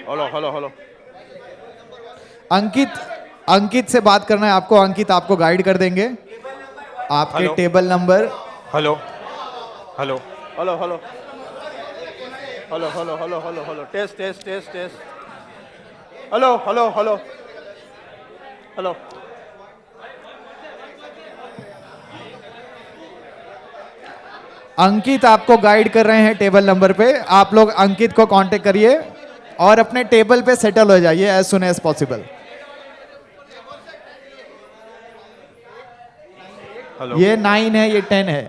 Hello hello hello. Ankit, Ankit से बात करना है आपको। अंकित आपको गाइड कर देंगे आपके hello table number. Hello hello hello hello hello hello hello hello hello test test test test. Hello hello hello hello. Ankit आपको गाइड कर रहे हैं टेबल नंबर पे। आप लोग अंकित को कांटेक्ट करिए और अपने टेबल पे सेटल हो जाइए as soon as possible. Hello ये 9 है, ये 10 है।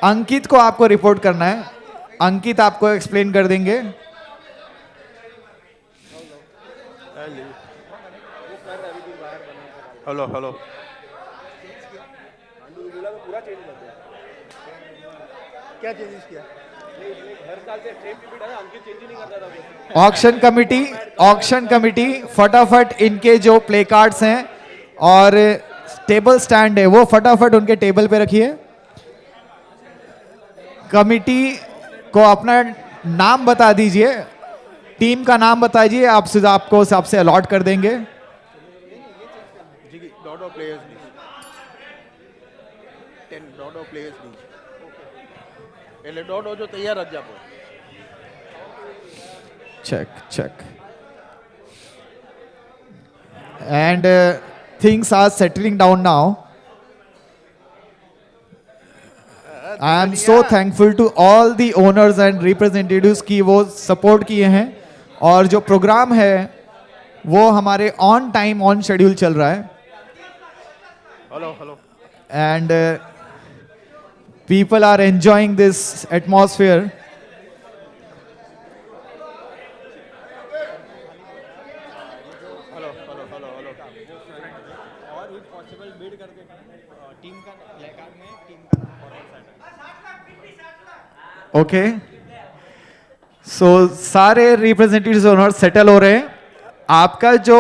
अंकित को आपको रिपोर्ट करना है। अंकित आपको एक्सप्लेन कर देंगे। Hello hello. क्या चेंजेस किया? हर साल से सेम लिमिट है, अंकित चेंज ही नहीं करता था। ऑक्शन कमिटी, ऑक्शन कमिटी फटाफट इनके जो प्ले कार्ड्स हैं और टेबल स्टैंड है वो फटाफट उनके टेबल पे रखिए। कमिटी को अपना नाम बता दीजिए, टीम का नाम बता दीजिए, आपको आपसे अलॉट कर देंगे। जी डॉट ऑफ प्लेयर्स नहीं 10 डॉट ऑफ प्लेयर्स नहीं એટલે ડોટ ઓજો તૈયાર જ આપો। check check and things are settling down now. I am so thankful to all the owners and representatives की वो सपोर्ट किए हैं और जो प्रोग्राम है वो हमारे ऑन टाइम ऑन शेड्यूल चल रहा है। Hello hello. And people are enjoying this atmosphere. Hello hello hello hello. और इफ पॉसिबल बिड कर दे टीम का प्ले कार्ड में टीम का नाम फॉरवर्ड साइड। ओके, सो सारे रिप्रेजेंटेटिव्स ओनर सेटल हो रहे हैं। आपका जो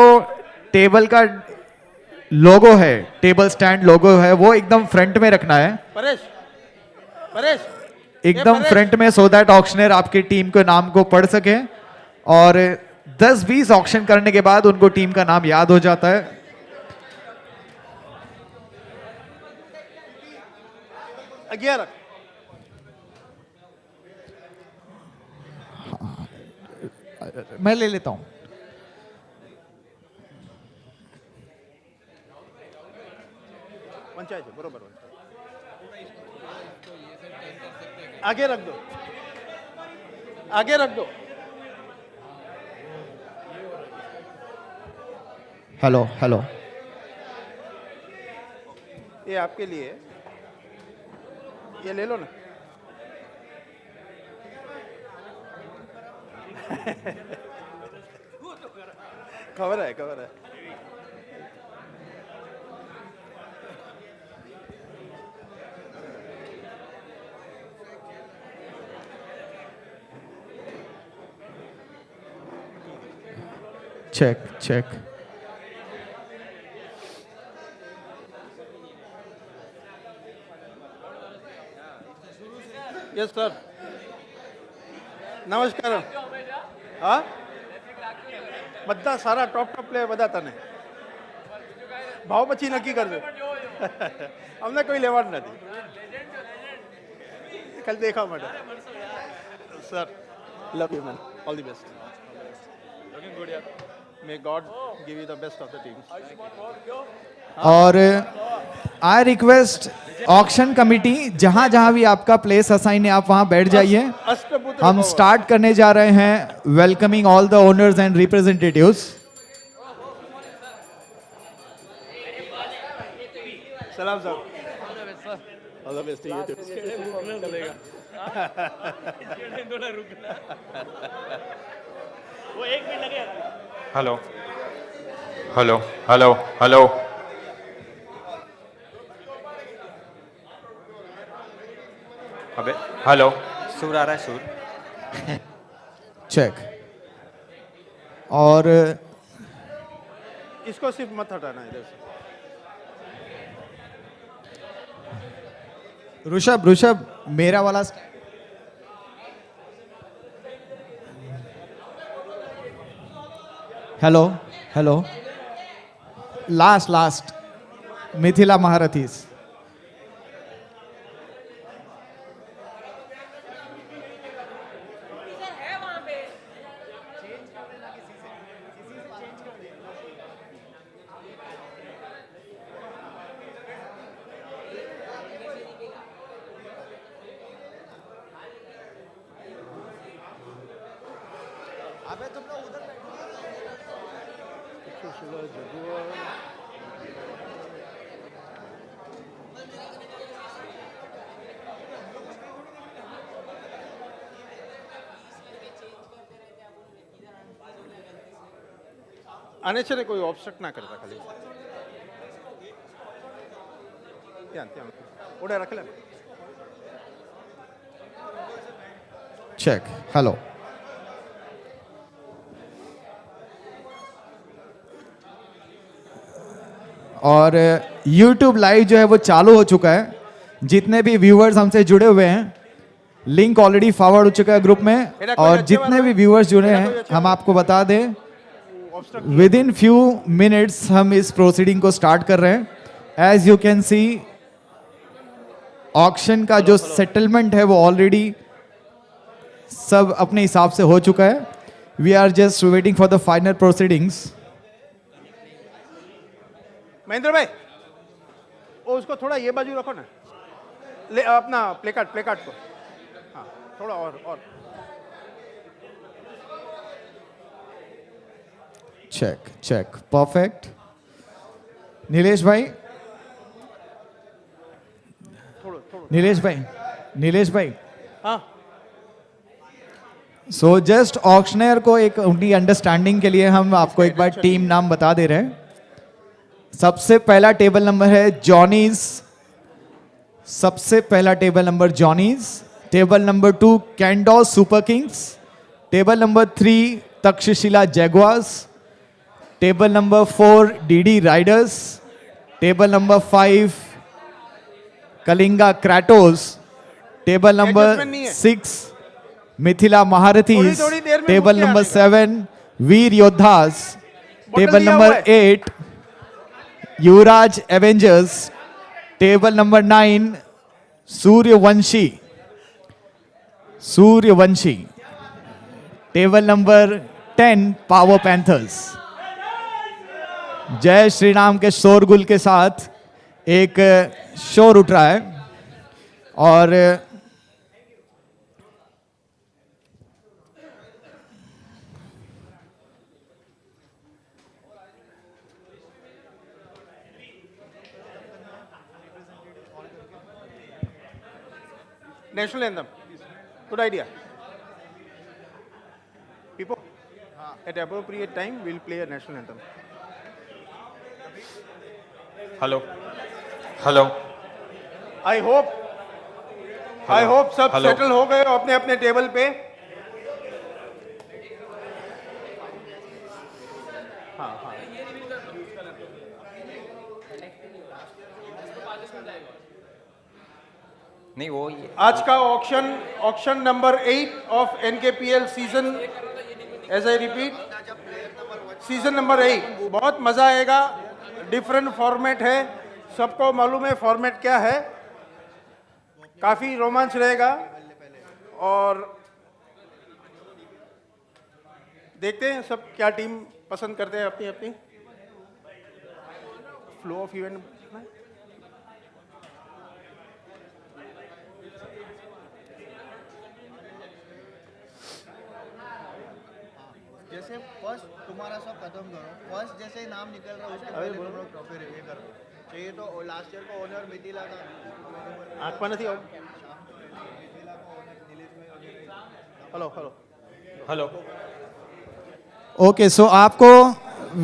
टेबल का लोगो है, टेबल स्टैंड लोगो है, वो एकदम फ्रंट में रखना है। परेश परेश एकदम फ्रंट में, सो दैट ऑक्शनर आपकी टीम के नाम को पढ़ सके और 10-20 ऑक्शन करने के बाद उनको टीम का नाम याद हो जाता है। अगियार मैं ले लेता हूं। पंचायत है बरोबर। आगे रख दो, आगे रख दो। हेलो हेलो, ये आपके लिए, ये ले लो ना। खबर है खबर है। check check यस सर नमस्कार। हाँ બધા સારા ટોપ ટોપ પ્લેયર બધા તને ભાવ પછી નક્કી કરજો। અમને કોઈ લેવાનું નથી ખાલી દેખાવ માટે। Sir love you man, all the best. Looking good યાર, may God give you the best of the team. और आई रिक्वेस्ट ऑक्शन कमिटी, जहां जहां भी आपका प्लेस असाइन है आप वहां बैठ जाइए। हम स्टार्ट करने जा रहे हैं welcoming all the owners and representatives. सलाम sir, all the best to you too. वो 1 मिनट लगेगा। Hello hello hello hello. अबे हेलो, सुर आ रहा है सुर। चेक। और इसको सिर्फ मत हटाना इधर से। ऋषभ, ऋषभ मेरा वाला हेलो हेलो लास्ट मिथिला महारथीज. આને છે ને કોઈ ઓબ્સ્ટ્રક્ટ ના કરતા, ખાલી ત્યાં ત્યાં ઓડે રાખેલા ને. चेक. हेलो. और YouTube लाइव जो है वो चालू हो चुका है. जितने भी व्यूअर्स हमसे जुड़े हुए हैं, लिंक ऑलरेडी फॉरवर्ड हो चुका है ग्रुप में. और जितने भी व्यूअर्स जुड़े हैं, हम आपको बता दें विद इन फ्यू मिनट्स हम इस प्रोसीडिंग को स्टार्ट कर रहे हैं. As you can see, auction का जो सेटलमेंट है वो ऑलरेडी सब अपने हिसाब से हो चुका है. We are just waiting for the final proceedings. Mahendra भाई, वो उसको थोड़ा ये बाजू रखो ना, ले अपना प्ले कार्ड को. हाँ, थोड़ा और. Check perfect. नीलेश भाई, नीलेश भाई. हाँ, सो जस्ट ऑक्शनर को एक उनकी अंडरस्टैंडिंग के लिए हम आपको एक बार टीम नाम बता दे रहे हैं. सबसे पहला टेबल नंबर है जॉनीज. सबसे पहला table number Johnnies. Table number 2 Candos super kings. Table number 3 Takshashila jaguars. Table number 4 DD riders. Table number 5 Kalinga Kratos. Table number 6 Mithila Maharathis. Table number 7 Veer Yoddhas. Table number 8 Yuvraj avengers. Table number 9 Suryavanshi. Table number 10 power panthers. जय श्री राम के शोरगुल के साथ एक शोर उठ रहा है. और national anthem, good idea. People, at appropriate time, we'll play a national anthem. Hello. I hope सब सेटल हो गए अपने अपने टेबल पे. हाँ. नहीं वो आज का auction number 8 of NKPL season, as I repeat, season number 8. बहुत मजा आएगा. डिफरेंट फॉर्मेट है, सबको मालूम है फॉर्मेट क्या है. काफी रोमांच रहेगा. और देखते हैं सब क्या टीम पसंद करते हैं अपनी अपनी. फ्लो ऑफ इवेंट जैसे फर्स्ट तुम्हारा सब खत्म करो. फर्स्ट जैसे ही नाम निकल रहा है उसके पहले तुम लोग ट्रॉफी ये करो. चाहिए तो लास्ट ईयर को ओनर मिथिला का आँख पर नहीं. मिथिला का ओनर नीलेश में. हेलो. ओके, सो आपको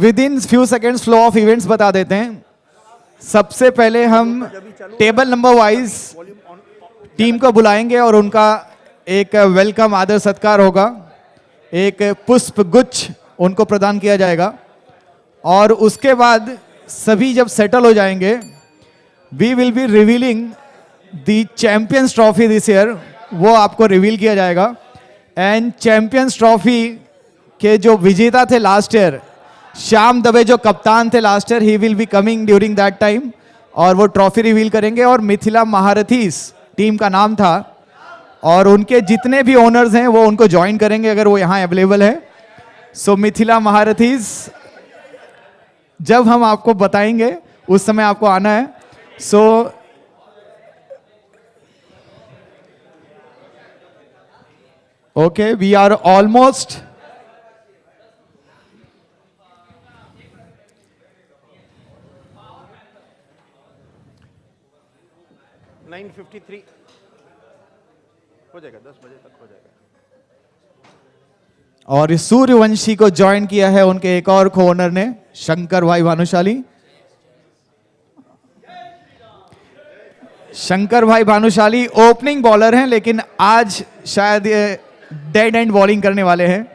with in few seconds flow of events बता देते हैं. सबसे पहले हम टेबल नंबर वाइज टीम को बुलाएंगे और उनका एक वेलकम आदर सत्कार होगा. एक पुष्प गुच्छ उनको प्रदान किया जाएगा. और उसके बाद सभी जब सेटल हो जाएंगे, we will be revealing the champions trophy this year. वो आपको रिवील किया जाएगा. एंड चैंपियंस ट्रॉफी के जो विजेता थे लास्ट ईयर, श्याम दवे जो कप्तान थे last year, he will be coming during that time और वो ट्रॉफी रिवील करेंगे। और मिथिला महारथीस टीम का नाम था, और उनके जितने भी ओनर्स हैं वो उनको ज्वाइन करेंगे अगर वो यहाँ अवेलेबल है। सो मिथिला महारथीस जब हम आपको बताएंगे उस समय आपको आना है। So okay, we are almost $9:53 हो जाएगा, 10 बजे तक हो जाएगा। और इस सूर्यवंशी को ज्वाइन किया है उनके एक और को ओनर ने, शंकर भाई भानुशाली। शंकर भाई भानुशाली ओपनिंग बॉलर हैं, लेकिन आज शायद ये डेड एंड बॉलिंग करने वाले हैं।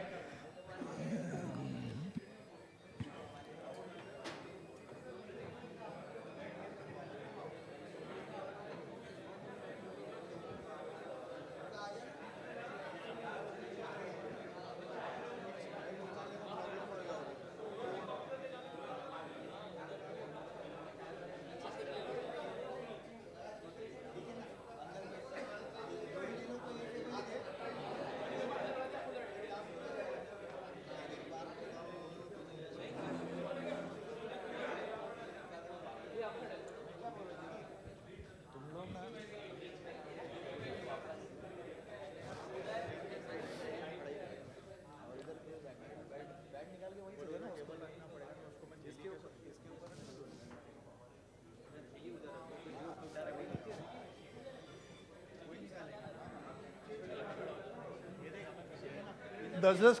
दस दस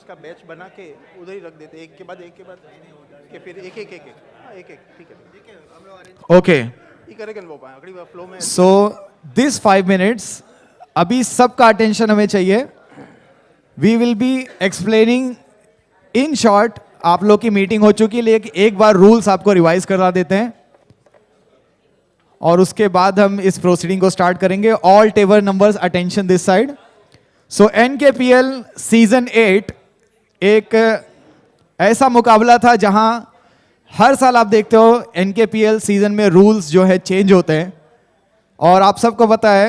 का बैच बना के उधर ही रख देते, एक के बाद के फिर एक एक ठीक है। ओके, ये करेंगे वो अगली बार फ्लो में। सो दिस 5 मिनट्स अभी सबका अटेंशन हमें चाहिए। We will be explaining in short. आप लोग की मीटिंग हो चुकी है, लेकिन एक बार रूल्स आपको रिवाइज करा देते हैं और उसके बाद हम इस प्रोसीडिंग को स्टार्ट करेंगे। All table numbers attention this side. So NKPL season 8 एक ऐसा मुकाबला था जहां हर साल आप देखते हो NKPL सीजन में रूल्स जो है चेंज होते हैं, और आप सबको पता है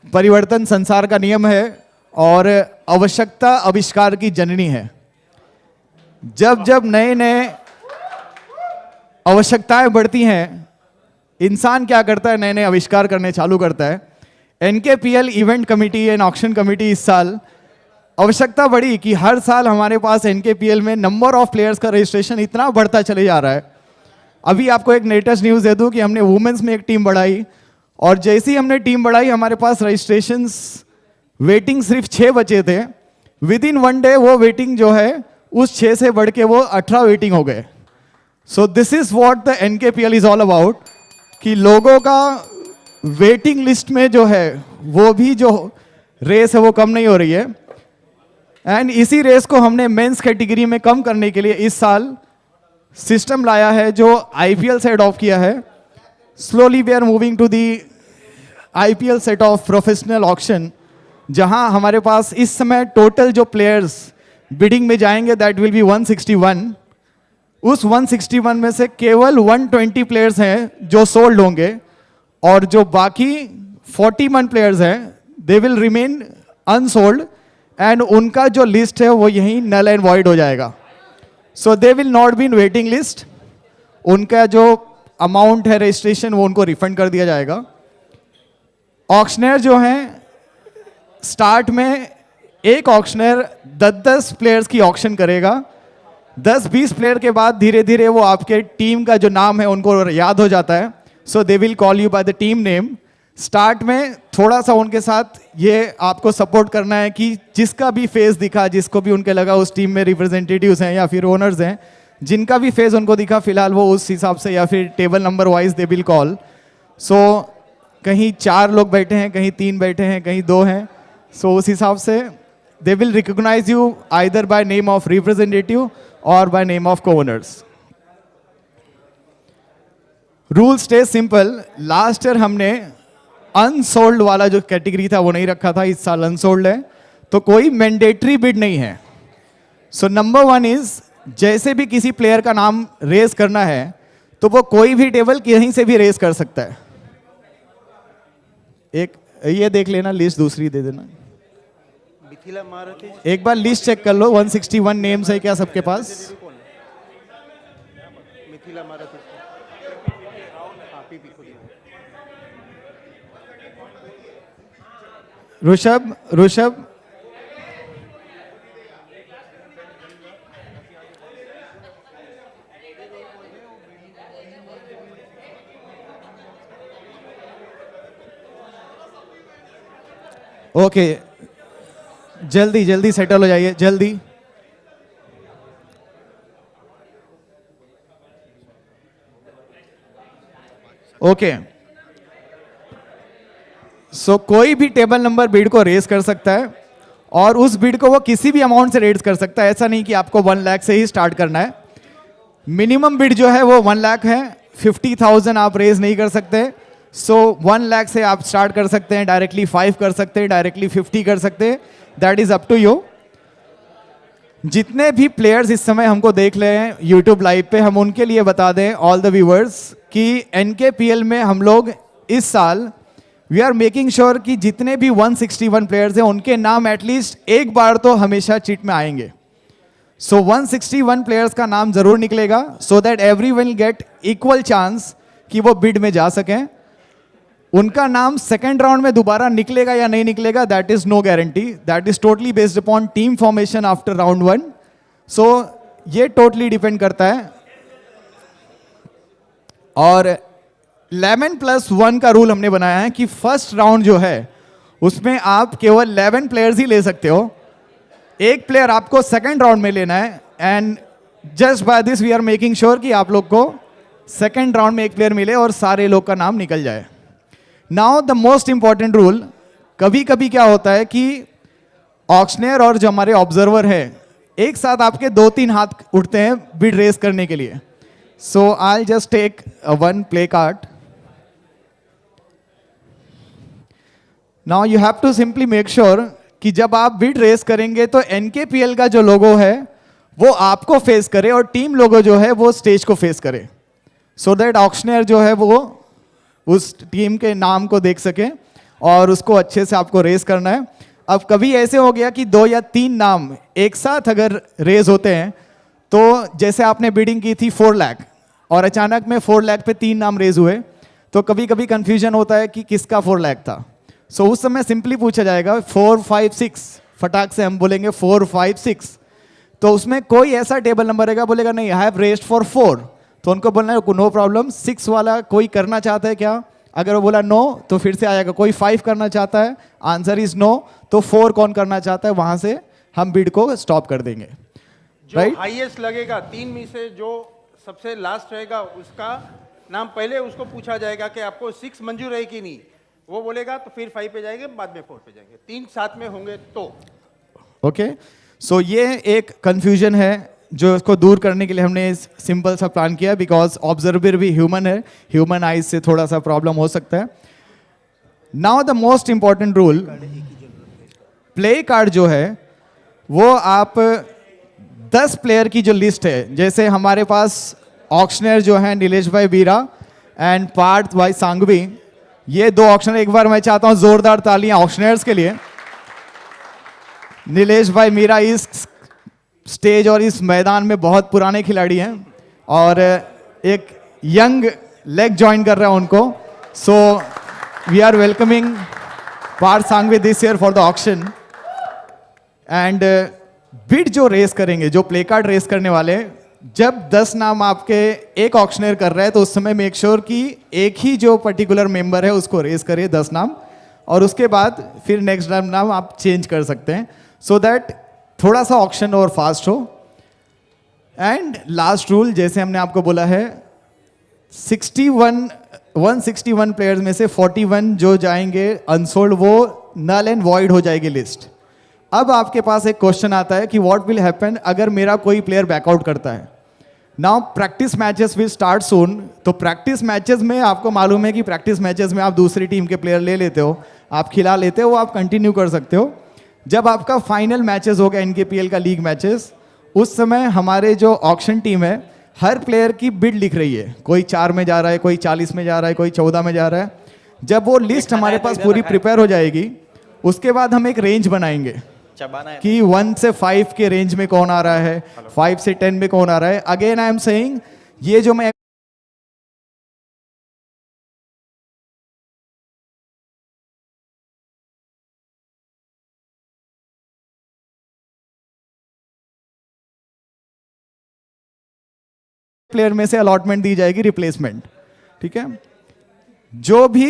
परिवर्तन संसार का नियम है और आवश्यकता आविष्कार की जननी है। जब जब नए नए आवश्यकताएं बढ़ती हैं, इंसान क्या करता है, नए नए आविष्कार करने चालू करता है। NKPL event committee and auction committee इस साल आवश्यकता बढ़ी कि हर साल हमारे पास NKPL में नंबर ऑफ प्लेयर्स का रजिस्ट्रेशन इतना बढ़ता चले जा रहा है। अभी आपको एक लेटेस्ट न्यूज़ दे दूं कि हमने वुमेन्स में एक टीम बढ़ाई, और जैसे ही हमने टीम बढ़ाई हमारे पास रजिस्ट्रेशंस वेटिंग सिर्फ 6 बचे थे। विद इन 1 डे वो वेटिंग जो है उस 6 से बढ़ के वो 18 वेटिंग हो गए। सो this is what the NKPL is all about, कि लोगों का वेटिंग लिस्ट में जो है वो भी जो रेस है वो कम नहीं हो रही है। एंड इसी रेस को हमने मेंस कैटेगरी में कम करने के लिए इस साल सिस्टम लाया है जो IPL से अडॉप्ट किया है। Slowly we are moving to the IPL set of professional auction, जहां हमारे पास इस समय टोटल जो प्लेयर्स बिडिंग में जाएंगे दैट विल बी 161। उस 161 में से केवल 120 प्लेयर्स हैं जो सोल्ड होंगे, और जो बाकी 41 प्लेयर्स हैं they will remain unsold, and उनका जो लिस्ट है वो यहीं नल एंड वॉइड हो जाएगा। So they will not be in waiting list. उनका जो अमाउंट है रजिस्ट्रेशन वो उनको रिफंड कर दिया जाएगा। ऑक्शनर जो हैं, स्टार्ट में एक ऑक्शनर 10-10 प्लेयर्स की ऑक्शन करेगा। 10-20 प्लेयर के बाद धीरे धीरे वो आपके टीम का जो नाम है उनको याद हो जाता है। So they will call you by the team name. Start में थोड़ा सा उनके साथ ये आपको सपोर्ट करना है कि जिसका भी फेस दिखा, जिसको भी उनके लगा उस टीम में रिप्रेजेंटेटिव्स हैं या फिर ओनर्स हैं, जिनका भी फेस उनको दिखा फिलहाल वो उस हिसाब से या फिर table number wise they will call. So कहीं 4 लोग बैठे हैं, कहीं 3 बैठे हैं, कहीं 2 हैं। सो उस हिसाब से they will recognise you either by name of representative और by name of co-owners. Rule stay simple. Last year हमने अनसोल्ड वाला जो कैटेगरी था वो नहीं रखा था, इस साल अनसोल्ड है, तो कोई मैंडेटरी बिड नहीं है। सो नंबर 1 इज जैसे भी किसी प्लेयर का नाम रेस करना है तो वो कोई भी टेबल कहीं से भी रेस कर सकता है। एक ये देख लेना, लिस्ट दूसरी दे देना। मिथिला मारुति एक बार लिस्ट चेक कर लो, 161 नेम्स है क्या सबके पास? मिथिला मारुति हाँ पीपी खुद ही। ऋषभ ओके, जल्दी जल्दी सेटल हो जाइए, जल्दी। ओके, सो कोई भी टेबल नंबर बिड को रेस कर सकता है और उस बिड को वो किसी भी अमाउंट से रेस कर सकता है। ऐसा नहीं कि आपको 1 लाख से ही स्टार्ट करना है। मिनिमम बिड जो है वो 1 लाख है, 50,000 आप रेस नहीं कर सकते। सो 1 लाख से आप स्टार्ट कर सकते हैं, डायरेक्टली 5 कर सकते हैं, डायरेक्टली 50 कर सकते हैं, that is up to you. जितने भी प्लेयर्स इस समय हमको देख रहे हैं यूट्यूब लाइव पे, हम उनके लिए बता दें ऑल द व्यूअर्स कि एनकेपीएल में हम लोग इस साल वी आर मेकिंग श्योर कि जितने भी 161 प्लेयर्स हैं उनके नाम एटलीस्ट एक बार तो हमेशा चिट में आएंगे। सो 161 प्लेयर्स का नाम जरूर निकलेगा so that everyone will get equal chance कि वो बिड में जा सकें। उनका नाम सेकेंड राउंड में दोबारा निकलेगा या नहीं निकलेगा, that is no guarantee, that is totally based upon team formation after round 1। So ये टोटली डिपेंड करता है। और 11+1 का रूल हमने बनाया है कि फर्स्ट राउंड जो है उसमें आप केवल 11 प्लेयर्स ही ले सकते हो। एक प्लेयर आपको सेकेंड राउंड में लेना है and just by this we are making sure कि आप लोग को सेकेंड राउंड में एक प्लेयर मिले और सारे लोग का नाम निकल जाए। Now the most important rule, कभी कभी क्या होता है कि ऑक्शनर और जो हमारे ऑब्जर्वर है एक साथ आपके 2-3 हाथ उठते हैं बिड रेस करने के लिए। So I just take 1 play card. Now you have to simply make sure कि जब आप बिड रेस करेंगे तो एनकेपीएल का जो लोगो है वो आपको फेस करे और टीम लोगो जो है वो स्टेज को फेस करे, सो दैट ऑक्शनर जो है वो उस टीम के नाम को देख सके और उसको अच्छे से आपको रेस करना है। अब कभी ऐसे हो गया कि 2 या 3 नाम एक साथ अगर रेस होते हैं, तो जैसे आपने बिडिंग की थी 4 लाख और अचानक में 4 लाख पे 3 नाम रेस हुए, तो कभी कभी कंफ्यूजन होता है कि किसका 4 लाख था। सो उस समय सिंपली पूछा जाएगा 4, 5, 6, फटाक से हम बोलेंगे 4, 5, 6। तो उसमें कोई ऐसा टेबल नंबर रहेगा, बोलेगा नहीं आई हैव रेस्ड फॉर 4, तो उनको बोलना है नो प्रॉब्लम, 6 वाला कोई करना चाहता है क्या? अगर वो बोला नो तो फिर से आएगा, कोई 5 करना चाहता है, आंसर इज नो, तो 4 कौन करना चाहता है, वहां से हम बिड को स्टॉप कर देंगे। जो हाईएस्ट लगेगा 3 में से, जो सबसे लास्ट रहेगा उसका नाम पहले उसको पूछा जाएगा कि आपको 6 मंजूर है कि नहीं। वो बोलेगा तो फिर 5 पे जाएंगे, बाद में 4 पे जाएंगे, 3 साथ में होंगे तो। ओके, सो ये एक कंफ्यूजन है जो इसको दूर करने के लिए हमने सिंपल सा प्लान किया, बिकॉज ऑब्जर्वर भी ह्यूमन है, ह्यूमन आइज से थोड़ा सा प्रॉब्लम हो सकता है। Now the most important rule, play card जो है वो आप 10 प्लेयर की जो लिस्ट है, जैसे हमारे पास ऑक्शनर जो है नीलेश भाई बीरा एंड पार्थ भाई सांगवी, ये 2 ऑक्शनर, एक बार मैं चाहता हूं जोरदार तालियां ऑक्शनर्स के लिए। नीलेश भाई मीरा इस स्टेज और इस मैदान में बहुत पुराने खिलाड़ी हैं और एक यंग लेग ज्वाइन कर रहा है उनको। So we are welcoming Parth Sanghvi this year for the auction. And bid जो रेस करेंगे, जो प्ले कार्ड रेस करने वाले, जब 10 नाम आपके एक ऑक्शनर कर रहा है तो उस समय मेक श्योर कि एक ही जो पर्टिकुलर मेंबर है उसको रेस करे 10 नाम, और उसके बाद फिर नेक्स्ट नाम आप चेंज कर सकते हैं, सो दैट थोड़ा सा ऑक्शन और फास्ट हो। एंड लास्ट रूल, जैसे हमने आपको बोला है 161 प्लेयर्स में से 41 जो जाएंगे अनसोल्ड, वो नल एंड वॉइड हो जाएगी लिस्ट। अब आपके पास एक क्वेश्चन आता है कि व्हाट विल हैपन अगर मेरा कोई प्लेयर बैकआउट करता है। Now practice matches will start सून, तो प्रैक्टिस मैचेस में आपको मालूम है कि प्रैक्टिस मैचेस में आप दूसरी टीम के प्लेयर ले लेते हो, आप खिला लेते हो, आप कंटिन्यू कर सकते हो। जब आपका फाइनल मैचेस होगा एनकेपीएल का लीग मैचेस, उस समय हमारे जो ऑक्शन टीम है हर प्लेयर की बिड लिख रही है, कोई 4 में जा रहा है, कोई 40 में जा रहा है, कोई 14 में जा रहा है। जब वो लिस्ट हमारे पास पूरी प्रिपेयर हो जाएगी उसके बाद हम एक रेंज बनाएंगे कि 1 से 5 के रेंज में कौन आ रहा है, 5 से 10 में कौन आ रहा है। अगेन आई एम सेइंग, ये जो मैं प्लेयर में से अलॉटमेंट दी जाएगी रिप्लेसमेंट, ठीक है। जो भी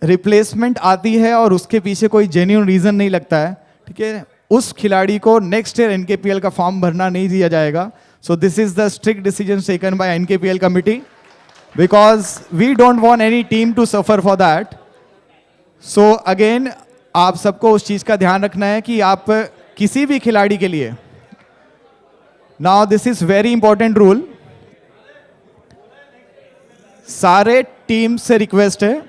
रिप्लेसमेंट आती है और उसके पीछे कोई जेन्युइन रीजन नहीं लगता है, ठीक है, उस खिलाड़ी को नेक्स्ट ईयर एनकेपीएल का फॉर्म भरना नहीं दिया जाएगा। So this is the strict decision taken by NKPL committee because we don't want any team to suffer for that. So again आप सबको उस चीज का ध्यान रखना है कि आप किसी भी खिलाड़ी के लिए, now this is very important rule, सारे टीम से रिक्वेस्ट है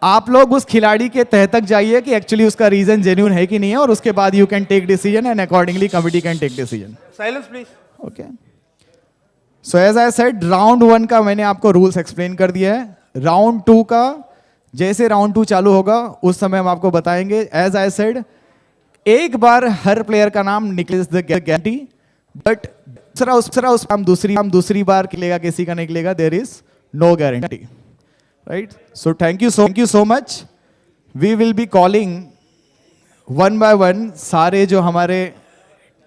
आप लोग उस खिलाड़ी के तह तक जाइए कि एक्चुअली उसका रीजन जेन्युइन है कि नहीं है, और उसके बाद you can take decision and accordingly committee can take decision. Silence please. Okay, so as I said, round 1 का मैंने आपको रूल्स एक्सप्लेन कर दिया है। राउंड 2 का जैसे राउंड 2 चालू होगा उस समय हम आपको बताएंगे। एज आई सेड, एक बार हर प्लेयर का नाम निकले द गारंटी, बट हम दूसरी बार निकलेगा किसी का निकलेगा, there is no guarantee, right. So thank you so much. We will be calling 1 by 1 सारे जो हमारे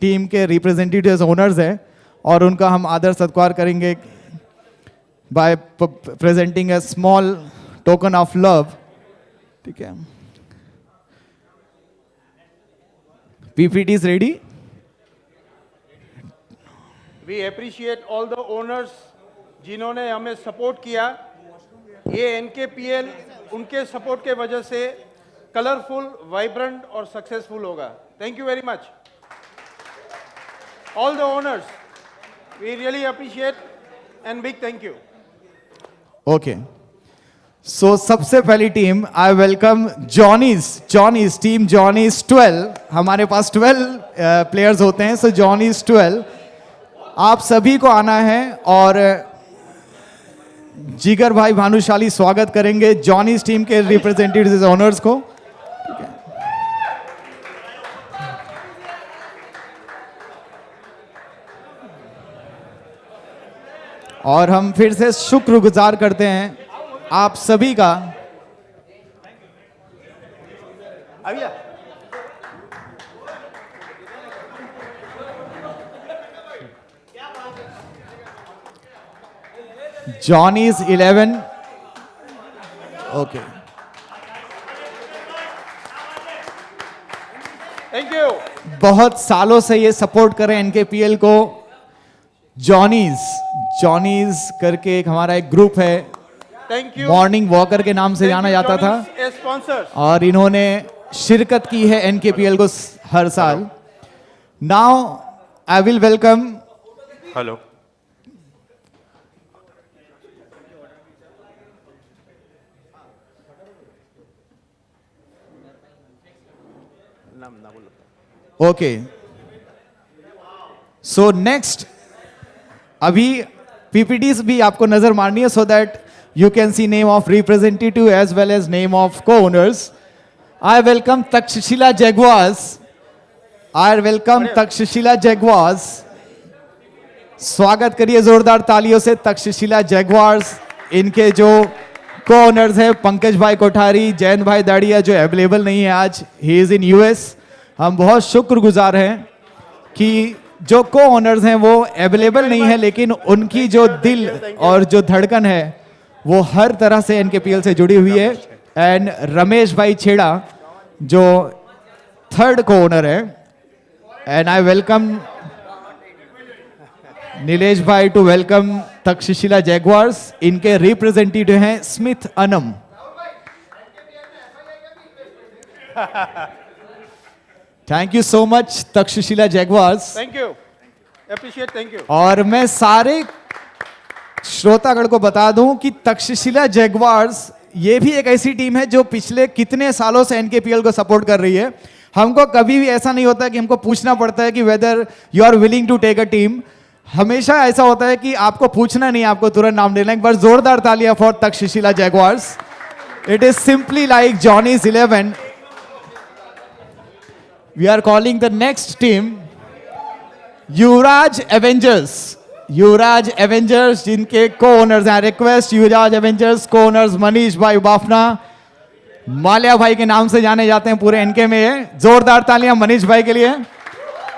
टीम के रिप्रेजेंटेटिव्स ओनर्स हैं और उनका हम आदर सत्कार करेंगे by presenting a small token of love, ठीक है। PPT is ready. We appreciate all the owners जिन्होंने हमें सपोर्ट किया। ये एनकेपीएल उनके सपोर्ट के वजह से कलरफुल, वाइब्रेंट और सक्सेसफुल होगा। Thank you very much all the owners, we really appreciate and big thank you. Okay, so सबसे पहली team I welcome Johnny's team Johnny's 12। हमारे पास 12 प्लेयर्स होते हैं, सो जॉनीज 12 आप सभी को आना है और जिगर भाई भानुशाली स्वागत करेंगे जॉनीज टीम के रिप्रेजेंटेटिव्स ओनर्स को, ठीक है। और हम फिर से शुक्रगुजार करते हैं आप सभी का। Johnny's 11, okay, thank you. बहुत सालों से ये सपोर्ट करें एनकेपीएल को। जॉनीज करके एक हमारा एक ग्रुप है, थैंक यू, मॉर्निंग वॉकर के नाम से जाना जाता था, स्पॉन्सर्स, और इन्होंने शिरकत की है एनकेपीएल को हर साल। Now I will welcome, hello, okay. So next, अभी पीपीटीज भी आपको नजर मारनी है so that you can see name of representative as well as name of co-owners. I welcome Takshashila Jaguars. स्वागत करिए जोरदार तालियों से तक्षशिला जैगवार्स। इनके जो को ओनर्स हैं पंकज भाई कोठारी, जयंत भाई दाड़िया जो अवेलेबल नहीं है आज, ही इज इन यूएस। हम बहुत शुक्रगुजार हैं कि जो को ओनर्स हैं वो अवेलेबल नहीं है, लेकिन उनकी जो दिल और जो धड़कन है वो हर तरह से एनकेपीएल से जुड़ी हुई है। एंड रमेश भाई छेड़ा जो 3rd को ओनर है, एंड आई वेलकम नीलेश भाई टू वेलकम तक्षशिला जैगवार्स। इनके रिप्रेजेंटेटिव हैं Smith Anam. Thank you so much Takshashila Jaguars. Thank you, appreciate, thank you. और मैं सारे श्रोतागण को बता दूं कि तक्षशिला जैगवार्स ये भी एक ऐसी टीम है जो पिछले कितने सालों से एनकेपीएल को सपोर्ट कर रही है। हमको कभी भी ऐसा नहीं होता कि हमको पूछना पड़ता है कि whether you are willing to take a team. हमेशा ऐसा होता है कि आपको पूछना नहीं, आपको तुरंत नाम देना। एक बार जोरदार तालियां for Takshashila Jaguars. It is simply like Johnny's 11। We are calling the next team Yuvraj Avengers. Yuvraj Avengers जिनके को ओनर्स हैं, request Yuvraj Avengers co-owners Manish भाई बाफना, माल्या भाई के नाम से जाने जाते हैं पूरे एनके में। जोरदार तालियां मनीष भाई के लिए।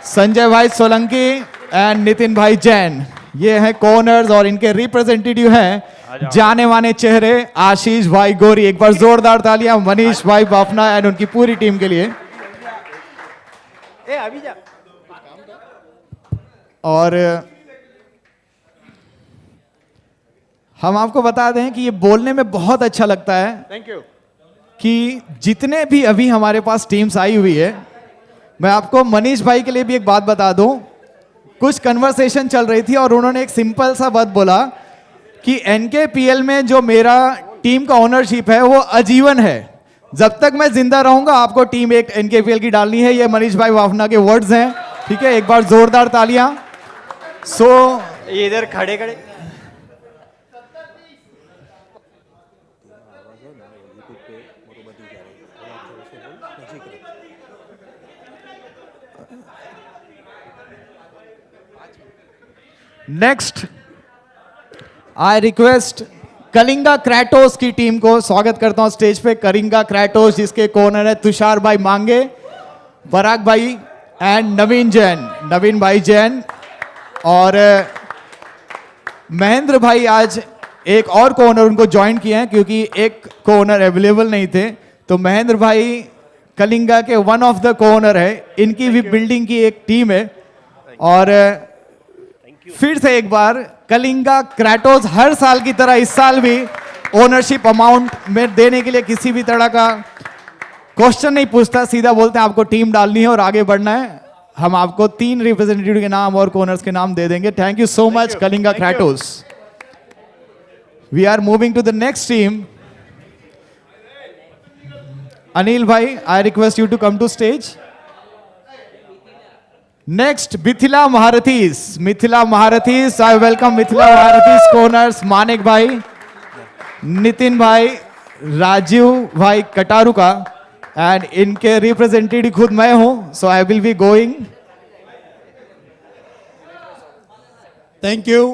संजय भाई सोलंकी एंड नितिन भाई जैन, ये हैं को ओनर्स और इनके रिप्रेजेंटेटिव हैं जाने माने चेहरे आशीष भाई गोरी। एक बार जोरदार तालियां मनीष भाई बाफना एंड उनकी पूरी टीम के लिए। अभी जा। और हम आपको बता दें कि ये बोलने में बहुत अच्छा लगता है थैंक यू कि जितने भी अभी हमारे पास टीम्स आई हुई है, मैं आपको मनीष भाई के लिए भी एक बात बता दूं। कुछ कन्वर्सेशन चल रही थी और उन्होंने एक सिंपल सा बात बोला कि एनकेपीएल में जो मेरा टीम का ओनरशिप है वो आजीवन है। जब तक मैं जिंदा रहूंगा आपको टीम एक एनकेपीएल की डालनी है। ये मनीष भाई वाफना के वर्ड्स हैं, ठीक है। एक बार जोरदार तालियां। ये इधर खड़े खड़े next I request Kalinga Kratos की टीम को स्वागत करता हूं स्टेज पे। कलिंगा क्रैटोस जिसके कोनर है तुषार भाई मांगे, पराग भाई एंड नवीन जैन, नवीन भाई जैन। और महेंद्र भाई आज एक और कोनर उनको ज्वाइन किए हैं क्योंकि एक कोनर अवेलेबल नहीं थे, तो महेंद्र भाई कलिंगा के वन ऑफ द कोनर है। इनकी भी बिल्डिंग की एक टीम है। और फिर से एक बार कलिंगा क्रैटोस हर साल की तरह इस साल भी ओनरशिप अमाउंट में देने के लिए किसी भी तरह का क्वेश्चन नहीं पूछता, सीधा बोलते हैं आपको टीम डालनी है और आगे बढ़ना है। हम आपको 3 रिप्रेजेंटेटिव के नाम और कोनर्स के नाम दे देंगे। Thank you so much Kalinga Kratos. We are moving to the next team. Anil भाई, I request you to come to stage. Next Mithila Maharathis. Mithila Maharathis, I welcome Mithila Maharathis co-owners Manik भाई, नितिन भाई, राजीव भाई कटारुका एंड इनके रिप्रेजेंटेटिव खुद मैं हूं, so I will be going. Thank you.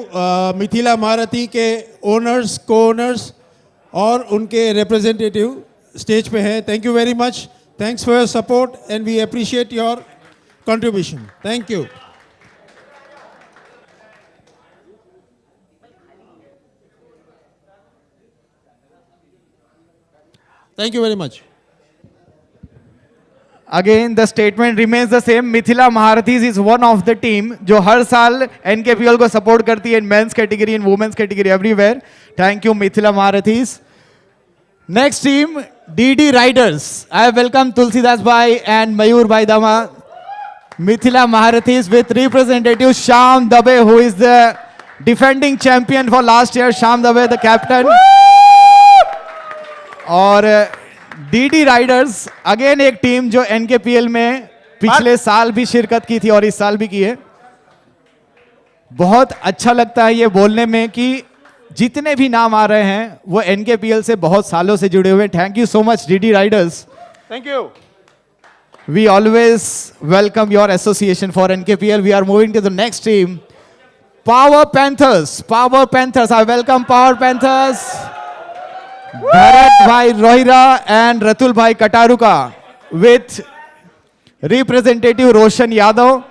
Mithila Maharathi के owners, को ओनर्स और उनके रिप्रेजेंटेटिव स्टेज पे हैं। Thank you very much. Thanks for your support and we appreciate your contribution. Thank you. Thank you very much. Again, the statement remains the same. Mithila Maharathis is one of the team जो हर साल NKPL को support करती है in men's category, in women's category, everywhere. Thank you, Mithila Maharathis. Next team, DD Riders. I welcome Tulsidas Bhai and Mayur Bhai Dama. Mithila Maharathis with representative Sham Dabe, who is the defending champion for last year. Sham Dabe, the captain. और DD Riders again एक team जो NKPL में पिछले साल भी शिरकत की थी और इस साल भी की है। बहुत अच्छा लगता है ये बोलने में कि जितने भी नाम आ रहे हैं वो NKPL से बहुत सालों से जुड़े हुए। Thank you so much DD Riders. Thank you. We always welcome your association for NKPL. We are moving to the next team. Power Panthers. Power Panthers. I welcome Power Panthers. Bharat Bhai Rohira and Ratul Bhai Kataruka with representative Roshan Yadav.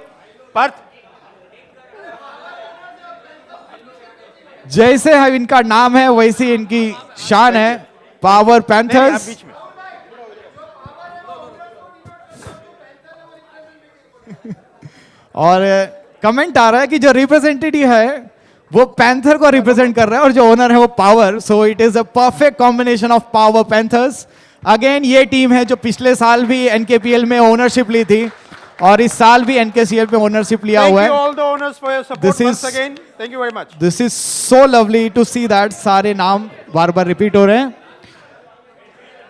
Parth जैसे है इनका नाम है वैसी इनकी शान है। Power panthers. बीच में और कमेंट आ रहा है कि जो रिप्रेजेंटेटिव है वो पैंथर को रिप्रेजेंट कर रहा है और जो ओनर है वो power. So it is a perfect combination of power panthers. Again ये टीम है जो पिछले साल भी एनकेपीएल में ओनरशिप ली थी और इस साल भी एनकेसीएल पे ओनरशिप लिया हुआ है। all the owners for your support once again. Thank you very much. This is so lovely to see that सारे नाम बार बार रिपीट हो रहे हैं।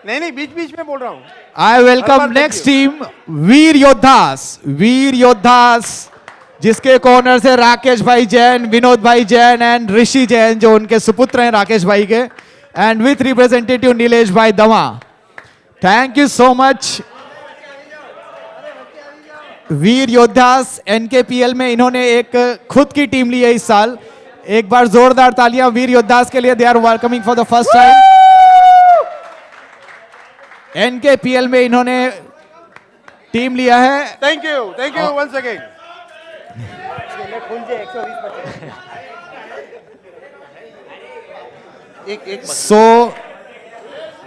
नहीं नहीं, बीच बीच में बोल रहा हूँ. I welcome thank next you. team वीर योद्धास. वीर योद्धास जिसके कॉर्नर से राकेश भाई जैन, विनोद भाई जैन एंड ऋषि जैन जो उनके सुपुत्र हैं राकेश भाई के, एंड विथ रिप्रेजेंटेटिव नीलेश भाई Dawa. Thank you so much. Veer Yoddhas NKPL में इन्होंने एक खुद की टीम ली है इस साल. एक बार जोरदार तालियां वीर योद्धास के लिए. They are welcoming for the first time. NKPL में इन्होंने टीम लिया है. Thank you once again. एक so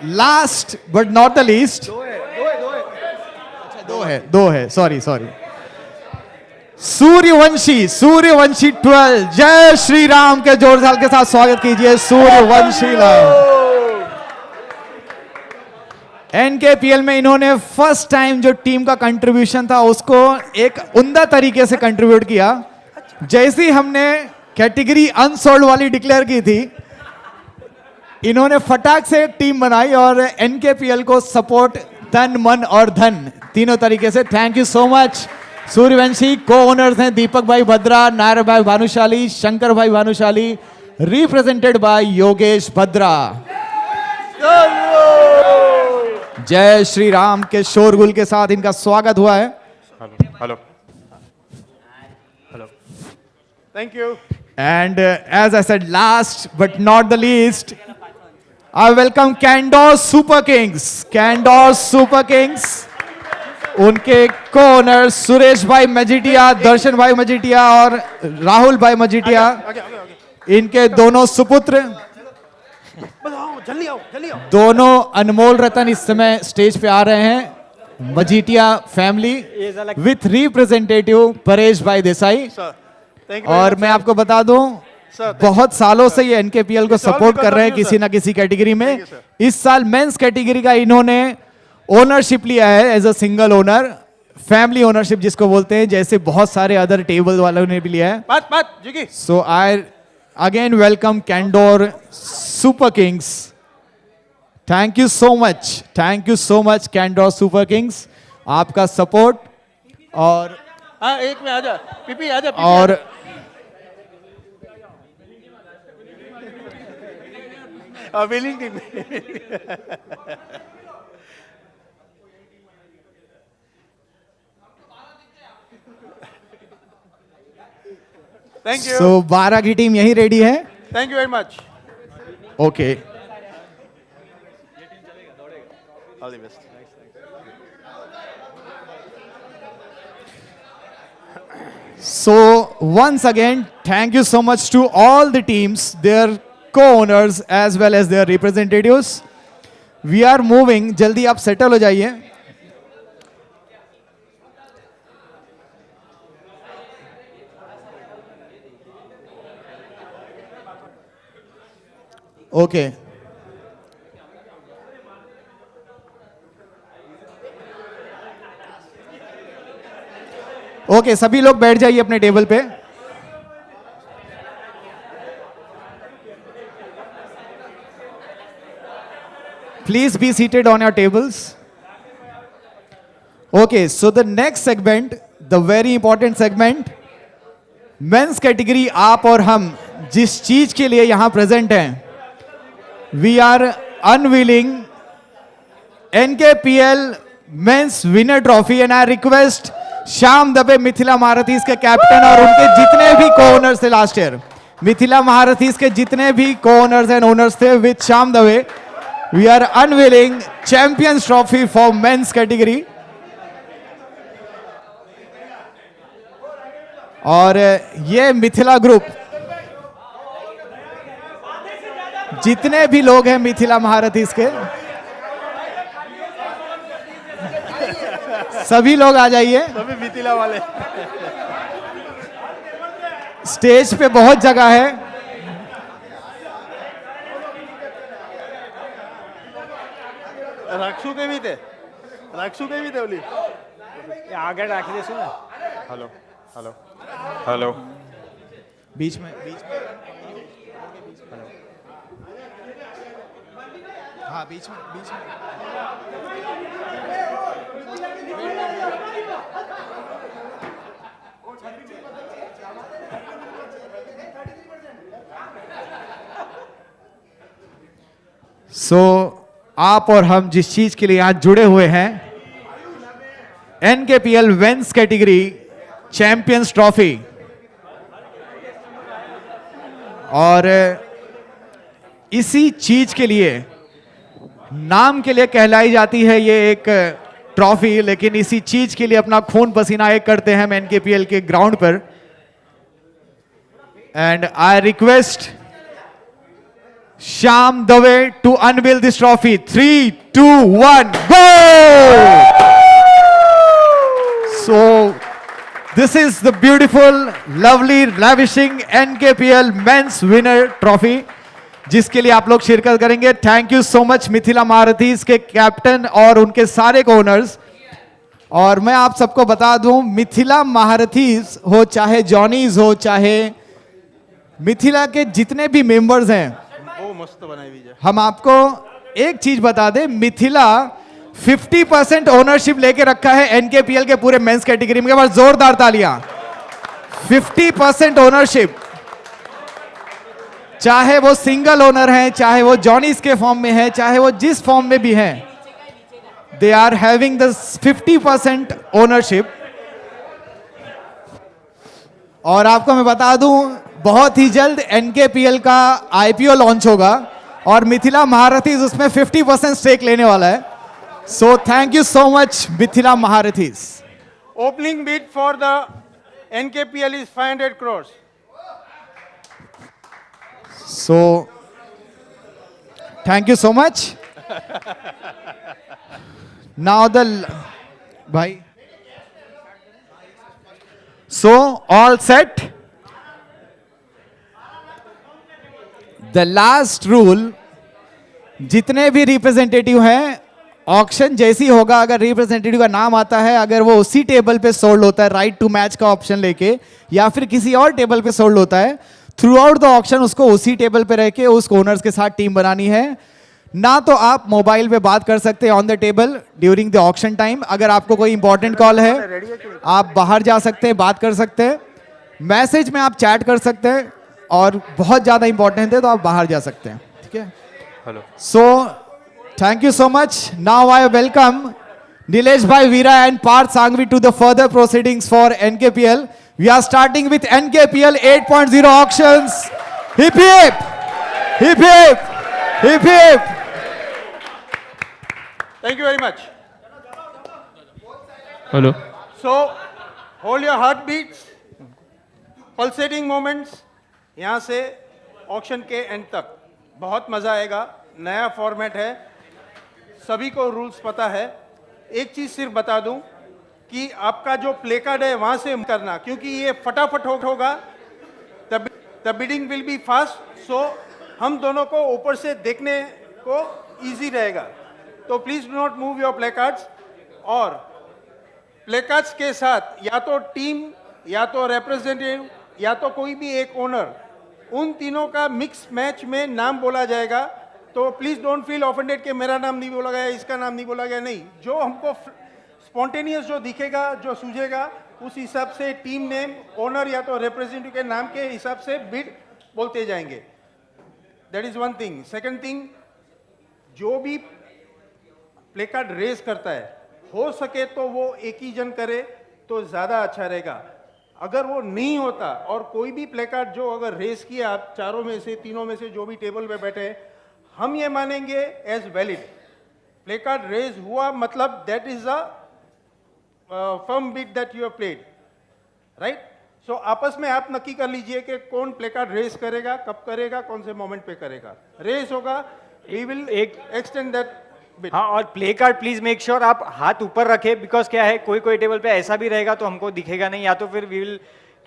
last but not the least. दो है सॉरी. सूर्यवंशी 12. जय श्री राम के जोरदार के साथ स्वागत कीजिए सूर्यवंशी लाल. एनकेपीएल में इन्होंने फर्स्ट टाइम जो टीम का कंट्रीब्यूशन था उसको एक उम्दा तरीके से कंट्रीब्यूट किया. जैसी हमने कैटेगरी अनसोल्ड वाली डिक्लेयर की थी, इन्होंने फटाक से एक टीम बनाई और एनकेपीएल को सपोर्ट तन मन और धन तीनों तरीके से. Thank you so much. Suryavanshi को ओनर्स हैं दीपक भाई भद्रा, नायर भाई भानुशाली, शंकर भाई भानुशाली, रिप्रेजेंटेड बाय योगेश भद्रा. जय श्री राम के शोरगुल के साथ इनका स्वागत हुआ है. Hello. Thank you. And as I said, last but not the least, I welcome Candor Super Kings. Candor Super Kings. उनके को-ओनर सुरेश भाई मजीठिया, दर्शन भाई मजीठिया और राहुल भाई मजीठिया, इनके दोनों सुपुत्र, जल्दी आओ. दोनों अनमोल रतन इस समय स्टेज पे आ रहे हैं. Majithia family with representative Paresh भाई देसाई. और मैं आपको बता दूं, बहुत सालों से ये एनकेपीएल को सपोर्ट कर रहे हैं किसी ना किसी कैटेगरी में. इस साल मेंस कैटेगरी का इन्होंने ओनरशिप लिया है as a single owner, family ownership जिसको बोलते हैं, जैसे बहुत सारे अदर टेबल वालों ने भी लिया है. बात जी. So I again welcome Candor Super Kings. Thank you so much Candor Super Kings, आपका सपोर्ट. और हाँ, एक में आजा पीपी, आजा पीपी. और willing team. Thank you. So 12 की टीम यही रेडी है. Thank you very much. Okay. All the best. So once again, thank you so much to all the teams, their co-owners as well as their representatives. We are moving. जल्दी आप settle हो जाइए. Okay. Okay, सभी लोग बैठ जाइए अपने table पे. Please be seated on your tables. Okay, so the next segment, the very important segment, men's category. आप और हम जिस चीज के लिए यहां प्रेजेंट हैं, we are unveiling NKPL men's winner trophy. And I request Shyam Dave, Mithila Maharathis के कैप्टन, और उनके जितने भी को-ओनर्स थे लास्ट ईयर, मिथिला महारथीज के जितने भी को-ओनर्स एंड ओनर्स थे, with Shyam Dave, we are unveiling champions trophy for men's category. और ये मिथिला ग्रुप, जितने भी लोग हैं मिथिला महारथीज के, सभी लोग आ जाइए. सभी मिथिला वाले. स्टेज पे बहुत जगह है. राक्षू के भी थे बोली. आगे राखी देसो ना. हेलो. बीच में हाँ बीच में सो आप और हम जिस चीज के लिए आज जुड़े हुए हैं, एनकेपीएल वेंस कैटेगरी चैंपियंस ट्रॉफी, और इसी चीज के लिए, नाम के लिए कहलाई जाती है ये एक ट्रॉफी, लेकिन इसी चीज के लिए अपना खून पसीना एक करते हैं हम एनकेपीएल के ग्राउंड पर। And I request Shyam Dave to unveil this trophy. 3, 2, 1 go! So this is the beautiful, lovely, ravishing NKPL men's winner trophy, जिसके लिए आप लोग शिरकत करेंगे। Thank you so much Mithila Maharathis के कैप्टन और उनके सारे ओनर्स। और मैं आप सबको बता दूं, मिथिला महारथीज हो चाहे जॉनीज हो चाहे मिथिला के जितने भी मेंबर्स हैं, वो मस्त बनाई हुई है। हम आपको एक चीज बता दें, मिथिला 50% ओनरशिप लेके रखा है एनकेपीएल के पूरे मेंस कैटेगरी में। बार जोरदार तालियां। 50% ओनरशिप, चाहे वो सिंगल ओनर है, चाहे वो जॉनीज के फॉर्म में है, चाहे वो जिस फॉर्म में भी है, they are having the 50% ownership. और आपको मैं बता दूं, बहुत ही जल्द एनकेपीएल का आईपीओ लॉन्च होगा और मिथिला महारथीज उसमें 50% स्टेक लेने वाला है। So thank you so much Mithila Maharathis. Opening bid for the NKPL is 500 crores. So thank you so much. Now bhai, so all set. The last rule, जितने भी रिप्रेजेंटेटिव हैं, ऑक्शन जैसी होगा, अगर रिप्रेजेंटेटिव का नाम आता है, अगर वो उसी टेबल पे सोल्ड होता है राइट टू मैच का ऑप्शन लेके, या फिर किसी और टेबल पे सोल्ड होता है, थ्रू आउट द ऑक्शन उसको उसी टेबल पे रह के उस ओनर्स के साथ टीम बनानी है। ना तो आप मोबाइल पे बात कर सकते हैं on the table during the auction time. अगर आपको कोई इंपॉर्टेंट कॉल है, आप बाहर जा सकते हैं, बात कर सकते हैं। मैसेज में आप चैट कर सकते हैं, और बहुत ज्यादा इंपॉर्टेंट है तो आप बाहर जा सकते हैं। ठीक है, hello. So thank you so much. Now I welcome Nilesh Bhai Veera and Parth Sangvi to the further proceedings for NKPL. We are starting with NKPL 8.0 auctions. Hip hip! Hip hip! Hip hip! Thank you very much. Hello. So, hold your heartbeats, pulsating moments, यहाँ से auction के and तक बहुत मजा आएगा। नया format है, सभी को रूल्स पता है। एक चीज सिर्फ बता दूं कि आपका जो प्ले कार्ड है वहां से करना, क्योंकि ये फटाफट होगा। The bidding will be fast, so हम दोनों को ऊपर से देखने को इजी रहेगा। तो please do not move your play cards. और प्ले कार्ड्स के साथ या तो टीम, या तो रिप्रेजेंटेटिव, या तो कोई भी एक ओनर, उन तीनों का मिक्स मैच में नाम बोला जाएगा। तो प्लीज डोंट फील ऑफेंडेड कि मेरा नाम नहीं बोला गया, इसका नाम नहीं बोला गया। नहीं, जो हमको स्पॉन्टेनियस जो दिखेगा, जो सूझेगा, उस हिसाब से टीम नेम, ओनर या तो रिप्रेजेंटेटिव के नाम के हिसाब से बिड बोलते जाएंगे। That is one thing. Second thing, जो भी प्ले कार्ड रेस करता है, हो सके तो वो एक ही जन करे तो ज्यादा अच्छा रहेगा। अगर वो नहीं होता और कोई भी प्ले कार्ड जो अगर रेस किया, आप चारों में से, तीनों में से जो भी टेबल पे बैठे हैं, हम ये मानेंगे as valid. Play card raise हुआ मतलब that is a firm bid that you have played, right. So आपस में आप नक्की कर लीजिए कि कौन प्ले कार्ड रेस करेगा, कब करेगा, कौन से मोमेंट पे करेगा। रेस होगा, we will extend that bit. हाँ, और play card please make sure आप हाथ ऊपर रखें, बिकॉज क्या है, कोई कोई टेबल पे ऐसा भी रहेगा तो हमको दिखेगा नहीं, या तो फिर वी विल,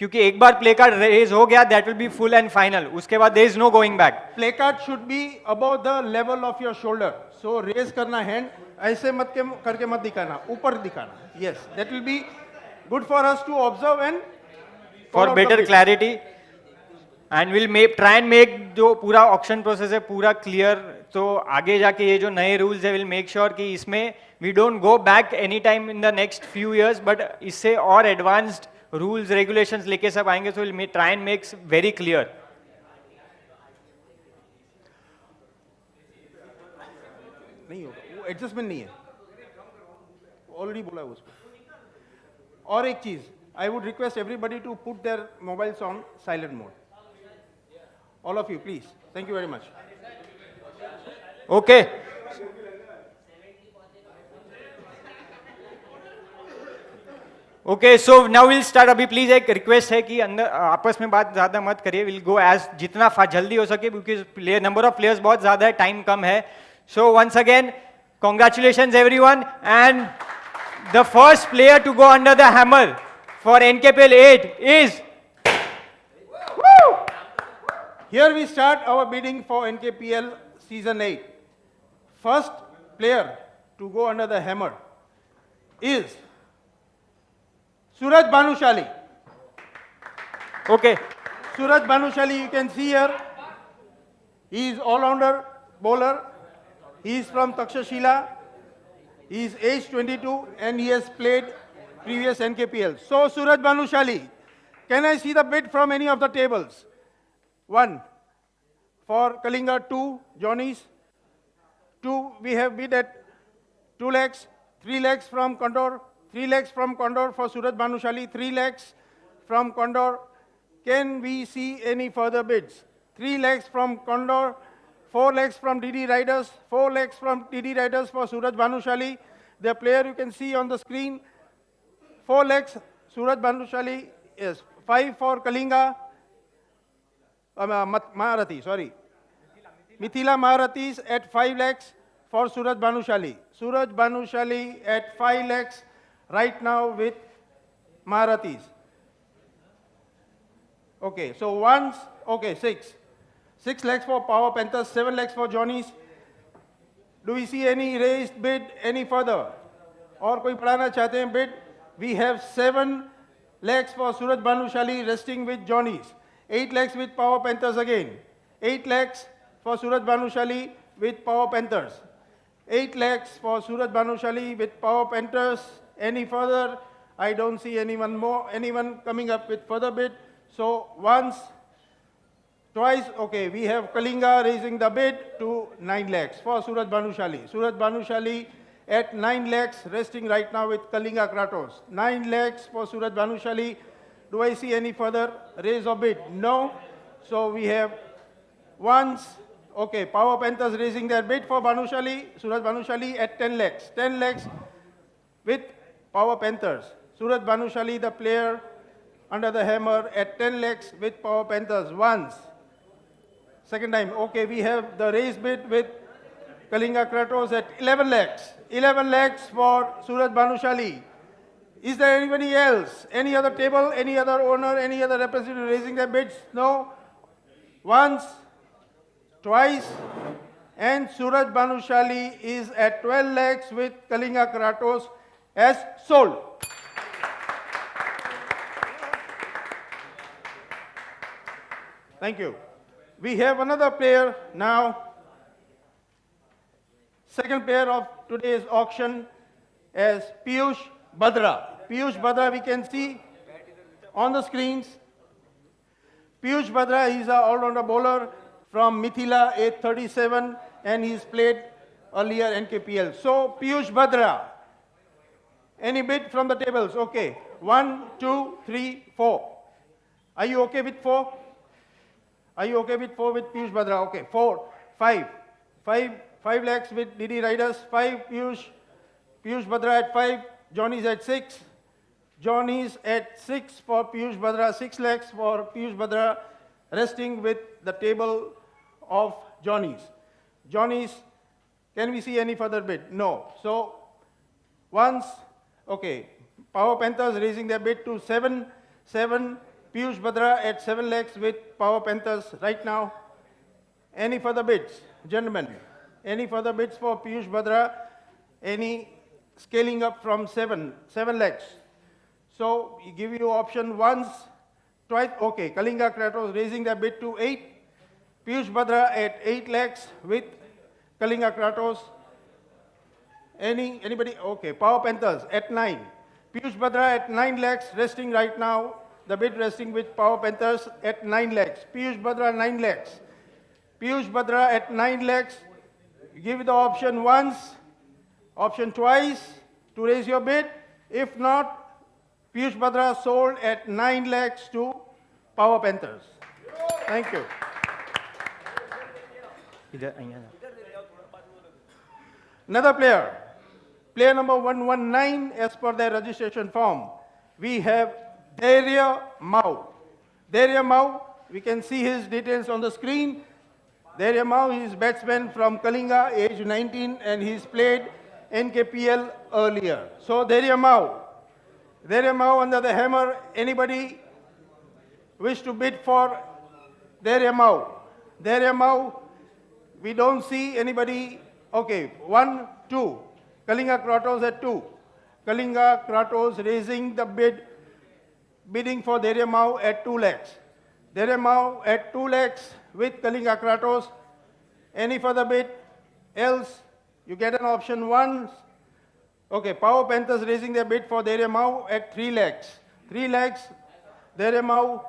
क्योंकि एक बार प्ले कार्ड रेज हो गया that will be full and final, उसके बाद there is no going back. Play card should be above the level of your shoulder. So raise करना हैंड ऐसे मत करके मत दिखाना, ऊपर दिखाना। Yes, that will be good for us to observe and for better clarity. And will try and make जो पूरा ऑक्शन प्रोसेस है पूरा क्लियर तो आगे जाके ये जो नए रूल्स है विल मेक श्योर कि इसमें we don't go back any time in the next few years, but इससे और एडवांस्ड रूल्स रेगुलेशंस लेके सब आएंगे, so will try and makes very clear. नहीं होगा, वो एडजस्टमेंट नहीं है, ऑलरेडी बोला है उसको. और एक चीज, I would request everybody to put their mobiles on silent mode. All of you please. Thank you very much. Okay. Okay, so now will start. अभी प्लीज एक रिक्वेस्ट है कि अंदर आपस में बात ज्यादा मत करिए. विल गो एज जितना जल्दी हो सके, क्योंकि नंबर ऑफ प्लेयर्स बहुत ज्यादा है, टाइम कम है. So once again congratulations everyone, and the first player to go under the hammer for Nkpl 8 is Here we start our bidding for NKPL Season 8. First player to go under the hammer is Suraj Bhanushali. okay. Suraj Bhanushali, you can see here, he is all-rounder bowler. He is from Takshashila. He is age 22 and he has played previous NKPL. So Suraj Bhanushali, can I see the bid from any of the tables? 1 for Kalinga, 2 Johnny's, 2 we have bid at 2 lakhs, 3 lakhs from Condor, 3 lakhs from Condor for Suraj Bhanushali, 3 lakhs from Condor. Can we see any further bids? 3 lakhs from Condor, 4 lakhs from DD Riders, 4 lakhs from DD Riders for Suraj Bhanushali. The player you can see on the screen, 4 lakhs Suraj Bhanushali, yes, 5 for Kalinga, Maharathi, sorry. Mithila Maharathis at 5 lakhs for Suraj Bhanushali. Suraj Bhanushali at 5 lakhs right now with Maharathis. Okay, so once, okay, 6 lakhs for Power Panthers, 7 lakhs for Johnny's. Do we see any raised bid any further? और कोई बढ़ाना चाहते हैं bid? We have 7 lakhs for Suraj Bhanushali resting with Johnny's. 8 lakhs with Power Panthers again. 8 lakhs for Suraj Bhanushali with Power Panthers. 8 lakhs for Suraj Bhanushali with Power Panthers. Any further? I don't see anyone coming up with further bid. So once, twice, okay, we have Kalinga raising the bid to 9 lakhs for Suraj Bhanushali. Suraj Bhanushali at 9 lakhs, resting right now with Kalinga Kratos. 9 lakhs for Suraj Bhanushali. Do I see any further raise of bid? No. So we have once, okay, Power Panthers raising their bid for Bhanushali, Suraj Bhanushali at 10 lakhs. 10 lakhs with Power Panthers. Suraj Bhanushali, the player under the hammer at 10 lakhs with Power Panthers once. Second time, okay, we have the raised bid with Kalinga Kratos at 11 lakhs. 11 lakhs for Suraj Bhanushali. Is there anybody else? Any other table, any other owner, any other representative raising their bids? No? Once, twice, and Suraj Bhanushali is at 12 lakhs with Kalinga Kratos as sold. Thank you. We have another player now. Second player of today's auction as Piyush Badra. Piyush Badra we can see on the screens. Piyush Badra is an all-rounder bowler from Mithila, 837, and he's played earlier NKPL. So Piyush Badra, any bid from the tables? Okay, 1, 2, 3, 4. Are you okay with 4? Are you okay with 4 with Piyush Badra? Okay, 4, 5. 5 lakhs with DD Riders, 5 Piyush Badra at 5, Johnny's at 6. Johnny's at 6 for Piyush Badra, 6 lakhs for Piyush Badra, resting with the table of Johnny's. Johnny's, can we see any further bid? No. So, once, okay, Power Panthers raising their bid to 7. Piyush Badra at 7 lakhs with Power Panthers right now. Any further bids, gentlemen? Any further bids for Piyush Badra? Any scaling up from 7 lakhs? So we give you option once, twice. Okay, Kalinga Kratos raising their bid to 8. Piyush Badra at 8 lakhs with Kalinga Kratos. Anybody? Okay, Power Panthers at 9. Piyush Badra at 9 lakhs, resting right now. The bid resting with Power Panthers at 9 lakhs. Piyush Badra 9 lakhs. Piyush Badra at 9 lakhs. Give the option once, option twice to raise your bid. If not, Piyush Badra sold at 9 lakhs to Power Panthers. Thank you. Another player. Player number 119 as per their registration form. We have Daria Mau. Daria Mau, we can see his details on the screen. Daria Mau, he is batsman from Kalinga, age 19, and he's played NKPL earlier. So Daria Mau under the hammer. Anybody wish to bid for Daria Mau? Daria Mau, we don't see anybody. Okay, 1, 2. Kalinga Kratos at 2. Kalinga Kratos raising the bidding for Daria Mau at 2 lakhs. Daria Mau at 2 lakhs with Kalinga Kratos. Any further bid? Else, you get an option 1. Okay, Power Panthers raising their bid for Daria Mau at 3 lakhs. 3 lakhs, Daria Mau.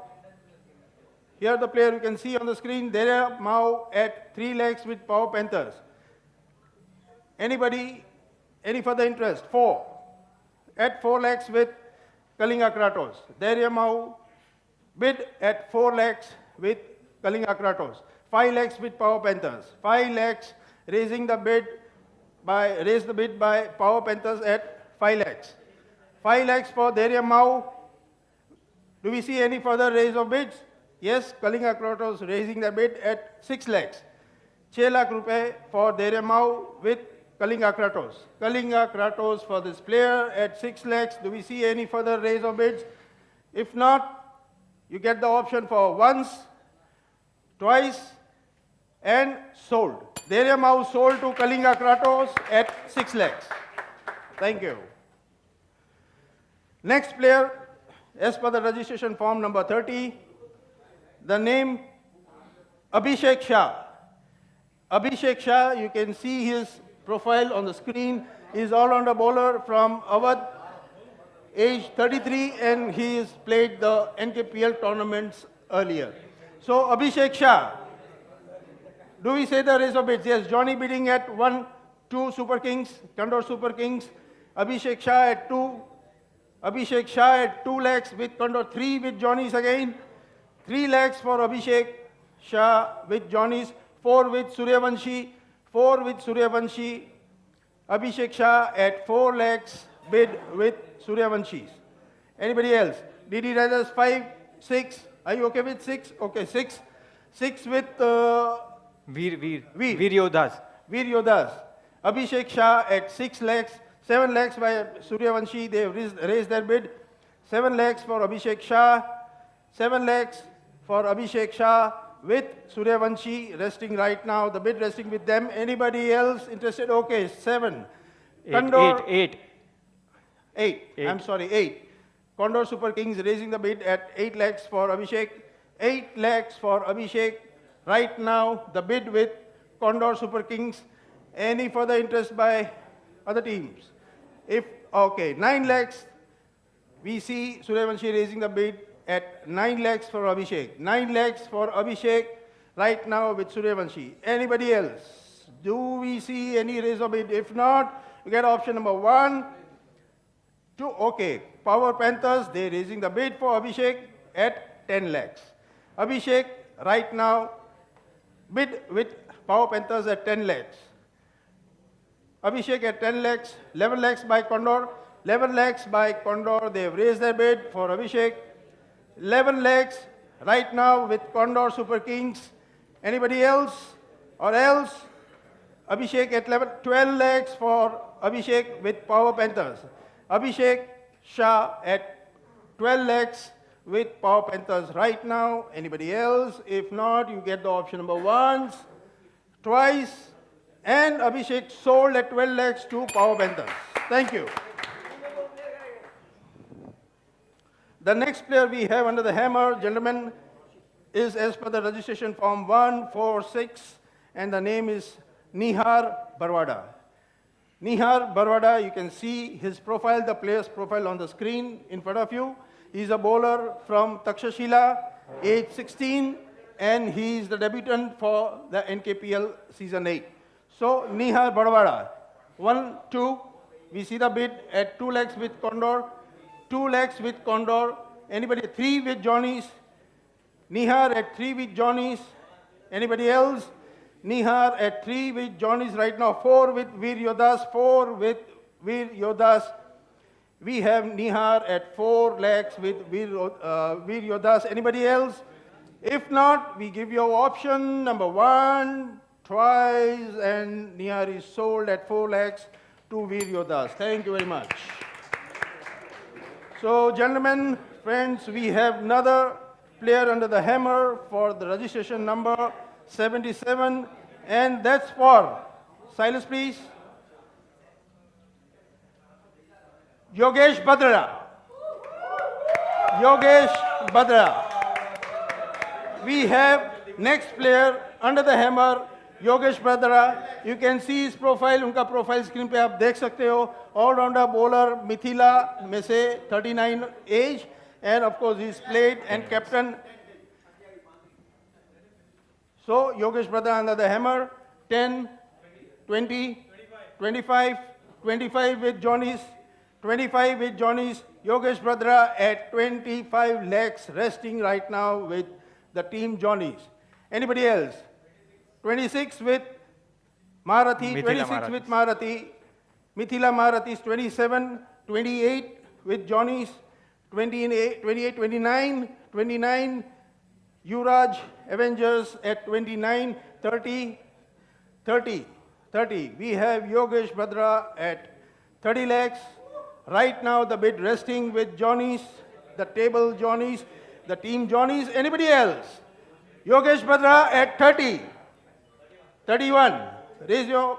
Here the player you can see on the screen, Daria Mau at 3 lakhs with Power Panthers. Anybody? Any further interest? 4. At 4 lakhs with Kalinga Kratos. Daria Mau bid at 4 lakhs with Kalinga Kratos. 5 lakhs with Power Panthers. 5 lakhs raising the bid by Power Panthers at 5 lakhs. 5 lakhs for Daria Mau. Do we see any further raise of bids? Yes, Kalinga Kratos raising the bid at 6 lakhs. 6 lakh rupees for Daria Mau with Kalinga Kratos. Kalinga Kratos for this player at 6 lakhs. Do we see any further raise of bids? If not, you get the option for once, twice, and sold. Daria Mau sold to Kalinga Kratos at 6 lakhs. Thank you. Next player, as per the registration form number 30, the name Abhishek Shah. Abhishek Shah, you can see his profile on the screen. He is all-rounder bowler from Awadh, age 33, and he has played the NKPL tournaments earlier. So Abhishek Shah, do we say the raise of bids? Yes, Johnny bidding at 1, 2 Super Kings, Kandor Super Kings. Abhishek Shah at 2. Abhishek Shah at 2 lakhs with Kandor, 3 with Johnny's again. 3 lakhs for Abhishek Shah with Johnny's, 4 with Suryavanshi, 4 with Suryavanshi. Abhishek Shah at 4 lakhs bid with Suryavanshis. Anybody else? DD Rajas 5, 6. Are you okay with 6? Okay, 6. 6 with Veer Yodas. Veer Yodas. Abhishek Shah at 6 lakhs. 7 lakhs by Suryavanshi. They have raised their bid. 7 lakhs for Abhishek Shah. 7 lakhs for Abhishek Shah with Suryavanshi resting right now. The bid resting with them. Anybody else interested? Okay, 7. 8. 8. I'm sorry, 8. Kandor Super Kings raising the bid at 8 lakhs for Abhishek. 8 lakhs for Abhishek. Right now, the bid with Kandor Super Kings. Any further interest by other teams? If, okay, 9 lakhs. We see Suryavanshi raising the bid at 9 lakhs for Abhishek. 9 lakhs for Abhishek right now with Suryavanshi. Anybody else? Do we see any raise of bid? If not, you get option number 1, 2. Okay, Power Panthers, they raising the bid for Abhishek at 10 lakhs. Abhishek right now bid with Power Panthers at 10 lakhs. Abhishek at 10 lakhs, 11 lakhs by Kandor. 11 lakhs by Kandor, they have raised their bid for Abhishek. 11 lakhs right now with Kandor Super Kings. Anybody else? Or else? Abhishek at 12 lakhs for Abhishek with Power Panthers. Abhishek Shah at 12 lakhs with Power Panthers right now. Anybody else? If not, you get the option number 1, twice, and Abhishek sold at 12 lakhs to Power Panthers. Thank you. The next player we have under the hammer, gentlemen, is as per the registration form 146, and the name is Nihar Barwada. Nihar Barwada, you can see his profile, the player's profile on the screen in front of you. He's a bowler from Takshashila, age 16, and he is the debutant for the NKPL Season 8. So, Nihar Barwada, 1, 2, we see the bid at 2 legs with Condor, 2 legs with Condor, anybody, 3 with Johnny's, Nihar at 3 with Johnny's, anybody else? Nihar at 3 with Johnny's right now, 4 with Veer Yodas, 4 with Veer Yodas. We have Nihar at 4 legs with Veer Yodas. Anybody else? If not, we give you option number 1, twice, and Nihar is sold at 4 legs to Veer Yodas. Thank you very much. So, gentlemen, friends, we have another player under the hammer for the registration number 77, and that's for, silence please, Yogesh Badra. Yogesh Badra. We have next player under the hammer, Yogesh Badra. You can see his profile, उनका profile screen पे आप देख सकते हो. All-rounder bowler, Mithila में से 39 age, and of course he's played and captain. So, Yogesh Badra under the hammer, 10, 20, 25, 25 with Johnny's, 25 with Johnny's, Yogesh Badra at 25 legs, resting right now with the team Johnny's. Anybody else? 26 with Marathi, Mithila 26 Marathi. with Marathi, Mithila Marathi 27, 28 with Johnny's, 28, 29, 29, Yuvraj Avengers at 29, 30, 30, 30. We have Yogesh Badra at 30 legs. Right now the bid resting with Johnny's, the table Johnny's, the team Johnny's. Anybody else? Yogesh Badra at 30, 31. Raise your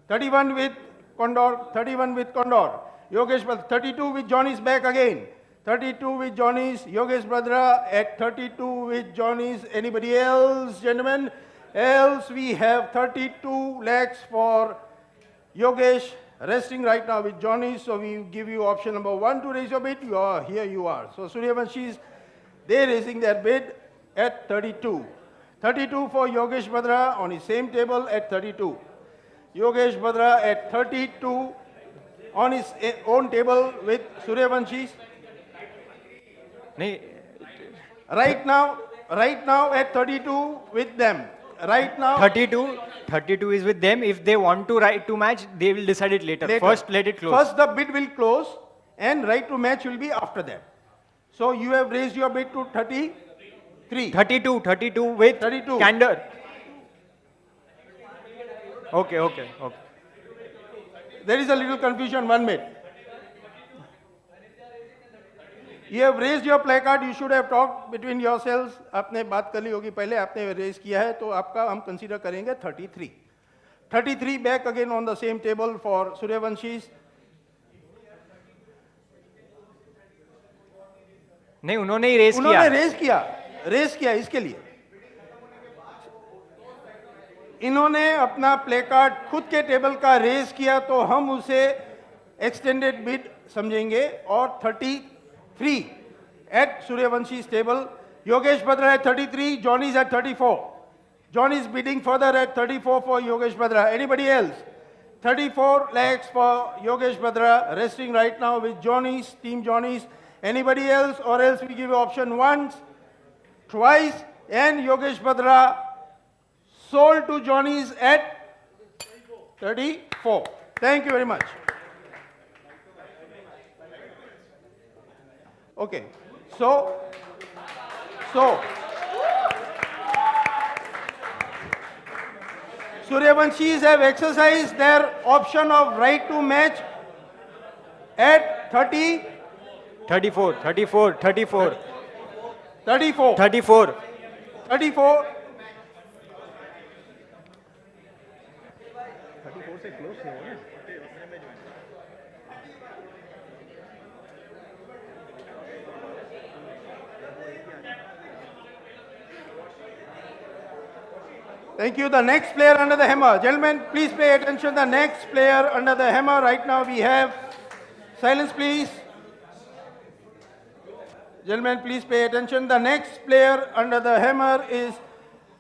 31 with Condor, 31 with Condor. Yogesh Badra, 32 with Johnny's back again. 32 with Johnny's, Yogesh Badra at 32 with Johnny's. Anybody else, gentlemen? Else we have 32 legs for Yogesh, resting right now with Johnny's. So we give you option number 1 to raise your bid. You are, here you are. So Suryavanshis, they're raising their bid at 32. 32 for Yogesh Badra on his same table at 32. Yogesh Badra at 32 on his own table with Suryavanshis. नहीं Right now at 32 with them. Right now. 32 is with them. If they want to right to match, they will decide it later. First, let it close. First, the bid will close, and right to match will be after that. So you have raised your bid to 33. 32 with 32. candor. Okay. There is a little confusion. 1 minute. You have raised your placard. You should have talked between yourselves. आपने बात कर ली होगी पहले. आपने raise किया है तो आपका हम consider करेंगे 33. 33 back again on the same table for Suryavanshis. नहीं उन्होंने ही रेस किया. उन्होंने रेस किया इसके लिए. इन्होंने अपना प्ले कार्ड खुद के टेबल का रेस किया तो हम उसे एक्सटेंडेड बिड समझेंगे. और 33 at Suryavanshis table. Yogesh Badra at 33, Johnny's at 34. Johnny's bidding further at 34 for Yogesh Badra. Anybody else? 34 legs for Yogesh Badra, resting right now with Johnny's, team Johnny's. Anybody else? Or else we give you option once, twice, and Yogesh Badra sold to Johnny's at 34. Thank you very much. Okay, so Suryavanshis have exercised their option of right to match at 30, 34. 34, 34. 34. Thank you. The next player under the hammer. Gentlemen, please pay attention. The next player under the hammer. Right now we have... Silence, please. Gentlemen, please pay attention. The next player under the hammer is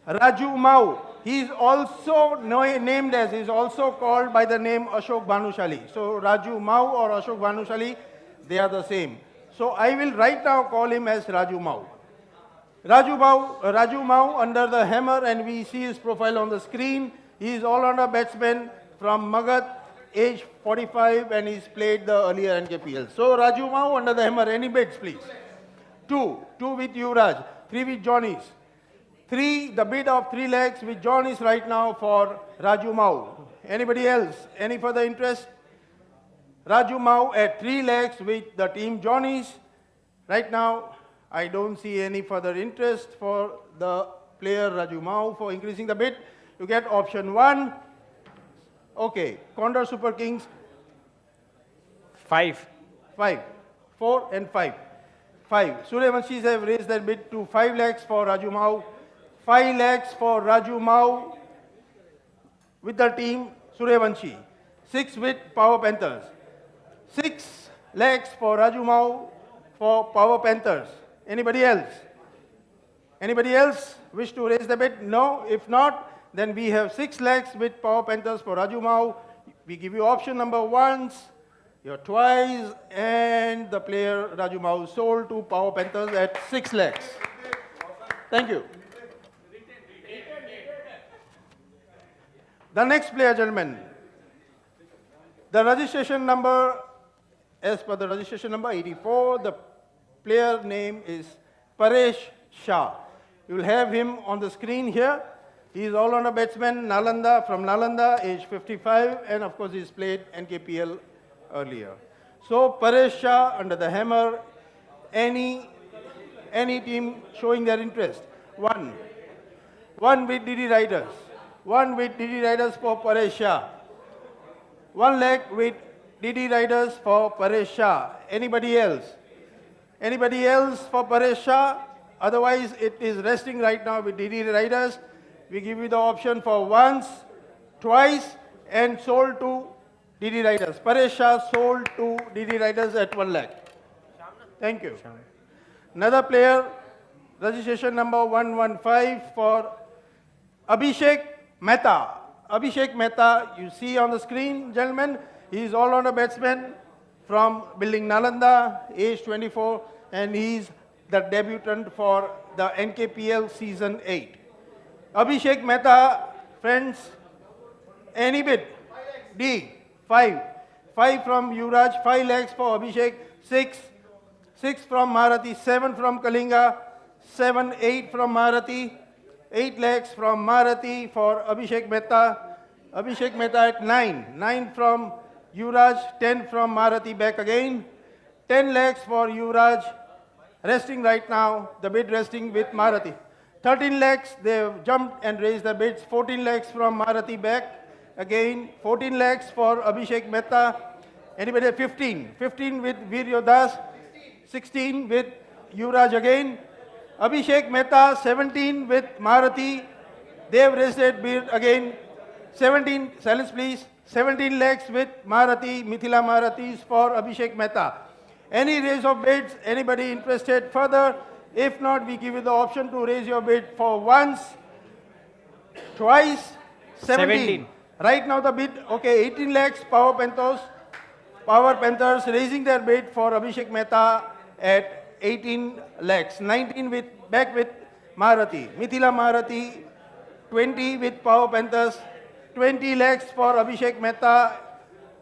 Raju Mau. He is also named as, he is also called by the name Ashok Bhanushali. So Raju Mau or Ashok Bhanushali, they are the same. So I will right now call him as Raju Mau. Raju Mau under the hammer, and we see his profile on the screen. He is all-rounder batsman from Magadh, age 45, and he's played the earlier NKPL. So Raju Mau under the hammer. Any bids, please? 2 with Yuvraj, 3 with Johnny's. 3, the bid of 3 lakhs with Johnny's right now for Raju Mau. Anybody else? Any further interest? Raju Mau at 3 lakhs with the team Johnny's. Right now, I don't see any further interest for the player Raju Mau for increasing the bid. You get option 1. Okay, Condor Super Kings. 5. 4 and 5. 5. Suryavanshis have raised their bid to 5 lakhs for Raju Mau. 5 lakhs for Raju Mau with the team Suryavanshi. 6 with Power Panthers. 6 lakhs for Raju Mau for Power Panthers. Anybody else? Anybody else wish to raise the bid? No. If not, then we have 6 lakhs with Power Panthers for Raju Mau. We give you option number 1, your twice, and the player Raju Mau sold to Power Panthers at 6 lakhs. Thank you. The next player, gentlemen. The registration number, as per the registration number 84, the player name is Paresh Shah. You will have him on the screen here. He is all-rounder batsman, Nalanda, from Nalanda, age 55, and of course he's played NKPL earlier. So Paresh Shah under the hammer. Any team showing their interest? 1 with DD Riders. 1 with DD Riders for Paresh Shah. 1 lakh with DD Riders for Paresh Shah. Anybody else? Anybody else for Paresh Shah? Otherwise, it is resting right now with DD Riders. We give you the option for once, twice, and sold to DD Riders. Paresh Shah sold to DD Riders at 1 lakh. Thank you. Another player, registration number 115 for Abhishek Mehta. Abhishek Mehta, you see on the screen, gentlemen, he is all-rounder batsman from Building Nalanda, age 24, and he is the debutant for the NKPL Season 8. Abhishek Mehta, friends, any bid? D, 5. 5 from Yuvraj, 5 lakhs for Abhishek, 6. 6 from Marathi, 7 from Kalinga, 7, 8 from Marathi, 8 lakhs from Marathi for Abhishek Mehta. Abhishek Mehta at 9. 9 from Yuvraj, 10 from Marathi back again. 10 lakhs for Yuvraj, resting right now, the bid resting with Marathi. 13 lakhs, they have jumped and raised the bids. 14 lakhs from Marathi back again. 14 lakhs for Abhishek Mehta. Anybody? 15. 15 with Viryo Das. 16 with Yuvraj again. Abhishek Mehta, 17 with Marathi. They have raised that bid again. 17, silence please. 17 lakhs with Marathi, Mithila Marathis for Abhishek Mehta. Any raise of bids? Anybody interested further? If not, we give you the option to raise your bid for once, twice, 17. Right now the bid, okay, 18 lakhs, Power Panthers raising their bid for Abhishek Mehta at 18 lakhs. 19 with, back with Marathi. Mithila Marathi, 20 with Power Panthers. 20 lakhs for Abhishek Mehta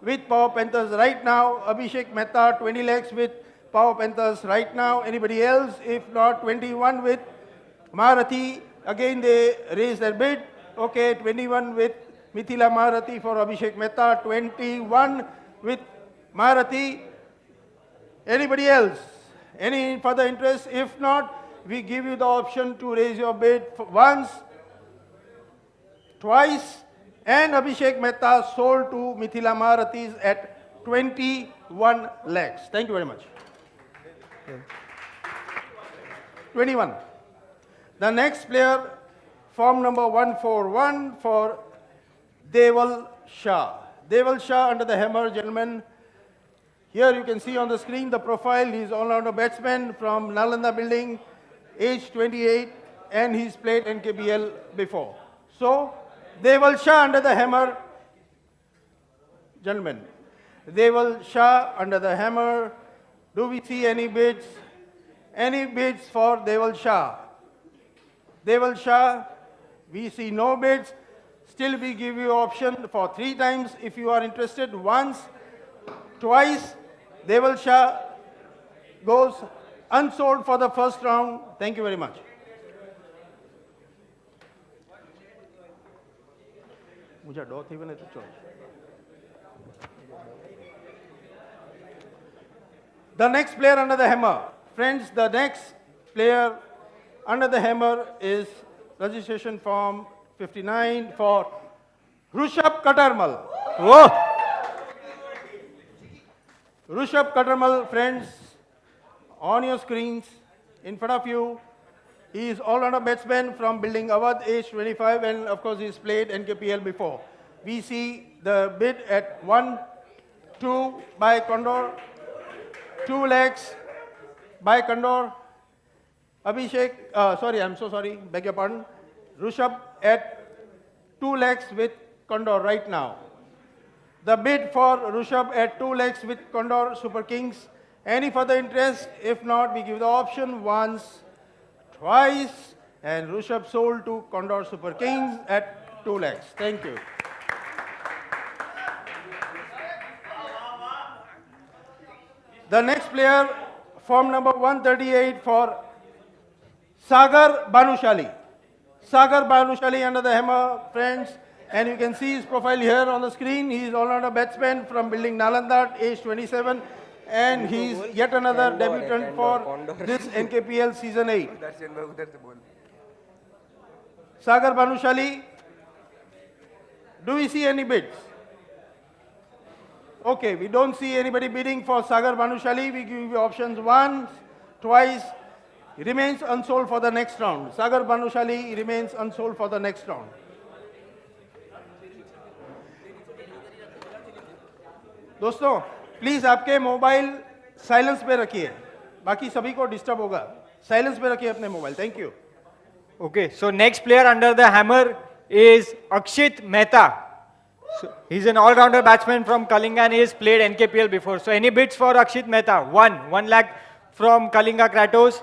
with Power Panthers right now. Abhishek Mehta, 20 lakhs with Power Panthers right now. Anybody else? If not, 21 with Marathi. Again, they raise their bid. Okay, 21 with Mithila Marathi for Abhishek Mehta. 21 with Marathi. Anybody else? Any further interest? If not, we give you the option to raise your bid for once, twice, and Abhishek Mehta sold to Mithila Marathis at 21 lakhs. Thank you very much. 21. The next player form number 141 for Deval Shah. Deval Shah under the hammer, gentlemen. Here you can see on the screen the profile. He's all-rounder batsman from Nalanda building, age 28, and he's played NKPL before. So, Deval Shah under the hammer, gentlemen. Deval Shah under the hammer. Do we see any bids? Any bids for Deval Shah? Deval Shah, we see no bids. Still we give you option for 3 times if you are interested. Once, twice. Deval Shah goes unsold for the first round. Thank you very much. मुझे डॉ थी बने तो चलो. The next player under the hammer. Friends, the next player under the hammer is registration form 59 for Rushabh Katarmal. Whoa! Rushabh Katarmal, friends, on your screens, in front of you, he is all-rounder batsman from building Awadh, age 25, and of course he's played NKPL before. We see the bid at 1, 2 by Condor, 2 legs by Condor. Abhishek, I'm so sorry, beg your pardon. Rushabh at 2 legs with Condor right now. The bid for Rushabh at 2 legs with Condor Super Kings. Any further interest? If not, we give the option once, twice, and Rushabh sold to Condor Super Kings at 2 legs. Thank you. The next player, form number 138 for Sagar Banushali. Sagar Banushali under the hammer, friends. And you can see his profile here on the screen. He is all-rounder batsman from building Nalanda, age 27. And he is yet another debutant for this NKPL Season 8. Sagar Banushali, do we see any bids? Okay, we don't see anybody bidding for Sagar Banushali. We give you options once, twice. He remains unsold for the next round. Sagar Banushali remains unsold for the next round. दोस्तों, please आपके mobile silence पे रखिए, बाकी सभी को disturb होगा. Silence पे रखिए अपने mobile. Thank you. Okay, so next player under the hammer is Akshit Mehta. So he's an all-rounder batsman from Kalinga and he has played NKPL before. So any bids for Akshit Mehta? 1 lakh from Kalinga Kratos,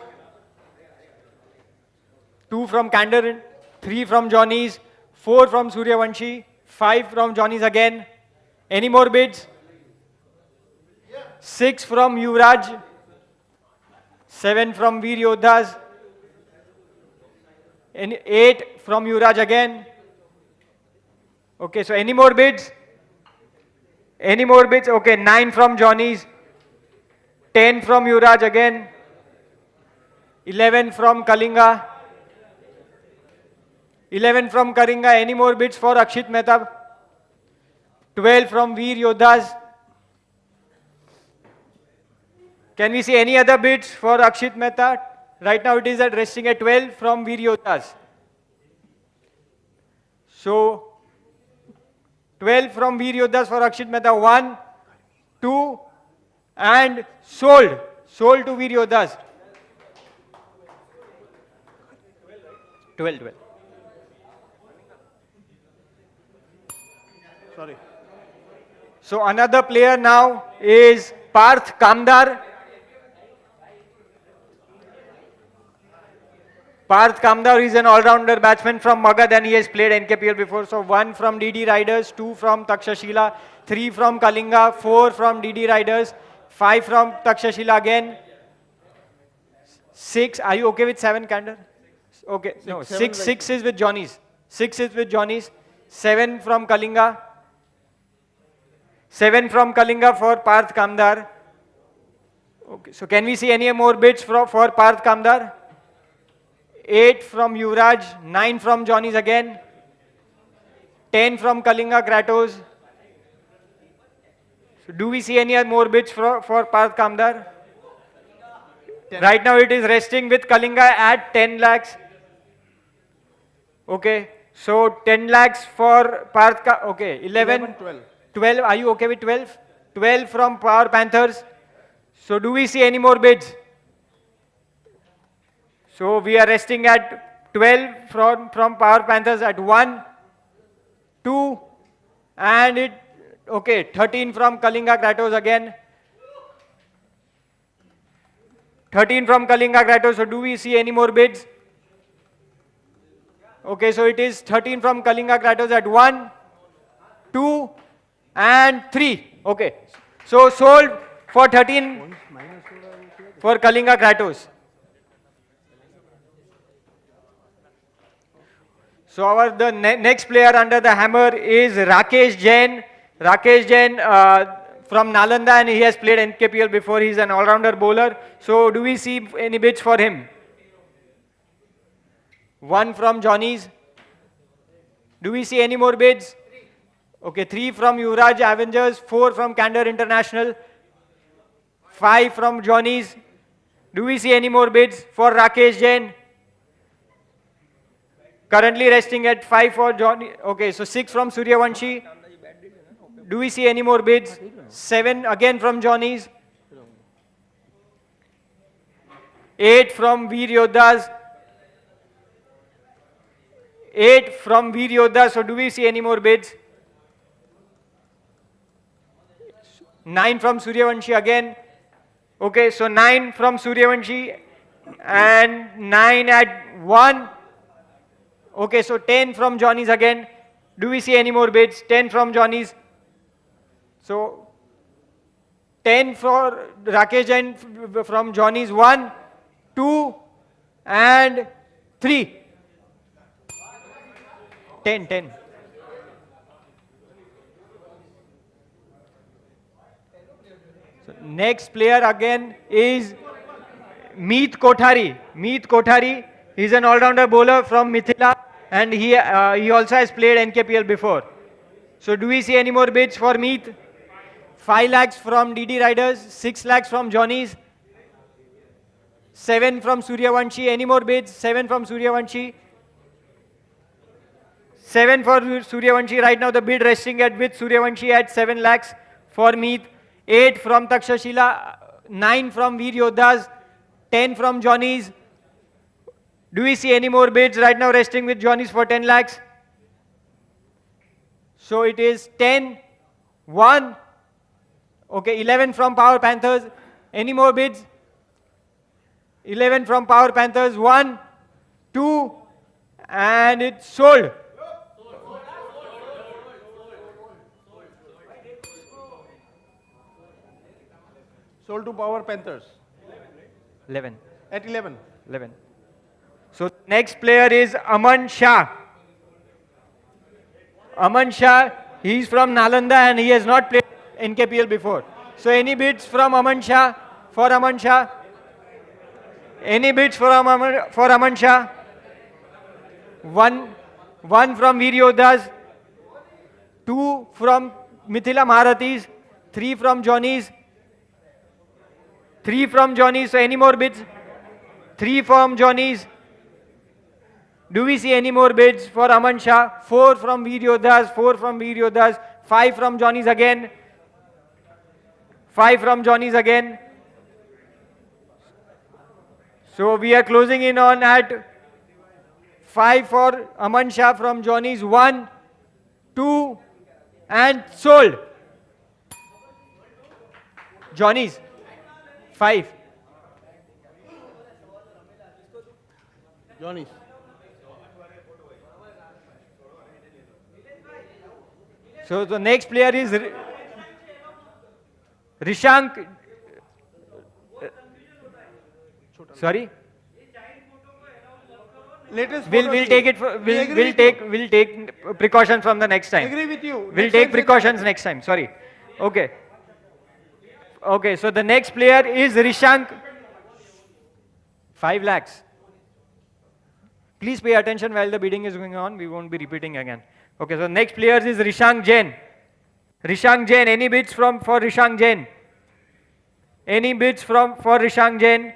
2 from Kandarin, 3 from Johnny's, 4 from Suryavanshi, 5 from Johnny's again. Any more bids? 6 from Yuvraj, 7 from Veer Yodhas, and 8 from Yuvraj again. Okay, so any more bids? Any more bids? Okay, 9 from Johnny's, 10 from Yuvraj again, 11 from Kalinga, 11 from Kalinga. Any more bids for Akshit Mehta? 12 from Veer Yodhas. Can we see any other bids for Akshit Mehta? Right now it is at resting at 12 from Veer Yodhas. So 12 from Veer Yodhas for Akshit Mehta. 1, 2, and sold. Sold to Veer Yodhas. 12. Sorry. So another player now is Parth Kamdar. Parth Kamdar is an all-rounder batsman from Magad and he has played NKPL before. So 1 from DD Riders, 2 from Takshashila, 3 from Kalinga, 4 from DD Riders, 5 from Takshashila again, 6. Are you okay with 7, Kandar? Okay, no, 6 is with Johnny's. 6 is with Johnny's. 7 from Kalinga. 7 from Kalinga for Parth Kamdar. Okay, so can we see any more bids for Parth Kamdar? 8 from Yuvraj, 9 from Johnny's again, 10 from Kalinga Kratos. So do we see any more bids for Parth Kamdar? Right now it is resting with Kalinga at 10 lakhs. Okay, so 10 lakhs for Parth. Okay, 11, 12. 12. Are you okay with 12? 12 from Power Panthers. So do we see any more bids? So we are resting at 12 from Power Panthers at 1, 2, and it, okay, 13 from Kalinga Kratos again. 13 from Kalinga Kratos. So do we see any more bids? Okay, so it is 13 from Kalinga Kratos at 1, 2, and 3. Okay, so sold for 13 for Kalinga Kratos. So the next player under the hammer is Rakesh Jain. Rakesh Jain from Nalanda, and he has played NKPL before. He's an all-rounder bowler. So do we see any bids for him? 1 from Johnny's. Do we see any more bids? Okay, 3 from Yuvraj Avengers, 4 from Candor International, 5 from Johnny's. Do we see any more bids for Rakesh Jain? Currently resting at 5 for Johnny. Okay, so 6 from Suryavanshi. Do we see any more bids? 7 again from Johnny's. 8 from Veer Yodhas. 8 from Veer Yodhas. So do we see any more bids? 9 from Suryavanshi again. Okay, so 9 from Suryavanshi and 9 at 1. Okay, so 10 from Johnny's again. Do we see any more bids? 10 from Johnny's. So 10 for Rakesh Jain from Johnny's. 1, 2, and 3. 10. So next player again is Meet Kothari. Meet Kothari, he's an all-rounder bowler from Mithila, and he also has played NKPL before. So do we see any more bids for Meet? 5 lakhs from DD Riders, 6 lakhs from Johnny's, 7 from Suryavanshi. Any more bids? 7 from Suryavanshi. 7 for Suryavanshi. Right now the bid resting at with Suryavanshi at 7 lakhs for Meet. 8 from Takshashila, 9 from Veer Yodhas, 10 from Johnny's. Do we see any more bids right now resting with Johnny's for 10 lakhs? So it is 10, 1, okay, 11 from Power Panthers. Any more bids? 11 from Power Panthers, 1, 2, and it's sold. Sold to Power Panthers. 11. At 11. 11. So next player is Aman Shah. Aman Shah, he is from Nalanda and he has not played NKPL before. So any bids from Aman Shah? For Aman Shah? Any bids for Aman Shah? 1 from Veer Yodhas, 2 from Mithila Maharathis, 3 from Johnny's, 3 from Johnny's. So any more bids? 3 from Johnny's. Do we see any more bids for Aman Shah? 4 from Veer Yodhas, 4 from Veer Yodhas, 5 from Johnny's again, 5 from Johnny's again. So we are closing in on at 5 for Aman Shah from Johnny's. 1, 2, and sold. Johnny's 5. Johnny's. So the next player is Rishank. Sorry. Latest We'll photo take see. it. We agree with you. We'll take precautions from the next time. Agree with you. We'll Next take time precautions next time. Sorry. Okay. Okay. So the next player is Rishank. 5 lakhs. Please pay attention while the bidding is going on. We won't be repeating again. Okay. So next player is Rishank Jain. Rishank Jain. Any bids for Rishank Jain? Any bids for Rishank Jain?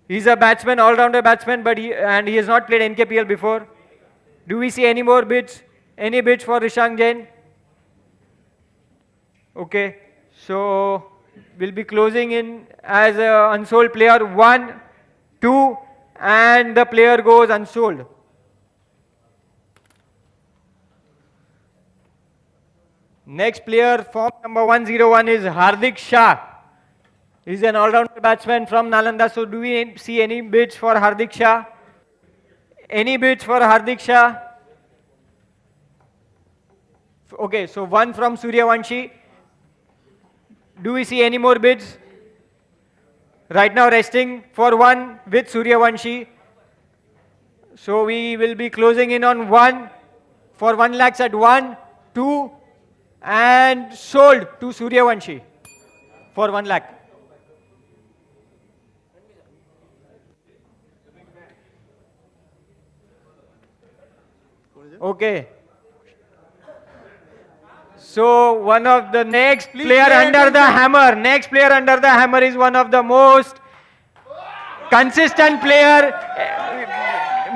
He's a batsman, all-rounder batsman, but he has not played NKPL before. Do we see any more bids? Any bids for Rishang Jain? Okay, so we'll be closing in as a unsold player 1, 2, and the player goes unsold. Next player, form number 101 is Hardik Shah. He's an all-rounder batsman from Nalanda. So do we see any bids for Hardik Shah? Any bids for Hardik Shah? Okay, so 1 from Suryavanshi. Do we see any more bids? Right now resting for 1 with Suryavanshi. So we will be closing in on 1 for 1 lakhs at 1, 2, and sold to Suryavanshi for 1 lakh. Okay. So one of the next player under the hammer. Next player under the hammer is one of the most consistent player.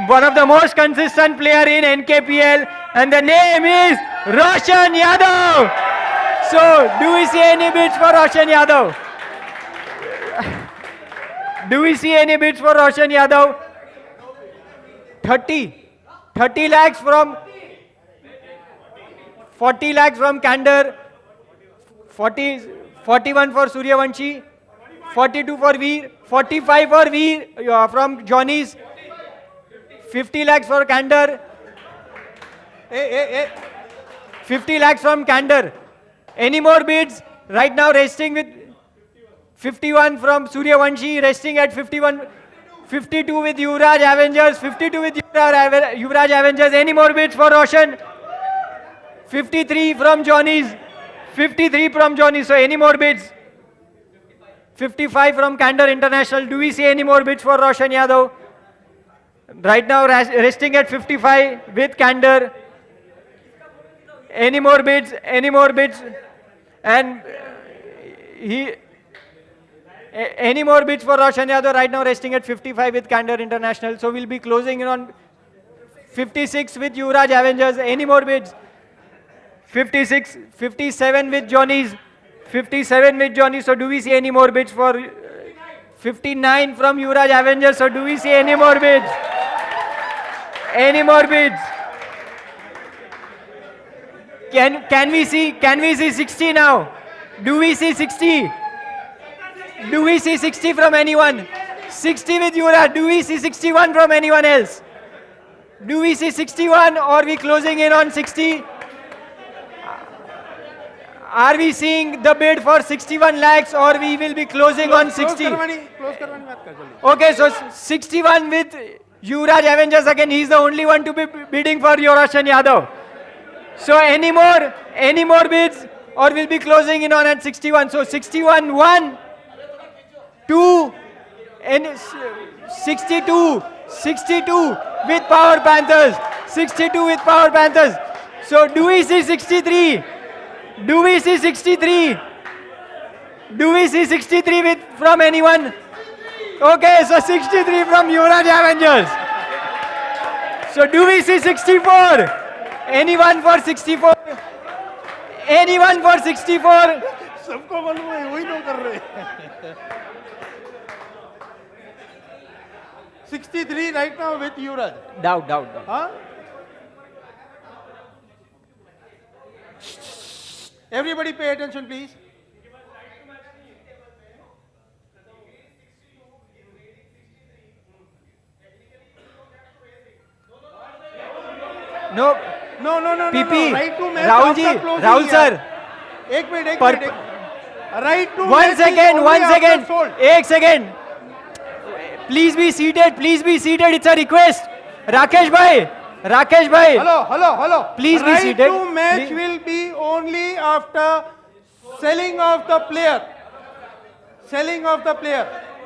One of the most consistent player in NKPL, and the name is Roshan Yadav. So do we see any bids for Roshan Yadav? Do we see any bids for Roshan Yadav? 30 lakhs from 40 lakhs from Candor, 41 for Suryavanshi, 42 for Veer, 45 for Veer from Johnny's, 50 lakhs for Candor, 50 lakhs from Candor. Any more bids? Right now resting with 51 from Suryavanshi, resting at 51, 52 with Yuvraj Avengers, 52 with Yuvraj Avengers. Any more bids for Roshan? 53 from Johnny's, 53 from Johnny's. So any more bids? 55 from Candor International. Do we see any more bids for Roshan Yadav? Right now resting at 55 with Candor. Any more bids? Any more bids? And any more bids for Roshan Yadav? Right now resting at 55 with Candor International. So we'll be closing in on 56 with Yuvraj Avengers. Any more bids? 56, 57 with Johnny's, 57 with Johnny. So do we see any more bids for 59 from Yuvraj Avengers? So do we see any more bids? Any more bids? Can we see 60 now? Do we see 60? Do we see 60 from anyone? 60 with Yuvraj. Do we see 61 from anyone else? Do we see 61, or are we closing in on 60? Are we seeing the bid for 61 lakhs, or we will be closing on 60? Okay, so 61 with Yuvraj Avengers again. He's the only one to be bidding for Roshan Yadav. So any more bids, or we'll be closing in on at 61. So 61, 1, 2, and 62 with Power Panthers. 62 with Power Panthers. So do we see 63? Do we see 63? Do we see 63 with from anyone? Okay, so 63 from Yuvraj Avengers. So do we see 64? Anyone for 64? Anyone for 64? सबको मालूम है वही तो कर रहे हैं 63 right now with Yuvraj. Doubt. Huh? Everybody pay attention, please. No. PP. Right to match Rahul ji, after closing Rahul here. sir. एक minute Right to One match is second. only after sold. एक second. Please be seated. It's a request. Rakesh bhai. Hello. Please be right seated. to match Please. will be only after selling of the player.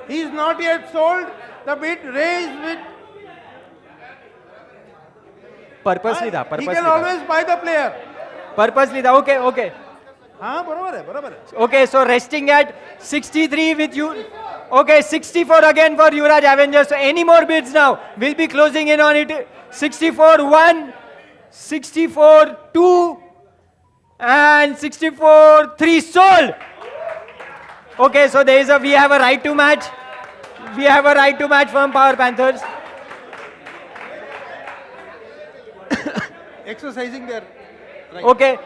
He is not yet sold. The bid raised with. Purposely था. He can always buy the player. Purposely था. Okay. हाँ बराबर है. Okay, so resting at 63 with you. Okay, 64 again for Yuvraj Avengers. So any more bids now? We'll be closing in on it. 64-1, 64-2, and 64-3 sold. Okay, so we have a right to match. We have a right to match from Power Panthers. Exercising their right. Okay,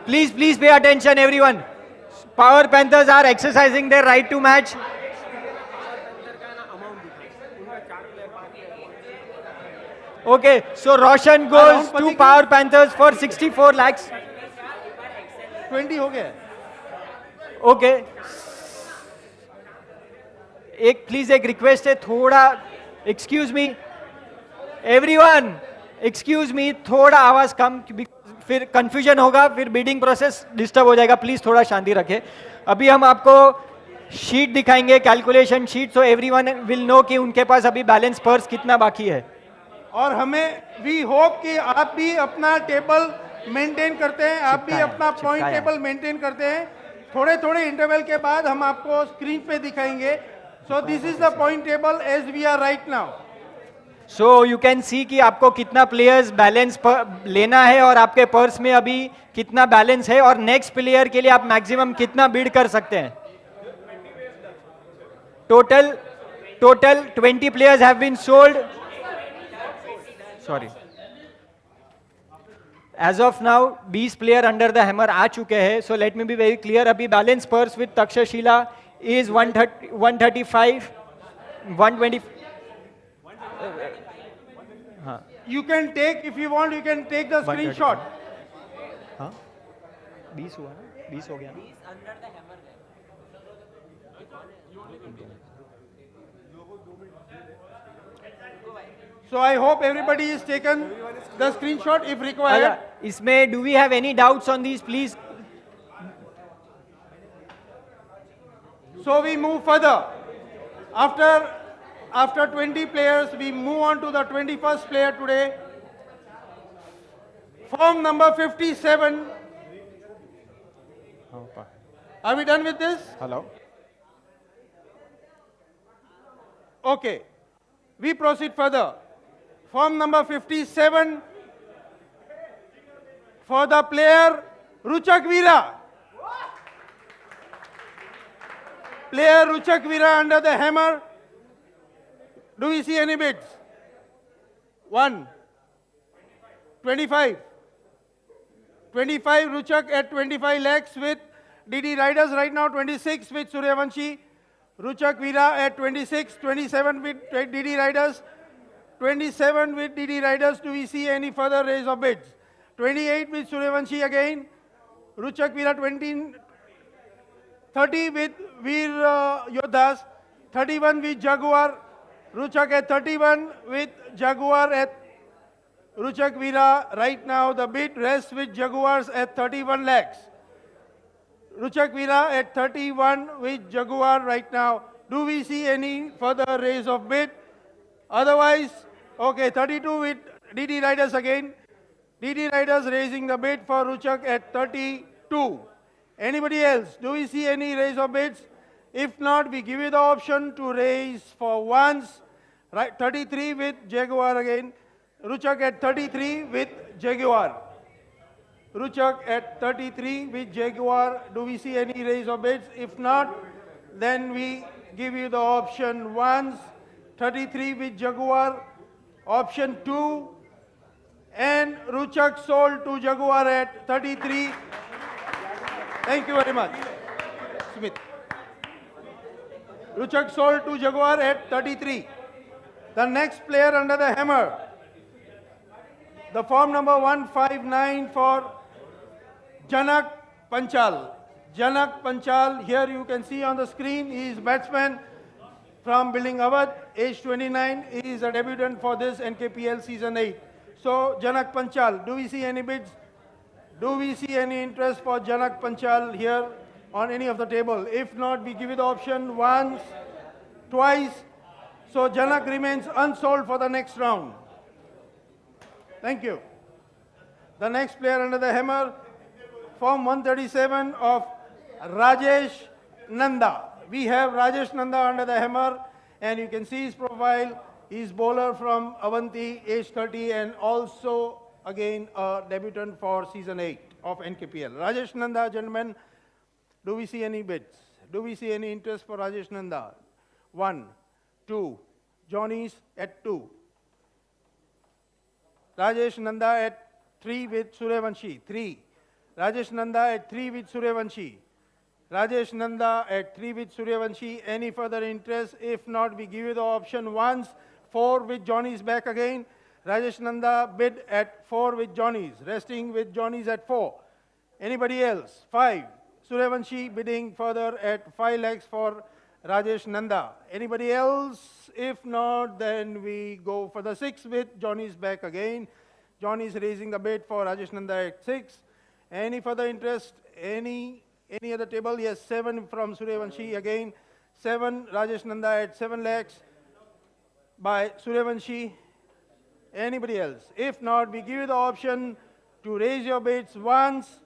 please pay attention, everyone. Power Panthers are exercising their right to match. Okay, so Roshan goes to Power Panthers for 64 lakhs. 20 हो गया. Okay. Please एक request है थोड़ा, excuse me everyone, excuse me, थोड़ा आवाज कम, फिर confusion होगा, फिर बिडिंग प्रोसेस डिस्टर्ब हो जाएगा. प्लीज थोड़ा शांति रखें. अभी हम आपको शीट दिखाएंगे, calculation sheet, so everyone will know कि उनके पास अभी बैलेंस पर्स कितना बाकी है. और हमें वी होप कि आप भी अपना टेबल मेंटेन करते हैं, आप भी अपना पॉइंट टेबल मेंटेन करते हैं. थोड़े थोड़े इंटरवल के बाद हम आपको स्क्रीन पे दिखाएंगे. So this is the point table as we are right now. So you can see कि आपको कितना प्लेयर्स बैलेंस लेना है और आपके पर्स में अभी कितना बैलेंस है, और नेक्स्ट प्लेयर के लिए आप मैक्सिमम कितना बिड कर सकते हैं. Total 20 players have been sold. Sorry, as of now 20 player under the hammer आ चुके हैं. So let me be very clear. अभी balance purse with Takshashila is 135, 120. You can take, if you want, you can take the screenshot. हाँ, 20 हुआ ना, 20 हो गया ना. So I hope everybody is taken the screenshot if required. इसमें do we have any doubts on these, please? So we move further. After 20 players, we move on to the 21st player today. Form number 57. Are we done with this? Hello. Okay. We proceed further. Form number 57 for the player Ruchak Veera. Player Ruchak Veera under the hammer. Do we see any bids? 1, 25. 25 Ruchak at 25 lakhs with DD Riders right now, 26 with Suryavanshi. Ruchak Veera at 26, 27 with DD Riders, 27 with DD Riders. Do we see any further raise of bids? 28 with Suryavanshi again. Ruchak Veera 30 with Veer Yodhas, 31 with Jaguar. Ruchak at 31 with Jaguar at Ruchak Veera. Right now the bid rests with Jaguars at 31 lakhs. Ruchak Veera at 31 with Jaguar right now. Do we see any further raise of bid? Otherwise, okay, 32 with DD Riders again. DD Riders raising the bid for Ruchak at 32. Anybody else? Do we see any raise of bids? If not, we give you the option to raise for once. Right, 33 with Jaguar again. Ruchak at 33 with Jaguar. Ruchak at 33 with Jaguar. Do we see any raise of bids? If not, then we give you the option once. 33 with Jaguar. Option 2. And Ruchak sold to Jaguar at 33. Thank you very much. Smith. Ruchak sold to Jaguar at 33. The next player under the hammer. The form number 159 for Janak Panchal. Janak Panchal, here you can see on the screen, he is batsman from Building Awadh, age 29. He is a debutant for this NKPL season 8. So Janak Panchal, do we see any bids? Do we see any interest for Janak Panchal here on any of the table? If not, we give you the option once, twice. So Janak remains unsold for the next round. Thank you. The next player under the hammer, form 137 of Rajesh Nanda. we have Rajesh Nanda under the hammer, and you can see his profile. He's bowler from Avanti, age 30, and also again a debutant for season 8 of NKPL. Rajesh Nanda, gentlemen, do we see any bids? Do we see any interest for Rajesh Nanda? 1, 2, Johnny's at 2. Rajesh Nanda at 3 with Suryavanshi, 3. Rajesh Nanda at 3 with Suryavanshi. Rajesh Nanda at 3 with Suryavanshi. Any further interest? If not, we give you the option once. 4 with Johnny's back again. Rajesh Nanda bid at 4 with Johnny's. Resting with Johnny's at 4. Anybody else? 5. Suryavanshi bidding further at 5 lakhs for Rajesh Nanda. Anybody else? If not, then we go for the 6 with Johnny's back again. Johnny's raising the bid for Rajesh Nanda at 6. Any further interest? Any other table? Yes, 7 from Suryavanshi again. 7, Rajesh Nanda at 7 lakhs by Suryavanshi. Anybody else? If not, we give you the option to raise your bids once,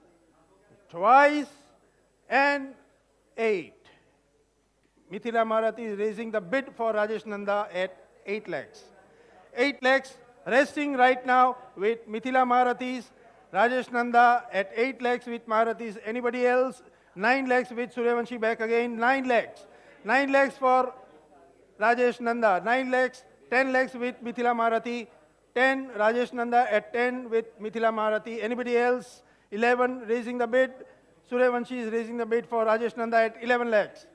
twice, and 8. Mithila Marathi is raising the bid for Rajesh Nanda at 8 lakhs. 8 lakhs resting right now with Mithila Marathis. Rajesh Nanda at 8 lakhs with Marathis. Anybody else? 9 lakhs with Suryavanshi back again. 9 lakhs. 9 lakhs for Rajesh Nanda. 9 lakhs. 10 lakhs with Mithila Marathi. 10, Rajesh Nanda at 10 with Mithila Marathi. Anybody else? 11, raising the bid. Suryavanshi is raising the bid for Rajesh Nanda at 11 lakhs.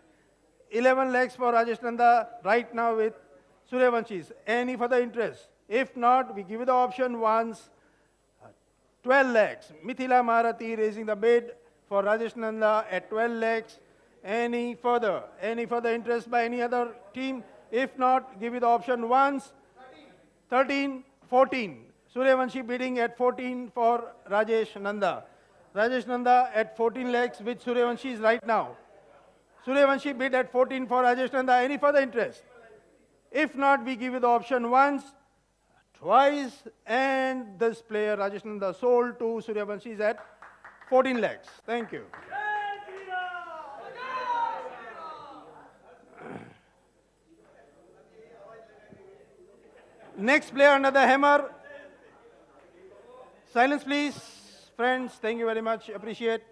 11 lakhs for Rajesh Nanda right now with Suryavanshi. Any further interest? If not, we give you the option once. 12 lakhs. Mithila Marathi raising the bid for Rajesh Nanda at 12 lakhs. Any further interest by any other team? If not, give you the option once. 13, 14. Suryavanshi bidding at 14 for Rajesh Nanda. Rajesh Nanda at 14 lakhs with Suryavanshi is right now. Suryavanshi bid at 14 for Rajesh Nanda. Any further interest? If not, we give you the option once, twice, and this player Rajesh Nanda sold to Suryavanshi is at 14 lakhs. Thank you. Next player under the hammer. Silence please. Friends, thank you very much. Appreciate.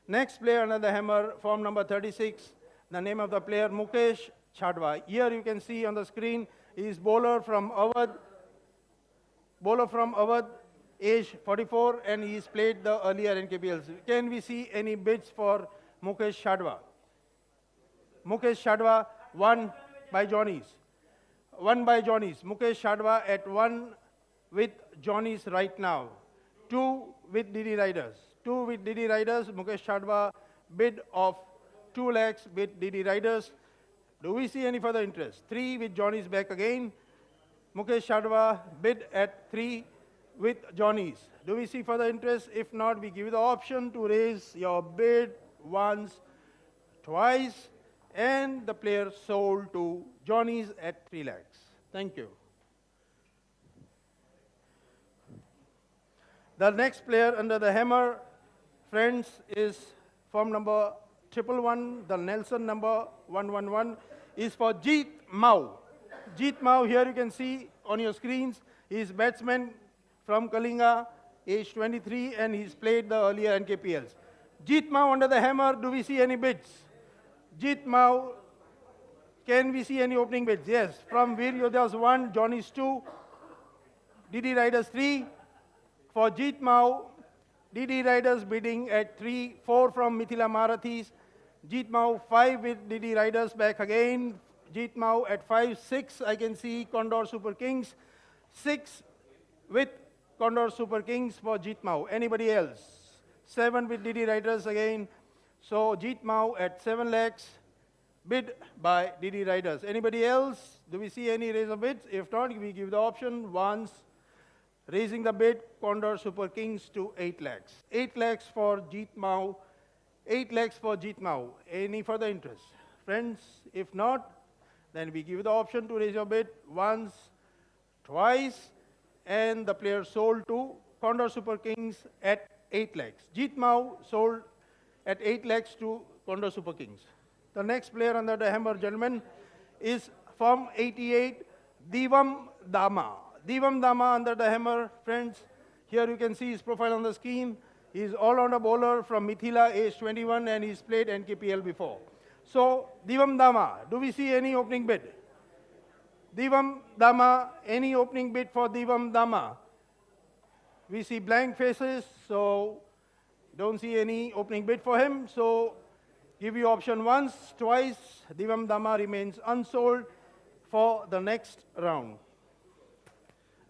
Next player under the hammer, form number 36. The name of the player, Mukesh Chadwa. Here you can see on the screen, he is bowler from Awadh, age 44, and he has played the earlier NKPLs. Can we see any bids for Mukesh Chadwa? Mukesh Chadwa, 1 by Johnny's. 1 by Johnny's. Mukesh Chadwa at 1 with Johnny's right now. 2 with DD Riders. 2 with DD Riders. Mukesh Chadwa bid of 2 lakhs with DD Riders. Do we see any further interest? 3 with Johnny's back again. Mukesh Chadwa bid at 3 with Johnny's. Do we see further interest? If not, we give you the option to raise your bid once, twice, and the player sold to Johnny's at 3 lakhs. Thank you. The next player under the hammer, friends, is form number 111. The Nelson number 111 is for Jeet Mao. Jeet Mao, here you can see on your screens, he is batsman from Kalinga, age 23, and he's played the earlier NKPLs. Jeet Mao under the hammer, do we see any bids? Jeet Mao, can we see any opening bids? Yes, from Veer Yodhas 1, Johnny's 2, DD Riders 3. For Jeet Mao, DD Riders bidding at 3, 4 from Mithila Marathis. Jeet Mao 5 with DD Riders back again. Jeet Mao at 5, 6 I can see Condor Super Kings. 6 with Condor Super Kings for Jeet Mao. Anybody else? 7 with DD Riders again. So Jeet Mao at 7 lakhs bid by DD Riders. Anybody else? Do we see any raise of bids? If not, we give the option once. Raising the bid, Condor Super Kings to 8 lakhs. 8 lakhs for Jeet Mao. 8 lakhs for Jeet Mao. Any further interest? Friends, if not, then we give the option to raise your bid once, twice, and the player sold to Condor Super Kings at 8 lakhs. Jeet Mao sold at 8 lakhs to Condor Super Kings. The next player under the hammer, gentlemen, is from 88, Divam Dama. Divam Dama under the hammer, friends. Here you can see his profile on the screen. He is all-rounder bowler from Mithila, age 21, and he's played NKPL before. So, Divam Dama, do we see any opening bid? Divam Dama, any opening bid for Divam Dama? We see blank faces, so don't see any opening bid for him. So, give you option once, twice. Divam Dama remains unsold for the next round.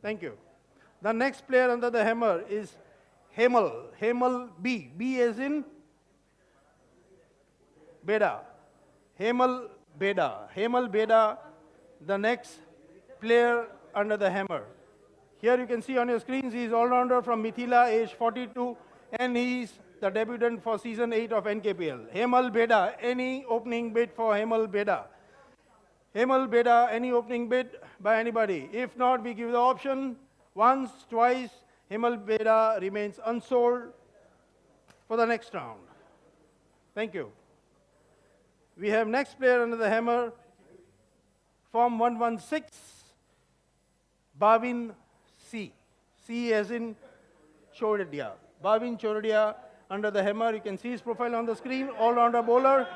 Thank you. The next player under the hammer is Hemal. Hemal B. B as in Beda. Hemal Beda. Hemal Beda, the next player under the hammer. Here you can see on your screens, he is all-rounder from Mithila, age 42, and he is the debutant for season 8 of NKPL. Hemal Beda, any opening bid for Hemal Beda? Hemal Beda, any opening bid by anybody? If not, we give the option once, twice. Hemal Beda remains unsold for the next round. Thank you. We have next player under the hammer, Form 116, Bhavin C. C as in Choradia. Bhavin Choradia under the hammer. You can see his profile on the screen. All-rounder bowler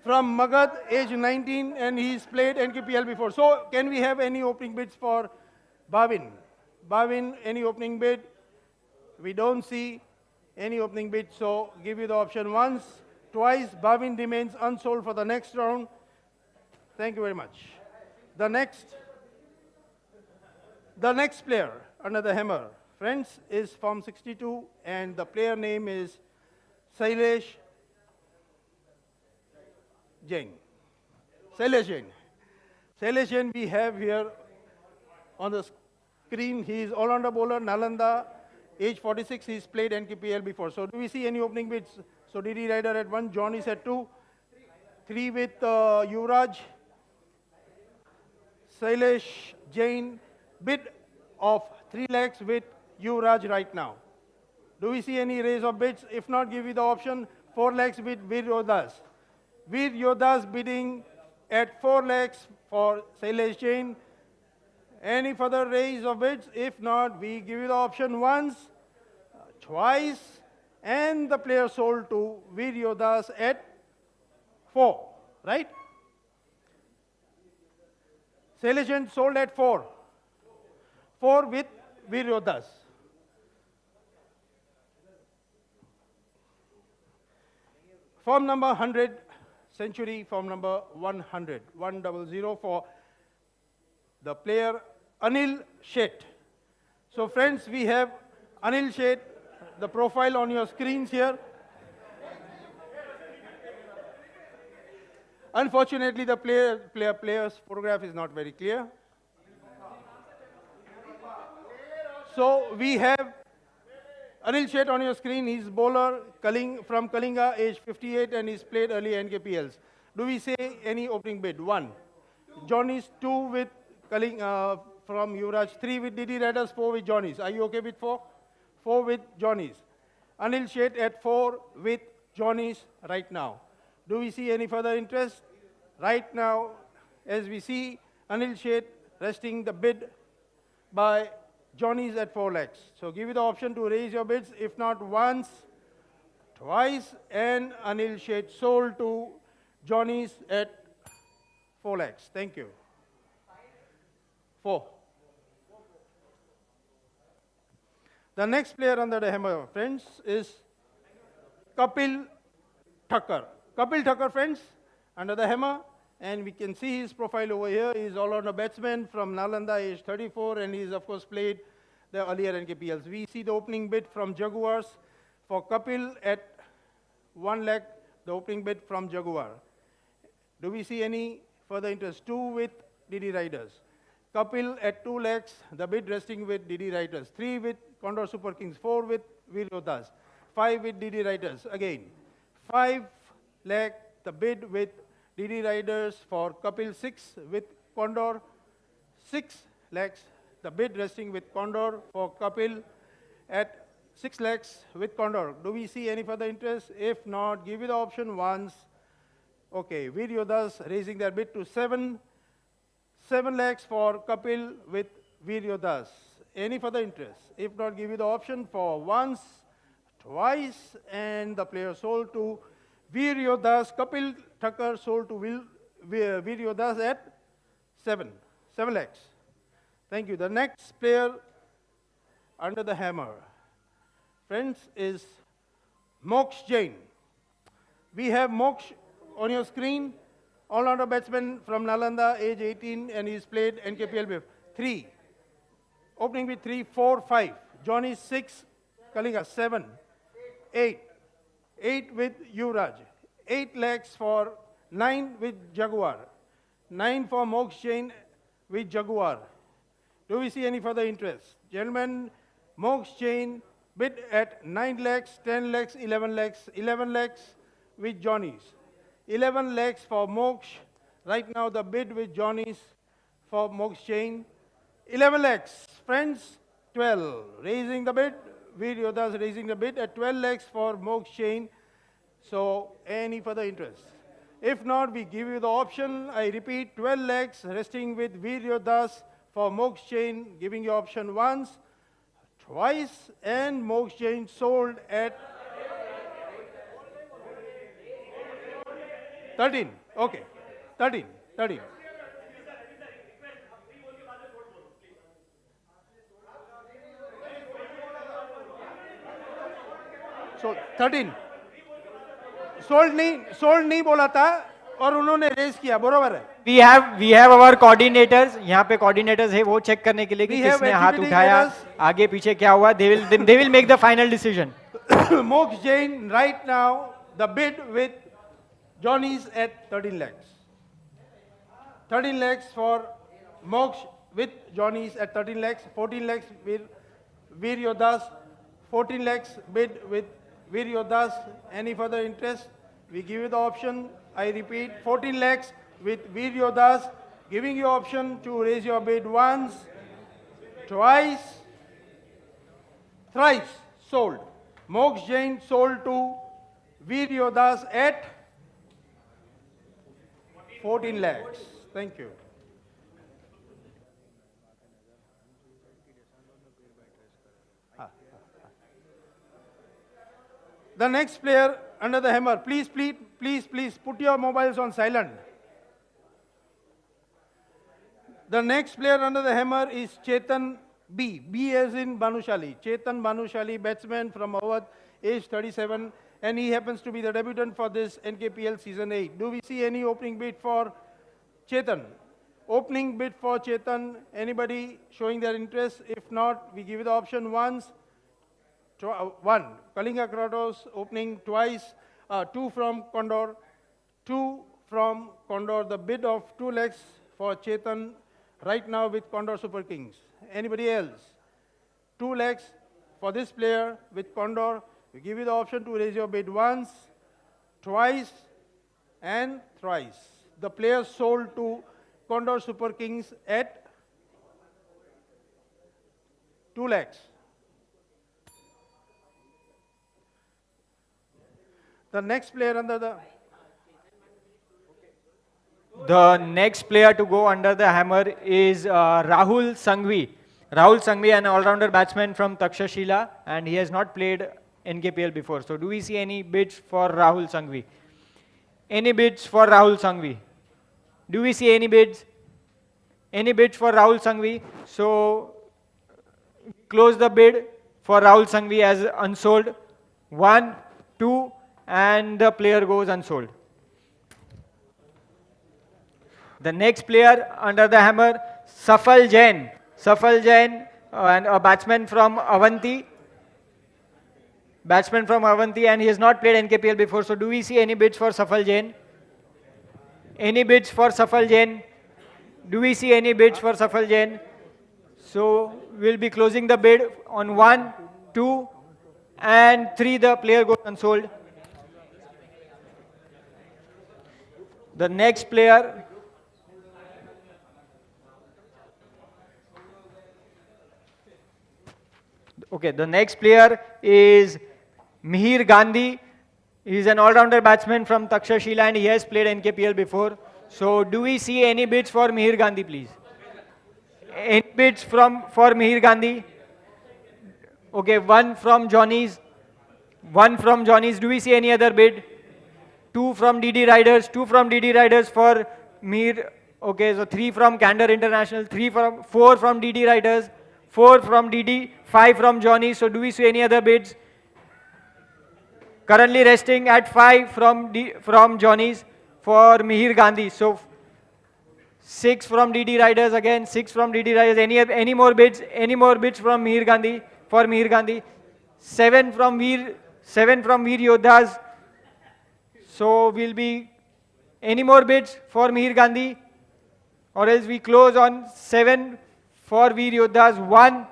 from Magad, age 19, and he's played NKPL before. So, can we have any opening bids for Bhavin? Bhavin, any opening bid? We don't see any opening bid, so give you the option once, twice. Bhavin remains unsold for the next round. Thank you very much. The next player under the hammer, friends, is Form 62, and the player name is Sailesh Jain. Sailesh Jain. Sailesh Jain we have here on the screen. He is all-rounder bowler, Nalanda, age 46. He's played NKPL before. So do we see any opening bids? So DD Rider at 1, John is at 2, 3 with Yuvraj. Sailesh Jain, bid of 3 lakhs with Yuvraj right now. Do we see any raise of bids? If not, give you the option 4 lakhs with Veer Yodas. Veer Yodas bidding at 4 lakhs for Sailesh Jain. Any further raise of bids? If not, we give you the option once, twice, and the player sold to Veer Yodas at 4, right? Sailesh Jain sold at 4. 4 with Veer Yodas. Form number 100, Century, form number 100, 100 for the player Anil Sheth. So friends, we have Anil Sheth, the profile on your screens here. Unfortunately, the player's photograph is not very clear. So we have Anil Sheth on your screen. He's bowler from Kalinga, age 58, and he's played early NKPLs. Do we say any opening bid? 1. Johnny's 2 with Kalinga from Yuvraj, 3 with DD Riders, 4 with Johnny's. Are you okay with 4? 4 with Johnny's. Anil Sheth at 4 with Johnny's right now. Do we see any further interest? Right now, as we see, Anil Sheth resting the bid by Johnny's at 4 lakhs. So give you the option to raise your bids, if not once, twice, and Anil Sheth sold to Johnny's at 4 lakhs. Thank you. 4. The next player under the hammer, friends, is Kapil Thakkar. Kapil Thakkar, friends, under the hammer, and we can see his profile over here. He is all-rounder batsman from Nalanda, age 34, and he's of course played the earlier NKPLs. We see the opening bid from Jaguars for Kapil at 1 lakh, the opening bid from Jaguar. Do we see any further interest? 2 with DD Riders. Kapil at 2 lakhs, the bid resting with DD Riders. 3 with Condor Super Kings. 4 with Veer Yodas. 5 with DD Riders. Again, 5 lakh, the bid with DD Riders for Kapil. 6 with Condor. 6 lakhs, the bid resting with Condor for Kapil at 6 lakhs with Condor. Do we see any further interest? If not, give you the option once, Okay, Viryodas raising their bid to 7 lakhs for Kapil with Viryodas. Any further interest? If not, give you the option for once, twice, and the player sold to Viryodas. Kapil Thakkar sold to Viryodas at 7 lakhs. Thank you. The next player under the hammer, friends, is Moksh Jain. We have Moksh on your screen, all-rounder batsman from Nalanda, age 18, and he's played NKPL with 3. Opening with 3, 4, 5. Johnny 6, Kalinga 7, 8. 8 with Yuvraj. 8 lakhs for 9 with Jaguar. 9 for Moksh Jain with Jaguar. Do we see any further interest? Gentlemen, Moksh Jain bid at 9 lakhs, 10 lakhs, 11 lakhs, 11 lakhs with Johnny's. 11 lakhs for Moksh. Right now the bid with Johnny's for Moksh Jain. 11 lakhs. Friends, 12. Raising the bid. Viryodas raising the bid at 12 lakhs for Moksh Jain. So, any further interest? If not, we give you the option. I repeat, 12 lakhs resting with Viryodas for Moksh Jain, giving you option once, twice, and Moksh Jain sold at 13. Okay, 13. So 13. Sold नहीं बोला था और उन्होंने raise किया, बरोबर है. we have our coordinators. यहाँ पे coordinators है, वो चेक करने के लिए कि किसने हाथ उठाया, आगे पीछे क्या हुआ. They will make the final decision. Moksh Jain right now the bid with Johnny's at 13 lakhs. 13 lakhs for Moksh with Johnny's at 13 lakhs. 14 lakhs with Viryodas. 14 lakhs bid with Viryodas. Any further interest? We give you the option. I repeat, 14 lakhs with Viryodas, giving you option to raise your bid once, twice, thrice. Sold. Moksh Jain sold to Viryodas at 14 lakhs. Thank you. The next player under the hammer, please put your mobiles on silent. The next player under the hammer is Chetan B. B as in Banushali. Chetan Banushali, batsman from Awadh, age 37, and he happens to be the debutant for this NKPL season 8. Do we see any opening bid for Chetan? Opening bid for Chetan, anybody showing their interest? If not, we give you the option once. 1. Kalinga Kratos opening twice. 2 from Condor. 2 from Condor. The bid of 2 lakhs for Chetan right now with Condor Super Kings. Anybody else? 2 lakhs for this player with Condor. We give you the option to raise your bid once, twice, and thrice. The player sold to Condor Super Kings at 2 lakhs. The next player under the next player to go under the hammer is Rahul Sanghvi. Rahul Sanghvi, an all-rounder batsman from Takshashila, and he has not played NKPL before. So do we see any bids for Rahul Sanghvi? Any bids for Rahul Sanghvi? Do we see any bids? Any bids for Rahul Sanghvi? So close the bid for Rahul Sanghvi as unsold. 1, 2, and the player goes unsold. The next player under the hammer, Safal Jain. Safal Jain, and a batsman from Avanti. Batsman from Avanti, and he has not played NKPL before. So do we see any bids for Safal Jain? Any bids for Safal Jain? Do we see any bids for Safal Jain? So we'll be closing the bid on 1, 2, and 3. The player goes unsold. The next player, okay, the next player is Mihir Gandhi, He's an all-rounder batsman from Takshashila and he has played NKPL before. So do we see any bids for Mihir Gandhi, please? Any bids for Mihir Gandhi? Okay, one from Johnny's. One from Johnny's. Do we see any other bid? Two from DD Riders. Two from DD Riders for Mihir. Okay, so three from Candor International. Four from DD Riders. Four from DD. Five from Johnny's. So do we see any other bids? Currently resting at 5 from Johnny's for Mihir Gandhi. So 6 from DD Riders again, 6 from DD Riders. Any more bids? Any more bids from Mihir Gandhi for Mihir Gandhi? 7 from Veer Yodhas. So we'll be any more bids for Mihir Gandhi, or else we close on 7 for Veer Yodhas. 1,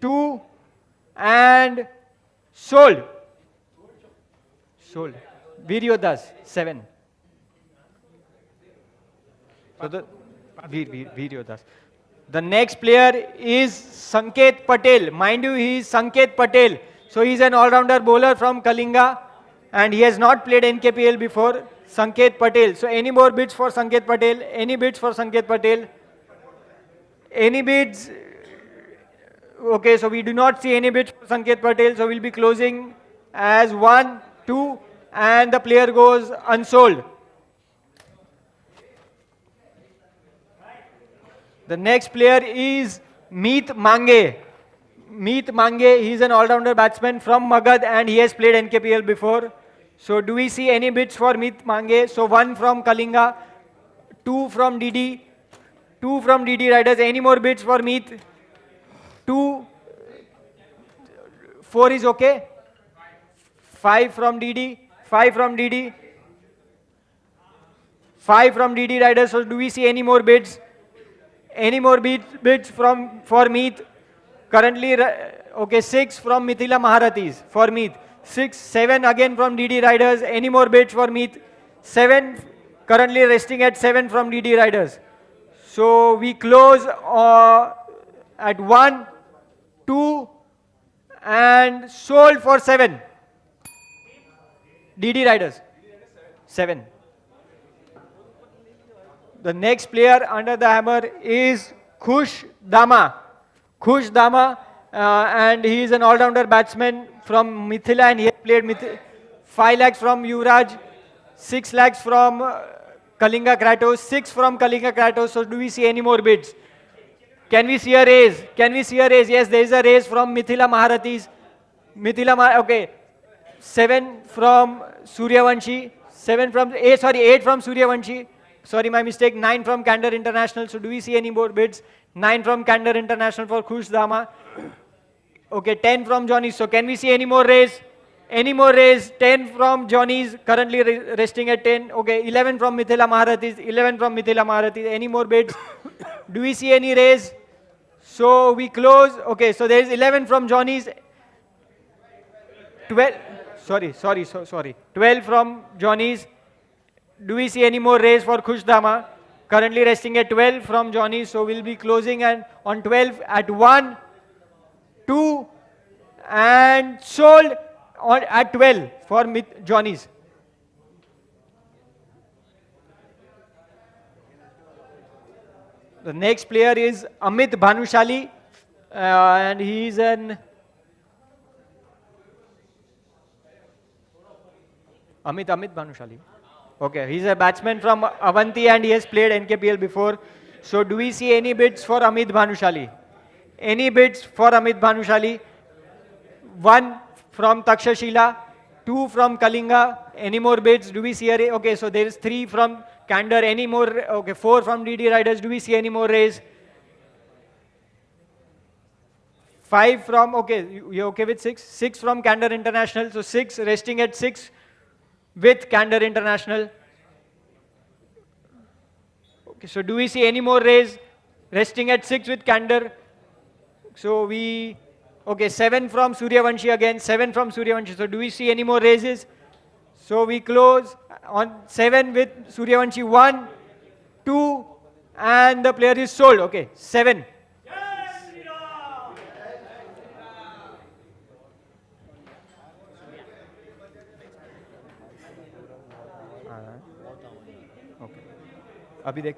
2, and sold. Sold. Veer Yodhas, 7. So the Veer Yodhas. The next player is Sanket Patel. Mind you, he is Sanket Patel. So he is an all-rounder bowler from Kalinga and he has not played NKPL before. Sanket Patel. So any more bids for Sanket Patel? Any bids for Sanket Patel? Any bids? Okay, so we do not see any bids for Sanket Patel. So we'll be closing as 1, 2, and the player goes unsold. The next player is Meet Mange. Meet Mange, he is an all-rounder batsman from Magad and he has played NKPL before. So do we see any bids for Meet Mange? So 1 from Kalinga, 2 from DD, 2 from DD Riders. Any more bids for Meet? 2, 4 is okay. 5 from DD, 5 from DD, 5 from DD Riders. So do we see any more bids? Any more bids for Meet? Currently, okay, 6 from Mithila Maharathis for Meet. 6, 7 again from DD Riders. Any more bids for Meet? 7, currently resting at 7 from DD Riders. So we close at 1, 2, and sold for 7. DD Riders, 7. The next player under the hammer is Khush Dama. Khush Dama, and he is an all-rounder batsman from Mithila and he has played 5 lakhs from Yuvraj, 6 lakhs from Kalinga Kratos, 6 from Kalinga Kratos. So do we see any more bids? Can we see a raise? Can we see a raise? Yes, there is a raise from Mithila Maharathis. Okay. 7 from Suryavanshi. 8 from Suryavanshi. Sorry, my mistake. 9 from Candor International. So do we see any more bids? 9 from Candor International for Khush Dama. Okay, 10 from Johnny's. So can we see any more raise? Any more raise? 10 from Johnny's, currently resting at 10. Okay, 11 from Mithila Maharathis. 11 from Mithila Maharathis. Any more bids? Do we see any raise? So we close. Okay, so there is 11 from Johnny's. 12. Sorry. 12 from Johnny's. Do we see any more raise for Khush Dama? Currently resting at 12 from Johnny's. So we'll be closing and on 12 at 1, 2, and sold at 12 for Johnny's. The next player is Amit Bhanushali, and he is an Amit Bhanushali. Okay, he's a batsman from Avanti and he has played NKPL before. So do we see any bids for Amit Bhanushali? Any bids for Amit Bhanushali? 1 from Takshashila, 2 from Kalinga. Any more bids? Do we see a okay, so there is 3 from Candor. Any more? Okay, 4 from DD Riders. Do we see any more raise? 5 from, okay, you're okay with 6? 6 from Candor International. So 6, resting at 6 with Candor International. Okay, so do we see any more raise? Resting at 6 with Candor. So okay, 7 from Suryavanshi again, 7 from Suryavanshi. So do we see any more raises? So we close on 7 with Suryavanshi. 1, 2, and the player is sold. Okay, 7. अभी देख.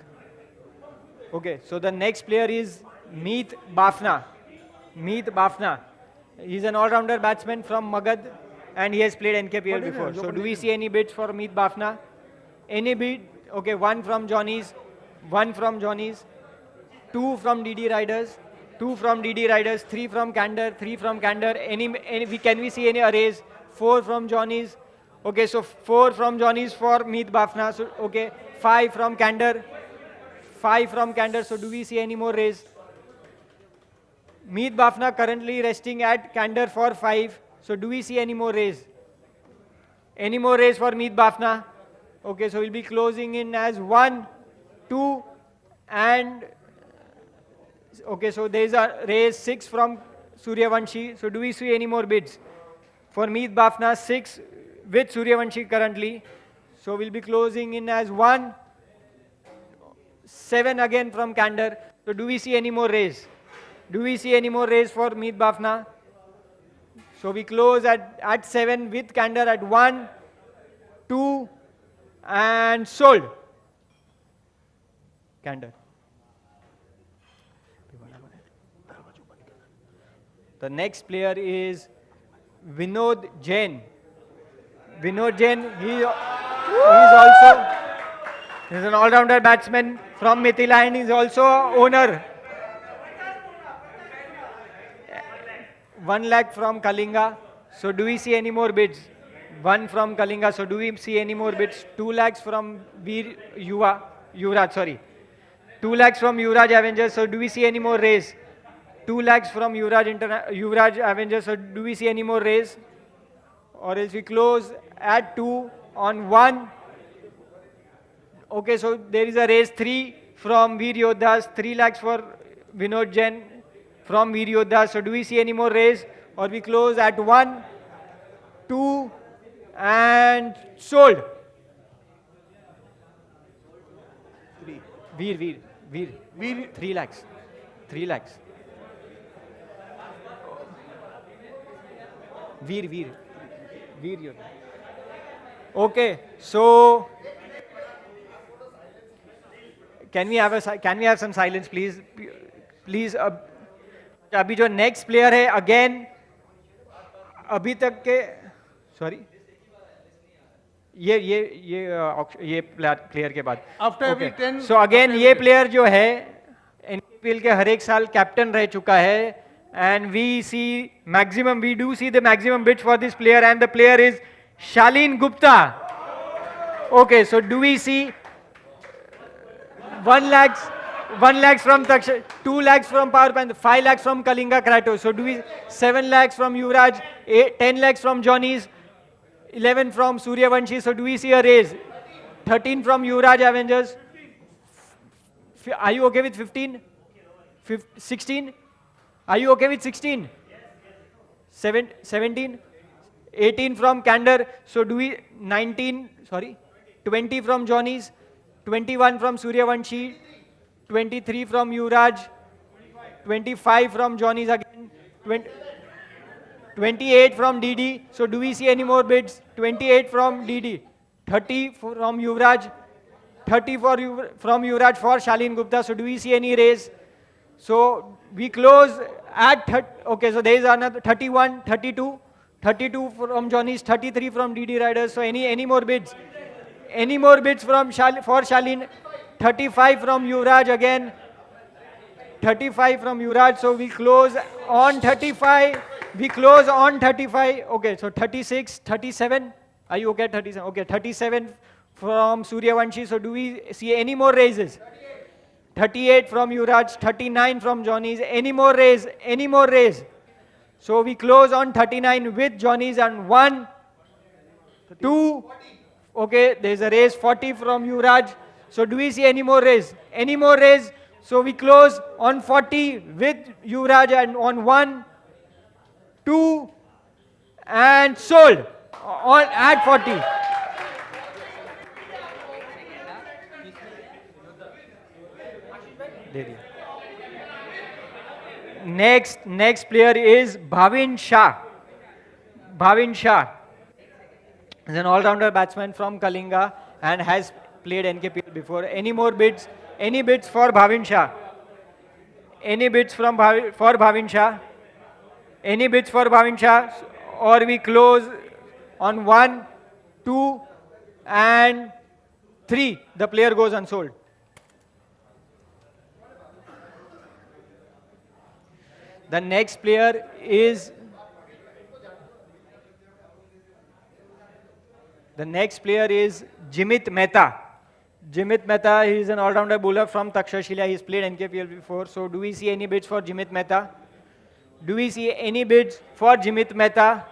Okay, so the next player is Meet Bafna. Meet Bafna. He's an all-rounder batsman from Magad and he has played NKPL before. So do we see any bids for Meet Bafna? Any bid? Okay, one from Johnny's, two from DD Riders, three from Candor, can we see any arrays? Four from Johnny's. Okay, so four from Johnny's for Meet Bafna. So, okay, five from Candor. So do we see any more raise? Meet Bafna currently resting at Candor for 5. So do we see any more raise? Any more raise for Meet Bafna? Okay, so we'll be closing in as 1, 2, and okay, so there is a raise 6 from Suryavanshi. So do we see any more bids? For Meet Bafna, 6 with Suryavanshi currently. So we'll be closing in as 1, 7 again from Candor. So do we see any more raise? Do we see any more raise for Meet Bafna? So we close at 7 with Candor at 1, 2, and sold. Candor. The next player is Vinod Jain. Vinod Jain, he's an all-rounder batsman from Mithila and he's also owner. 1 lakh from Kalinga. So do we see any more bids? 1 from Kalinga. So do we see any more bids? 2 lakhs from Yuvraj, sorry. 2 lakhs from Yuvraj Avengers. So do we see any more raise? 2 lakhs from Yuvraj Avengers. So do we see any more raise? Or else we close at 2 on 1. Okay, so there is a raise 3 from Veer Yodhas. 3 lakhs for Vinod Jain from Veer Yodhas. So do we see any more raise? Or we close at 1, 2, and sold. Veer, 3 lakhs. 3 lakhs. Veer Yodhas. Okay, so can we have some silence, please? Please. अभी जो next player है again अभी तक के sorry ये player के बाद After every 10 so again ये player जो है NPL के हर एक साल कैप्टन रह चुका है and we do see the maximum bid for this player and the player is Shalin Gupta. Okay, so do we see 1 lakhs from Taksha, 2 lakhs from Power Panther, 5 lakhs from Kalinga Kratos. So do we 7 lakhs from Yuvraj, 10 lakhs from Johnny's, 11 from Suryavanshi. So do we see a raise? 13 from Yuvraj Avengers. Are you okay with 15? 16? Are you okay with 16? 17? 18 from Candor. So do we 20 from Johnny's, 21 from Suryavanshi, 23 from Yuvraj, 25 from Johnny's again, 28 from DD. So do we see any more bids? 28 from DD, 30 from Yuvraj, 30 from Yuvraj for Shalin Gupta. So do we see any raise? So we close at okay, so there is another 31, 32 from Johnny's, 33 from DD Riders. So any more bids? Any more bids for Shalin? 35 from Yuvraj again. 35 from Yuvraj. So we close on 35. Okay, so 36, 37. Are you okay at 37? Okay, 37 from Suryavanshi. So do we see any more raises? 38 from Yuvraj, 39 from Johnny's. Any more raise? So we close on 39 with Johnny's and 1, 2. Okay, there is a raise 40 from Yuvraj. So do we see any more raise? So we close on 40 with Yuvraj and on 1, 2, and sold on at 40. Next player is Bhavin Shah. Bhavin Shah is an all-rounder batsman from Kalinga and has played NKPL before. Any more bids? Any bids for Bhavin Shah? Any bids from for Bhavin Shah? Any bids for Bhavin Shah? Or we close on 1, 2, and 3. The player goes unsold. The next player is Jimit Mehta. Jimit Mehta, he is an all-rounder bowler from Takshashila. He's played NKPL before. So do we see any bids for Jimit Mehta? Do we see any bids for Jimit Mehta?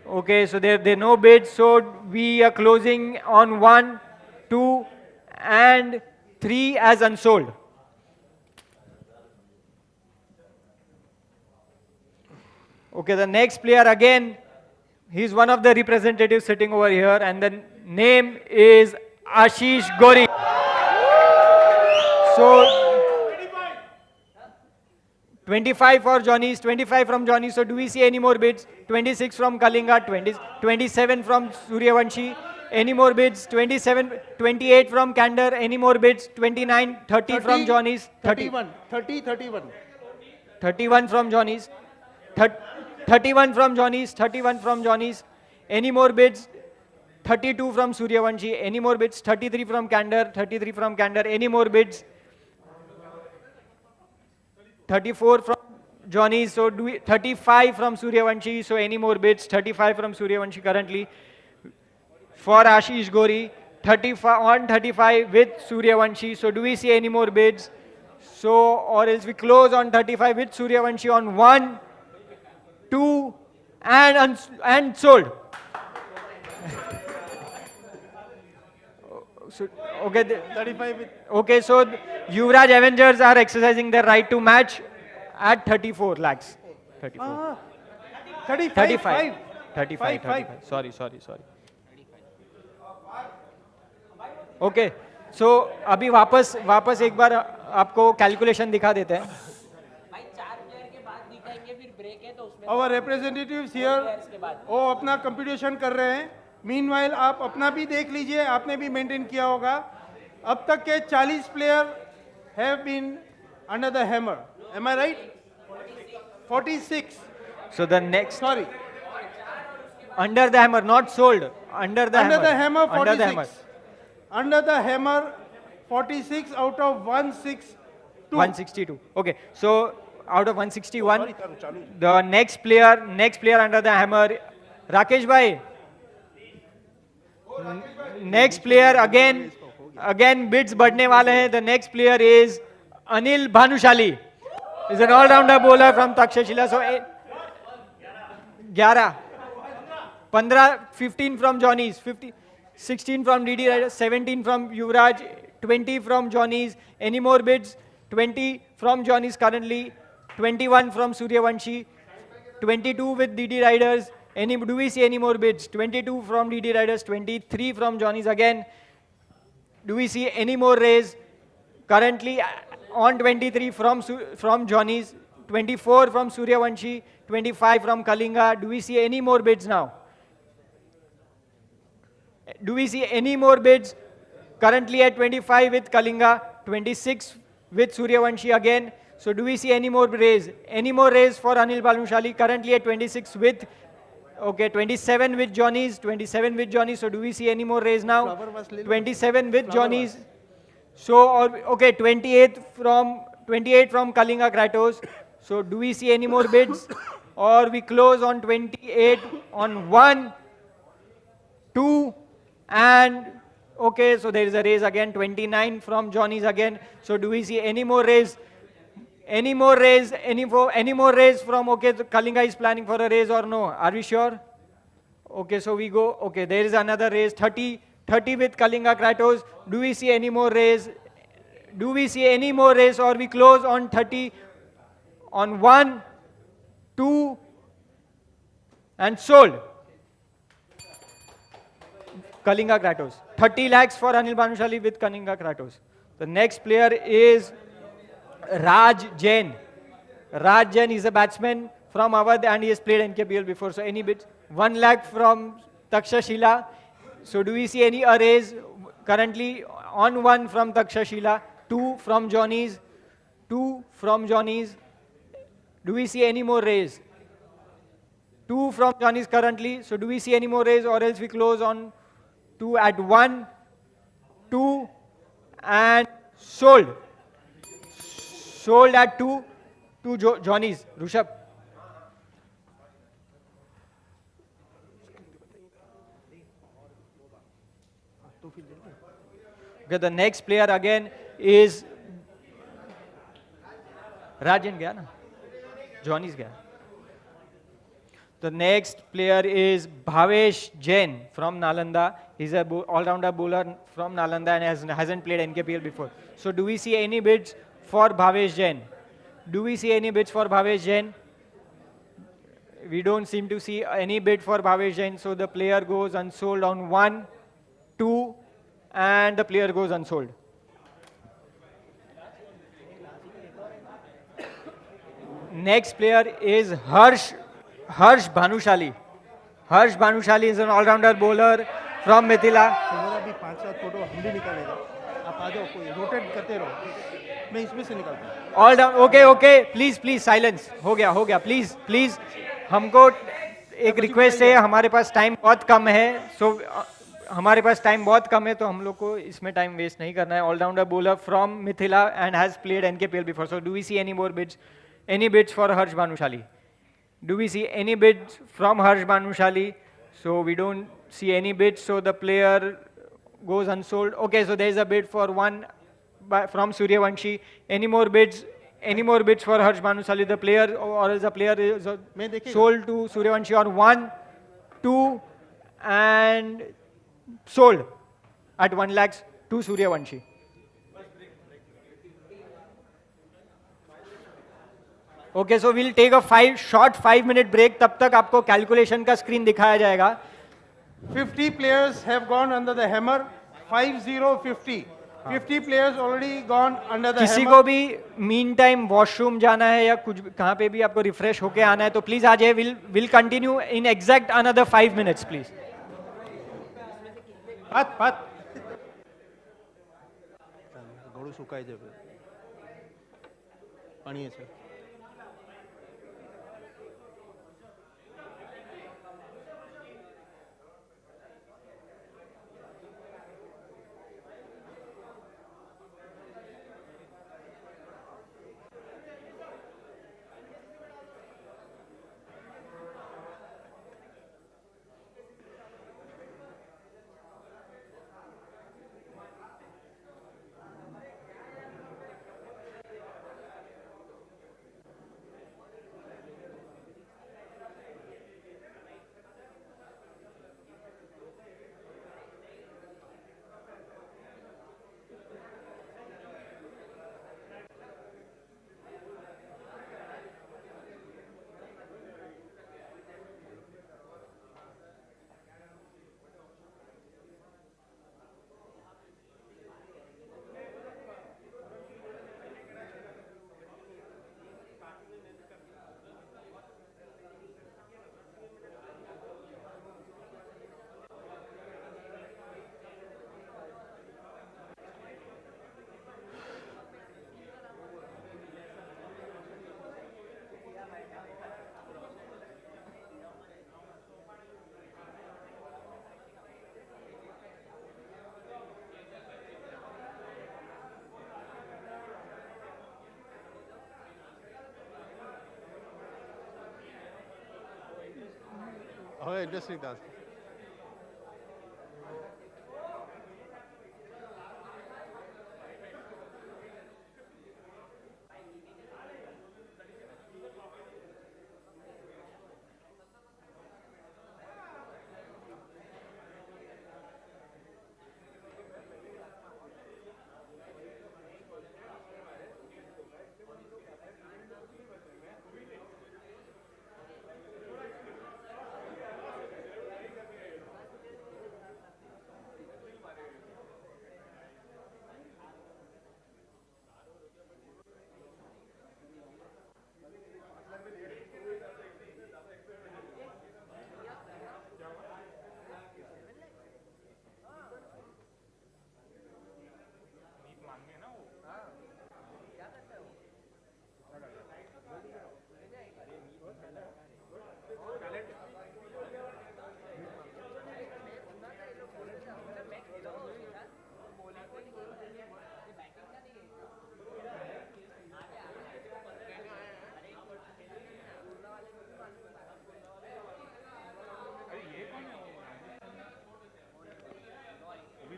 Okay, so there are no bids. So we are closing on 1, 2, and 3 as unsold. Okay, the next player again, he's one of the representatives sitting over here, and the name is Ashish Gori. So 25 for Johnny's, 25 from Johnny. So do we see any more bids? 26 from Kalinga, 27 from Suryavanshi. Any more bids? 27, 28 from Candor. Any more bids? 29, 30 from Johnny's. 31 from Johnny's. 31 from Johnny's. 31 from Johnny's. Any more bids? 32 from Suryavanshi. Any more bids? 33 from Candor. 33 from Candor. Any more bids? 34 from Johnny's. So do we, 35 from Suryavanshi. So any more bids? 35 from Suryavanshi currently. For Ashish Gori. 35 with Suryavanshi. So do we see any more bids? So or else we close on 35 with Suryavanshi on 1, 2, and sold. So, okay, 35 with okay, so Yuvraj Avengers are exercising their right to match at 34 lakhs. 34. 35. 35. Sorry. Okay, so अभी वापस एक बार आपको calculation दिखा देते हैं. Our representatives here, वो अपना computation कर रहे हैं. Meanwhile, आप अपना भी देख लीजिए, आपने भी मेंटेन किया होगा. अब तक के 40 player have been under the hammer. Am I right? 46. So the next Sorry. under the hammer, not sold. Under the hammer. 46. Under the hammer. Under the hammer, 46 out of 162. 162. Okay, so out of 161, the next player under the hammer, Rakesh bhai. Next player again bids बढ़ने वाले हैं. The next player is Anil Bhanushali. Is an all-rounder bowler from Takshashila. So 11, 15 from Johnny's, 16 from DD Riders, 17 from Yuvraj, 20 from Johnny's. Any more bids? 20 from Johnny's currently, 21 from Suryavanshi, 22 with DD Riders. Do we see any more bids? 22 from DD Riders, 23 from Johnny's again. Do we see any more raise? Currently on 23 from Johnny's, 24 from Suryavanshi, 25 from Kalinga. Do we see any more bids now? Do we see any more bids? Currently at 25 with Kalinga, 26 with Suryavanshi again. So do we see any more raise? Any more raise for Anil Bhanushali? Currently at 26 with 27 with Johnny's, 27 with Johnny's. So do we see any more raise now? 27 with Johnny's. So 28 from Kalinga Kratos. So do we see any more bids? Or we close on 28 on 1, 2, and okay, so there is a raise again, 29 from Johnny's again. So do we see any more raise? Any more raise from, okay, so Kalinga is planning for a raise or no? Are we sure? Okay, so we go, okay, there is another raise, 30 with Kalinga Kratos. Do we see any more raise? Do we see any more raise, or we close on 30 on 1, 2, and sold? Kalinga Kratos. 30 lakhs for Anil Bhanushali with Kalinga Kratos. The next player is Raj Jain. Raj Jain is a batsman from Awadh and he has played NKPL before. So any bids? 1 lakh from Takshashila. So do we see any raise? currently on 1 from Takshashila, 2 from Johnny's, 2 from Johnny's. Do we see any more raise? 2 from Johnny's currently. So do we see any more raise, or else we close on 2 at 1, 2, and sold. Sold at 2 to Johnny's. Rushabh. Okay, the next player again is Rajan gaya na? Johnny's gaya. The next player is Bhavesh Jain from Nalanda. He's a all-rounder bowler from Nalanda and hasn't played NKPL before. So do we see any bids for Bhavesh Jain? Do we see any bids for Bhavesh Jain? We don't seem to see any bid for Bhavesh Jain. So the player goes unsold on 1, 2, and the player goes unsold. Next player is Harsh Bhanushali. Harsh Bhanushali is an all-rounder bowler from Mithila. मेरा भी 5-7 photo हम भी निकालेगा, आप आ जाओ, कोई rotate करते रहो, मैं इसमें से निकालता हूँ. All down. Okay. Please silence. हो गया. Please. हमको एक रिक्वेस्ट है, हमारे पास टाइम बहुत कम है. So हमारे पास टाइम बहुत कम है, तो हम लोग को इसमें टाइम वेस्ट नहीं करना है. All-rounder bowler from Mithila and has played NKPL before. So do we see any more bids? Any bids for Harsh Bhanushali? Do we see any bids from Harsh Bhanushali? So we don't see any bids, so the player goes unsold. Okay, so there is a bid for 1 from Suryavanshi. Any more bids? Any more bids for Harsh Bhanushali? The player, or else the player is sold to Suryavanshi on 1, 2, and sold at 1 lakhs to Suryavanshi. Okay, so we'll take a short 5-minute break. तब तक आपको calculation का screen दिखाया जाएगा. 50 players have gone under the hammer. 50. 50 players already gone under the किसी hammer. को भी mean time washroom जाना है या कुछ कहाँ पे भी आपको रिफ्रेश होके आना है, तो प्लीज आ जाए. Will continue in exact another 5 minutes please. पात ઘોડું સુકાઈ જાય, પાણી છે. હવે ઇન્ટરેસ્ટિંગ ટાસ્ક.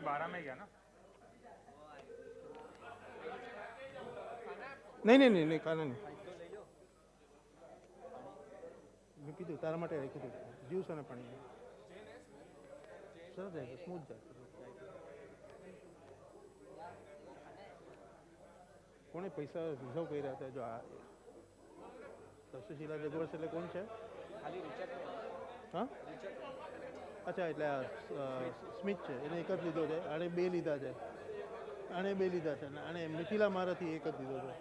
12 में गया ना નહીં કાના નહીં મેં કીધું તારા માટે રાખ્યું હતું જ્યુસ અને પાણી સરસ જાય સ્મૂથ જાય કોણે પૈસા રિઝર્વ કર્યા હતા જો આ તક્ષશિલા જગવર્ષ એટલે કોણ છે હા અચ્છા એટલે સ્મિત છે એને એક જ લીધો છે આણે બે લીધા છે અને મિથિલા મારાથી એક જ લીધો છે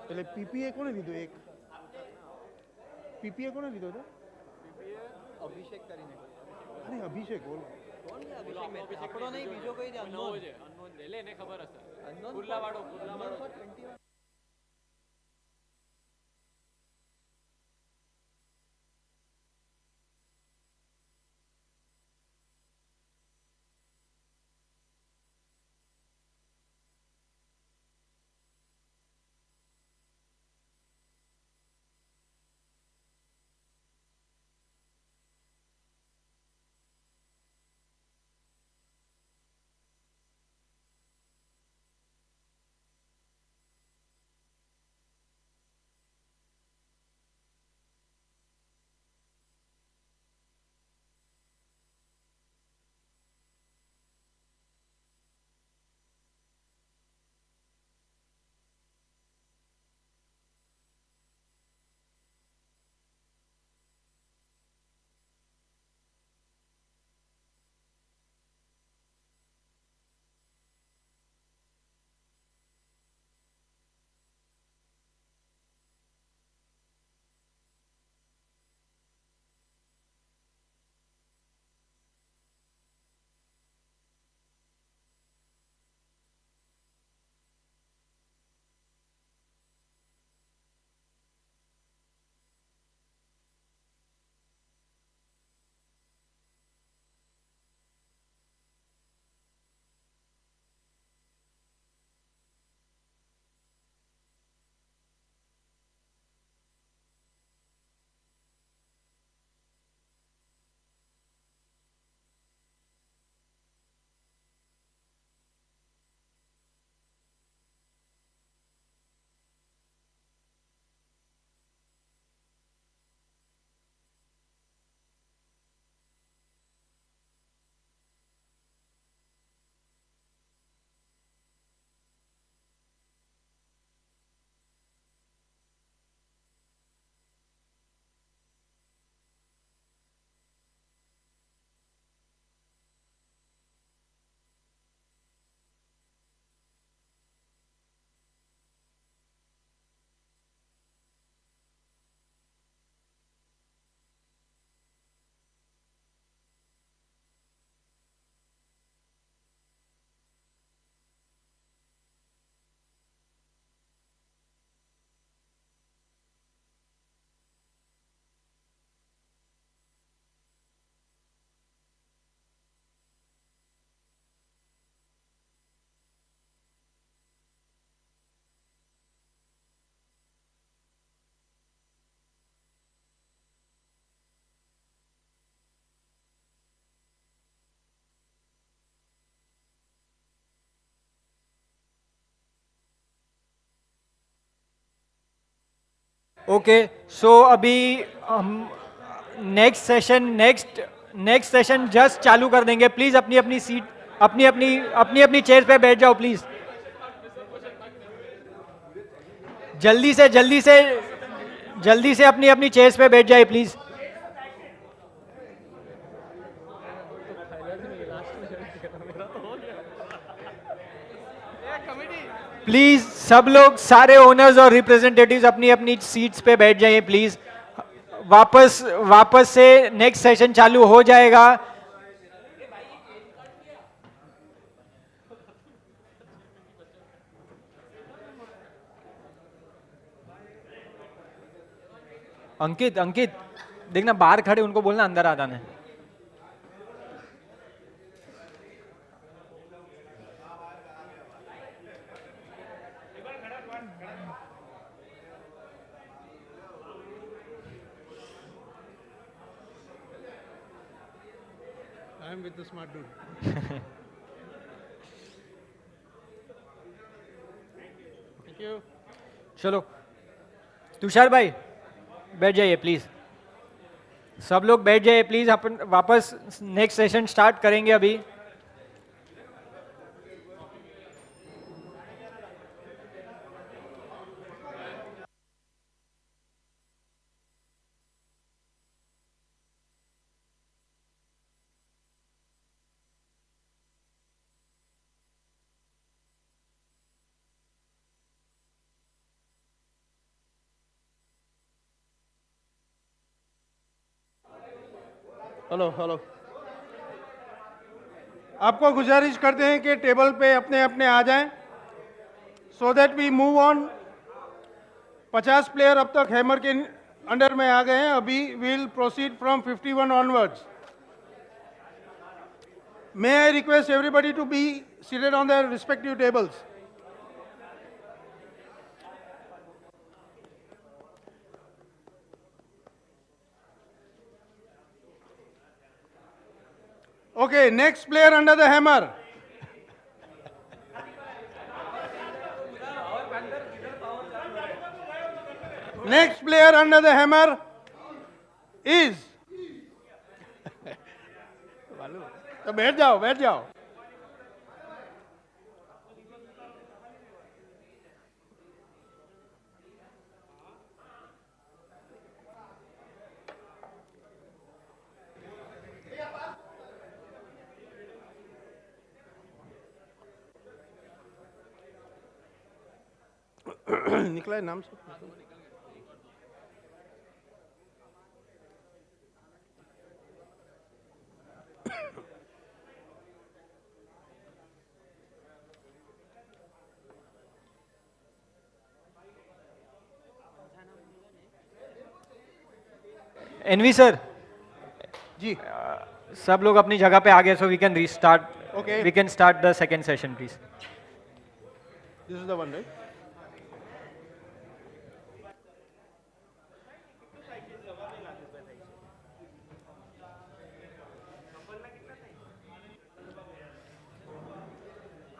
એટલે પીપીએ કોણે લીધો એક પીપીએ કોણે લીધો છે અભિષેક કરીને અરે અભિષેક બોલો આપણો નહીં બીજો કોઈ અનનોન એટલે એને ખબર હશે અનનોન કુર્લાવાળો 21 ओके सो अभी हम नेक्स्ट सेशन जस्ट चालू कर देंगे. प्लीज अपनी अपनी सीट अपनी चेयर पे बैठ जाओ प्लीज. जल्दी से अपनी अपनी चेयर्स पे बैठ जाए प्लीज. प्लीज सब लोग सारे ओनर्स और रिप्रेजेंटेटिव्स अपनी अपनी सीट्स पे बैठ जाइए प्लीज. वापस से नेक्स्ट सेशन चालू हो जाएगा. अंकित देखना बाहर खड़े उनको बोलना अंदर आ जाना. I am with the smart dude. You. चलो तुषार भाई बैठ जाइए प्लीज, सब लोग बैठ जाइए प्लीज, अपन वापस नेक्स्ट सेशन स्टार्ट करेंगे अभी। हेलो हेलो, आपको गुजारिश करते हैं कि टेबल पे अपने अपने आ जाएं, so that we move on. 50 player अब तक हैमर के अंडर में आ गए हैं, अभी will proceed from 51 onwards. May I request everybody to be seated on their respective tables. Okay, next player under the hammer. Next player under the hammer is. तो बैठ जाओ, बैठ जाओ। निकला है नाम से। एनवी सर जी, सब लोग अपनी जगह पे आ गए, so we can restart, Okay. We can start the second session please. This is the one, right?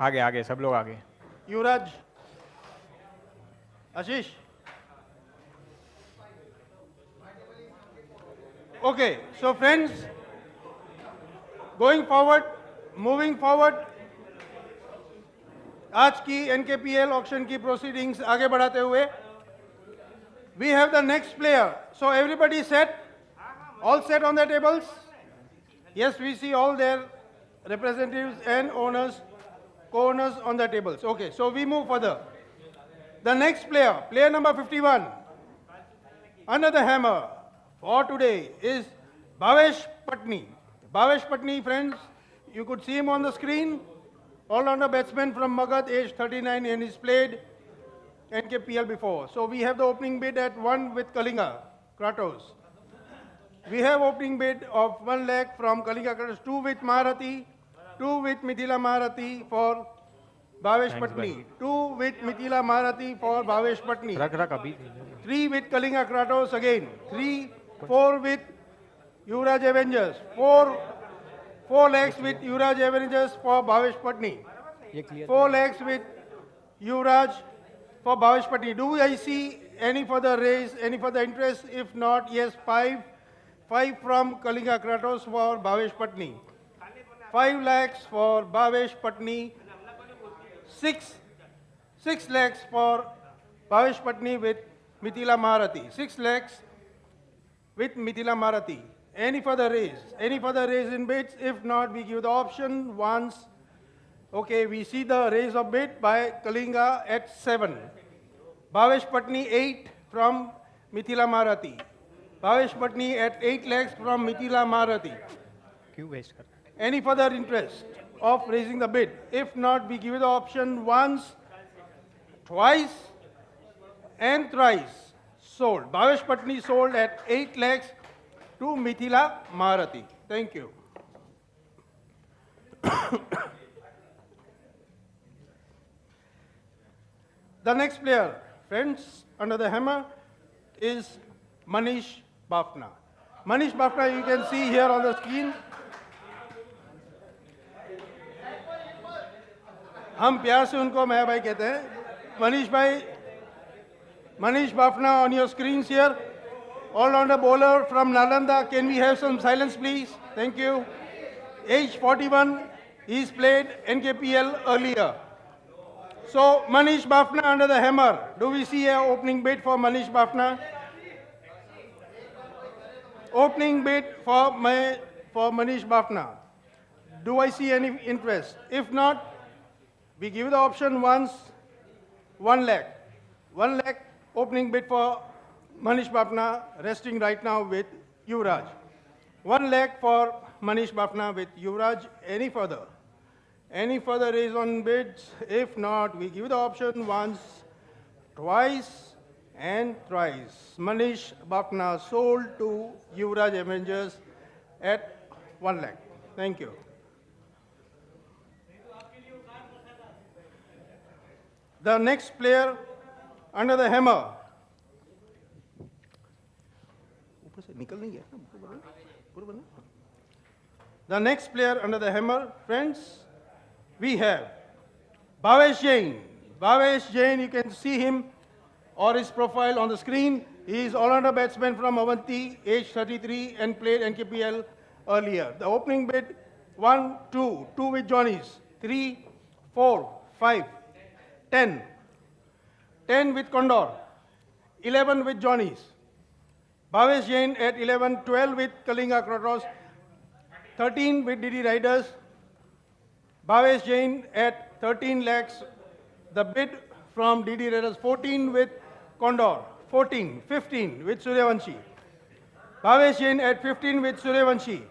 आगे आगे सब लोग आगे। युवराज, आशीष। Okay, so friends, going forward, moving forward, आज की NKPL ऑक्शन की प्रोसीडिंग्स आगे बढ़ाते हुए, we have the next player. So everybody set, all set on their tables? Yes, we see all their representatives and owners, co-owners on the tables. Okay, so we move further. The next player, player number 51, under the hammer for today is Bhavesh Patni. Bhavesh Patni, friends, you could see him on the screen. All-rounder batsman from Magad, age 39, and he's played NKPL before. So we have the opening bid at 1 with Kalinga, Kratos. We have opening bid of 1 lakh from Kalinga Kratos, 2 with Maharati, 2 with Mithila Maharati for Bhavesh Patni, 2 with Mithila Maharati for Bhavesh Patni, 3 with Kalinga Kratos again, 4 with Yuvraj Avengers, 4 lakhs with Yuvraj Avengers for Bhavesh Patni, 4 lakhs with Yuvraj for Bhavesh Patni. Do I see any further raise, any further interest? If not, yes, 5 from Kalinga Kratos for Bhavesh Patni, 5 lakhs for Bhavesh Patni, 6 lakhs for Bhavesh Patni with Mithila Maharati, 6 lakhs with Mithila Maharati. Any further raise? Any further raise in bids? If not, we give the option once. Okay, we see the raise of bid by Kalinga at 7. Bhavesh Patni 8 from Mithila Maharati. Bhavesh Patni at 8 lakhs from Mithila Maharati. Any further interest of raising the bid? If not, we give you the option once, twice, and thrice. Sold. Bhavesh Patni sold at 8 lakhs to Mithila Maharati. Thank you. The next player, friends, under the hammer is Manish Bafna. Manish Bafna, you can see here on the screen. हम प्यार से उनको मैं भाई कहते हैं। मनीष भाई Manish Bafna on your screens here. All-rounder bowler from Nalanda. Can we have some silence, please? Thank you. Age 41. He's played NKPL earlier. So, Manish Bafna under the hammer. Do we see an opening bid for Manish Bafna? Opening bid for Manish Bafna. Do I see any interest? If not, we give the option once, 1 lakh. 1 lakh opening bid for Manish Bafna, resting right now with Yuvraj. 1 lakh for Manish Bafna with Yuvraj. Any further? Any further raise on bids? If not, we give the option once, twice, and thrice. Manish Bafna sold to Yuvraj Avengers at 1 lakh. Thank you. The next player under the hammer. The next player under the hammer, friends, we have Bhavesh Jain. Bhavesh Jain, you can see him or his profile on the screen. He is all-rounder batsman from Avanti, age 33, and played NKPL earlier. The opening bid, 1, 2, 2 with Johnnies, 3, 4, 5, 10. 10 with Condor, 11 with Johnnies. Bhavesh Jain at 11, 12 with Kalinga Krotos, 13 with DD Riders. Bhavesh Jain at 13 lakhs. The bid from DD Riders, 14 with Condor, 14, 15 with Suryavanshi. Bhavesh Jain at 15 with Suryavanshi.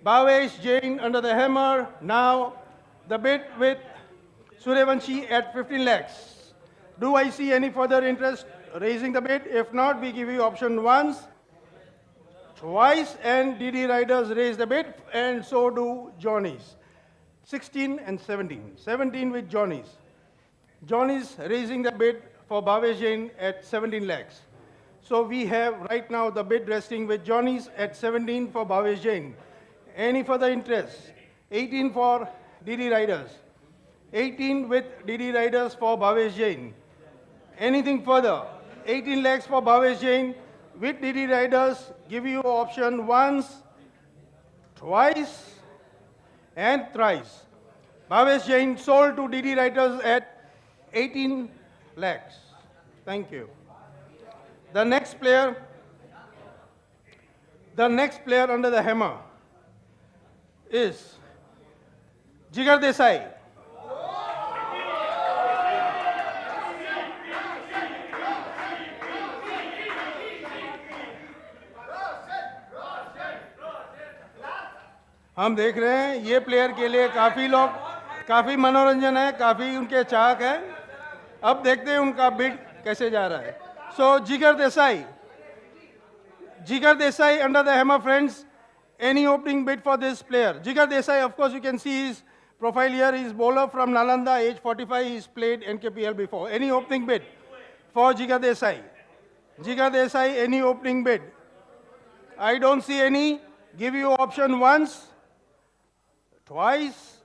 Bhavesh Jain under the hammer. Now the bid with Suryavanshi at 15 lakhs. Do I see any further interest raising the bid? If not, we give you option once, twice, and DD Riders raise the bid, and so do Johnnies. 16 and 17. 17 with Johnnies. Johnnies raising the bid for Bhavesh Jain at 17 lakhs. So we have right now the bid resting with Johnnies at 17 for Bhavesh Jain. Any further interest? 18 for DD Riders. 18 with DD Riders for Bhavesh Jain. Anything further? 18 lakhs for Bhavesh Jain with DD Riders. Give you option once, twice, and thrice. Bhavesh Jain sold to DD Riders at 18 lakhs. Thank you. The next player under the hammer is Jigar Desai. हम देख रहे हैं ये player के लिए काफी मनोरंजन है, काफी उनके चाहक है. अब देखते हैं उनका बिड कैसे जा रहा है. So Jigar Desai under the hammer, friends. Any opening bid for this player? Jigar Desai, of course, you can see his profile here. He's bowler from Nalanda, age 45. He's played NKPL before. Any opening bid for Jigar Desai? Jigar Desai, any opening bid? I don't see any. Give you option once, twice,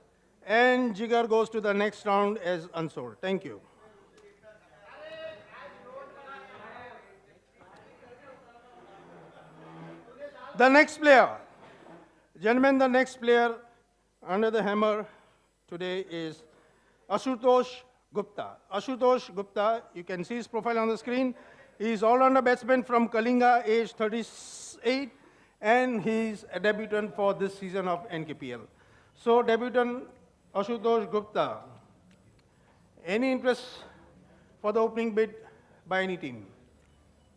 and Jigar goes to the next round as unsold. Thank you. The next player, gentlemen, the next player under the hammer today is Ashutosh Gupta. Ashutosh Gupta, you can see his profile on the screen. He is all-rounder batsman from Kalinga, age 38, and he's a debutant for this season of NKPL. So, debutant Ashutosh Gupta, any interest for the opening bid by any team?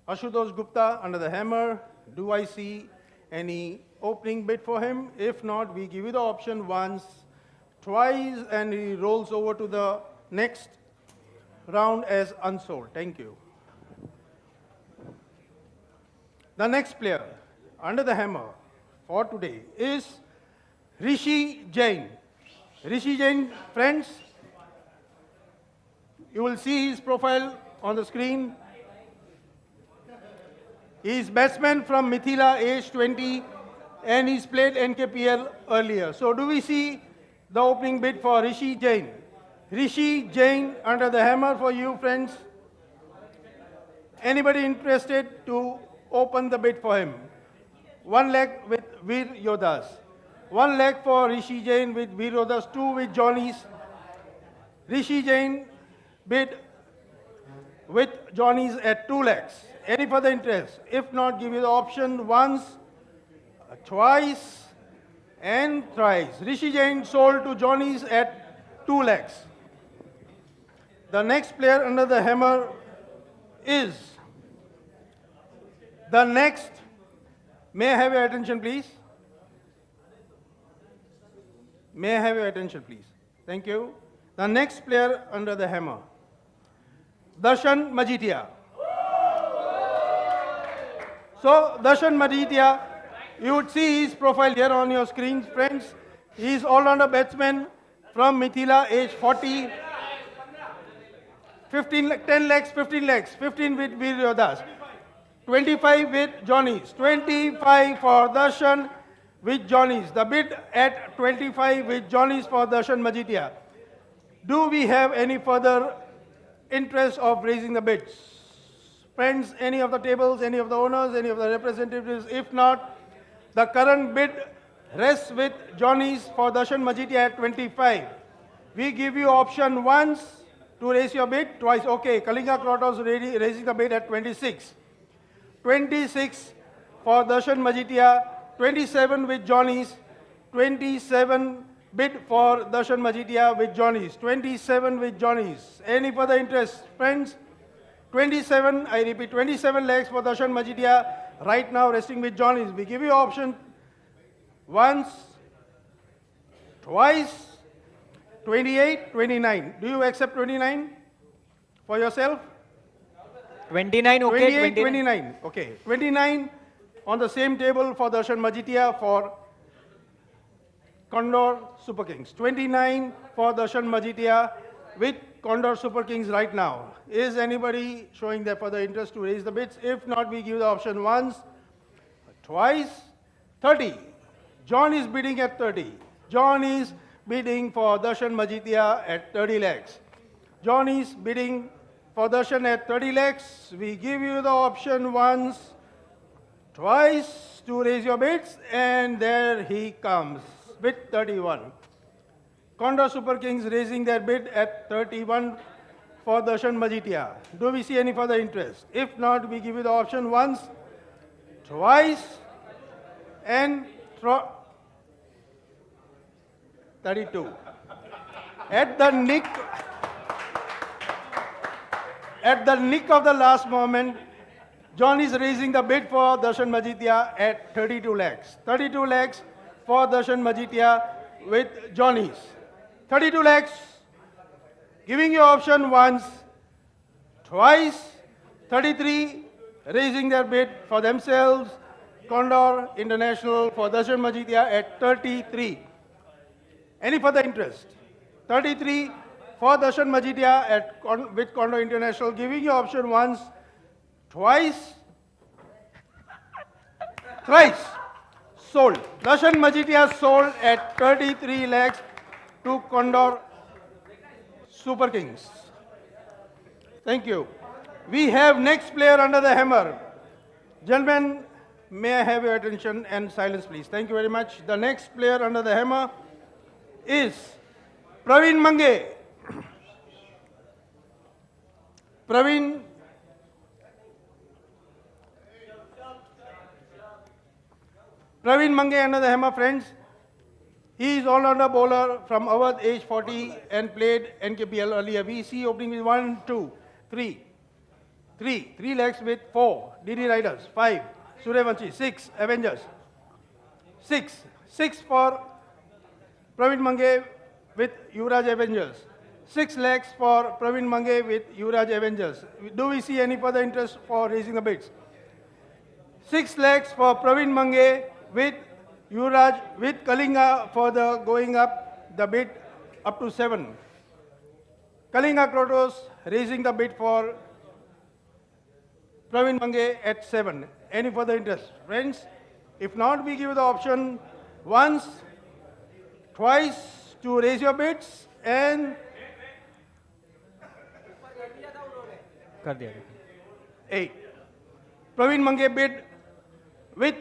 Ashutosh Gupta under the hammer. Do I see any opening bid for him? If not, we give you the option once, twice, and he rolls over to the next round as unsold. Thank you. The next player under the hammer for today is Rishi Jain. Rishi Jain, friends, you will see his profile on the screen. He is batsman from Mithila, age 20, and he's played NKPL earlier. So do we see the opening bid for Rishi Jain? Rishi Jain under the hammer for you, friends. Anybody interested to open the bid for him? 1 lakh with Veer Yodhas. 1 lakh for Rishi Jain with Veer Yodhas. 2 with Johnny's. Rishi Jain bid with Johnny's at 2 lakhs. Any further interest? If not, give you the option once, twice, and thrice. Rishi Jain sold to Johnny's at 2 lakhs. The next player under the hammer is the next. May I have your attention, please? May I have your attention, please? Thank you. The next player under the hammer, Darshan Majitia. So, Darshan Majitia, you would see his profile here on your screen, friends. He is all-rounder batsman from Mithila, age 40. 10 lakhs, 15 lakhs, 15 with Veer Yodhas, 25 with Johnny's, 25 for Darshan with Johnny's. The bid at 25 with Johnny's for Darshan Majitia. Do we have any further interest of raising the bids? Friends, any of the tables, any of the owners, any of the representatives? If not, the current bid rests with Johnny's for Darshan Majitia at 25. We give you option once to raise your bid, twice. Okay, Kalinga Krotos raising the bid at 26. 26 for Darshan Majitia, 27 with Johnny's, 27 bid for Darshan Majitia with Johnny's, 27 with Johnny's. Any further interest, friends? 27, I repeat, 27 lakhs for Darshan Majitia, right now resting with Johnny's. We give you option once, twice, 28, 29. Do you accept 29 for yourself? 29, okay. 28, 29. Okay. 29 on the same table for Darshan Majitia for Condor Super Kings. 29 for Darshan Majitia with Condor Super Kings right now. Is anybody showing their further interest to raise the bids? If not, we give the option once, twice, 30. John is bidding at 30. John is bidding for Darshan Majitia at 30 lakhs. John is bidding for Darshan at 30 lakhs. We give you the option once, twice to raise your bids, and there he comes with 31. Condor Super Kings raising their bid at 31 for Darshan Majitia. Do we see any further interest? If not, we give you the option once, twice, and 32. At the nick of the last moment, John is raising the bid for Darshan Majitia at 32 lakhs. 32 lakhs for Darshan Majitia with Johnny's. 32 lakhs, giving you option once, twice, 33, raising their bid for themselves, Condor International for Darshan Majitia at 33. Any further interest? 33 for Darshan Majitia with Condor International, giving you option once, twice, thrice. Sold. Darshan Majitia sold at 33 lakhs to Condor Super Kings. Thank you. We have next player under the hammer. Gentlemen, may I have your attention and silence, please? Thank you very much. The next player under the hammer is Praveen Mange. Praveen Mange under the hammer, friends. He is all-rounder bowler from Awadh, age 40, and played NKPL earlier. We see opening with 1, 2, 3. 3 lakhs with 4. DD Riders, 5. Suryavanshi, 6. Avengers, 6. 6 for Praveen Mange with Yuvraj Avengers. 6 lakhs for Praveen Mange with Yuvraj Avengers. Do we see any further interest for raising the bids? 6 lakhs for Praveen Mange with Yuvraj with Kalinga for the going up the bid up to 7. Kalinga Krotos raising the bid for Praveen Mange at 7. Any further interest, friends? If not, we give the option once, twice to raise your bids, and कर दिया 8. Praveen Mange bid with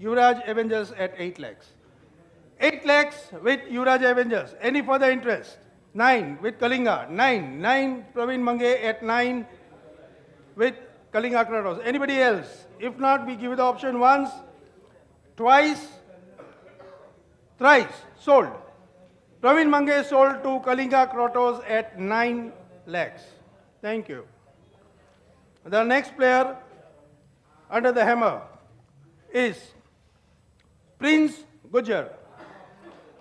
Yuvraj Avengers at 8 lakhs. 8 lakhs with Yuvraj Avengers. Any further interest? 9 with Kalinga. 9 Praveen Mange at 9 with Kalinga Kratos. Anybody else? If not, we give you the option once, twice, thrice. Sold. Praveen Mange sold to Kalinga Kratos at 9 lakhs. Thank you. The next player under the hammer is Prince Gujjar.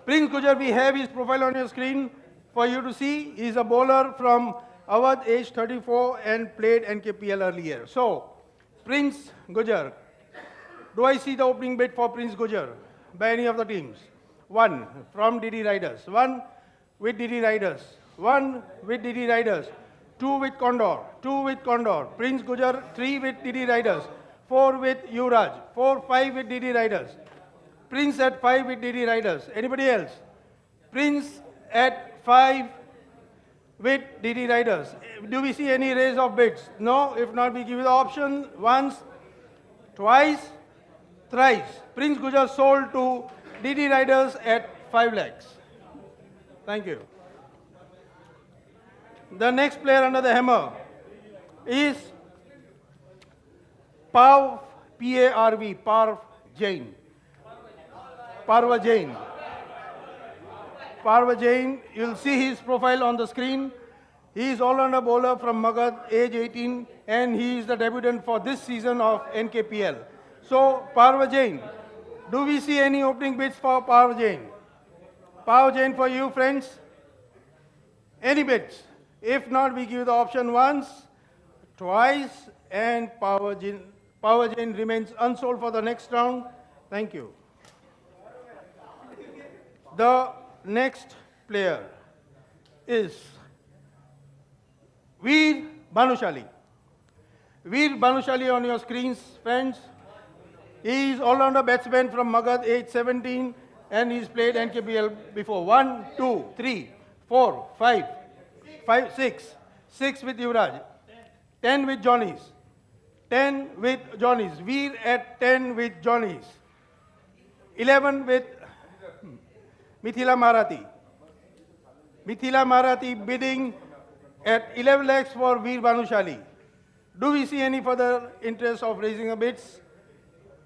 Prince Gujjar, we have his profile on your screen for you to see. He is a bowler from Awadh, age 34, and played NKPL earlier. So, Prince Gujjar. Do I see the opening bid for Prince Gujjar by any of the teams? 1 from DD Riders. 1 with DD Riders. 1 with DD Riders. 2 with Condor. 2 with Condor. Prince Gujjar. 3 with DD Riders. 4 with Yuvraj. 4, 5 with DD Riders. Prince at 5 with DD Riders. Anybody else? Prince at 5 with DD Riders. Do we see any raise of bids? No. If not, we give you the option once, twice, thrice. Prince Gujjar sold to DD Riders at 5 lakhs. Thank you. The next player under the hammer is Pav, P-A-R-V, Parv Jain. Parva Jain. Parva Jain, you'll see his profile on the screen. He is all-rounder bowler from Magadh, age 18, and he is the debutant for this season of NKPL. So, Parva Jain, do we see any opening bids for Parva Jain? Parva Jain for you, friends? Any bids? If not, we give the option once, twice, and Parva Jain remains unsold for the next round. Thank you. The next player is Veer Bhanushali. Veer Bhanushali on your screens, friends. He is all-rounder batsman from Magadh, age 17, and he's played NKPL before. 1, 2, 3, 4, 5, 6. 6 with Yuvraj. 10 with Johnnies. 10 with Johnnies. Veer at 10 with Johnnies. 11 with Mithila Marathi. Mithila Marathi bidding at 11 lakhs for Veer Bhanushali. Do we see any further interest of raising a bids?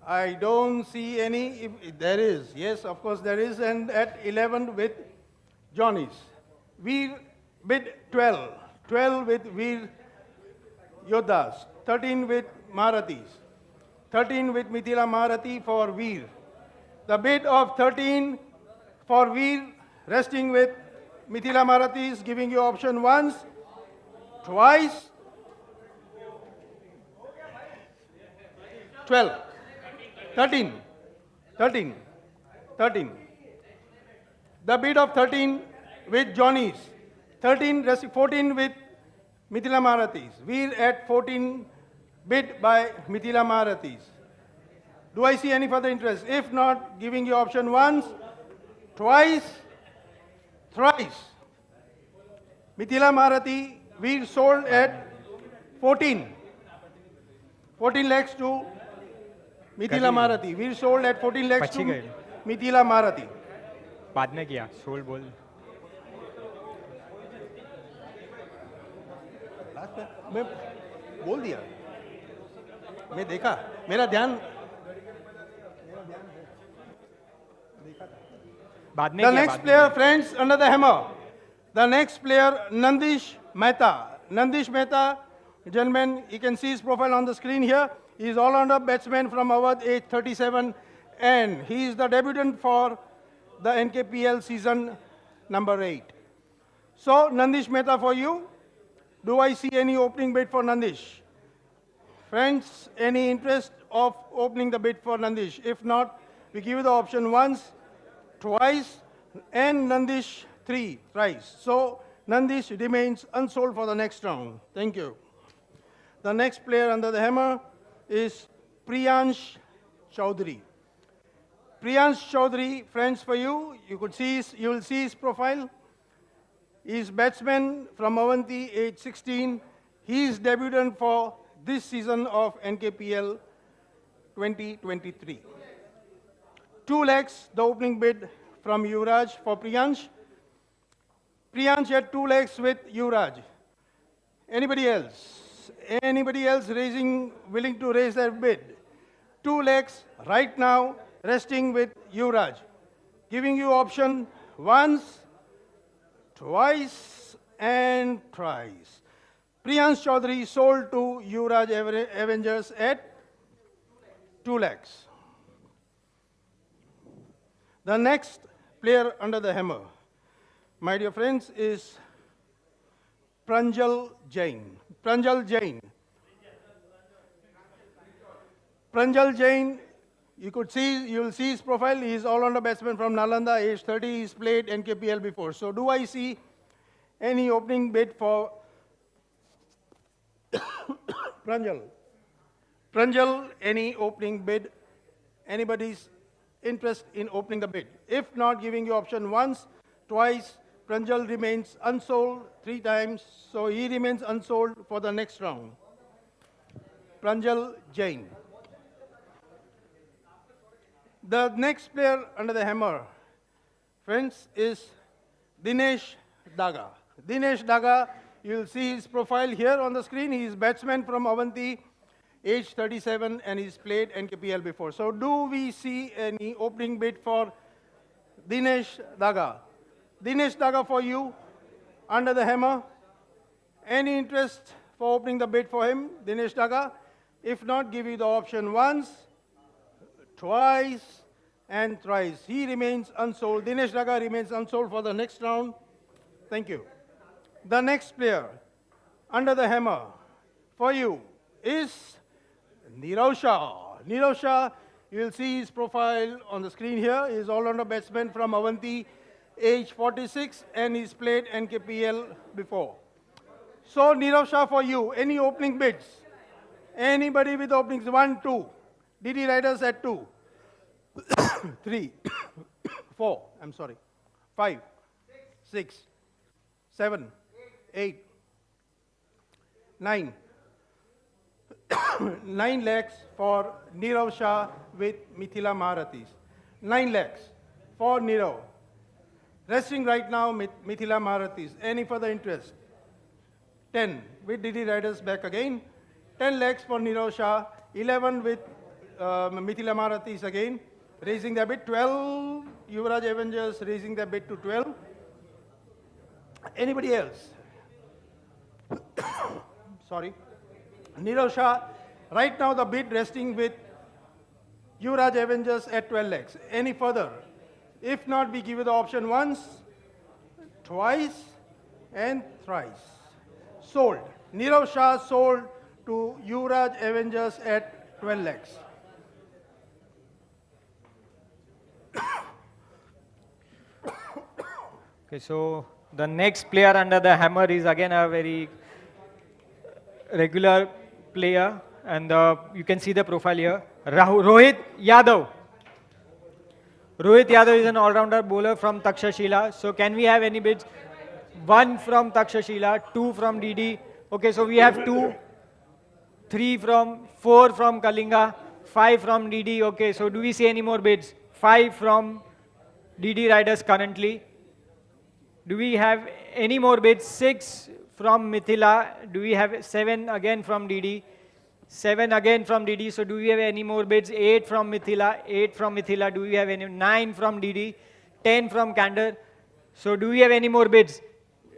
I don't see any. If there is, yes, of course there is. And at 11 with Johnnies. Veer bid 12. 12 with Veer Yodhas. 13 with Marathis. 13 with Mithila Marathi for Veer. The bid of 13 for Veer, resting with Mithila Marathi, is giving you option once, twice, 12, 13. The bid of 13 with Johnnies, 14 with Mithila Marathis. Veer at 14, bid by Mithila Marathis. Do I see any further interest? If not, giving you option once, twice, thrice. Mithila Marathi, Veer sold at 14. 14 lakhs to Mithila Marathi. Veer sold at 14 lakhs to Mithila Marathi. बाद में किया sold बोल मैं बोल दिया, मैं देखा, मेरा ध्यान बाद में The next player, friends, under the hammer. The next player, Nandish Mehta. Nandish Mehta, gentlemen, you can see his profile on the screen here. He is all-rounder batsman from Awadh, age 37, and he is the debutant for the NKPL season number 8. So, Nandish Mehta for you. Do I see any opening bid for Nandish? Friends, any interest of opening the bid for Nandish? If not, we give you the option once, twice, and Nandish thrice. So, Nandish remains unsold for the next round. Thank you. The next player under the hammer is Priyansh Chaudhary. Priyansh Chaudhary, friends, for you, you will see his profile. He is batsman from Avanti, age 16. He is debutant for this season of NKPL 2023. 2 lakhs, the opening bid from Yuvraj for Priyansh. Priyansh had 2 lakhs with Yuvraj. Anybody else? Anybody else willing to raise their bid? 2 lakhs right now, resting with Yuvraj. Giving you option once, twice, and thrice. Priyansh Chaudhary sold to Yuvraj Avengers at 2 lakhs. The next player under the hammer, my dear friends, is Pranjal Jain. Pranjal Jain. Pranjal Jain, you will see his profile. He is all-rounder batsman from Nalanda, age 30. He's played NKPL before. So do I see any opening bid for Pranjal? Pranjal, any opening bid? Anybody's interest in opening the bid? If not, giving you option once, twice. Pranjal remains unsold 3 times, so he remains unsold for the next round. Pranjal Jain. The next player under the hammer, friends, is Dinesh Daga. Dinesh Daga, you'll see his profile here on the screen. He is batsman from Avanti, age 37, and he's played NKPL before. So do we see any opening bid for Dinesh Daga? Dinesh Daga for you, under the hammer. Any interest for opening the bid for him, Dinesh Daga? If not, give you the option once, twice, and thrice. He remains unsold. Dinesh Daga remains unsold for the next round. Thank you. The next player under the hammer for you is Nirav Shah. Nirav Shah, you will see his profile on the screen here. He is all-rounder batsman from Avanti, age 46, and he's played NKPL before. So Nirav Shah for you, any opening bids? Anybody with openings? 1, 2. DD Riders at 2. 3, 4, 5, 6, 7, 8, 9. 9 lakhs for Nirav Shah with Mithila Maharathis. 9 lakhs for Nirav. Resting right now with Mithila Maharathis. Any further interest? 10 with DD Riders back again. 10 lakhs for Nirav Shah. 11 with Mithila Maharathis again. Raising the bid. 12 Yuvraj Avengers raising the bid to 12. Anybody else? Sorry. Nirav Shah, right now the bid resting with Yuvraj Avengers at 12 lakhs. Any further? If not, we give you the option once, twice, and thrice. Sold. Nirav Shah sold to Yuvraj Avengers at 12 lakhs. Okay, so the next player under the hammer is again a very regular player, and you can see the profile here. Rohit Yadav. Rohit Yadav is an all-rounder bowler from Takshashila. So can we have any bids? 1 from Takshashila, 2 from DD. Okay, so we have 2, 3 from, 4 from Kalinga, 5 from DD. Okay, so do we see any more bids? 5 from DD Riders currently. Do we have any more bids? 6 from Mithila. Do we have 7 again from DD? 7 again from DD. So do we have any more bids? 8 from Mithila. 8 from Mithila. Do we have any? 9 from DD. 10 from Candor. So do we have any more bids?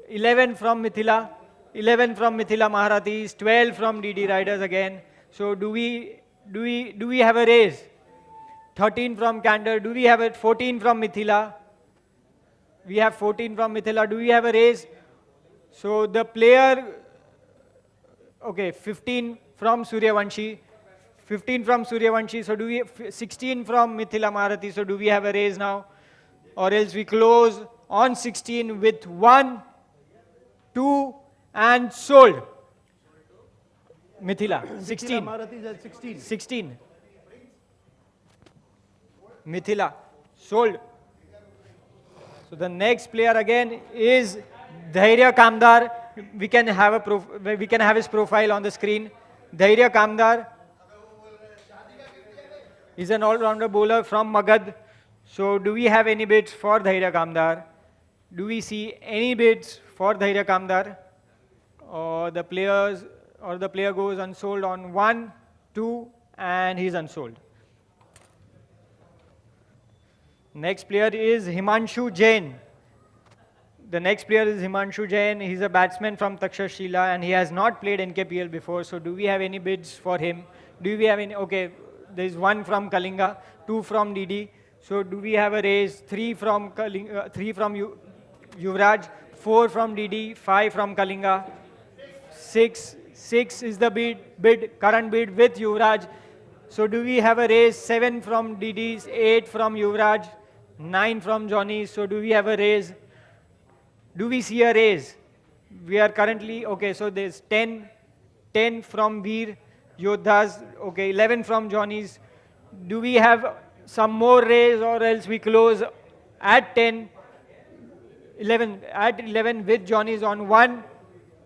11 from Mithila. 11 from Mithila Maharathis. 12 from DD Riders again. So do we have a raise? 13 from Candor. Do we have a 14 from Mithila? We have 14 from Mithila. Do we have a raise? So the player, okay, 15 from Suryavanshi. 15 from Suryavanshi. So do we have 16 from Mithila Maharathi? So do we have a raise now? Or else we close on 16 with 1, 2, and sold. Mithila, 16. Mithila Maharathi is at 16. 16. Mithila, sold. So the next player again is Dhairya Kamdar. We can have his profile on the screen. Dhairya Kamdar is an all-rounder bowler from Magad. So do we have any bids for Dhairya Kamdar? Do we see any bids for Dhairya Kamdar? Or the player goes unsold on 1, 2, and he's unsold. Next player is Himanshu Jain. The next player is Himanshu Jain. He's a batsman from Takshashila and he has not played NKPL before. So do we have any bids for him? Do we have any? Okay, there's 1 from Kalinga, 2 from DD. So do we have a raise? 3 from Kalinga, 3 from Yuvraj, 4 from DD, 5 from Kalinga. 6 is the current bid with Yuvraj. So do we have a raise? 7 from DD, 8 from Yuvraj, 9 from Johnny. So do we have a raise? Do we see a raise? We are currently, okay, so there's 10 from Veer, Yodhas, okay, 11 from Johnny's. Do we have some more raise or else we close at 10, 11 with Johnny's on 1,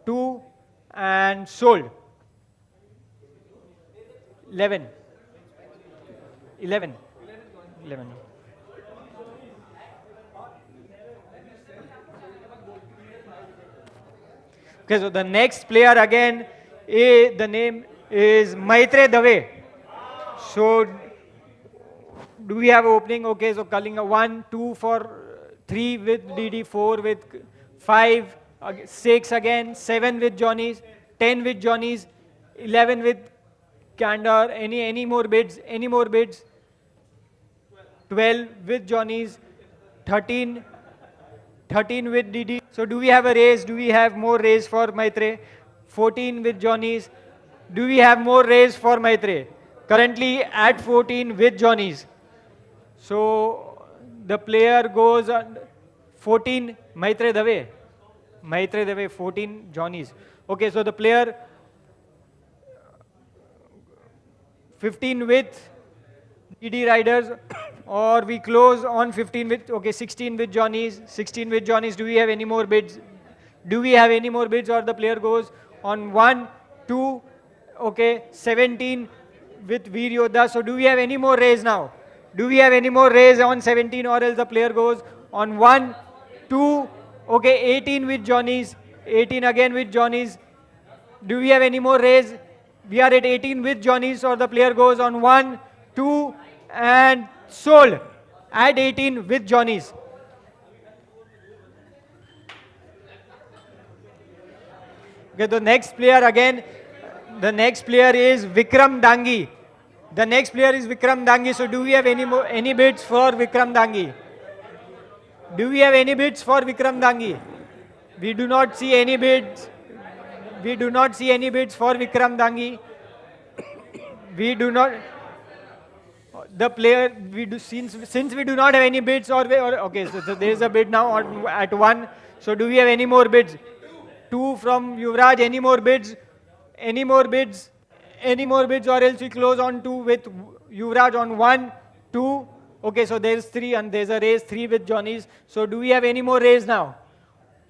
2, and sold. 11. Okay, so the next player again, the name is Maitre Dave. So, do we have opening? Okay, so Kalinga 1, 2 for 3 with DD, 4 with 5, 6 again, 7 with Johnny's, 10 with Johnny's, 11 with Candor. Any more bids? 12 with Johnny's, 13 with DD. So do we have a raise? Do we have more raise for Maitre? 14 with Johnny's. Do we have more raise for Maitre? Currently at 14 with Johnny's. So the player goes on 14, Maitre Dave, 14 Johnny's. Okay, so the player 15 with DD Riders, or we close on 15 with, okay, 16 with Johnny's. Do we have any more bids? Or the player goes on 1, 2, okay, 17 with Veer Yodha. So do we have any more raise now? Do we have any more raise on 17, or else the player goes on 1, 2, okay, 18 with Johnny's, 18 again with Johnny's. Do we have any more raise? We are at 18 with Johnny's, or the player goes on 1, 2, and sold at 18 with Johnny's. Okay, the next player is Vikram Dangi. So do we have any bids for Vikram Dangi? We do not see any bids. For Vikram Dangi. Since we do not have any bids okay, so there is a bid now at 1. So do we have any more bids? 2 from Yuvraj. Any more bids? Or else we close on 2 with Yuvraj on 1, 2. Okay, so there's 3 and there's a raise 3 with Johnny's. So do we have any more raise now?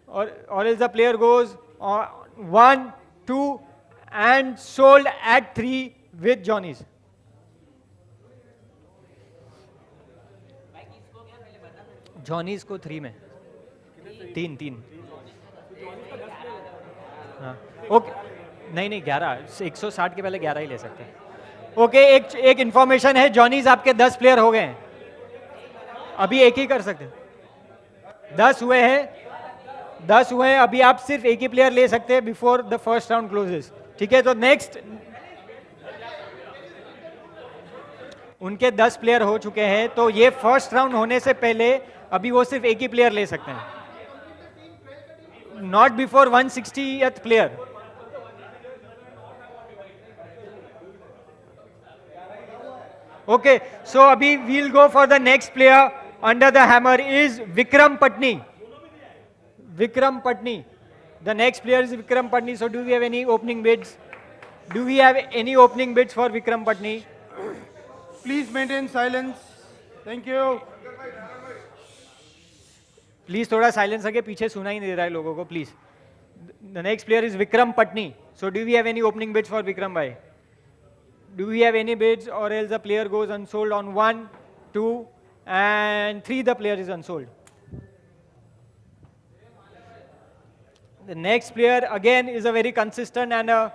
Or else the player goes on 1, 2 and sold at 3 with Johnny's. Johnny's को 3 में 3 हाँ okay नहीं 11 160 के पहले 11 ही ले सकते हैं. Okay, एक इंफॉर्मेशन है, जॉनीज आपके 10 प्लेयर हो गए हैं, अभी एक ही कर सकते हैं. 10 हुए हैं, अभी आप सिर्फ एक ही प्लेयर ले सकते हैं before the first round closes. ठीक है, तो नेक्स्ट उनके 10 प्लेयर हो चुके हैं, तो ये फर्स्ट राउंड होने से पहले अभी वो सिर्फ एक ही प्लेयर ले सकते हैं, not before 160th player. Okay, so abhi we'll go for the next player under the hammer is Vikram Patni. The next player is Vikram Patni. So do we have any opening bids? For Vikram Patni? Please maintain silence. Thank you. Please थोड़ा silence रखे, पीछे सुना ही नहीं दे रहा है लोगों को, please. The next player is Vikram Patni. So do we have any opening bids for Vikram bhai? Do we have any bids, or else the player goes unsold on 1, 2, and 3 the player is unsold. The next player again is a very consistent and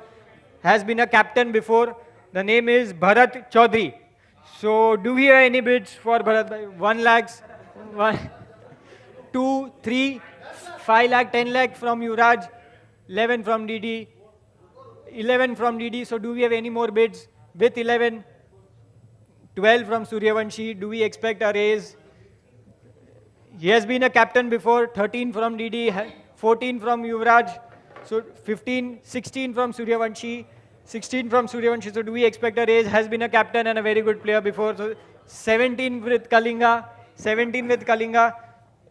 has been a captain before. The name is Bharat Chaudhary. So do we have any bids for Bharat? 1 lakhs, 1, 2, 3, 5 lakh, 10 lakh from Yuvraj, 11 from DD, 11 from DD. So do we have any more bids with 11? 12 from Suryavanshi. Do we expect a raise? He has been a captain before. 13 from DD, 14 from Yuvraj. So 15, 16 from Suryavanshi. 16 from Suryavanshi. So do we expect a raise? Has been a captain and a very good player before. So 17 with Kalinga. 17 with Kalinga.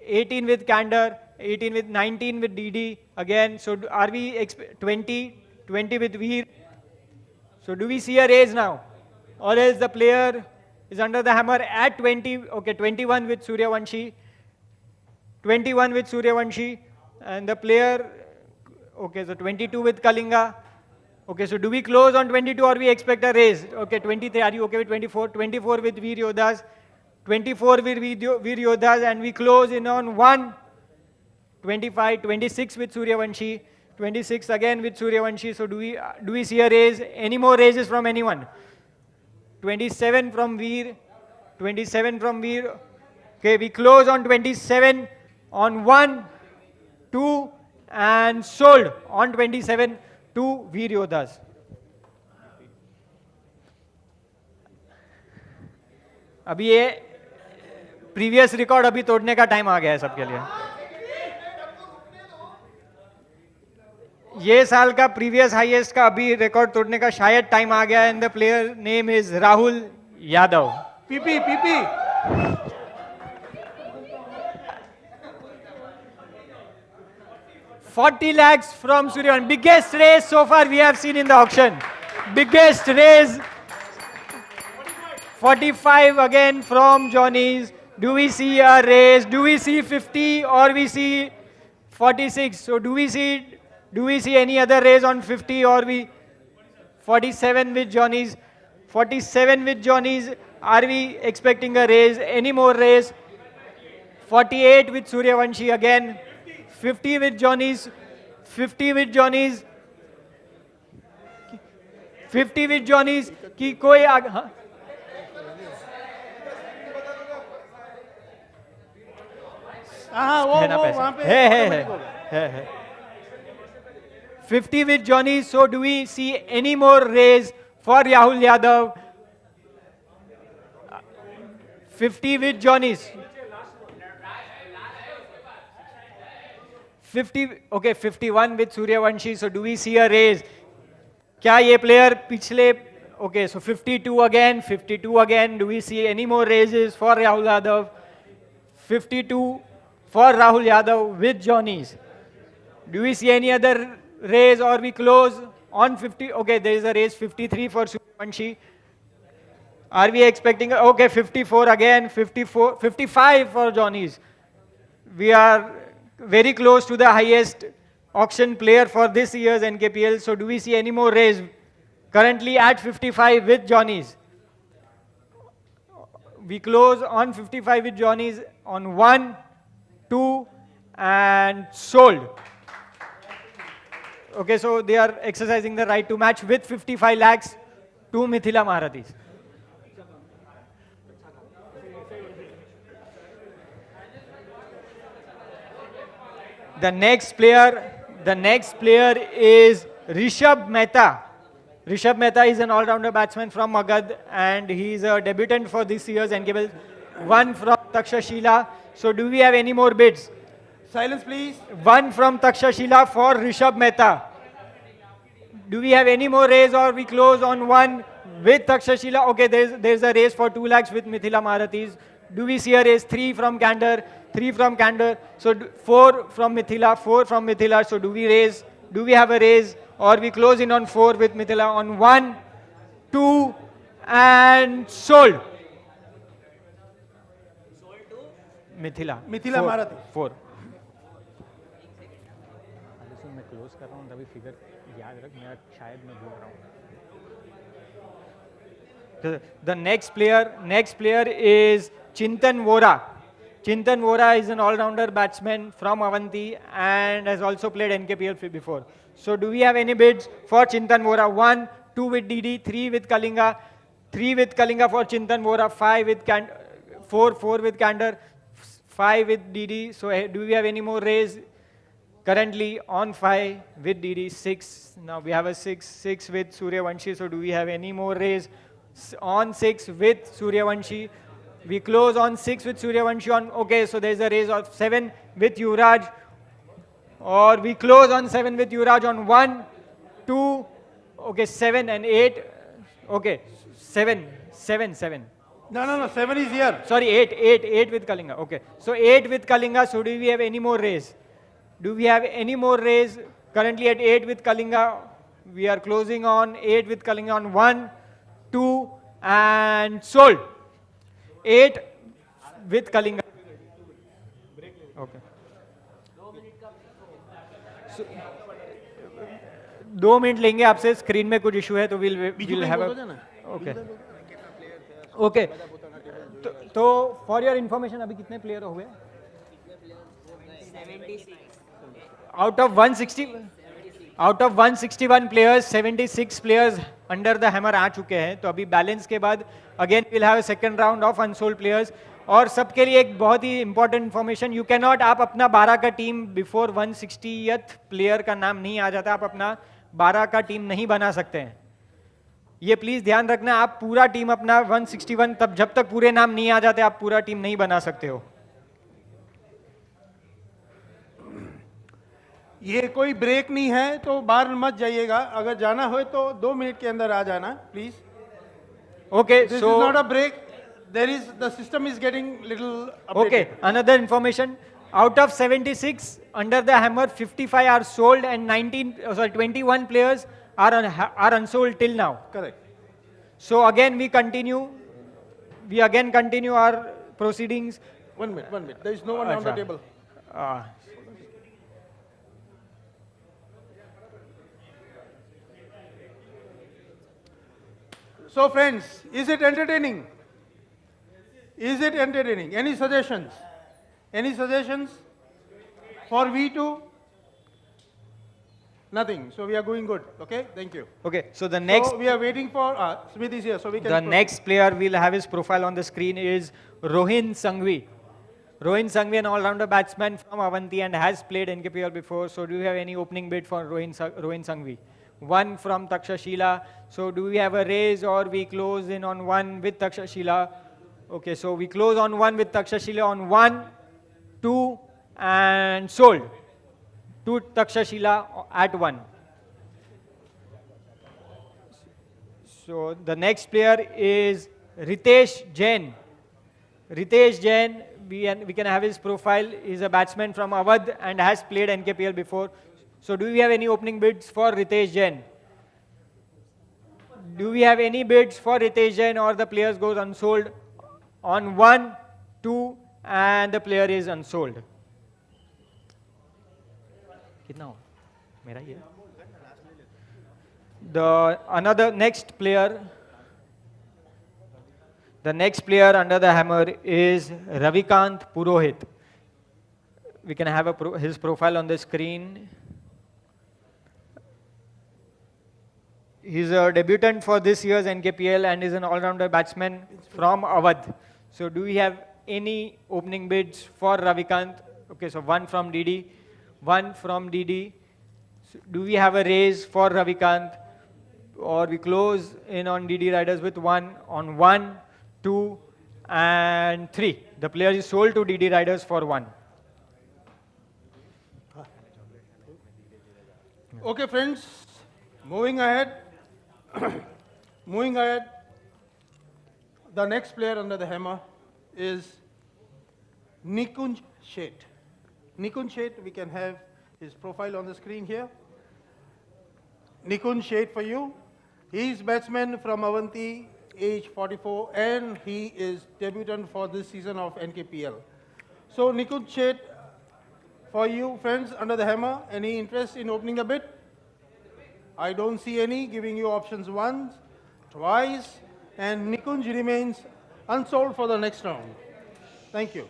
18 with Candor. 18 with 19 with DD again. So are we 20 with Veer? So do we see a raise now? Or else the player is under the hammer at 20. Okay, 21 with Suryavanshi. 21 with Suryavanshi. And the player, okay, so 22 with Kalinga. Okay, so do we close on 22 or we expect a raise? Okay, 23, are you okay with 24? 24 with Veer Yodhas. 24 with Veer Yodhas, and we close in on 1. 25, 26 with Suryavanshi. 26 again with Suryavanshi. So do we see a raise? Any more raises from anyone? 27 from Veer. 27 from Veer. Okay, we close on 27 on 1, 2, and sold on 27 to Veer Yodhas. अभी ये previous record अभी तोड़ने का time आ गया है सबके लिए. ये साल का प्रीवियस हाईएस्ट का अभी रिकॉर्ड तोड़ने का शायद टाइम आ गया है. And the player name is Rahul Yadav. PP 40 lakhs from Suryavanshi. Biggest raise so far we have seen in the auction. Biggest raise. 45 again from Johnny's. Do we see a raise? Do we see 50 or we see 46? So do we see any other raise on 50 or we 47 with Johnny's? 47 with Johnny's. Are we expecting a raise? Any more raise? 48 with Suryavanshi again. 50 with Johnny's. 50 with Johnny's. 50 with Johnny's. कि कोई हाँ? हाँ वो वहाँ पे है. 50 with Johnny's. So do we see any more raise for Rahul Yadav? 50 with Johnny's. 50, okay, 51 with Suryavanshi. So do we see a raise? क्या ये player पिछले, okay, so 52 again, 52 again. Do we see any more raises for Rahul Yadav? 52 for Rahul Yadav with Johnny's. Do we see any other raise or we close on 50? Okay, there is a raise 53 for Suryavanshi. Are we expecting, okay, 54 again, 54, 55 for Johnny's. We are very close to the highest auction player for this year's NKPL. So do we see any more raise? Currently at 55 with Johnny's. We close on 55 with Johnny's on 1, 2, and sold. Okay, so they are exercising the right to match with 55 lakhs to Mithila Maharathis. The next player is Rishabh Mehta. Rishabh Mehta is an all-rounder batsman from Magad and he is a debutant for this year's NKPL. 1 from Takshashila. So do we have any more bids? Silence please. 1 from Takshashila for Rishabh Mehta. Do we have any more raise or we close on 1 with Takshashila? Okay, there's a raise for 2 lakhs with Mithila Maharathis. Do we see a raise? 3 from Candor. 3 from Candor. So 4 from Mithila. 4 from Mithila. So do we raise? Do we have a raise? Or we close in on 4 with Mithila on 1, 2, and sold. Mithila. Mithila Maharathi. 4. मैं close कर रहा हूँ तभी figure याद रख, मैं शायद मैं भूल रहा हूँ. The next player is Chintan Vora. Chintan Vora is an all-rounder batsman from Avanti and has also played NKPL before. So do we have any bids for Chintan Vora? 1, 2 with DD, 3 with Kalinga, 3 with Kalinga for Chintan Vora, 5 with 4 with Candor, 5 with DD. So do we have any more raise? Currently on 5 with DD, 6. Now we have a 6 with Suryavanshi. So do we have any more raise? On 6 with Suryavanshi. We close on 6 with Suryavanshi on, okay, so there's a raise of 7 with Yuvraj. Or we close on 7 with Yuvraj on 1, 2, okay, 7 and 8. Okay, 7. No, 7 is here. Sorry, 8 with Kalinga. Okay, so 8 with Kalinga. So do we have any more raise? Do we have any more raise? Currently at 8 with Kalinga. We are closing on 8 with Kalinga on 1, 2 and sold. 8 with Kalinga. Okay. So, 2 minute लेंगे आपसे, screen में कुछ issue है तो we'll have a okay. Okay. तो for your information अभी कितने player हो गए? Out of 161 players, 76 players under the hammer आ चुके हैं. तो अभी बैलेंस के बाद again we'll have a second round of unsold players. और सबके लिए एक बहुत ही important information, you can not, आप अपना 12 का टीम बिफोर 160th प्लेयर का नाम नहीं आ जाता, आप अपना 12 का टीम नहीं बना सकते हैं. ये प्लीज ध्यान रखना, आप पूरा टीम अपना 161 तब जब तक पूरे नाम नहीं आ जाते आप पूरा टीम नहीं बना सकते हो. ये कोई ब्रेक नहीं है तो बाहर मत जाइएगा, अगर जाना हो तो 2 मिनट के अंदर आ जाना please. Okay, This so is not a break. The system is getting little updated. okay, another information. Out of 76 under the hammer, 55 are sold and 21 players are unsold till now. Correct. So again we continue. We again continue our proceedings. 1 minute. There is no one on the table. So friends, is it entertaining? Is it entertaining? Any suggestions? Any suggestions for V2? Nothing. So we are going good. Okay, thank you. Okay, so the next So we are waiting for Smith is here, so we can. the next player we'll have his profile on the screen is Rohin Sanghvi. Rohin Sanghvi, an all-rounder batsman from Avanti and has played NKPL before. So do you have any opening bid for Rohin Sanghvi? 1 from Takshashila. So do we have a raise or we close in on 1 with Takshashila? Okay, so we close on 1 with Takshashila on 1, 2 and sold. 2 Takshashila at 1. So the next player is Ritesh Jain. Ritesh Jain, we can have his profile. He's a batsman from Awadh and has played NKPL before. So do we have any opening bids for Ritesh Jain? Do we have any bids for Ritesh Jain or the players goes unsold on 1, 2 and the player is unsold? कितना हो? मेरा ये. The next player under the hammer is Ravikanth Purohit. We can have his profile on the screen. He's a debutant for this year's NKPL and is an all-rounder batsman from Awadh. So do we have any opening bids for Ravikanth? Okay, so 1 from DD, 1 from DD. So do we have a raise for Ravikanth? Or we close in on DD riders with 1 on 1, 2 and 3. The player is sold to DD riders for 1. Okay friends, moving ahead. The next player under the hammer is Nikunj Sheth. Nikunj Sheth, we can have his profile on the screen here. Nikunj Sheth for you. He is batsman from Avanti, age 44, and he is debutant for this season of NKPL. So Nikunj Sheth, for you friends under the hammer, any interest in opening a bid? I don't see any. Giving you options once, twice, and Nikunj remains unsold for the next round. Thank you.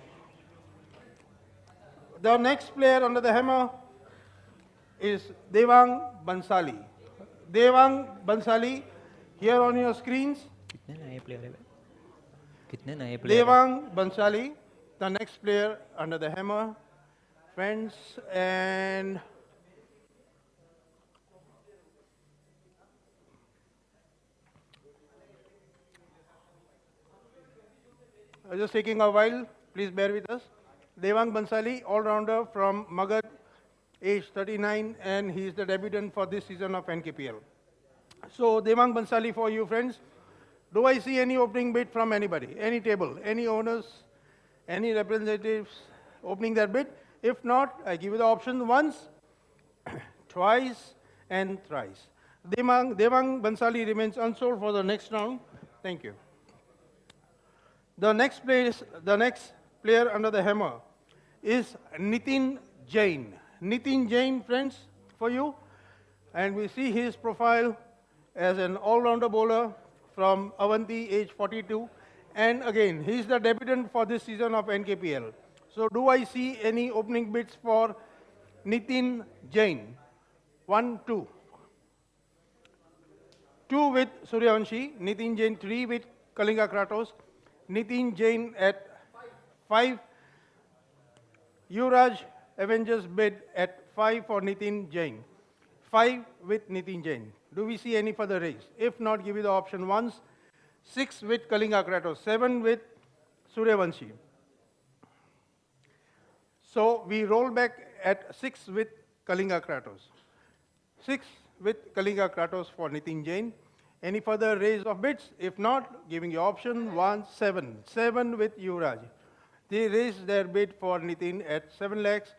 The next player under the hammer is Devang Bansali. Devang Bansali, here on your screens. Devang Bansali, the next player under the hammer, friends, and just taking a while, please bear with us. Devang Bansali, all-rounder from Magad, age 39, and he is the debutant for this season of NKPL. So Devang Bansali for you, friends. Do I see any opening bid from anybody, any table, any owners, any representatives opening their bid? If not, I give you the option once, twice, and thrice. Devang Bansali remains unsold for the next round. Thank you. The next player under the hammer is Nitin Jain. Nitin Jain, friends, for you. And we see his profile as an all-rounder bowler from Avanti, age 42. And again, he is the debutant for this season of NKPL. So do I see any opening bids for Nitin Jain? 1, 2. 2 with Suryavanshi, Nitin Jain 3 with Kalinga Kratos, Nitin Jain at 5, Yuvraj Avengers bid at 5 for Nitin Jain, 5 with Nitin Jain. Do we see any further raise? If not, give you the option once, 6 with Kalinga Kratos, 7 with Suryavanshi. So we roll back at 6 with Kalinga Kratos, 6 with Kalinga Kratos for Nitin Jain. Any further raise of bids? If not, giving you option 1, 7. 7 with Yuvraj. They raised their bid for Nitin at 7 lakhs.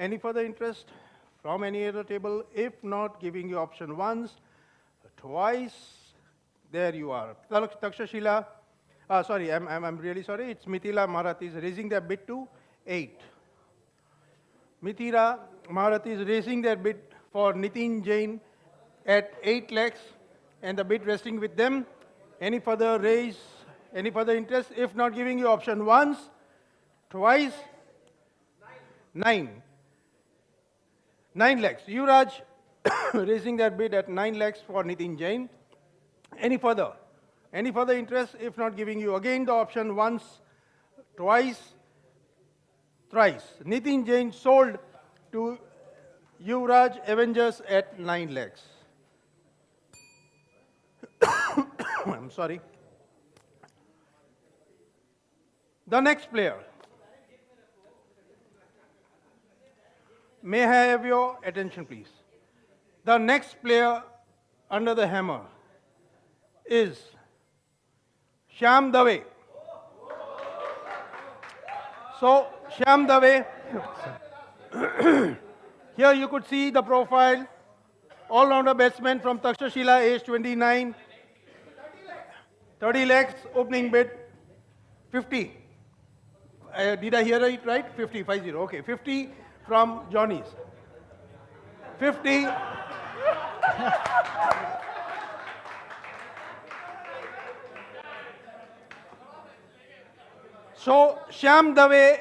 Any further interest from any other table? If not, giving you option once, twice. There you are. Takshashila, sorry, I'm really sorry. It's Mithila Marathi is raising their bid to 8. Mithila Marathi is raising their bid for Nitin Jain at 8 lakhs. And the bid resting with them. Any further raise, any further interest? If not, giving you option once, twice, 9. 9 lakhs. Yuvraj raising their bid at 9 lakhs for Nitin Jain. Any further? Any further interest? If not, giving you again the option once, twice, thrice. Nitin Jain sold to Yuvraj Avengers at 9 lakhs. I'm sorry. The next player. May I have your attention, please? The next player under the hammer is Shyam Dave. So, Shyam Dave, here you could see the profile. All-rounder batsman from Takshashila, age 29. 30 lakhs, opening bid, 50. Did I hear it right? 50, 50. Okay, 50 from Johnny's. 50. So, Shyam Dave,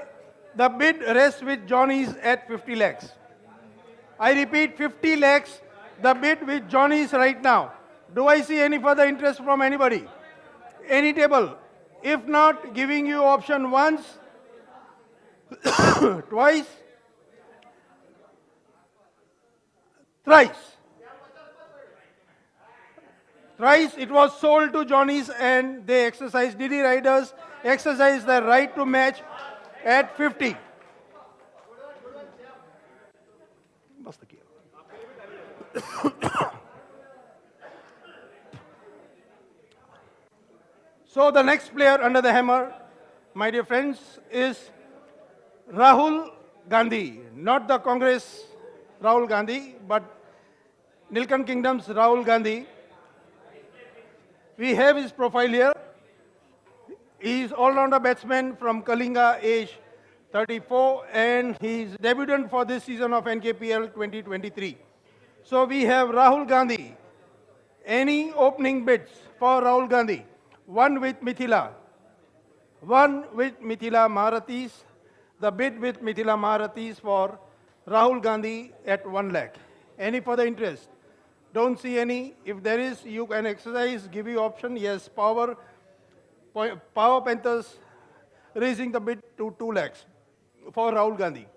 the bid rests with Johnny's at 50 lakhs. I repeat, 50 lakhs, the bid with Johnny's right now. Do I see any further interest from anybody? Any table? If not, giving you option once, twice, thrice. Thrice it was sold to Johnny's and they exercised, DD Riders exercised their right to match at 50. So the next player under the hammer, my dear friends, is Rahul Gandhi. Not the Congress Rahul Gandhi, but Neelkanth Kingdom's Rahul Gandhi. We have his profile here. He is all-rounder batsman from Kalinga, age 34, and he is debutant for this season of NKPL 2023. So we have Rahul Gandhi. Any opening bids for Rahul Gandhi? one with Mithila. One with Mithila Marathis. The bid with Mithila Marathis for Rahul Gandhi at 1 lakh. Any further interest? Don't see any. If there is, you can exercise, give you option. Yes, Power Panthers raising the bid to 2 lakhs for Rahul Gandhi.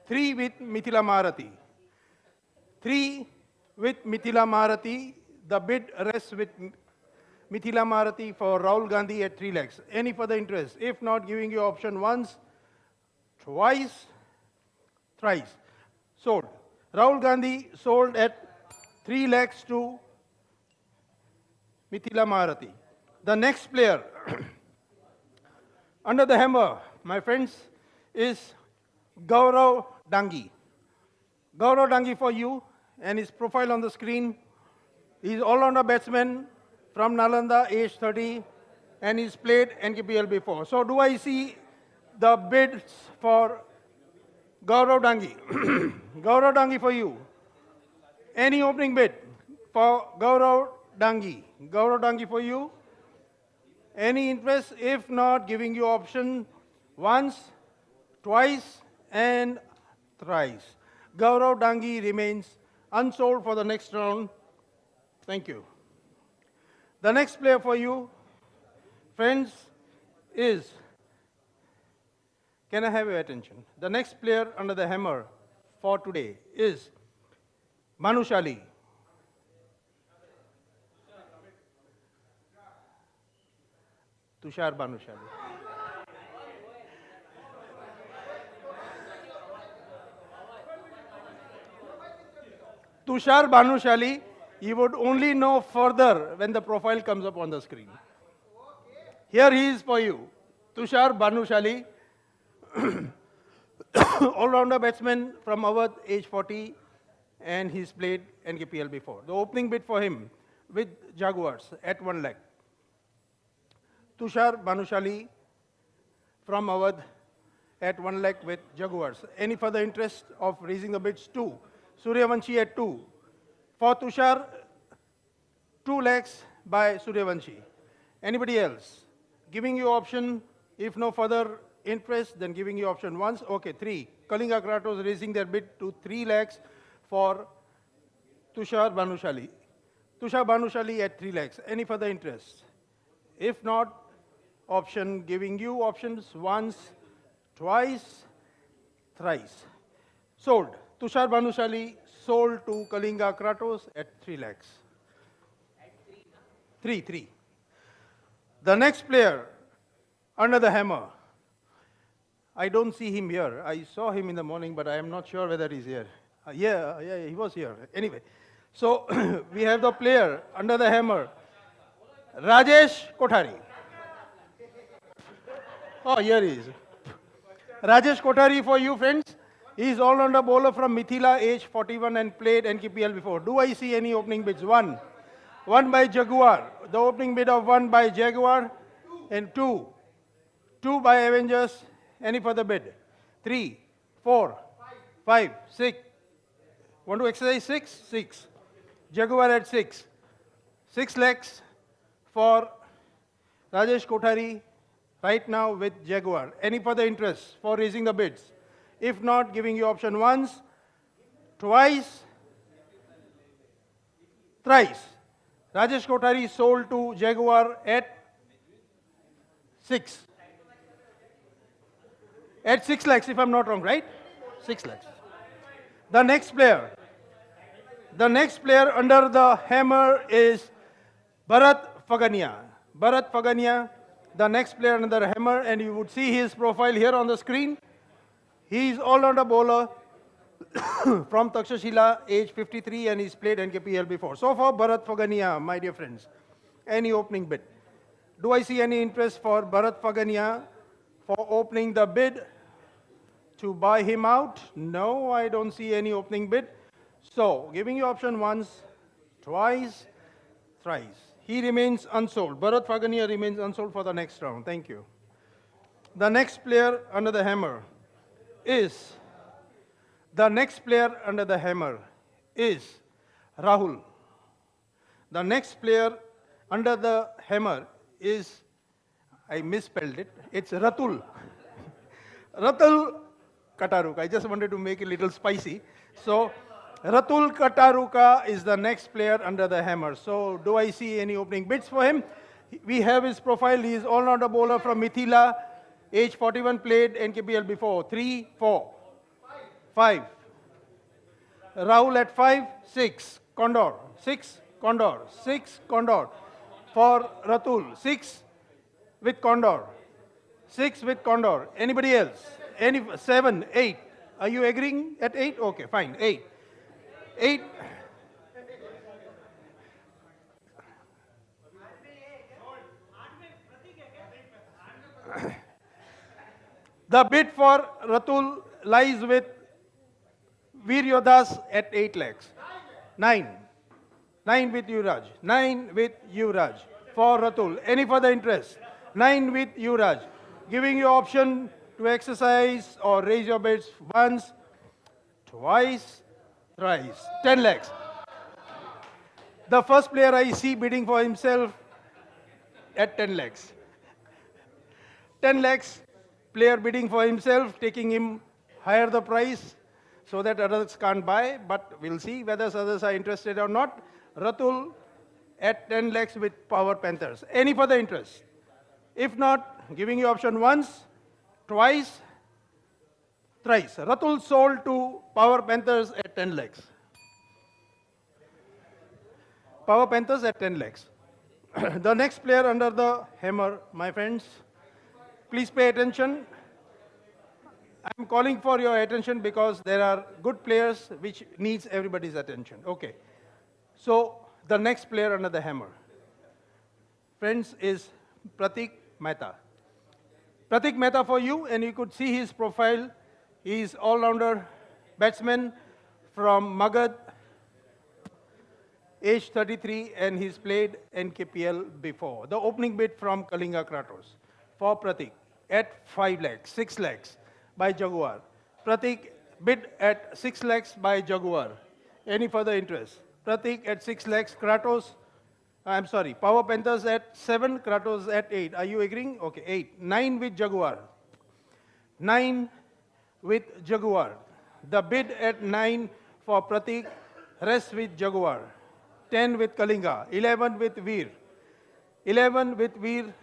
3 with Mithila Marathi. 3 with Mithila Marathi. The bid rests with Mithila Marathi for Rahul Gandhi at 3 lakhs. Any further interest? If not, giving you option once, twice, thrice. Sold. Rahul Gandhi sold at 3 lakhs to Mithila Marathi. The next player under the hammer, my friends, is Gaurav Dangi. Gaurav Dangi for you, and his profile on the screen. He's all-rounder batsman from Nalanda, age 30, and he's played NKPL before. So do I see the bids for Gaurav Dangi? Gaurav Dangi for you. Any opening bid for Gaurav Dangi? Gaurav Dangi for you. Any interest? If not, giving you option once, twice, and thrice. Gaurav Dangi remains unsold for the next round. Thank you. The next player for you, friends, is, can I have your attention? The next player under the hammer for today is Manushali. Tushar Banushali. Tushar Banushali, you would only know further when the profile comes up on the screen. Here he is for you. Tushar Banushali, all-rounder batsman from Awadh, age 40, and he's played NKPL before. The opening bid for him with Jaguars at 1 lakh. Tushar Banushali from Awadh at 1 lakh with Jaguars. Any further interest of raising the bids? 2. Suryavanshi at 2. For Tushar, 2 lakhs by Suryavanshi. Anybody else? Giving you option, if no further interest, then giving you option once. Okay, 3. Kalinga Kratos raising their bid to 3 lakhs for Tushar Banushali. Tushar Banushali at 3 lakhs. Any further interest? If not, option giving you options once, twice, thrice. Sold. Tushar Banushali sold to Kalinga Kratos at 3 lakhs. 3. The next player under the hammer. I don't see him here. I saw him in the morning, but I am not sure whether he's here. Yeah, he was here. Anyway, so we have the player under the hammer, Rajesh Kothari. Oh, here he is. Rajesh Kothari for you, friends. He is all-rounder bowler from Mithila, age 41, and played NKPL before. Do I see any opening bids? 1. 1 by Jaguar. The opening bid of 1 by Jaguar, and 2. 2 by Avengers. Any further bid? 3, 4, 5, 6. Want to exercise 6? 6. Jaguar at 6. 6 lakhs for Rajesh Kothari right now with Jaguar. Any further interest for raising the bids? If not, giving you option once, twice, thrice. Rajesh Kothari sold to Jaguar at 6. At 6 lakhs, if I'm not wrong, right? 6 lakhs. The next player under the hammer is Bharat Fagania. Bharat Fagania, the next player under the hammer, and you would see his profile here on the screen. He is all-rounder bowler from Takshashila, age 53, and he's played NKPL before. So for Bharat Fagania, my dear friends, any opening bid? Do I see any interest for Bharat Fagania for opening the bid to buy him out? No, I don't see any opening bid. So, giving you option once, twice, thrice. He remains unsold. Bharat Fagania remains unsold for the next round. Thank you. The next player under the hammer is Rahul. The next player under the hammer is, I misspelled it, it's Ratul. Ratul Kataruka. I just wanted to make it a little spicy. So, Ratul Kataruka is the next player under the hammer. So, do I see any opening bids for him? We have his profile. He is all-rounder bowler from Mithila, age 41, played NKPL before. 3, 4, 5. Rahul at 5, 6, Condor, 6, Condor, 6, Condor. For Ratul, 6 with Condor, 6 with Condor. Anybody else? 7, 8. Are you agreeing at 8? Okay, fine, 8. 8. The bid for Ratul lies with Veer Yodas at 8 lakhs. 9. 9 with Yuvraj. 9 with Yuvraj. For Ratul. Any further interest? 9 with Yuvraj. Giving you option to exercise or raise your bids once, twice, thrice. 10 lakhs. The first player I see bidding for himself at 10 lakhs. 10 lakhs, player bidding for himself, taking him higher the price so that others can't buy, but we'll see whether others are interested or not. Ratul at 10 lakhs with Power Panthers. Any further interest? If not, giving you option once, twice, thrice. Ratul sold to Power Panthers at 10 lakhs. Power Panthers at 10 lakhs. The next player under the hammer, my friends, please pay attention. I'm calling for your attention because there are good players which needs everybody's attention. Okay. So the next player under the hammer, friends, is Pratik Mehta. Pratik Mehta for you, and you could see his profile. He is all-rounder batsman from Magad, age 33, and he's played NKPL before. The opening bid from Kalinga Kratos for Pratik at 5 lakhs, 6 lakhs by Jaguar. Pratik bid at 6 lakhs by Jaguar. Any further interest? Pratik at 6 lakhs, Kratos, I'm sorry, Power Panthers at 7, Kratos at 8. Are you agreeing? Okay, 8. 9 with Jaguar. 9 with Jaguar. The bid at 9 for Pratik, rest with Jaguar. 10 with Kalinga. 11 with Veer. 11 with Veer.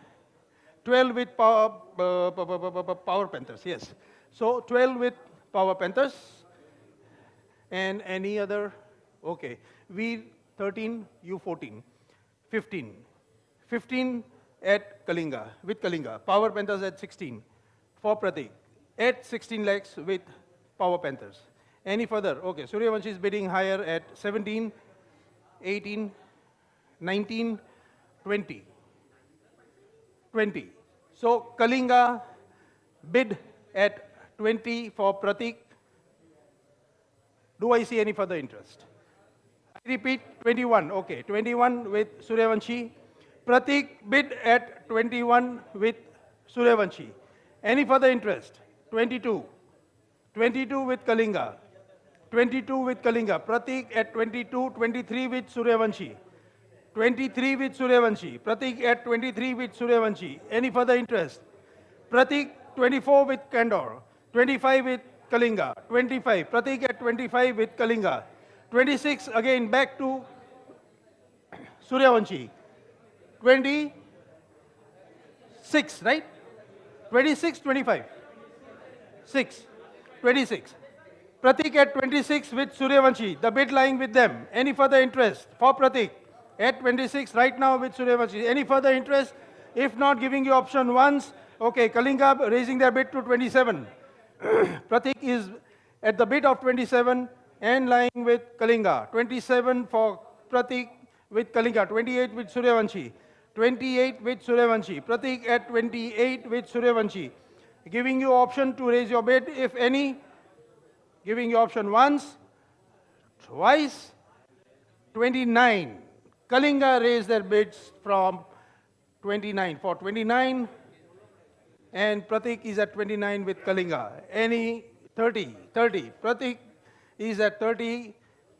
12 with Power Panthers, yes. So 12 with Power Panthers. And any other? Okay. Veer 13, you 14. 15. 15 at Kalinga, with Kalinga. Power Panthers at 16 for Pratik. At 16 lakhs with Power Panthers. Any further? Okay. Suryavanshi is bidding higher at 17, 18, 19, 20. 20. So Kalinga bid at 20 for Pratik. Do I see any further interest? I repeat, 21. Okay, 21 with Suryavanshi. Pratik bid at 21 with Suryavanshi. Any further interest? 22. 22 with Kalinga. 22 with Kalinga. Pratik at 22, 23 with Suryavanshi. 23 with Suryavanshi. Pratik at 23 with Suryavanshi. Any further interest? Pratik 24 with Candor. 25 with Kalinga. 25. Pratik at 25 with Kalinga. 26 again back to Suryavanshi. 26, right? 26, 25. 6. 26. Pratik at 26 with Suryavanshi. The bid lying with them. Any further interest for Pratik? At 26 right now with Suryavanshi. Any further interest? If not, giving you option once. Okay, Kalinga raising their bid to 27. Pratik is at the bid of 27 and lying with Kalinga. 27 for Pratik with Kalinga. 28 with Suryavanshi. 28 with Suryavanshi. Pratik at 28 with Suryavanshi. Giving you option to raise your bid, if any. Giving you option once, twice, 29. Kalinga raised their bids from 29 for 29, and Pratik is at 29 with Kalinga. Any 30, 30. Pratik is at 30.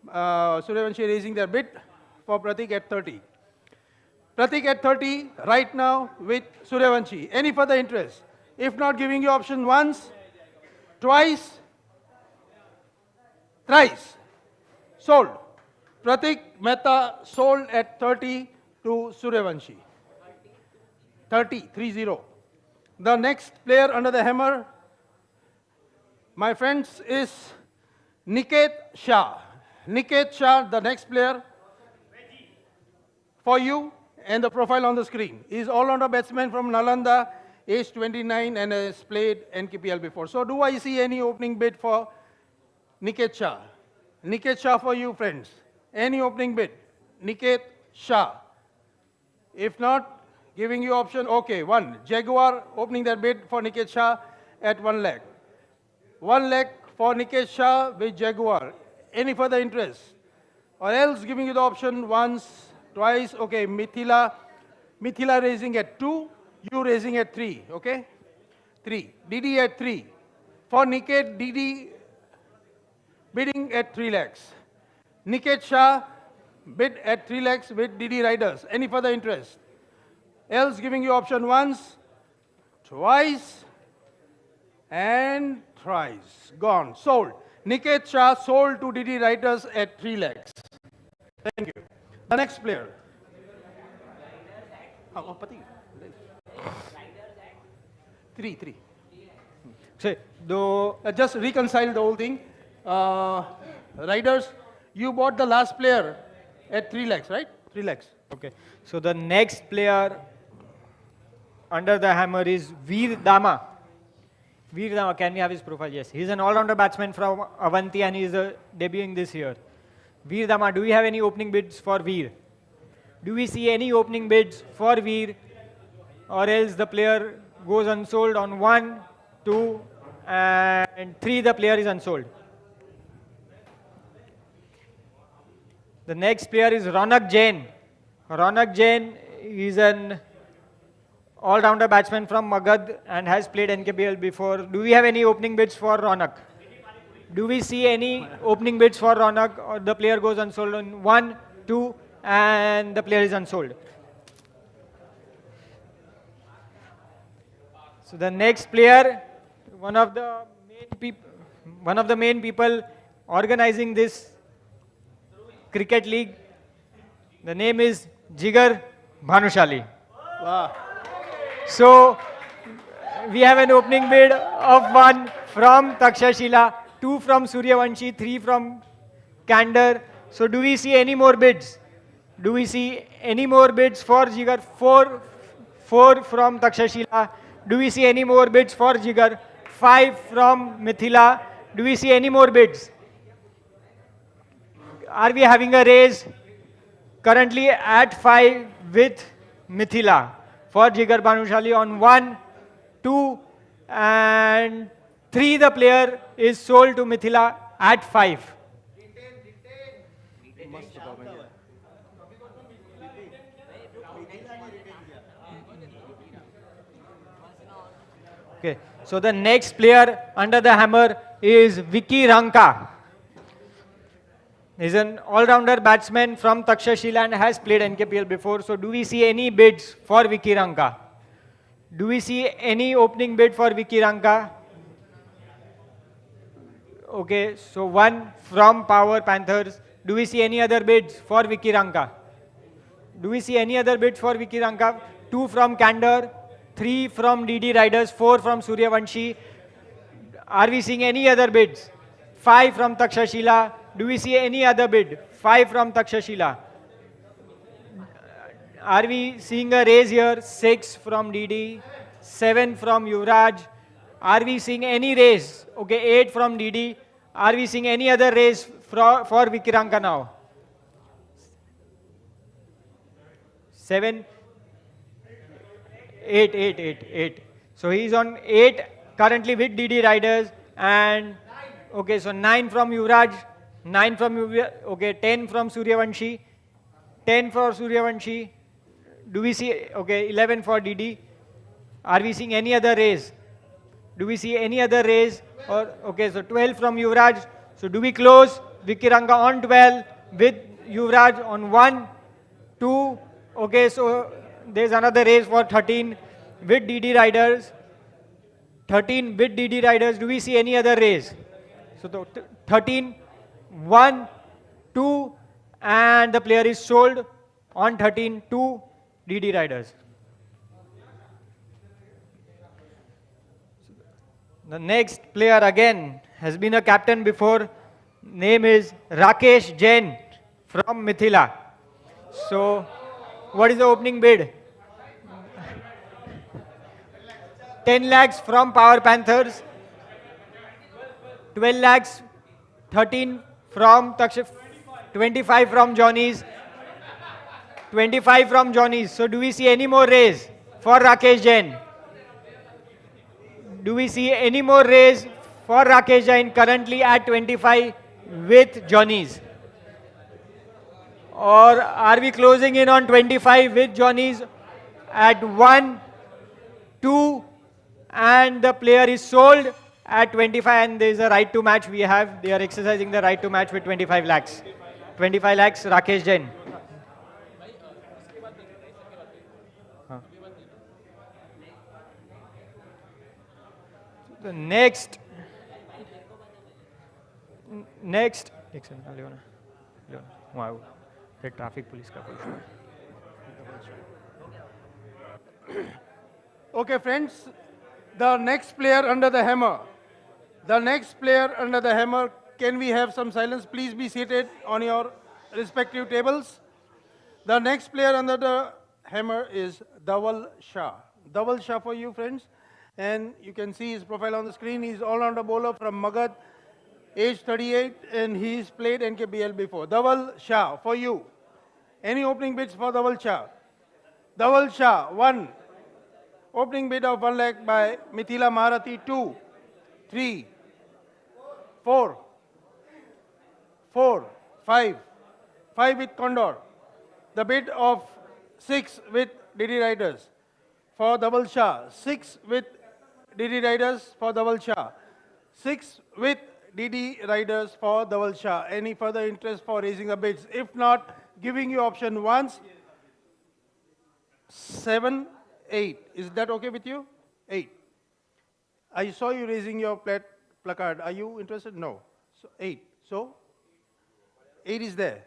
Suryavanshi raising their bid for Pratik at 30. Pratik at 30 right now with Suryavanshi. Any further interest? If not, giving you option once, twice, thrice. Sold. Pratik Mehta sold at 30 to Suryavanshi. 30. The next player under the hammer, my friends, is Niket Shah. Niket Shah, the next player for you, and the profile on the screen. He is all-rounder batsman from Nalanda, age 29, and has played NKPL before. So do I see any opening bid for Niket Shah? Niket Shah for you, friends. Any opening bid? Niket Shah. If not, giving you option, okay, one. Jaguar opening that bid for Niket Shah at 1 lakh. 1 lakh for Niket Shah with Jaguar. Any further interest? Or else giving you the option once, twice, okay, Mithila raising at 2, you raising at 3, okay? 3. DD at 3. For Niket, DD bidding at 3 lakhs. Niket Shah bid at 3 lakhs with DD riders. Any further interest? Else giving you option once, twice, and thrice. Gone. Sold. Niket Shah sold to DD riders at 3 lakhs. Thank you. The next player. Three. So, though, Just reconcile the whole thing. Riders, you bought the last player at 3 lakhs, right? 3 lakhs. okay. So the next player under the hammer is Veer Dama. Veer Dama, can we have his profile? Yes. He's an all-rounder batsman from Avanti and he's debuting this year. Veer Dama, do we have any opening bids for Veer? Do we see any opening bids for Veer? Or else the player goes unsold on 1, 2, and 3, the player is unsold. The next player is Ronak Jain. Ronak Jain is an all-rounder batsman from Magad and has played NKPL before. Do we have any opening bids for Ronak? Do we see any opening bids for Ronak, or the player goes unsold on 1, 2, and the player is unsold? So the next player, one of the main people organizing this cricket league, the name is Jigar Bhanushali. Wow. So we have an opening bid of 1 from Takshashila, 2 from Suryavanshi, 3 from Candor. So do we see any more bids? Do we see any more bids for Jigar? 4 from Takshashila. Do we see any more bids for Jigar? 5 from Mithila. Do we see any more bids? Are we having a race currently at 5 with Mithila for Jigar Bhanushali on 1, 2, and 3, the player is sold to Mithila at 5. Okay, so the next player under the hammer is Vicky Ranka. He's an all-rounder batsman from Takshashila and has played NKPL before. So do we see any bids for Vicky Ranka? Do we see any opening bid for Vicky Ranka? Okay, so 1 from Power Panthers. Do we see any other bids for Vicky Ranka? Do we see any other bids for Vicky Ranka? 2 from Candor, 3 from DD Riders, 4 from Suryavanshi. Are we seeing any other bids? 5 from Takshashila. Do we see any other bid? 5 from Takshashila. Are we seeing a raise here? 6 from DD, 7 from Yuvraj. Are we seeing any raise? Okay, 8 from DD. Are we seeing any other raise for Vicky Ranka now? 7, 8. So he's on 8 currently with DD Riders, and okay, so 9 from Yuvraj, 9 from Yuvraj, okay, 10 from Suryavanshi, 10 for Suryavanshi. Do we see, okay, 11 for DD. Are we seeing any other raise? Do we see any other raise? Or okay, so 12 from Yuvraj. So do we close Vicky Ranka on 12 with Yuvraj on 1, 2, Okay, so there's another race for 13 with DD riders. 13 with DD riders. Do we see any other race? So the 13, 1, 2, and the player is sold on 13, 2 DD riders. The next player again has been a captain before. Name is Rakesh Jain from Mithila. So, what is the opening bid? 10 lakhs from Power Panthers, 12 lakhs, 13 from Takshif, 25 from Johnny's, 25 from Johnny's. So, do we see any more raise for Rakesh Jain? Do we see any more raise for Rakesh Jain currently at 25 with Johnny's? Or are we closing in on 25 with Johnny's at 1, 2, and the player is sold at 25 and there is a right to match we have. They are exercising the right to match with 25 lakhs. 25 lakhs, Rakesh Jain. The next, एक second लियो ना वहाँ ये traffic police का कोई Okay, friends, the next player under the hammer. The next player under the hammer, can we have some silence? Please be seated on your respective tables. The next player under the hammer is Dhaval Shah. Dhaval Shah for you, friends. And you can see his profile on the screen. He's all-rounder bowler from Magad, age 38, and he's played NKPL before. Dhaval Shah for you. Any opening bids for Dhaval Shah? Dhaval Shah, 1. Opening bid of 1 lakh by Mithila Marathi, 2, 3, 4, 5. 5 with Condor. The bid of 6 with DD Riders for Dhaval Shah. 6 with DD Riders for Dhaval Shah. 6 with DD Riders for Dhaval Shah. Any further interest for raising the bids? If not, giving you option once, 7, 8. Is that okay with you? 8. I saw you raising your placard. Are you interested? No. So 8. So 8 is there.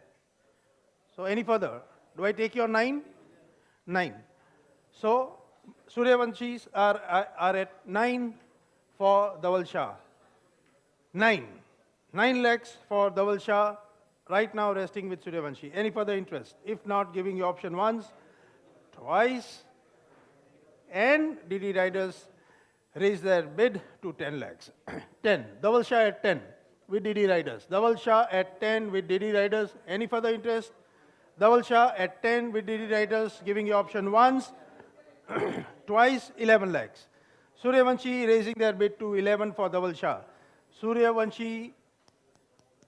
So any further? Do I take your 9? 9. So Suryavanshis are at 9 for Dhaval Shah. 9. 9 lakhs for Dhaval Shah. Right now resting with Suryavanshi. Any further interest? If not, giving you option once, twice, and DD Riders raise their bid to 10 lakhs. 10. Dhaval Shah at 10 with DD Riders. Dhaval Shah at 10 with DD Riders. Any further interest? Dhaval Shah at 10 with DD Riders, giving you option once, twice, 11 lakhs. Suryavanshi raising their bid to 11 for Dhaval Shah. Suryavanshi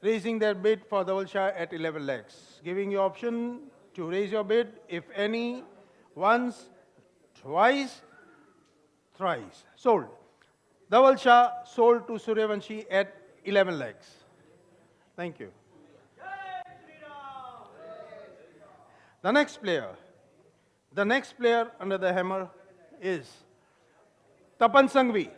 raising their bid for Dhaval Shah at 11 lakhs. Giving you option to raise your bid, if any, once, twice, thrice. Sold. Dhaval Shah sold to Suryavanshi at 11 lakhs. Thank you. The next player under the hammer is Tapan Sanghvi.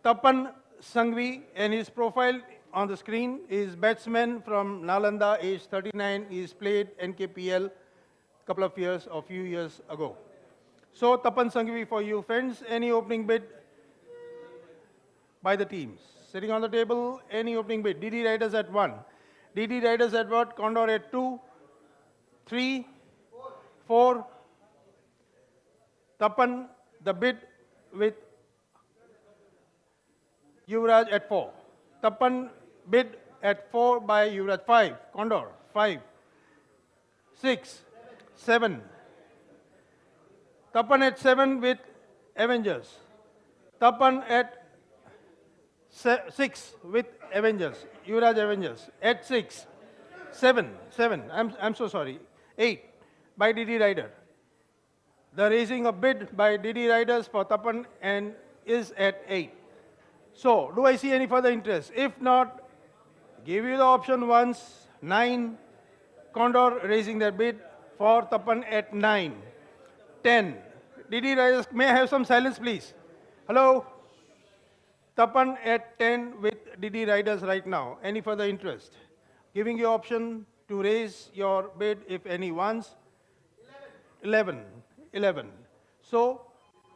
Tapan Sanghvi, and his profile on the screen is batsman from Nalanda, age 39. He's played NKPL a few years ago. So Tapan Sanghvi for you, friends. Any opening bid by the teams? Sitting on the table, any opening bid? DD Riders at 1. DD Riders at what? Condor at 2, 3, 4. Tapan, the bid with Yuvraj at 4. Tapan bid at 4 by Yuvraj. 5. Condor, 5. 6, 7. Tapan at 7 with Avengers. Tapan at 6 with Avengers. Yuvraj Avengers. At 6. 7. I'm so sorry. 8 by DD Rider. The raising of bid by DD Riders for Tapan and is at 8. So, do I see any further interest? If not, give you the option once. 9. Condor raising their bid for Tapan at 9. 10. DD Riders, may I have some silence, please? Hello? Tapan at 10 with DD Riders right now. Any further interest? Giving you option to raise your bid if any once. 11. 11. So,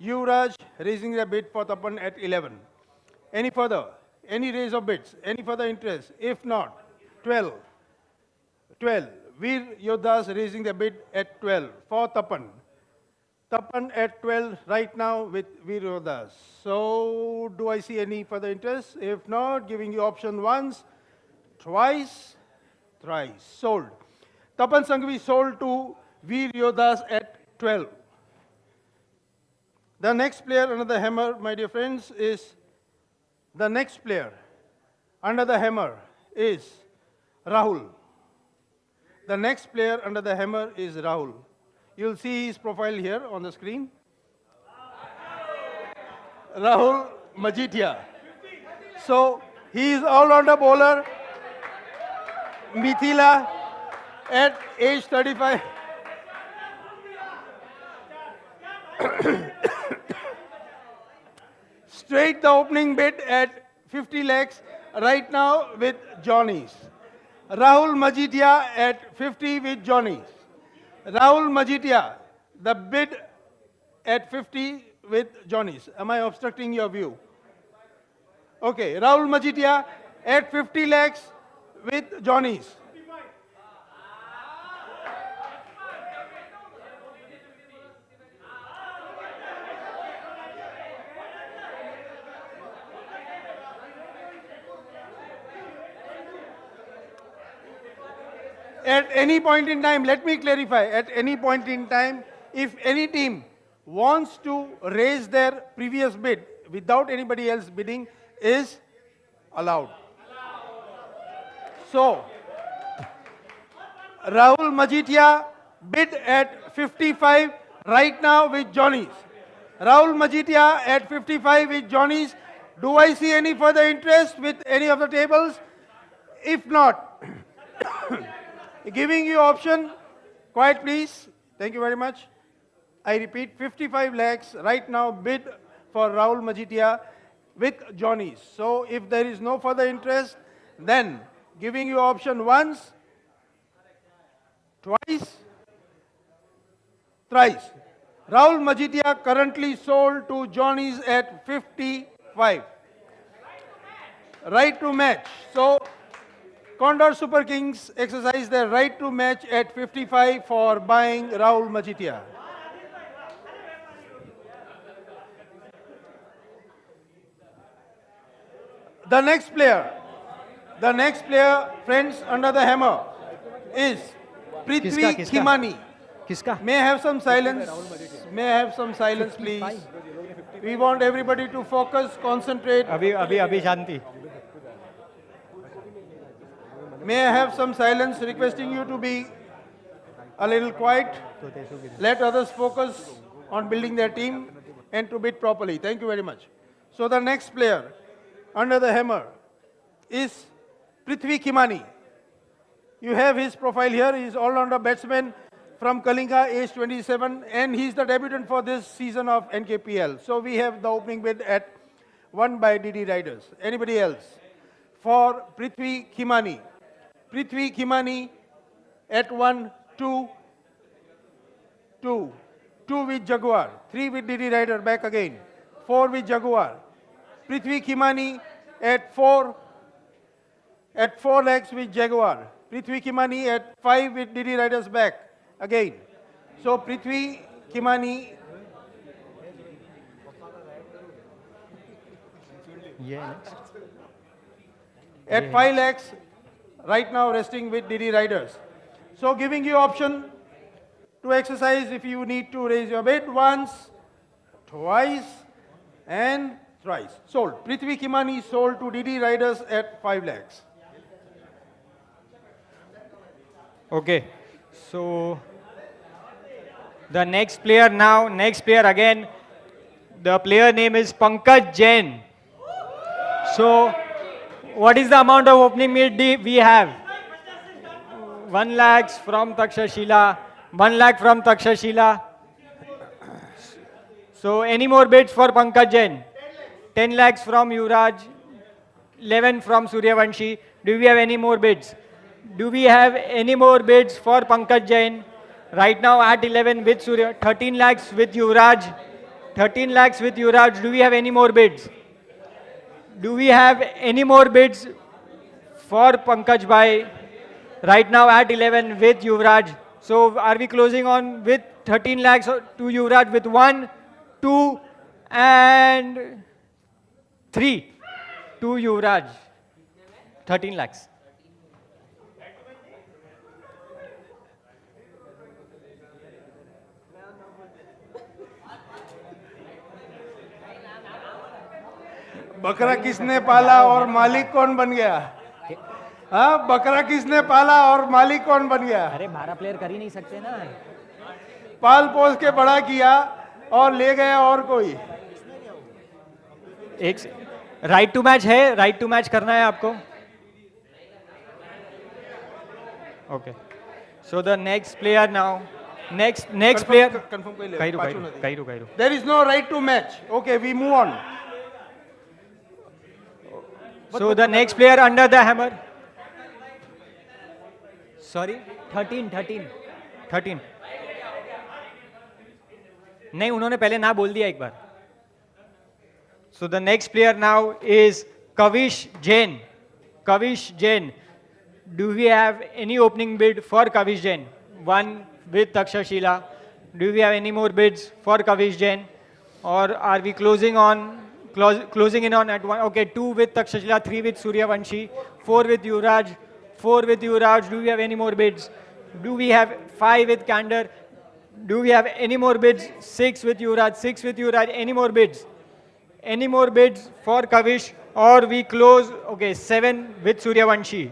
Yuvraj raising the bid for Tapan at 11. Any further? Any raise of bids? Any further interest? If not, 12. 12. Veer Yodhas raising the bid at 12 for Tapan. Tapan at 12 right now with Veer Yodhas. So, do I see any further interest? If not, giving you option once, twice, thrice. Sold. Tapan Sanghvi sold to Veer Yodhas at 12. The next player under the hammer, my dear friends, is the next player under the hammer is Rahul. The next player under the hammer is Rahul. You'll see his profile here on the screen. Rahul Majitia. So, he is all-rounder bowler. Mithila at age 35. Straight the opening bid at 50 lakhs right now with Johnny's. Rahul Majitia at 50 with Johnny's. Rahul Majitia, the bid at 50 with Johnny's. Am I obstructing your view? Okay, Rahul Majitia at 50 lakhs with Johnny's. At any point in time, let me clarify, at any point in time, if any team wants to raise their previous bid without anybody else bidding, is allowed. So, Rahul Majitia bid at 55 right now with Johnny's. Rahul Majitia at 55 with Johnny's. Do I see any further interest with any of the tables? If not, giving you option, quiet please, thank you very much. I repeat, 55 lakhs right now bid for Rahul Majitia with Johnny's. So if there is no further interest, then giving you option once, twice, thrice. Rahul Majitia currently sold to Johnny's at 55. Right to match. So Condor Super Kings exercise their right to match at 55 for buying Rahul Majitia. The next player, friends, under the hammer is Prithvi Khimani. किसका? May I have some silence? May I have some silence, please? We want everybody to focus, concentrate. अभी शांति. May I have some silence, requesting you to be a little quiet. Let others focus on building their team and to bid properly. Thank you very much. So the next player under the hammer is Prithvi Khimani. You have his profile here. He is all-rounder batsman from Kalinga, age 27, and he is the debutant for this season of NKPL. So we have the opening bid at 1 by DD Riders. Anybody else? For Prithvi Khimani. Prithvi Khimani at 1, 2, 2. 2 with Jaguar. 3 with DD Rider, back again. 4 with Jaguar. Prithvi Khimani at 4. At 4 lakhs with Jaguar. Prithvi Khimani at 5 with DD Riders, back again. So Prithvi Khimani at 5 lakhs right now resting with DD Riders. So giving you option to exercise if you need to raise your bid once, twice and thrice. Sold. Prithvi Khimani sold to DD Riders at 5 lakhs. Okay, so the next player again, the player name is Pankaj Jain. So what is the amount of opening bid we have? 1 lakhs from Takshashila, 1 lakh from Takshashila. So any more bids for Pankaj Jain? 10 lakhs from Yuvraj, 11 from Suryavanshi. Do we have any more bids? Do we have any more bids for Pankaj Jain? Right now at 11 with Surya, 13 lakhs with Yuvraj. 13 lakhs with Yuvraj. Do we have any more bids? Do we have any more bids for Pankaj Bhai? Right now at 11 with Yuvraj. So are we closing on with 13 lakhs to Yuvraj with 1, 2 and 3 to Yuvraj? 13 lakhs. बकरा किसने पाला और मालिक कौन बन गया? हाँ, बकरा किसने पाला और मालिक कौन बन गया? अरे 12 प्लेयर कर ही नहीं सकते ना। पाल पोस के बड़ा किया और ले गया और कोई। एक राइट टू मैच है, राइट टू मैच करना है आपको। Okay, so the next player now, next player confirm कर ले। कहीं रू। There is no right to match. Okay, we move on. So the next player under the hammer. Sorry, 13. नहीं, उन्होंने पहले ना बोल दिया एक बार. So the next player now is Kavish Jain. Kavish Jain. Do we have any opening bid for Kavish Jain? 1 with Takshashila. Do we have any more bids for Kavish Jain? Or are we closing in on at 1? Okay, 2 with Takshashila, 3 with Suryavanshi, 4 with Yuvraj, 4 with Yuvraj. Do we have any more bids? Do we have 5 with Candor? Do we have any more bids? 6 with Yuvraj, 6 with Yuvraj. Any more bids? Any more bids for Kavish? Or we close, okay, 7 with Suryavanshi.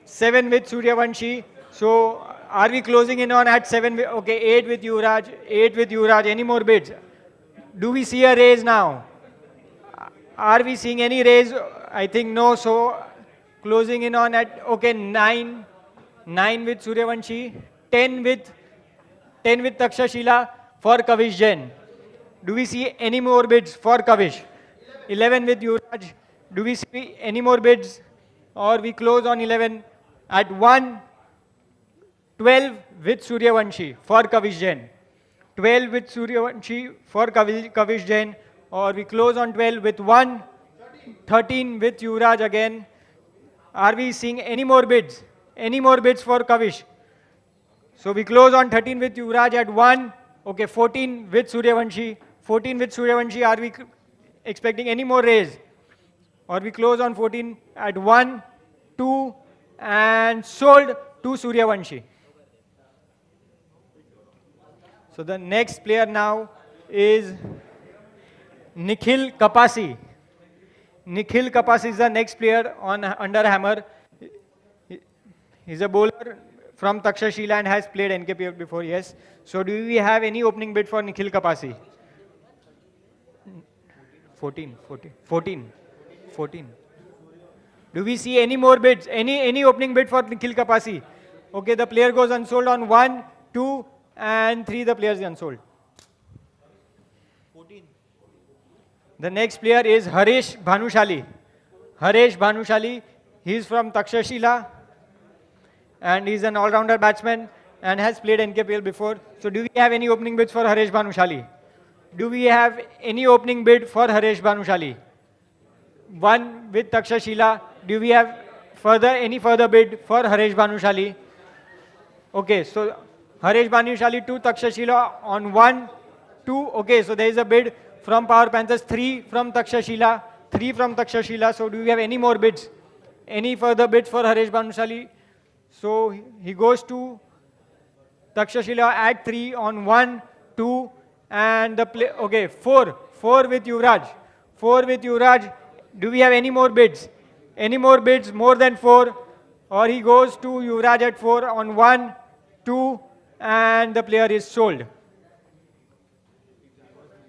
7 with Suryavanshi. So are we closing in on at 7? Okay, 8 with Yuvraj, 8 with Yuvraj. Any more bids? Do we see a raise now? Are we seeing any raise? I think no. So closing in on at, okay, 9 with Suryavanshi, 10 with Takshashila for Kavish Jain. Do we see any more bids for Kavish? 11 with Yuvraj. Do we see any more bids? Or we close on 11 at 1, 12 with Suryavanshi for Kavish Jain. 12 with Suryavanshi for Kavish Jain. Or we close on 12 with 1, 13 with Yuvraj again. Are we seeing any more bids? Any more bids for Kavish? So we close on 13 with Yuvraj at 1. Okay, 14 with Suryavanshi. 14 with Suryavanshi. Are we expecting any more raise? Or we close on 14 at 1, 2 and sold to Suryavanshi. So the next player now is Nikhil Kapasi. Nikhil Kapasi is the next player on under hammer. He's a bowler from Takshashila and has played NKPL before, yes. So do we have any opening bid for Nikhil Kapasi? 14. Do we see any more bids? Any opening bid for Nikhil Kapasi? Okay, the player goes unsold on 1, 2 and 3, the players unsold. 14. The next player is Haresh Bhanushali. Haresh Bhanushali, he is from Takshashila and he is an all-rounder batsman and has played NKPL before. So do we have any opening bids for Haresh Bhanushali? Do we have any opening bid for Haresh Bhanushali? 1 with Takshashila. Do we have any further bid for Haresh Bhanushali? Okay, so Haresh Bhanushali to Takshashila on 1, 2. Okay, so there is a bid from Power Panthers, 3 from Takshashila, 3 from Takshashila. So do we have any more bids? Any further bids for Haresh Bhanushali? So he goes to Takshashila at 3 on 1, 2 and the play. Okay, 4 with Yuvraj. 4 with Yuvraj. Do we have any more bids? Any more bids more than 4? Or he goes to Yuvraj at 4 on 1, 2 and the player is sold.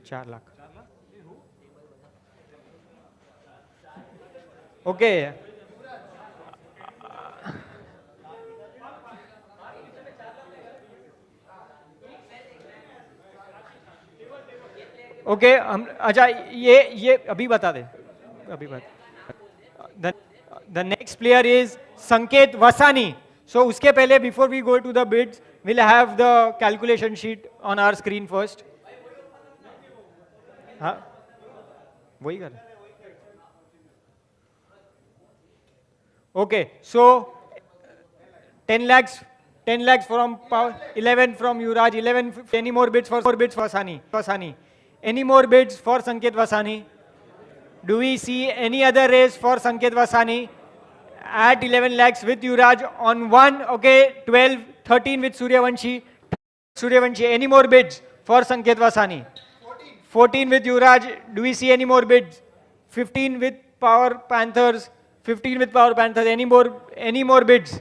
4 lakh. Okay. Okay हम अच्छा ये अभी बता दे अभी बता the next player is संकेत वसानी so उसके पहले before we go to the bids will have the calculation sheet on our screen first हाँ वही कर okay so 10 lakhs from Power, 11 from Yuvraj, 11 any more bids for Vasani. Any more bids for Sanket Vasani? Do we see any other race for Sanket Vasani at 11 lakhs with Yuvraj on 1? Okay, 12, 13 with Suryavanshi. Any more bids for Sanket Vasani? 14 with Yuvraj. Do we see any more bids? 15 with Power Panthers. Any more bids?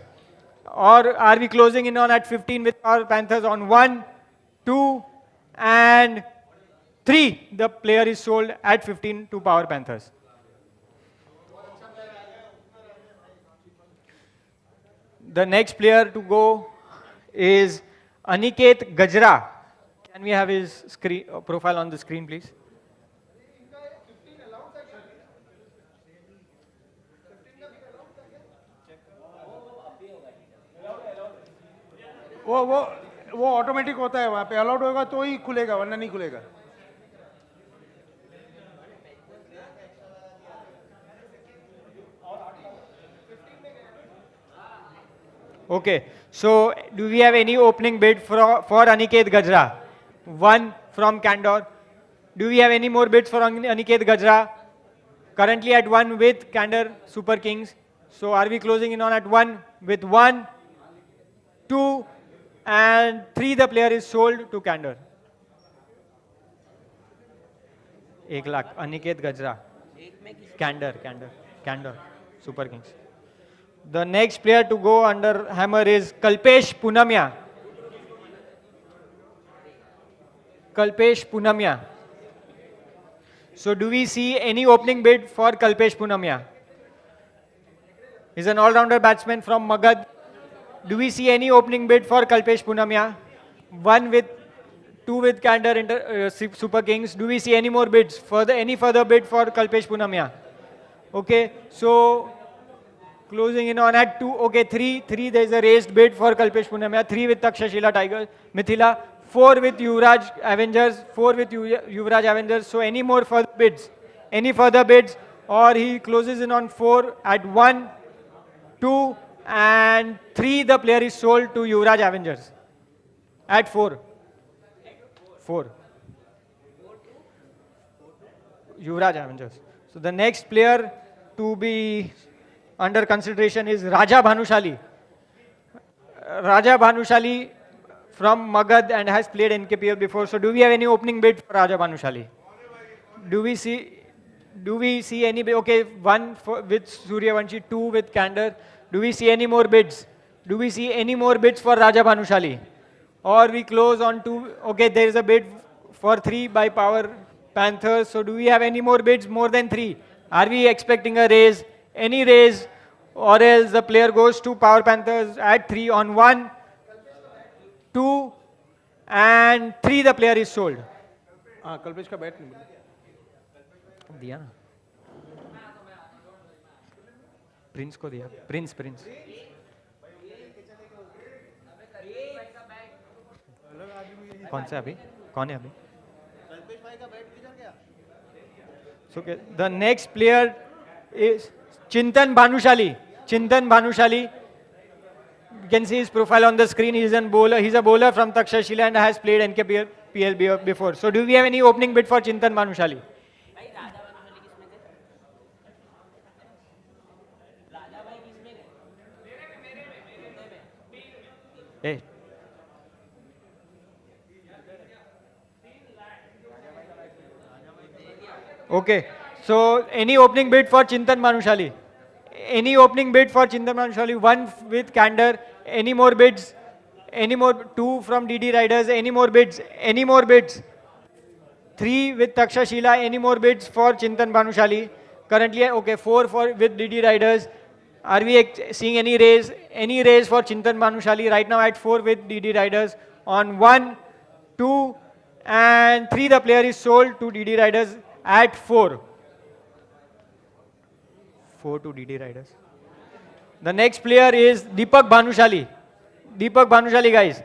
Or are we closing in on at 15 with Power Panthers on 1, 2 and 3? The player is sold at 15 to Power Panthers. The next player to go is Aniket Gajra. Can we have his profile on the screen, please? वो automatic होता है वहाँ पे allowed होगा तो ही खुलेगा वरना नहीं खुलेगा Okay, so do we have any opening bid for Aniket Gajra? 1 from Candor. Do we have any more bids for Aniket Gajra? Currently at 1 with Candor Super Kings. So are we closing in on at 1 with 1, 2 and 3? The player is sold to Candor. 1 lakh Aniket Gajra. Candor Super Kings. The next player to go under hammer is Kalpesh Punamya. So do we see any opening bid for Kalpesh Punamya? He's an all-rounder batsman from Magad. Do we see any opening bid for Kalpesh Punamya? 2 with Candor Super Kings. Do we see any more bids? Any further bid for Kalpesh Punamya? Okay, so closing in on at 2. Okay, 3. There is a raised bid for Kalpesh Punamya. 3 with Takshashila Tigers, Mithila. 4 with Yuvraj Avengers. So any more further bids? Any further bids? Or he closes in on 4 at 1, 2 and 3. The player is sold to Yuvraj Avengers at 4. Yuvraj Avengers. So the next player to be under consideration is Raja Bhanushali. Raja Bhanushali from Magad and has played NKPL before. So do we have any opening bid for Raja Bhanushali? Do we see any bid? Okay, 1 with Suryavanshi, 2 with Candor. Do we see any more bids? Do we see any more bids for Raja Bhanushali? Or we close on 2. Okay, there is a bid for 3 by Power Panthers. So do we have any more bids more than 3? Are we expecting a raise? Any raise? Or else the player goes to Power Panthers at 3 on 1, 2 and 3. The player is sold. Kalpesh का bat नहीं दिया ना Prince को दिया Prince कौन है अभी So the next player is Chintan Bhanushali. You can see his profile on the screen. He's a bowler from Takshashila and has played NKPL before. So do we have any opening bid for Chintan Bhanushali? Hey. Okay, so any opening bid for Chintan Bhanushali? Any opening bid for Chintan Bhanushali? 1 with Candor. Any more bids? Any more? 2 from DD Riders. Any more bids? 3 with Takshashila. Any more bids for Chintan Bhanushali? Currently, okay, 4 with DD Riders. Are we seeing any raise? Any raise for Chintan Bhanushali right now at 4 with DD Riders on 1, 2 and 3 the player is sold to DD Riders at 4. 4 to DD Riders. The next player is Deepak Bhanushali. Deepak Bhanushali, guys.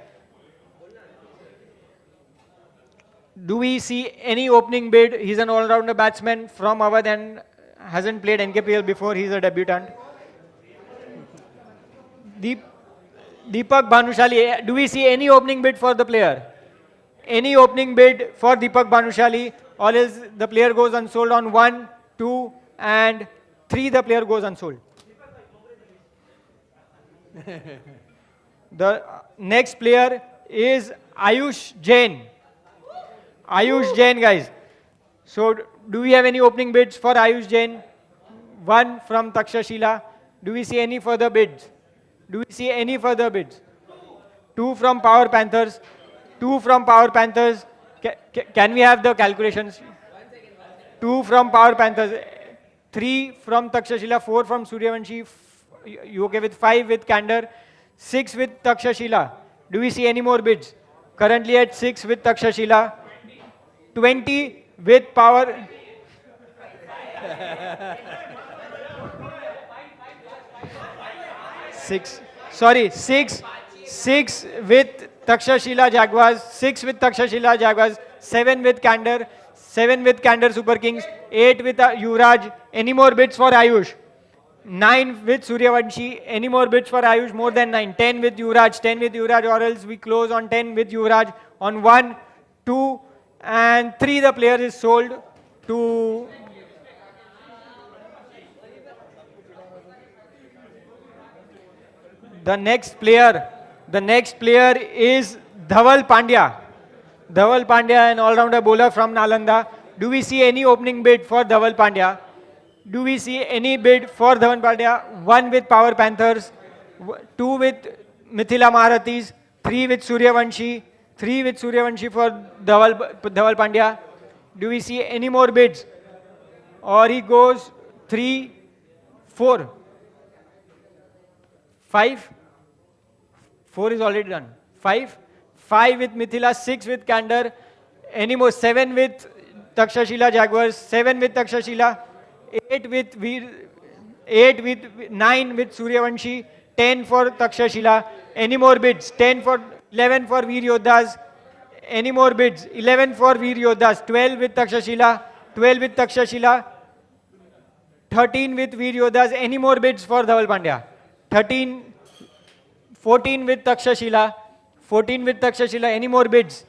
Do we see any opening bid? He's an all-rounder batsman from Awadh and hasn't played NKPL before. He's a debutant. Deepak Bhanushali, do we see any opening bid for the player? Any opening bid for Deepak Bhanushali, or else the player goes unsold on 1, 2 and 3 the player goes unsold. The next player is Ayush Jain. Ayush Jain, guys. So do we have any opening bids for Ayush Jain? 1 from Takshashila. Do we see any further bids? Do we see any further bids? 2 from Power Panthers. 2 from Power Panthers. Can we have the calculations? 2 from Power Panthers. 3 from Takshashila. 4 from Suryavanshi. You okay with 5 with Candor? 6 with Takshashila. Do we see any more bids? Currently at 6 with Takshashila. 20 with Power. Six with Takshashila Jaguars, 6 with Takshashila Jaguars, 7 with Candor, 7 with Candor Super Kings, 8 with Yuvraj. Any more bids for Ayush? 9 with Suryavanshi. Any more bids for Ayush? More than 9. 10 with Yuvraj, 10 with Yuvraj, or else we close on 10 with Yuvraj. On 1, 2 and 3 the player is sold to the next player is Dhaval Pandya. Dhaval Pandya, an all-rounder bowler from Nalanda. Do we see any opening bid for Dhaval Pandya? Do we see any bid for Dhaval Pandya? 1 with Power Panthers, 2 with Mithila Maharathis, 3 with Suryavanshi, 3 with Suryavanshi for Dhaval Pandya. Do we see any more bids? Or he goes 3, 4, 5. 4 is already done. 5 with Mithila, 6 with Candor. Any more? 7 with Takshashila Jaguars, 7 with Takshashila, 9 with Suryavanshi, 10 for Takshashila. Any more bids? 11 for Veer Yodhas. Any more bids? 11 for Veer Yodhas, 12 with Takshashila, 13 with Veer Yodhas. Any more bids for Dhaval Pandya? 14 with Takshashila, any more bids?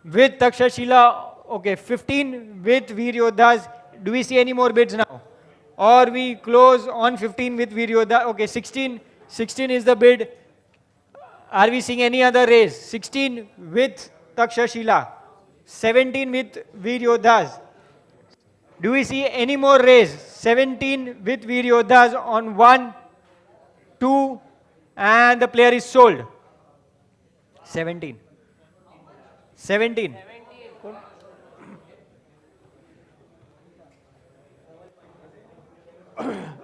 With Takshashila, okay, 15 with Veer Yodhas. Do we see any more bids now? Or we close on 15 with Veer Yodhas? Okay, 16 is the bid. Are we seeing any other raise? 16 with Takshashila, 17 with Veer Yodhas. Do we see any more raise? 17 with Veer Yodhas on 1, 2, and the player is sold. 17.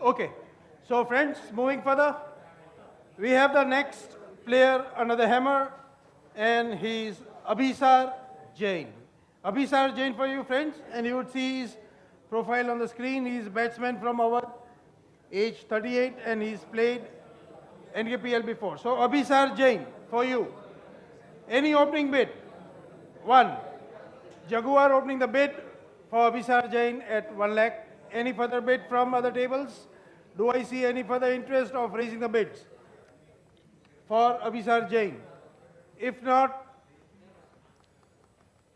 Okay, so friends, moving further, we have the next player under the hammer, and he's Abhisar Jain. Abhisar Jain for you, friends, and you would see his profile on the screen. He's a batsman from Awadh, age 38, and he's played NKPL before. So Abhisar Jain for you. Any opening bid? 1. Jaguar opening the bid for Abhisar Jain at 1 lakh. Any further bid from other tables? Do I see any further interest of raising the bids for Abhisar Jain? If not,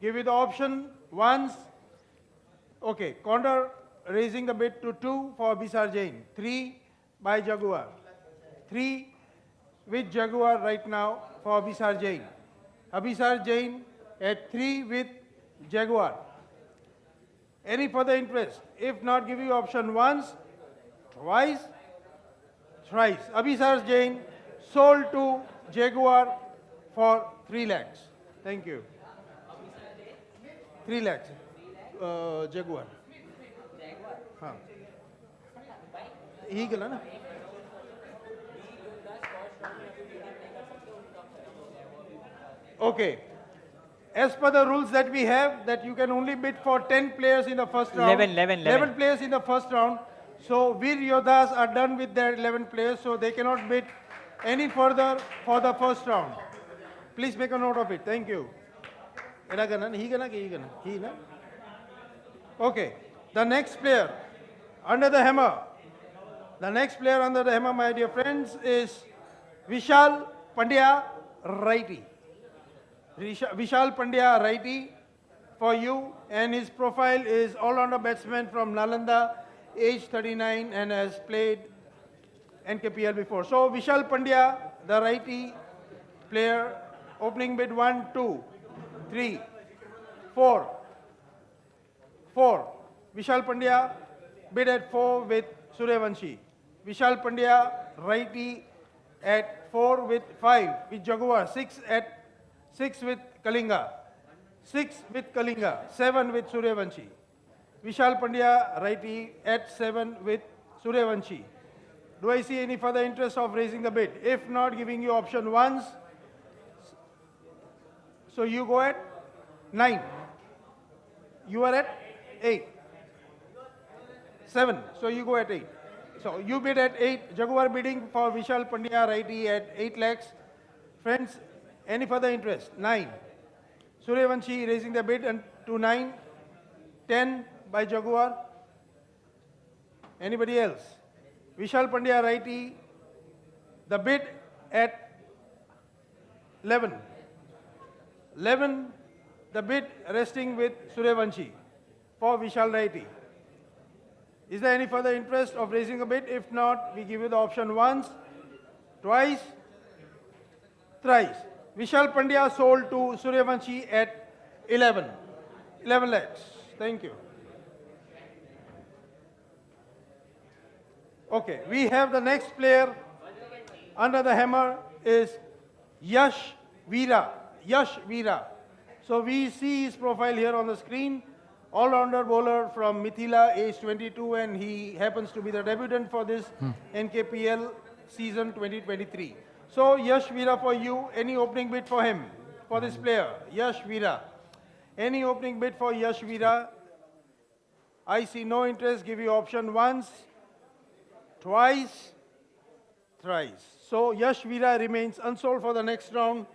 give you the option once. Okay, Condor raising the bid to 2 for Abhisar Jain. 3 by Jaguar. 3 with Jaguar right now for Abhisar Jain. Abhisar Jain at 3 with Jaguar. Any further interest? If not, give you option once, twice, thrice. Abhisar Jain sold to Jaguar for 3 lakhs. Thank you. 3 lakhs. Jaguar. हाँ. यही गला ना? Okay. as per the rules that we have, that you can only bid for 10 players in the first round. 11 players in the first round. So Veer Yodhas are done with their 11 players, so they cannot bid any further for the first round. Please make a note of it. Thank you. He na? Okay. The next player under the hammer. The next player under the hammer, my dear friends, is Vishal Pandya, righty. Vishal Pandya, righty for you, and his profile is all-rounder batsman from Nalanda, age 39, and has played NKPL before. So Vishal Pandya, the righty player, opening bid 1, 2, 3, 4. 4. Vishal Pandya bid at 4 with Suryavanshi. Vishal Pandya, righty, at 4 with 5 with Jaguar. 6 with Kalinga. 6 with Kalinga. 7 with Suryavanshi. Vishal Pandya, righty, at 7 with Suryavanshi. Do I see any further interest of raising the bid? If not, giving you option 1s. So you go at 9. You are at 8. 7. So you go at 8. So you bid at 8. Jaguar bidding for Vishal Pandya, righty, at 8 lakhs. Friends, any further interest? 9. Suryavanshi raising the bid to 9. 10 by Jaguar. Anybody else? Vishal Pandya, righty, the bid at 11. 11, the bid resting with Suryavanshi for Vishal, righty. Is there any further interest of raising a bid? If not, we give you the option once, twice, thrice. Vishal Pandya sold to Suryavanshi at 11 lakhs. Thank you. Okay, we have the next player under the hammer is Yash Veera. Yash Veera. So we see his profile here on the screen. All-rounder bowler from Mithila, age 22, and he happens to be the debutant for this NKPL season 2023. So Yash Veera for you. Any opening bid for him, for this player, Yash Veera? Any opening bid for Yash Veera? I see no interest. Give you option once, twice, thrice. So Yash Veera remains unsold for the next round.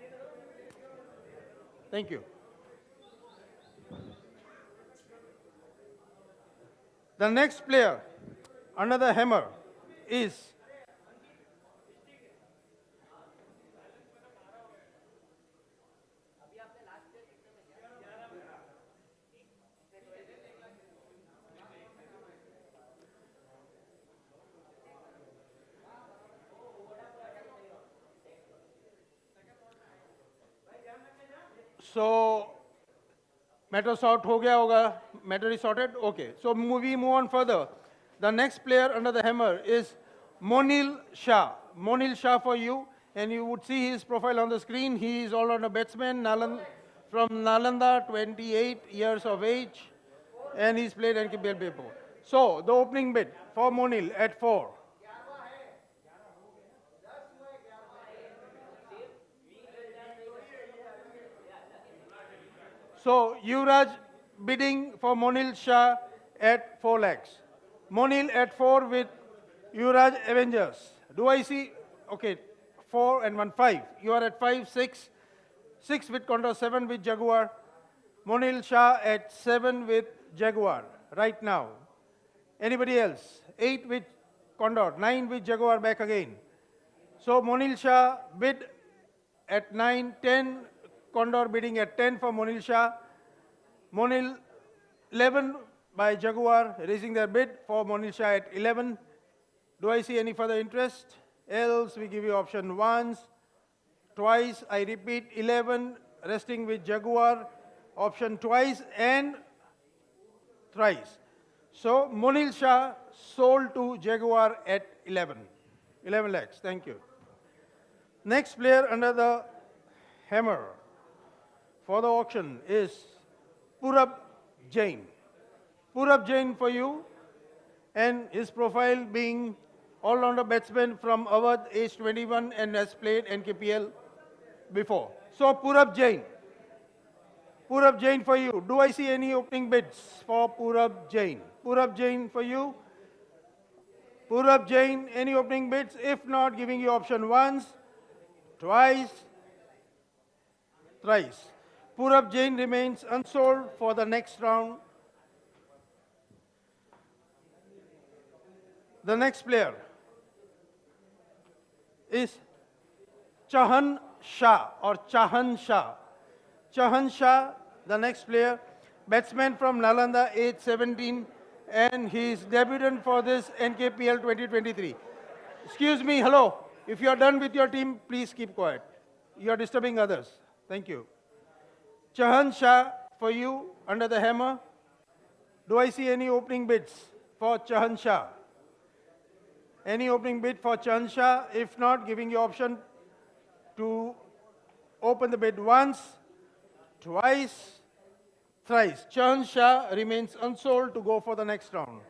Thank you. The next player under the hammer is so matter sort ho gaya hoga, matter is sorted. Okay, so we move on further. The next player under the hammer is Monil Shah. Monil Shah for you, and you would see his profile on the screen. He is all-rounder batsman from Nalanda, 28 years of age, and he's played NKPL before. So the opening bid for Monil at 4. So Yuvraj bidding for Monil Shah at 4 lakhs. Monil at 4 with Yuvraj Avengers. Do I see? Okay, 4 and 1, 5. You are at 5, 6. 6 with Condor, 7 with Jaguar. Monil Shah at 7 with Jaguar right now. Anybody else? 8 with Condor, 9 with Jaguar back again. So Monil Shah bid at 9, 10. Condor bidding at 10 for Monil Shah. Monil 11 by Jaguar raising their bid for Monil Shah at 11. Do I see any further interest? Else we give you option once, twice. I repeat, 11 resting with Jaguar. Option twice and thrice. So Monil Shah sold to Jaguar at 11 lakhs. Thank you. Next player under the hammer for the auction is Purab Jain. Purab Jain for you, and his profile being all-rounder batsman from Awadh, age 21, and has played NKPL before. So Purab Jain, Purab Jain for you. Do I see any opening bids for Purab Jain? Purab Jain for you. Purab Jain, any opening bids? If not, giving you option once, twice, thrice. Purab Jain remains unsold for the next round. The next player is Chahan Shah or Chahan Shah. Chahan Shah, the next player, batsman from Nalanda, age 17, and he is debutant for this NKPL 2023. Excuse me, hello. If you are done with your team, please keep quiet. You are disturbing others. Thank you. Chahan Shah, for you, under the hammer. Do I see any opening bids for Chahan Shah? Any opening bid for Chahan Shah? If not, giving you option to open the bid once, twice, thrice. Chahan Shah remains unsold to go for the next round.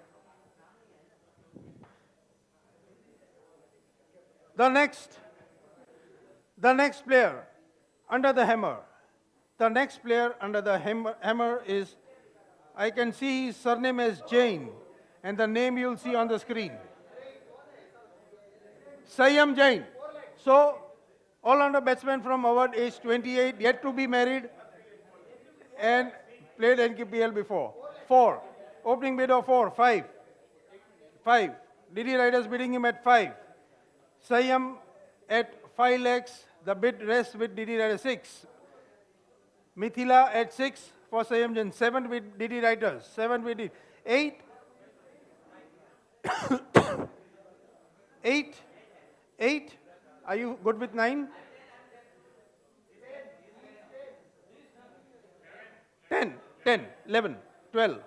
The next player under the hammer. The next player under the hammer is, I can see his surname as Jain, and the name you'll see on the screen. Sayam Jain. So, all-rounder batsman from Awadh, age 28, yet to be married, and played NKPL before. 4. Opening bid of 4. 5. 5. DD Riders bidding him at 5. Sayam at 5 lakhs. The bid rests with DD Riders 6. Mithila at 6 for Sayam Jain. 7 with DD Riders. 7 with DD. 8. 8. 8. Are you good with 9? 10, 10, 11, 12.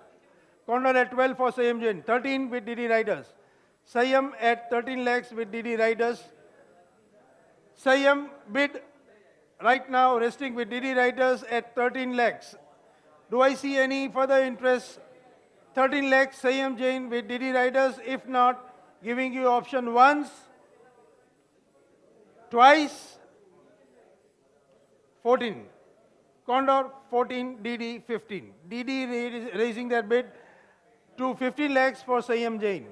Condor at 12 for Sayam Jain. 13 with DD Riders. Sayam at 13 lakhs with DD Riders. Sayam bid right now resting with DD Riders at 13 lakhs. Do I see any further interest? 13 lakhs Sayam Jain with DD Riders. If not, giving you option once, twice, 14. Condor 14, DD 15. DD raising their bid to 15 lakhs for Sayam Jain.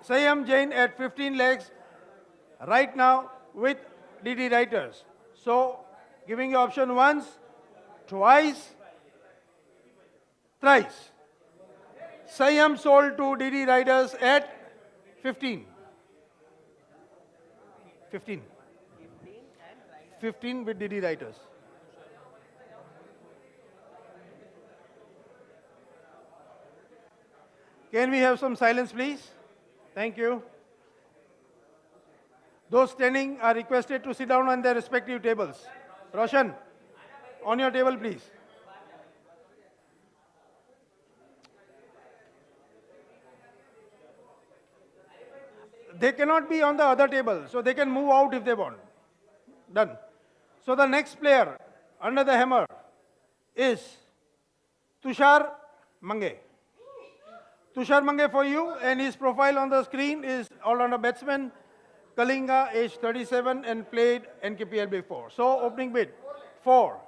Sayam Jain at 15 lakhs right now with DD Riders. So, giving you option once, twice, thrice. Sayam sold to DD Riders at 15. 15. 15 with DD Riders. Can we have some silence, please? Thank you. Those standing are requested to sit down on their respective tables. Roshan, on your table, please. They cannot be on the other table, so they can move out if they want. Done. So the next player under the hammer is Tushar Mange. Tushar Mange for you, and his profile on the screen is all-rounder batsman, Kalinga, age 37, and played NKPL before. So opening bid, 4.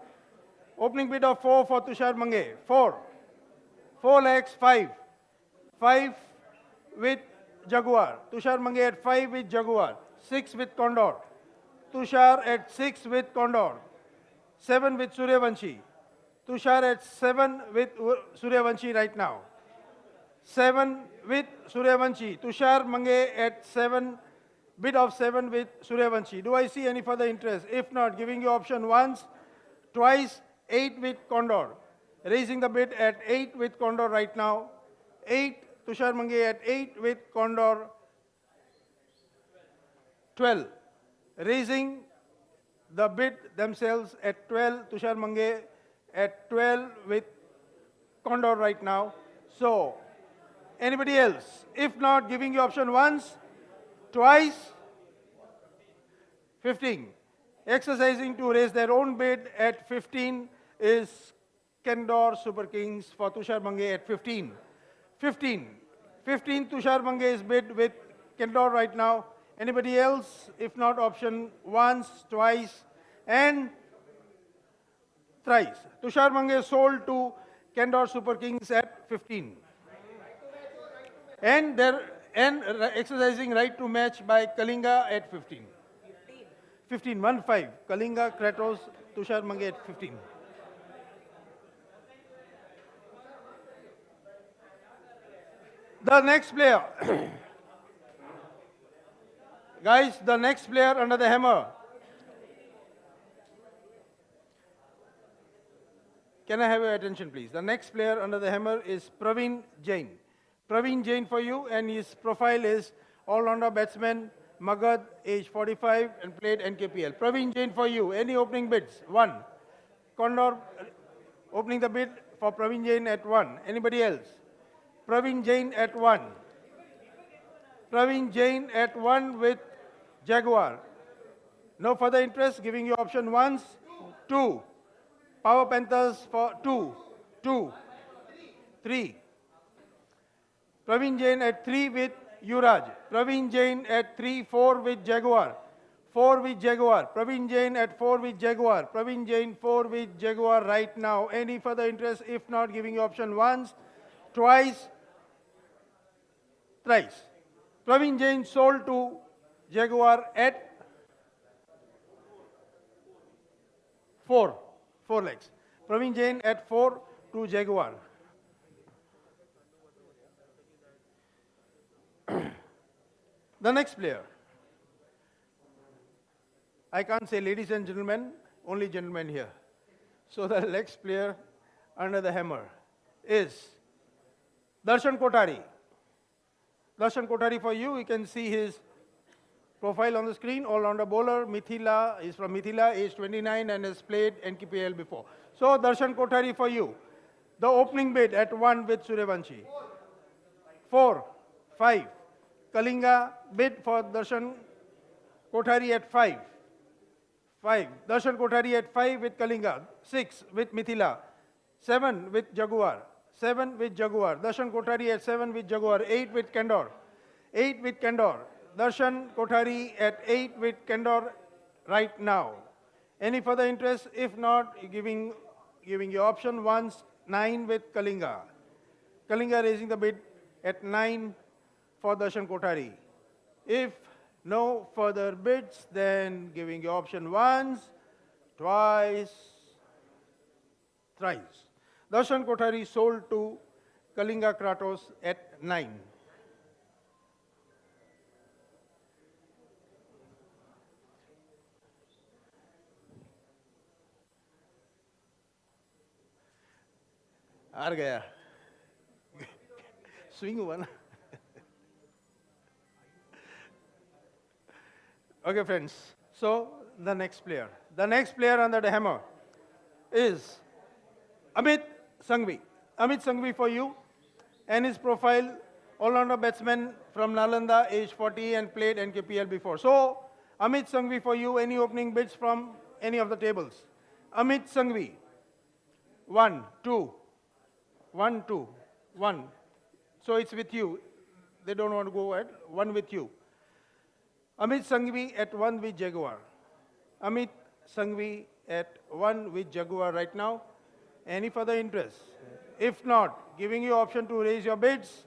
Opening bid of 4 for Tushar Mange. 4. 4 lakhs, 5. 5 with Jaguar. Tushar Mange at 5 with Jaguar. 6 with Condor. Tushar at 6 with Condor. 7 with Suryavanshi. Tushar at 7 with Suryavanshi right now. 7 with Suryavanshi. Tushar Mange at 7, bid of 7 with Suryavanshi. Do I see any further interest? If not, giving you option once, twice, 8 with Condor. Raising the bid at 8 with Condor right now. 8, Tushar Mange at 8 with Condor. 12. Raising the bid themselves at 12, Tushar Mange at 12 with Condor right now. So, anybody else? If not, giving you option once, twice, 15. Exercising to raise their own bid at 15 is Kendor Super Kings for Tushar Mange at 15. 15. 15 Tushar Mange is bid with Kendor right now. Anybody else? If not, option once, twice, and thrice. Tushar Mange sold to Kendor Super Kings at 15. And exercising right to match by Kalinga at 15. 15, 1-5. Kalinga, Kratos, Tushar Mange at 15. The next player. Guys, the next player under the hammer. Can I have your attention, please? The next player under the hammer is Praveen Jain. Praveen Jain for you, and his profile is all-rounder batsman, Magad, age 45, and played NKPL. Praveen Jain for you. Any opening bids? 1. Condor opening the bid for Praveen Jain at 1. Anybody else? Praveen Jain at 1. Praveen Jain at 1 with Jaguar. No further interest, giving you option once, 2. Power Panthers for 2, 3. Praveen Jain at 3 with Yuraj. Praveen Jain at 3, 4 with Jaguar. 4 with Jaguar. Praveen Jain at 4 with Jaguar. Praveen Jain 4 with Jaguar right now. Any further interest? If not, giving you option once, twice, thrice. Praveen Jain sold to Jaguar at 4 legs. Praveen Jain at 4 to Jaguar. The next player. I can't say ladies and gentlemen, only gentlemen here. So the next player under the hammer is Darshan Kothari. Darshan Kothari for you. You can see his profile on the screen. All-rounder bowler. Mithila is from Mithila, age 29, and has played NKPL before. So Darshan Kothari for you. The opening bid at 1 with Suryavanshi. 4, 5. Kalinga bid for Darshan Kothari at 5. 5. Darshan Kothari at 5 with Kalinga. 6 with Mithila. 7 with Jaguar. 7 with Jaguar. Darshan Kothari at 7 with Jaguar. 8 with Kendor. 8 with Kendor. Darshan Kothari at 8 with Kendor right now. Any further interest? If not, giving you option once, 9 with Kalinga. Kalinga raising the bid at 9 for Darshan Kothari. If no further bids, then giving you option once, twice, thrice. Darshan Kothari sold to Kalinga Kratos at 9. हार गया swing हुआ ना Okay, friends. So the next player under the hammer is Amit Sanghvi. Amit Sanghvi for you, and his profile, all-rounder batsman from Nalanda, age 40, and played NKPL before. So Amit Sanghvi for you. Any opening bids from any of the tables? Amit Sanghvi. 1, 2. 1, 2, 1. So it's with you. They don't want to go ahead. 1 with you. Amit Sanghvi at 1 with Jaguar. Amit Sanghvi at 1 with Jaguar right now. Any further interest? If not, giving you option to raise your bids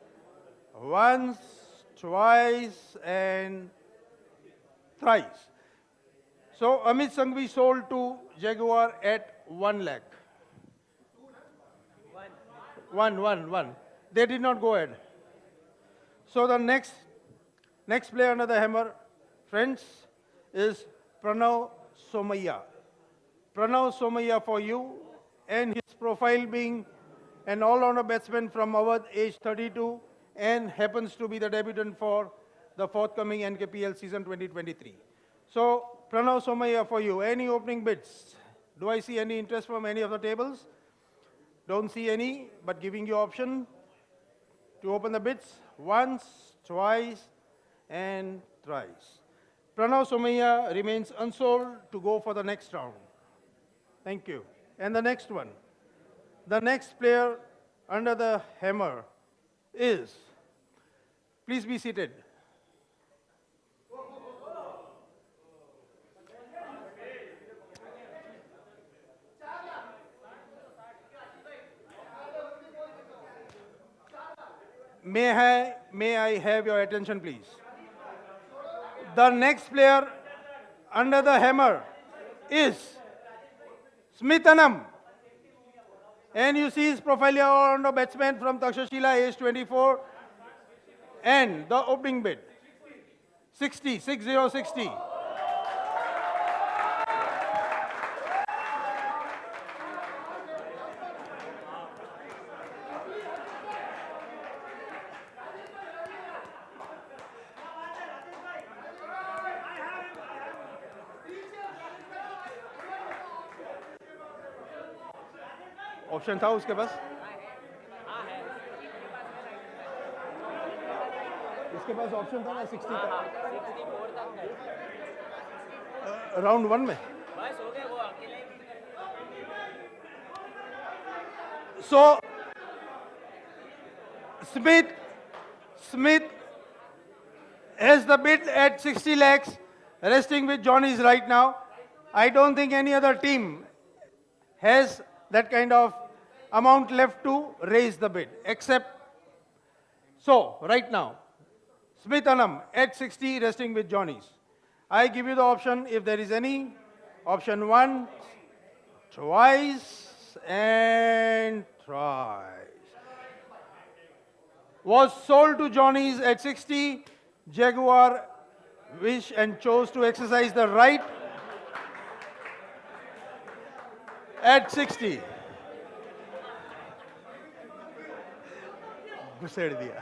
once, twice, and thrice. So Amit Sanghvi sold to Jaguar at 1 lakh. 1. They did not go ahead. So the next player under the hammer, friends, is Pranav Somaiya. Pranav Somaiya for you, and his profile being an all-rounder batsman from Awadh, age 32, and happens to be the debutant for the forthcoming NKPL season 2023. So Pranav Somaiya for you. Any opening bids? Do I see any interest from any of the tables? Don't see any, but giving you option to open the bids once, twice, and thrice. Pranav Somaiya remains unsold to go for the next round. Thank you. And the next one. The next player under the hammer is, please be seated. may I have your attention, please? The next player under the hammer is Smithanam. And you see his profile here, all-rounder batsman from Takshashila, age 24. And the opening bid, 60. Option था उसके पास? इसके पास option था ना 60 का? Round 1 में? So, Smith has the bid at 60 lakhs, resting with Johnny's right now. I don't think any other team has that kind of amount left to raise the bid, except, so, right now, Smithanam at 60, resting with Johnny's. I give you the option, if there is any. Option 1, twice and thrice. Was sold to Johnny's at 60. Jaguar wished and chose to exercise the right at 60. घुसेड़ दिया.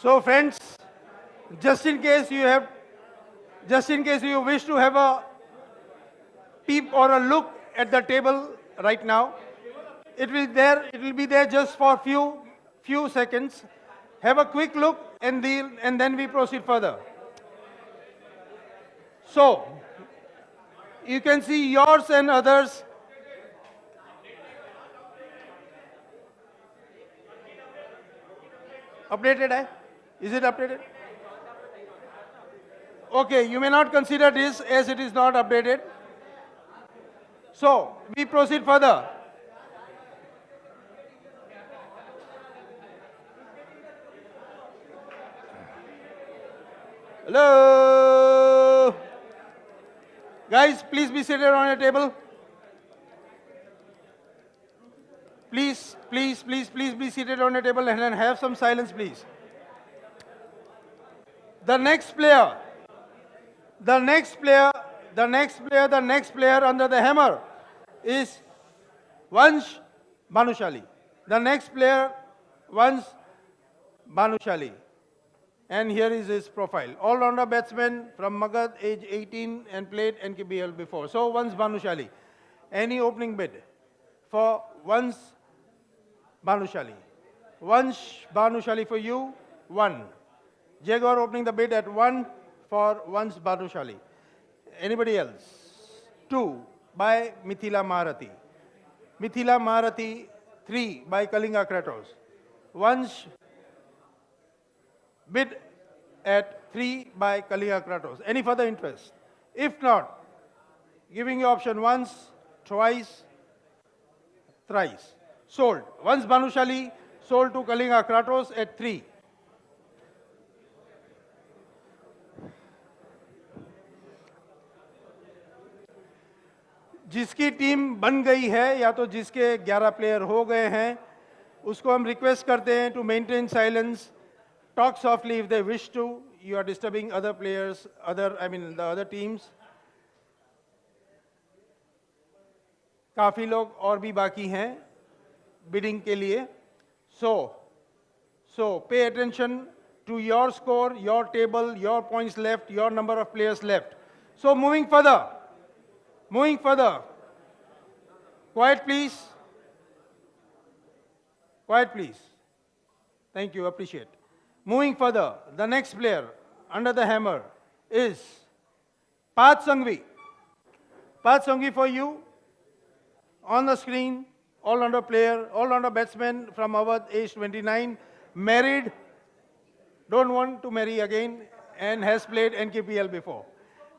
So friends, just in case you wish to have a peep or a look at the table right now, it will be there just for few seconds. Have a quick look and then we proceed further. So, you can see yours and others. Updated, eh? Is it updated? Okay, you may not consider this as it is not updated. So, we proceed further. Hello? Guys, please be seated on your table. Please be seated on your table and have some silence, please. The next player under the hammer is Vansh Bhanushali. The next player, Vansh Bhanushali. And here is his profile. All-rounder batsman from Magad, age 18, and played Nkpl before. So, Vansh Bhanushali. Any opening bid for Vansh Bhanushali? Vansh Bhanushali for you, 1. Jaguar opening the bid at 1 for Vansh Bhanushali. Anybody else? 2 by Mithila Marathi. Mithila Marathi, 3 by Kalinga Kratos. Vansh bid at 3 by Kalinga Kratos. Any further interest? If not, giving you option once, twice, thrice. Sold. Vansh Bhanushali sold to Kalinga Kratos at 3. जिसकी team बन गई है या तो जिसके 11 player हो गए हैं उसको हम रिक्वेस्ट करते हैं to maintain silence, talk softly if they wish to. You are disturbing other players, the other teams. काफी लोग और भी बाकी हैं बिडिंग के लिए. So pay attention to your score, your table, your points left, your number of players left. So moving further. Quiet please. Thank you, appreciate. Moving further, the next player under the hammer is Parth Sanghvi. Parth Sanghvi for you on the screen, all-rounder player, all-rounder batsman from Awadh, age 29, married, don't want to marry again, and has played NKPL before.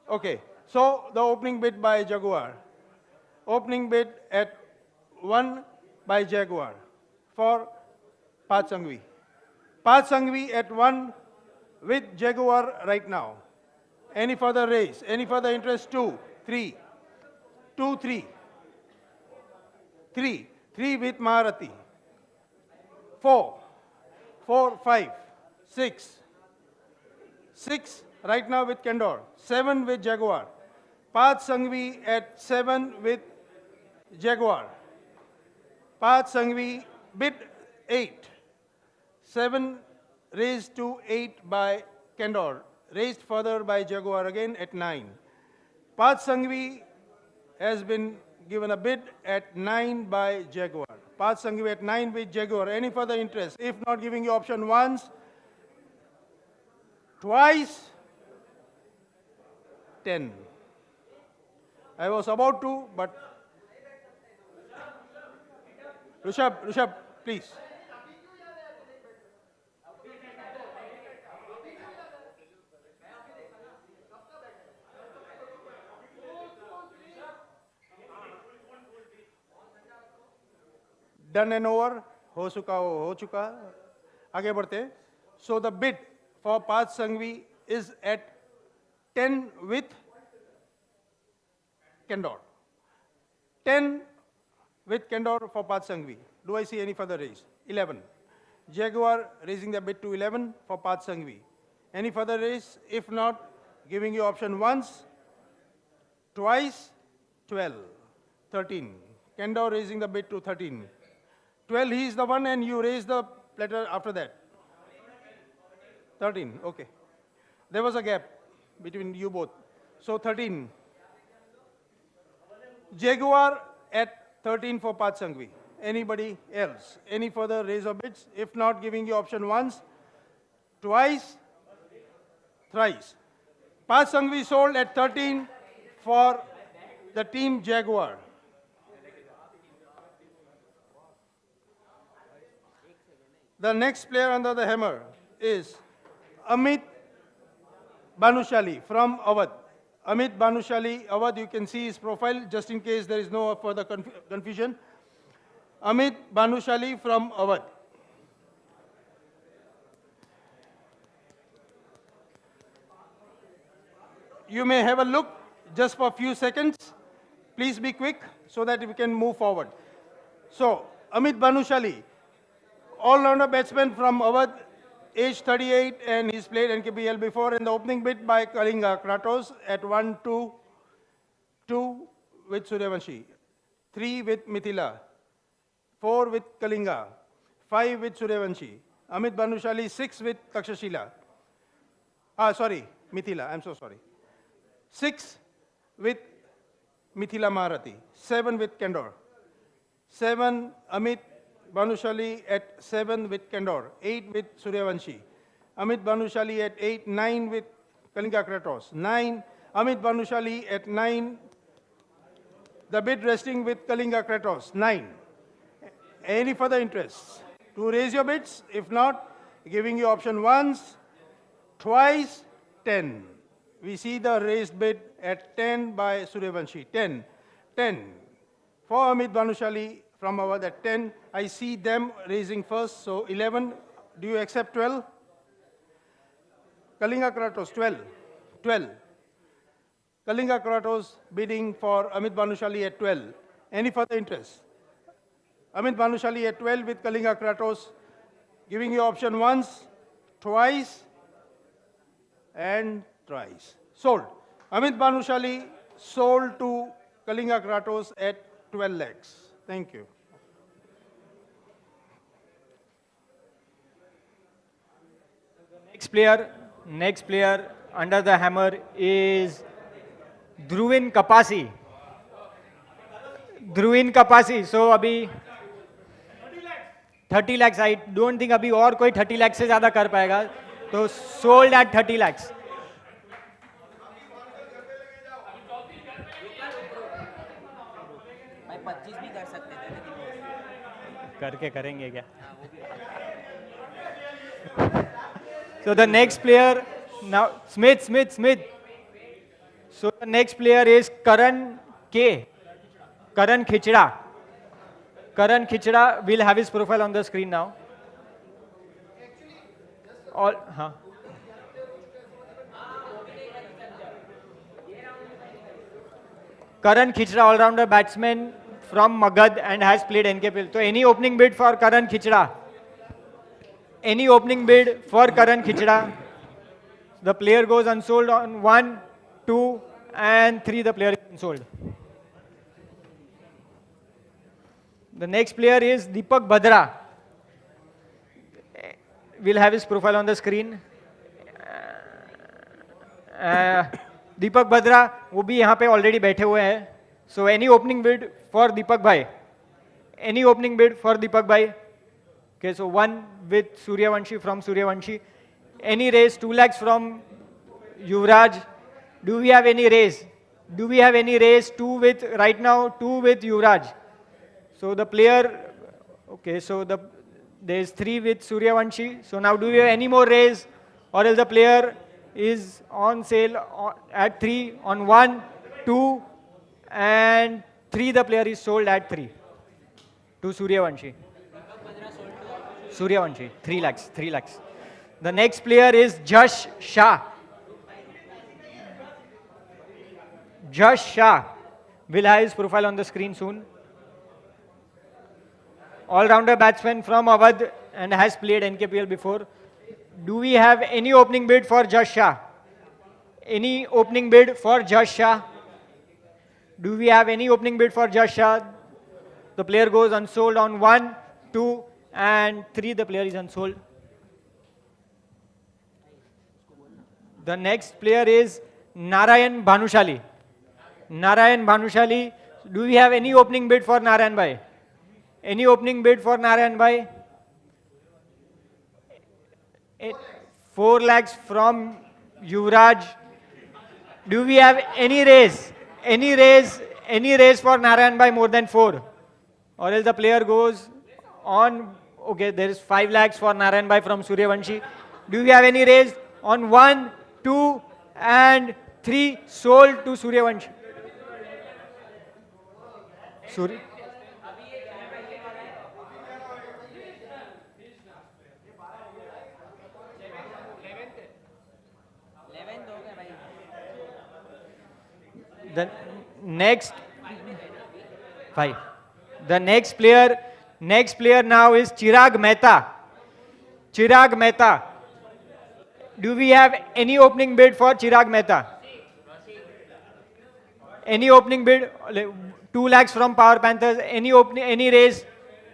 Okay, so the opening bid by Jaguar. Opening bid at 1 by Jaguar for Parth Sanghvi. Parth Sanghvi at 1 with Jaguar right now. Any further raise? Any further interest? 2, 3. 2, 3. 3. 3 with Maharati. 4. 4, 5. 6. 6 right now with Kendor. 7 with Jaguar. Parth Sanghvi at 7 with Jaguar. Parth Sanghvi bid 8. 7 raised to 8 by Kendor. Raised further by Jaguar again at 9. Parth Sanghvi has been given a bid at 9 by Jaguar. Parth Sanghvi at 9 with Jaguar. Any further interest? If not, giving you option once, twice, 10. I was about to, but Rishabh, please. Done and over, हो चुका, आगे बढ़ते. So the bid for Parth Sanghvi is at 10 with Kendor. 10 with Kendor for Parth Sanghvi. Do I see any further raise? 11. Jaguar raising the bid to 11 for Parth Sanghvi. Any further raise? If not, giving you option once, twice, 12, 13. Kendor raising the bid to 13. 12, he is the one, and you raise the letter after that. 13, okay. There was a gap between you both. So 13. Jaguar at 13 for Parth Sanghvi. Anybody else? Any further raise of bids? If not, giving you option once, twice, thrice. Parth Sanghvi sold at 13 for the team Jaguar. The next player under the hammer is Amit Bhanushali from Awadh. Amit Bhanushali, Awadh, you can see his profile just in case there is no further confusion. Amit Bhanushali from Awadh. You may have a look just for a few seconds. Please be quick so that we can move forward. So, Amit Bhanushali, all-rounder batsman from Awadh, age 38, and he's played NKPL before. In the opening bid by Kalinga Kratos at 1, 2, 2 with Suryavanshi, 3 with Mithila, 4 with Kalinga, 5 with Suryavanshi. Amit Bhanushali 6 with Takshashila. Mithila, I'm so sorry. 6 with Mithila Maharati, 7 with Kendor. 7, Amit Bhanushali at 7 with Kendor, 8 with Suryavanshi. Amit Bhanushali at 8, 9 with Kalinga Kratos, 9. Amit Bhanushali at 9, the bid resting with Kalinga Kratos, 9. Any further interests? To raise your bids? If not, giving you option once, twice, 10. We see the raised bid at 10 by Suryavanshi, 10. 10. For Amit Bhanushali from Awadh at 10, I see them raising first, so 11. Do you accept 12? Kalinga Kratos, 12. 12. Kalinga Kratos bidding for Amit Bhanushali at 12. Any further interest? Amit Bhanushali at 12 with Kalinga Kratos, giving you option once, twice, and thrice. Sold. Amit Bhanushali sold to Kalinga Kratos at 12 lakhs. Thank you. Next player under the hammer is Dhruvin Kapasi. So अभी 30 lakhs. I don't think अभी और कोई 30 lakhs से ज़्यादा कर पाएगा. तो sold at 30 lakhs. भाई 25 भी कर सकते थे लेकिन करके करेंगे क्या? So the next player now, Smith. So the next player is Karan K. Karan Khichda. Karan Khichda will have his profile on the screen now. All, Karan Khichda, all-rounder batsman from Magad and has played Nkpl. So any opening bid for Karan Khichda? Any opening bid for Karan Khichda? The player goes unsold on 1, 2 and 3. The player is unsold. The next player is Deepak Badra. We'll have his profile on the screen. दीपक बद्रा वो भी यहाँ पे already बैठे हुए हैं. So any opening bid for Deepak भाई? Any opening bid for Deepak भाई? Okay, so 1 with Suryavanshi from Suryavanshi. Any raise? 2 lakhs from Yuvraj. Do we have any raise? Do we have any raise? 2 with, right now, 2 with Yuvraj. So the player, okay, so there's 3 with Suryavanshi. So now do we have any more raise? Or else the player is on sale at 3 on 1, 2 and 3. The player is sold at 3 to Suryavanshi. Suryavanshi, 3 lakhs. The next player is Jash Shah. Jash Shah will have his profile on the screen soon. All-rounder batsman from Awadh and has played NKPL before. Do we have any opening bid for Jash Shah? Any opening bid for Jash Shah? Do we have any opening bid for Jash Shah? The player goes unsold on 1, 2 and 3. The player is unsold. The next player is Narayan Bhanushali. Narayan Bhanushali. Do we have any opening bid for Narayan Bhai? Any opening bid for Narayan Bhai? 4 lakhs from Yuvraj. Do we have any raise? Any raise for Narayan Bhai more than 4? Or else the player goes on, okay, there is 5 lakhs for Narayan Bhai from Suryavanshi. Do we have any raise? On 1, 2 and 3, sold to Suryavanshi. The next 5. The next player now is Chirag Mehta. Chirag Mehta. Do we have any opening bid for Chirag Mehta? Any opening bid? 2 lakhs from Power Panthers. Any raise?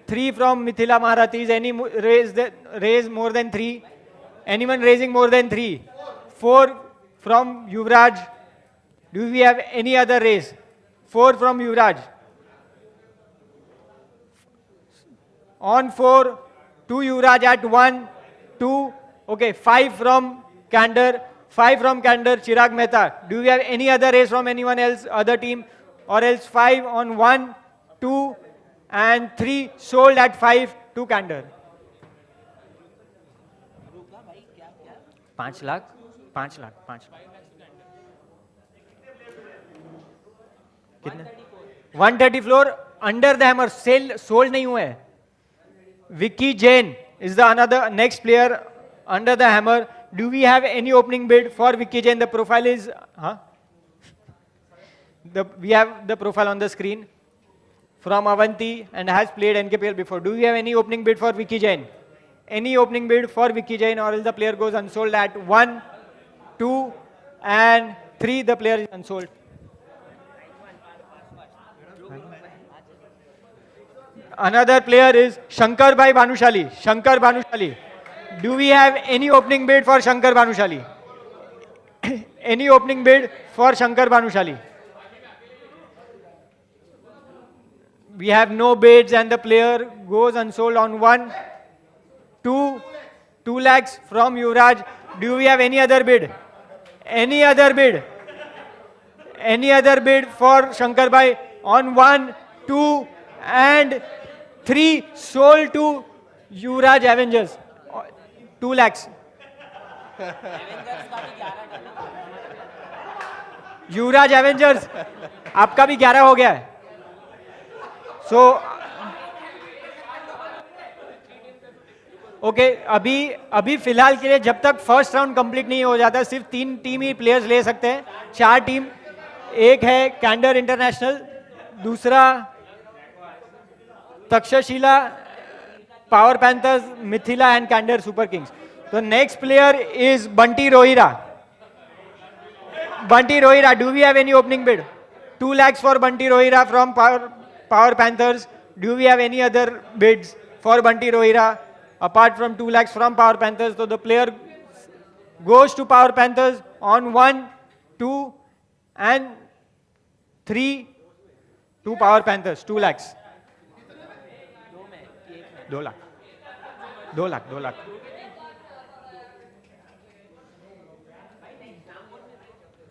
3 from Mithila Maharathis. Any raise more than 3? Anyone raising more than 3? 4 from Yuvraj. Do we have any other raise? 4 from Yuvraj. On 4 to Yuvraj at 1, 2, okay, 5 from Candor. 5 from Candor, Chirag Mehta. Do we have any other raise from anyone else, other team? Or else 5 on 1, 2 and 3, sold at 5 to Candor. 5 lakh. कितने? 130 floor under the hammer, sold नहीं हुए. Vicky Jain is the another next player under the hammer. Do we have any opening bid for Vicky Jain? The profile is, we have the profile on the screen from Avanti and has played NKPL before. Do we have any opening bid for Vicky Jain? Any opening bid for Vicky Jain, or else the player goes unsold at 1, 2 and 3. The player is unsold. Another player is Shankar Bhai Bhanushali. Shankar Bhanushali. Do we have any opening bid for Shankar Bhanushali? Any opening bid for Shankar Bhanushali? We have no bids and the player goes unsold on 1, 2 lakhs from Yuvraj. Do we have any other bid? Any other bid? Any other bid for Shankar Bhai on 1, 2 and 3 sold to Yuvraj Avengers. 2 lakhs. Yuvraj Avengers आपका भी 11 हो गया है. So okay, अभी फिलहाल के लिए जब तक फर्स्ट राउंड कंप्लीट नहीं हो जाता सिर्फ 3 टीम ही प्लेयर्स ले सकते हैं. 4 टीम, एक है कैंडर इंटरनेशनल, दूसरा Takshashila, Power Panthers, Mithila and Candor Super Kings. तो next player is Bunty Rohira. Bunty Rohira, do we have any opening bid? 2 lakhs for Bunty Rohira from Power Panthers. Do we have any other bids for Bunty Rohira apart from 2 lakhs from Power Panthers? So the player goes to Power Panthers on 1, 2 and 3 to Power Panthers. 2 lakhs. 2 lakh. 2 lakh. 2 lakh.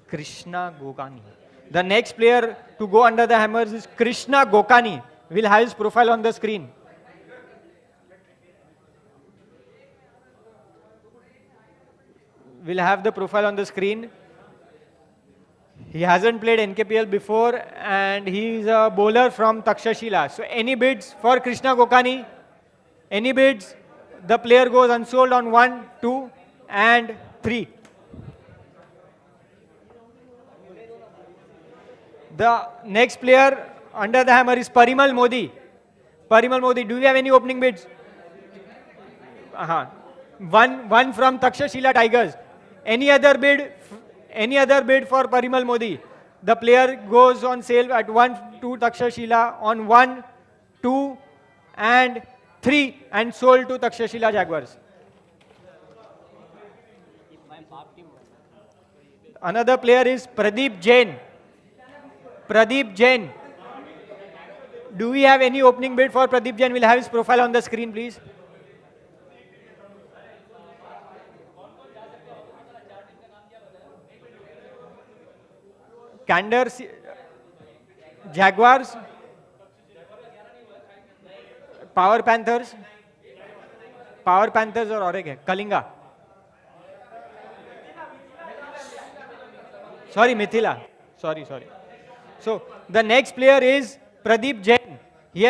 Krishna Gokani. The next player to go under the hammers is Krishna Gokani. We'll have his profile on the screen. We'll have the profile on the screen. He hasn't played NKPL before and he is a bowler from Takshashila. So any bids for Krishna Gokani? Any bids? The player goes unsold on 1, 2 and 3. The next player under the hammer is Parimal Modi. Parimal Modi, do we have any opening bids? One from Takshashila Tigers. Any other bid? Any other bid for Parimal Modi? The player goes on sale at 1 to Takshashila on 1, 2 and 3 and sold to Takshashila Jaguars. Another player is Pradeep Jain. Pradeep Jain. Do we have any opening bid for Pradeep Jain? We'll have his profile on the screen, please. Candor Jaguars, Power Panthers और एक है Kalinga. Sorry, Mithila. Sorry. So the next player is Pradeep Jain. He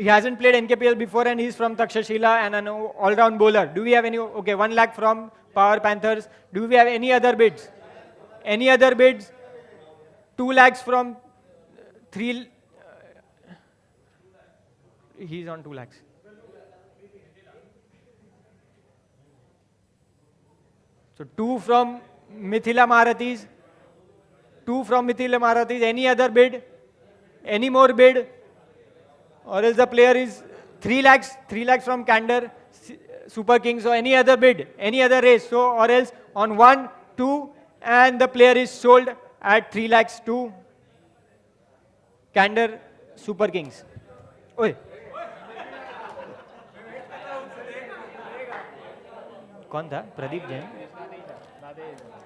hasn't played NKPL before and he's from Takshashila and an all-round bowler. Do we have any? Okay, 1 lakh from Power Panthers. Do we have any other bids? Any other bids? 2 lakhs from 3. He's on 2 lakhs. So 2 from Mithila Maharathis. 2 from Mithila Maharathis. Any other bid? Any more bid? Or else the player is 3 lakhs. 3 lakhs from Candor Super Kings. So any other bid? Any other race? So or else on 1, 2 and the player is sold at 3 lakhs to Candor Super Kings. Oi. कौन था? प्रदीप जैन.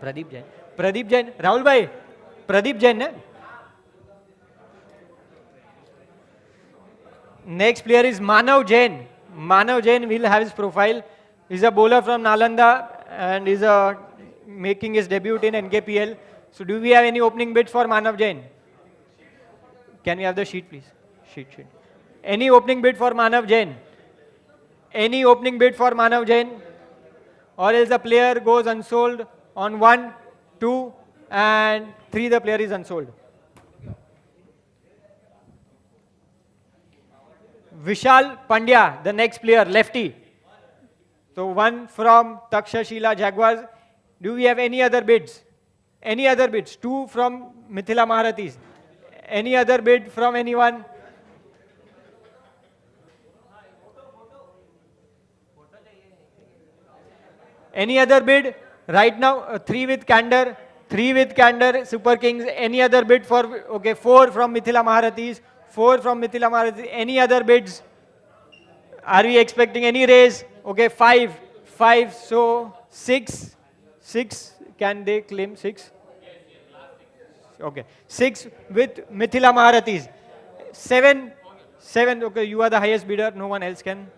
प्रदीप जैन. राहुल भाई, प्रदीप जैन है. Next player is Manav Jain. Manav Jain, we'll have his profile. He's a bowler from Nalanda and is making his debut in NKPL. So do we have any opening bids for Manav Jain? Can we have the sheet, please? Sheet. Any opening bid for Manav Jain? Any opening bid for Manav Jain? Or else the player goes unsold on 1, 2 and 3 the player is unsold. Vishal Pandya, the next player, lefty. So 1 from Takshashila Jaguars. Do we have any other bids? Any other bids? 2 from Mithila Maharathis. Any other bid from anyone? Any other bid? Right now, 3 with Candor. 3 with Candor Super Kings. Any other bid for, okay, 4 from Mithila Maharathis. 4 from Mithila Maharathis. Any other bids? Are we expecting any raise? Okay, 5. So 6. Can they claim 6? Okay. 6 with Mithila Maharathis. 7. Okay, you are the highest bidder. No one else can.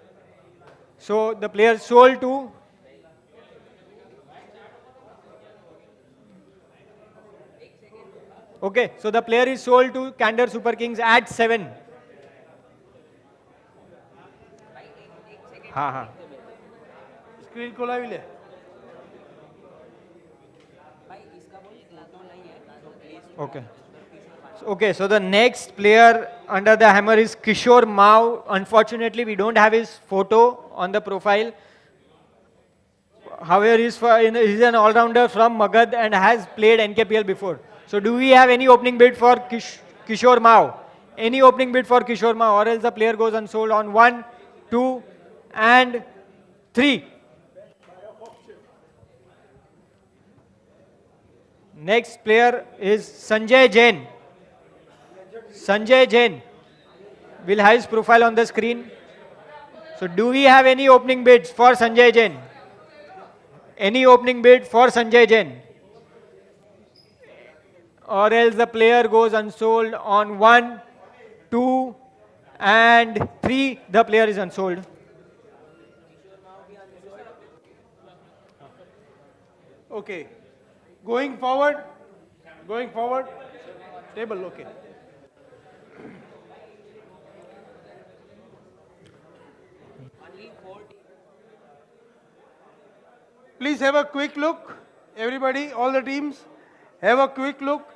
So the player sold to. Okay, so the player is sold to Candor Super Kings at 7. हाँ हाँ. Screen खोला भी ले Okay. Okay, so the next player under the hammer is Kishore Mao. Unfortunately, we don't have his photo on the profile. However, he's an all-rounder from Magad and has played NKPL before. So do we have any opening bid for Kishore Mao? Any opening bid for Kishore Mao, or else the player goes unsold on 1, 2 and 3. Next player is Sanjay Jain. Sanjay Jain will have his profile on the screen. So do we have any opening bids for Sanjay Jain? Any opening bid for Sanjay Jain? Or else the player goes unsold on 1, 2 and 3. The player is unsold. Okay. Going forward, table, okay. Please have a quick look, everybody, all the teams, have a quick look.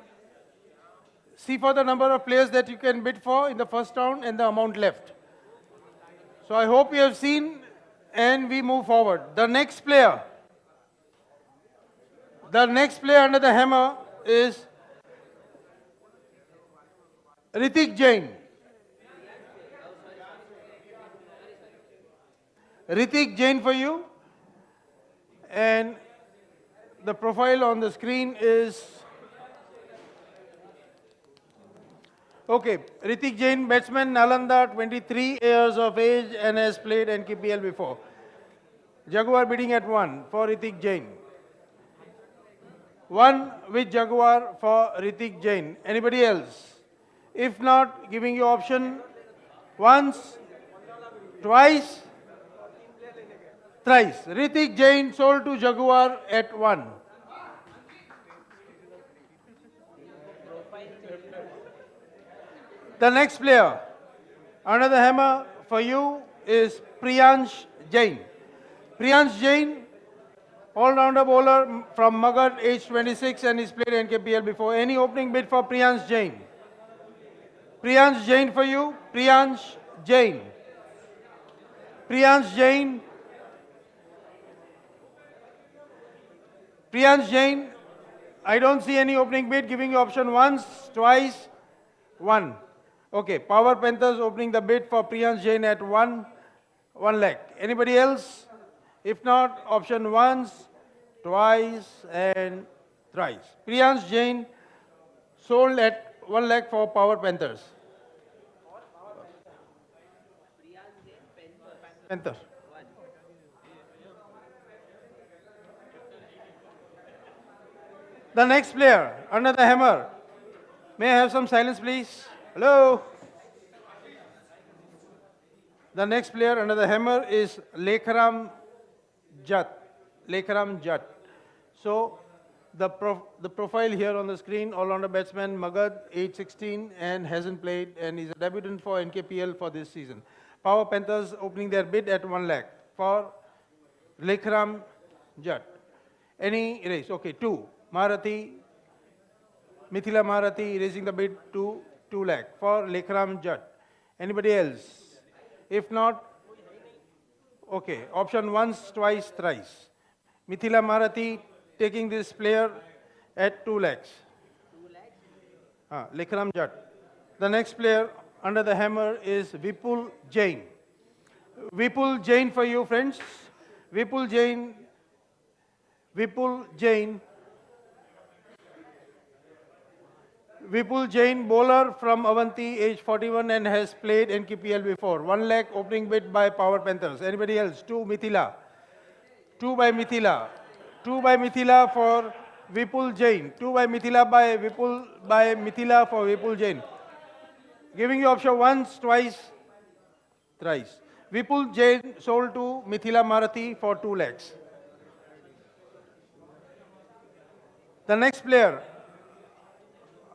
See for the number of players that you can bid for in the first round and the amount left. So I hope you have seen and we move forward. The next player under the hammer is Ritik Jain. Ritik Jain for you. And the profile on the screen is, okay, Ritik Jain, batsman, Nalanda, 23 years of age and has played NKPL before. Jaguar bidding at 1 for Ritik Jain. 1 with Jaguar for Ritik Jain. Anybody else? If not, giving you option once, twice, thrice. Ritik Jain sold to Jaguar at 1. The next player under the hammer for you is Priyansh Jain. Priyansh Jain, all-rounder bowler from Magad, age 26 and he's played NKPL before. Any opening bid for Priyansh Jain? Priyansh Jain for you. Priyansh Jain. Priyansh Jain. Priyansh Jain, I don't see any opening bid, giving you option once, twice, 1. Okay, Power Panthers opening the bid for Priyansh Jain at 1 lakh. Anybody else? If not, option once, twice and thrice. Priyansh Jain sold at 1 lakh for Power Panthers. Panther. The next player under the hammer. May I have some silence, please? Hello. The next player under the hammer is Lekharam Jat. Lekharam Jat. So the profile here on the screen, all-rounder batsman, Magad, age 16 and hasn't played and is a debutant for NKPL for this season. Power Panthers opening their bid at 1 lakh for Lekharam Jat. Any race? Okay, 2. Marathi, Mithila Marathi raising the bid to 2 lakh for Lekharam Jat. Anybody else? If not, okay, option once, twice, thrice. Mithila Marathi taking this player at 2 lakhs. Lekharam Jat. The next player under the hammer is Vipul Jain. Vipul Jain for you, friends. Vipul Jain. Vipul Jain, bowler from Avanti, age 41 and has played NKPL before. 1 lakh opening bid by Power Panthers. Anybody else? 2 Mithila. 2 by Mithila. 2 by Mithila for Vipul Jain. 2 by Mithila by Mithila for Vipul Jain. Giving you option once, twice, thrice. Vipul Jain sold to Mithila Marathi for 2 lakhs. The next player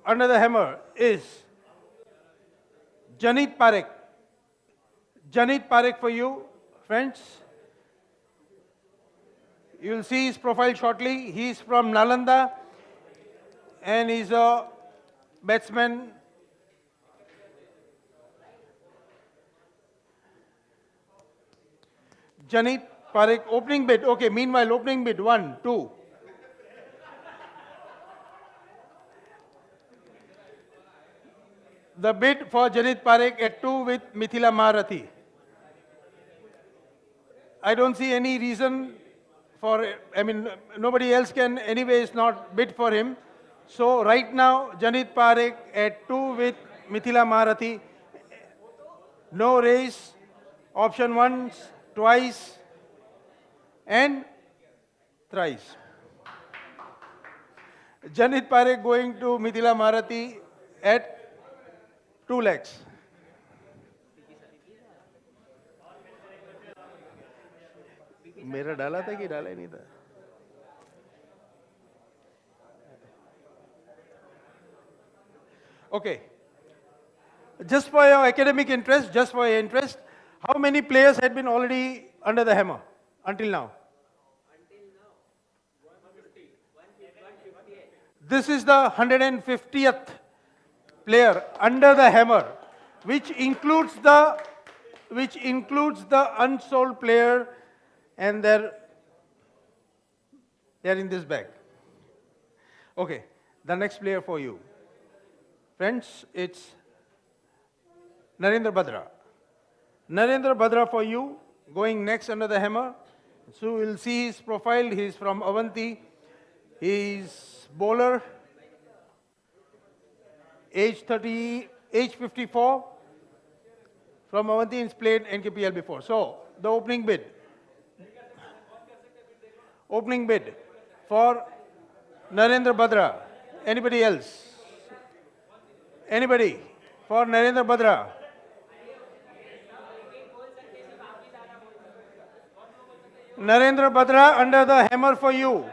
under the hammer is Janit Parekh. Janit Parekh for you, friends. You will see his profile shortly. He is from Nalanda and he's a batsman. Janit Parekh, opening bid. Okay, meanwhile, opening bid 1, 2. The bid for Janit Parekh at 2 with Mithila Marathi. I don't see any reason for, nobody else can, anyway, it's not bid for him. So right now, Janit Parekh at 2 with Mithila Marathi. No raise. Option once, twice, and thrice. Janit Parekh going to Mithila Marathi at 2 lakhs. मेरा डाला था कि डाला ही नहीं था? Okay. Just for your academic interest, just for your interest, how many players had been already under the hammer until now? This is the 150th player under the hammer, which includes the unsold player, and they're in this bag. Okay, the next player for you, friends, it's Narendra Badra. Narendra Badra for you, going next under the hammer. So we'll see his profile. He's from Avanti. He's bowler, age 54, from Avanti. He's played NKPL before. So the opening bid for Narendra Badra. Anybody else? Anybody for Narendra Badra? Narendra Badra under the hammer for you.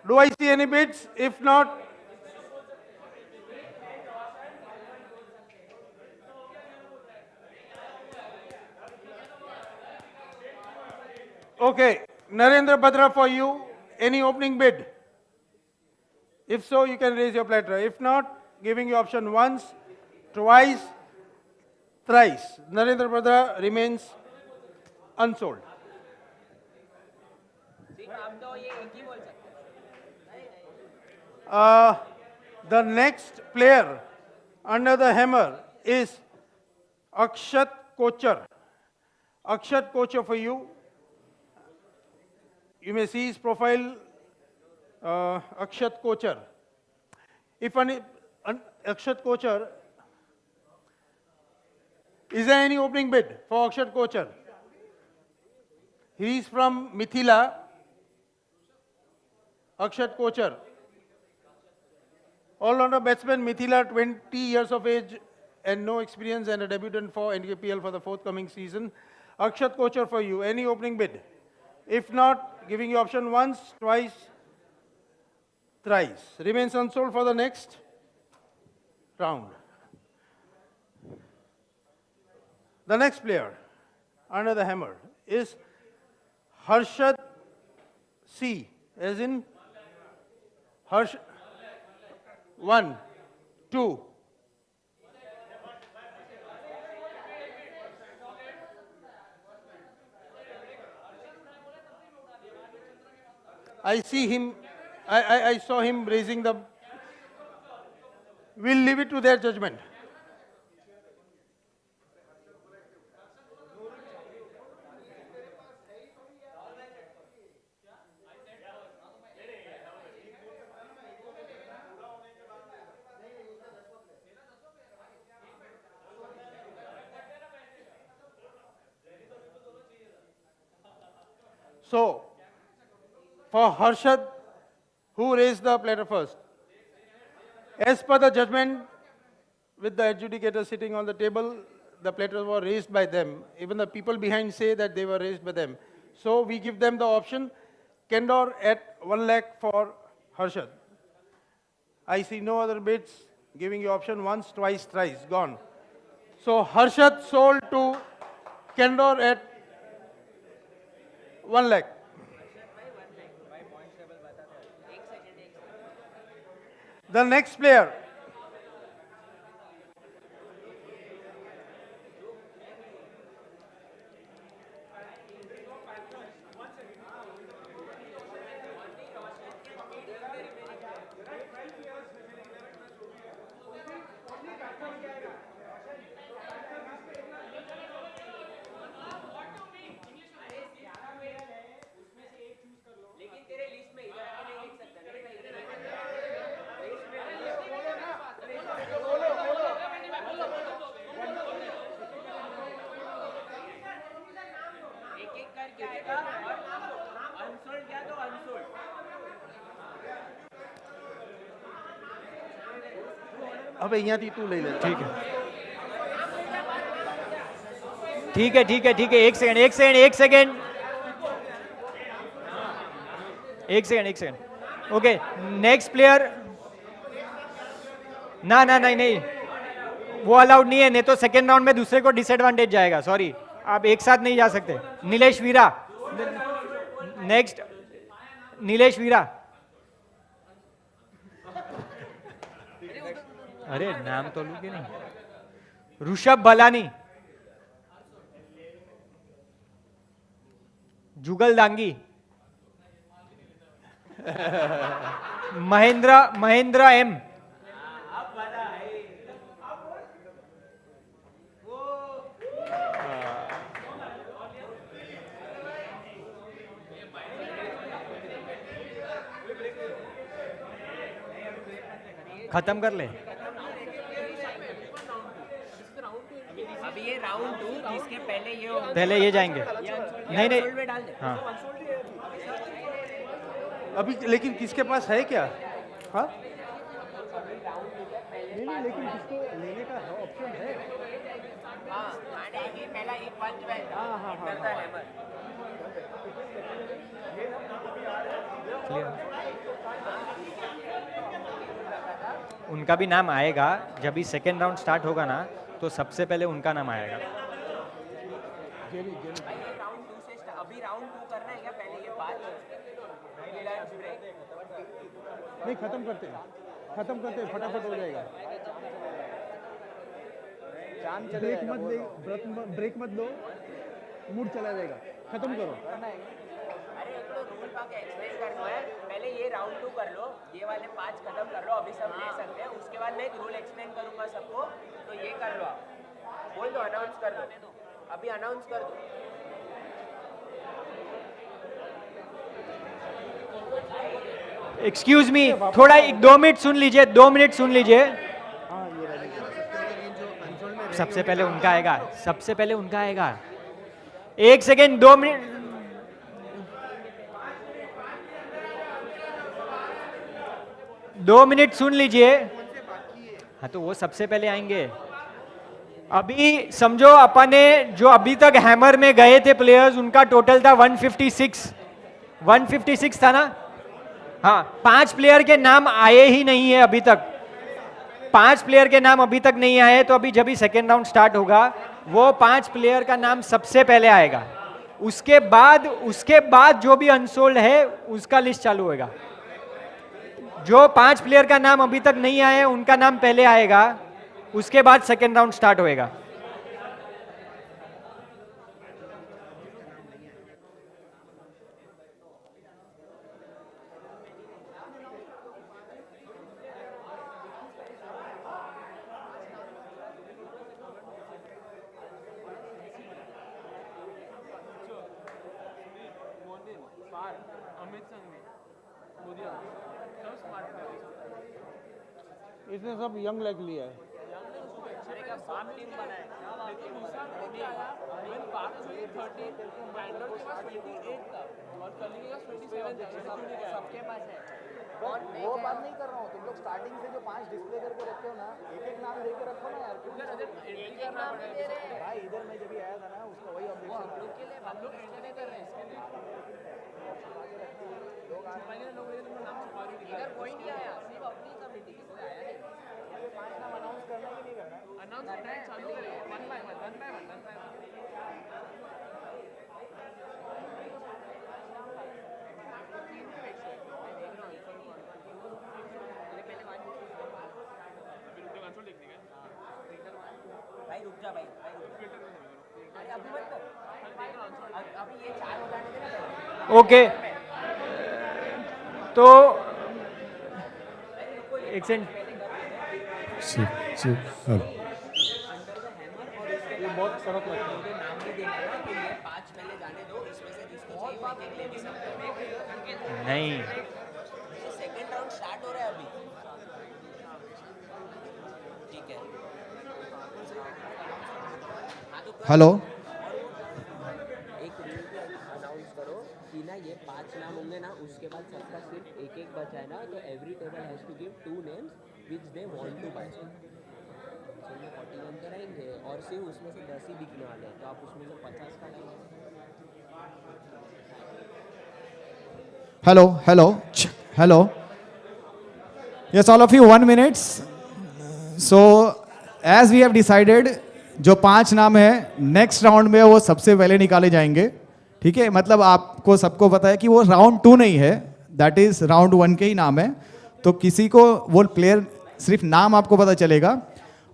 Do I see any bids? If not, okay, Narendra Badra for you. Any opening bid? If so, you can raise your platter. If not, giving you option once, twice, thrice. Narendra Badra remains unsold. The next player under the hammer is Akshat Kochar. Akshat Kochar for you. You may see his profile, Akshat Kochar. If Akshat Kochar, is there any opening bid for Akshat Kochar? He is from Mithila. Akshat Kochar. All-rounder batsman, Mithila, 20 years of age and no experience, and a debutant for NKPL for the forthcoming season. Akshat Kochar for you. Any opening bid? If not, giving you option once, twice, thrice. Remains unsold for the next round. The next player under the hammer is Harshad C, as in Harsh. 1, 2. I see him, I saw him raising the, we'll leave it to their judgment. So, for Harshad who raised the platter first? As per the judgment, with the adjudicator sitting on the table, the platters were raised by them. Even the people behind say that they were raised by them. So we give them the option, Candor at 1 lakh for Harshad. I see no other bids. Giving you option once, twice, thrice, gone. So Harshad sold to Candor at 1 lakh. The next player. अबे यहाँ थी तू ले ले ठीक है ठीक है ठीक है ठीक है एक सेकंड एक सेकंड एक सेकंड एक सेकंड एक सेकंड ओके नेक्स्ट प्लेयर ना ना नहीं नहीं वो अलाउड नहीं है, नहीं तो सेकेंड राउंड में दूसरे को डिसएडवांटेज जाएगा. सॉरी, आप एक साथ नहीं जा सकते. नीलेश वीरा नेक्स्ट. नीलेश वीरा. अरे नाम तो लूंगे नहीं. ऋषभ बलानी. जुगल दांगी. महेंद्र एम. खत्म कर ले. अभी ये राउंड 2 जिसके पहले ये जाएंगे. नहीं नहीं हाँ अभी लेकिन किसके पास है क्या? हाँ नहीं लेकिन किसको लेने का ऑप्शन है? पहला एक पंच करता है. उनका भी नाम आएगा जब भी सेकेंड राउंड स्टार्ट होगा ना, तो सबसे पहले उनका नाम आएगा. अभी राउंड 2 करना है क्या? पहले ये 5 नहीं खत्म करते फटाफट हो जाएगा. ब्रेक मत लो, मूड चला जाएगा. खत्म करो. अरे एक तो रूल पाक एक्सप्लेन करना है. पहले ये राउंड 2 कर लो, ये वाले 5 खत्म कर लो. अभी सब ले सकते हैं. उसके बाद मैं एक रूल एक्सप्लेन करूंगा सबको, तो ये कर लो. आप बोल दो, अनाउंस कर दो. अभी अनाउंस कर दो. एक्सक्यूज मी, थोड़ा 2 मिनट सुन लीजिए. 2 मिनट सुन लीजिए. सबसे पहले उनका आएगा. सबसे पहले उनका आएगा. 1 सेकेंड. 2 मिनट. दो मिनट सुन लीजिए. हाँ तो वो सबसे पहले आएंगे. अभी समझो अपन ने जो अभी तक हैमर में गए थे प्लेयर्स, उनका टोटल था 156 था ना. हाँ 5 प्लेयर के नाम आए ही नहीं है अभी तक. 5 प्लेयर के नाम अभी तक नहीं आए. तो अभी जब भी सेकेंड राउंड स्टार्ट होगा, वो 5 प्लेयर का नाम सबसे पहले आएगा. उसके बाद जो भी अनसोल्ड है उसका लिस्ट चालू होगा. जो 5 प्लेयर का नाम अभी तक नहीं आए, उनका नाम पहले आएगा. उसके बाद सेकेंड राउंड स्टार्ट होएगा. इसने सब यंग लेग लिया है. वो बात नहीं कर रहा हूँ, तुम लोग स्टार्टिंग से जो 5 डिस्प्ले करके रखे हो ना, एक एक नाम लेके रखो ना यार। एंट्री करना पड़ेगा भाई इधर मैं जब भी आया था ना, उसका वही ऑब्जेक्शन था। हम लोग एंट्री नहीं कर रहे हैं इसके लिए छुपाएंगे ना लोग, नाम छुपा रहे हैं। इधर कोई नहीं आया, सिर्फ अपनी कमेटी की, कोई आया नहीं। अनाउंस करना है कि नहीं करना? अनाउंस करना है, चालू करेंगे वन बाय वन। भाई रुक जा भाई, अरे अभी मत कर, अभी ये 4 हो जाने देना पहले। ओके, तो एक सेकंड, ये बहुत सरक लगता है। नाम भी देना ना, तो ये 5 पहले जाने दो, इसमें से जिसको चाहिए वो एक ले भी सकते हो। नहीं सेकंड राउंड स्टार्ट हो रहा है अभी, ठीक है। हेलो, एक रूल भी अनाउंस करो कि ना ये 5 नाम होंगे ना, उसके बाद सबका सिर्फ एक एक बचा है ना, तो every table has to give 2 names which they want to buy. तो ये 41 के रहेंगे और सिर्फ उसमें से 10 ही बिकने वाले हैं, तो आप उसमें से 50 का लेंगे। Hello, hello, hello, yes all of you 1 minute. So as we have decided, जो 5 नाम है नेक्स्ट राउंड में वो सबसे पहले निकाले जाएंगे, ठीक है? मतलब आपको सबको पता है कि वो राउंड 2 नहीं है, दैट इज राउंड 1 के ही नाम है। तो किसी को वो प्लेयर सिर्फ नाम आपको पता चलेगा,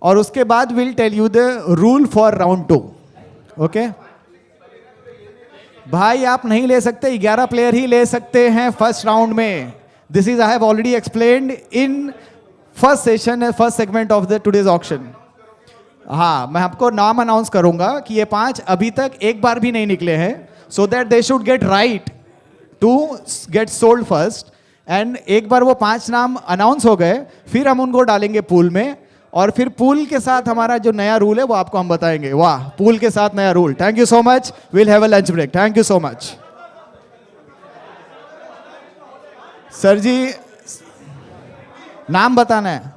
और उसके बाद will tell you the rule for round 2, okay? भाई आप नहीं ले सकते, 11 प्लेयर ही ले सकते हैं फर्स्ट राउंड में। This is I have already explained in first session, first segment of the today's auction. हाँ, मैं आपको नाम अनाउंस करूंगा कि ये 5 अभी तक एक बार भी नहीं निकले हैं, so that they should get right to get sold first. And एक बार वो 5 नाम अनाउंस हो गए, फिर हम उनको डालेंगे पूल में, और फिर पूल के साथ हमारा जो नया रूल है वो आपको हम बताएंगे। वाह, पूल के साथ नया rule. Thank you so much, will have a lunch break. Thank you so much. Sir जी, नाम बताना है।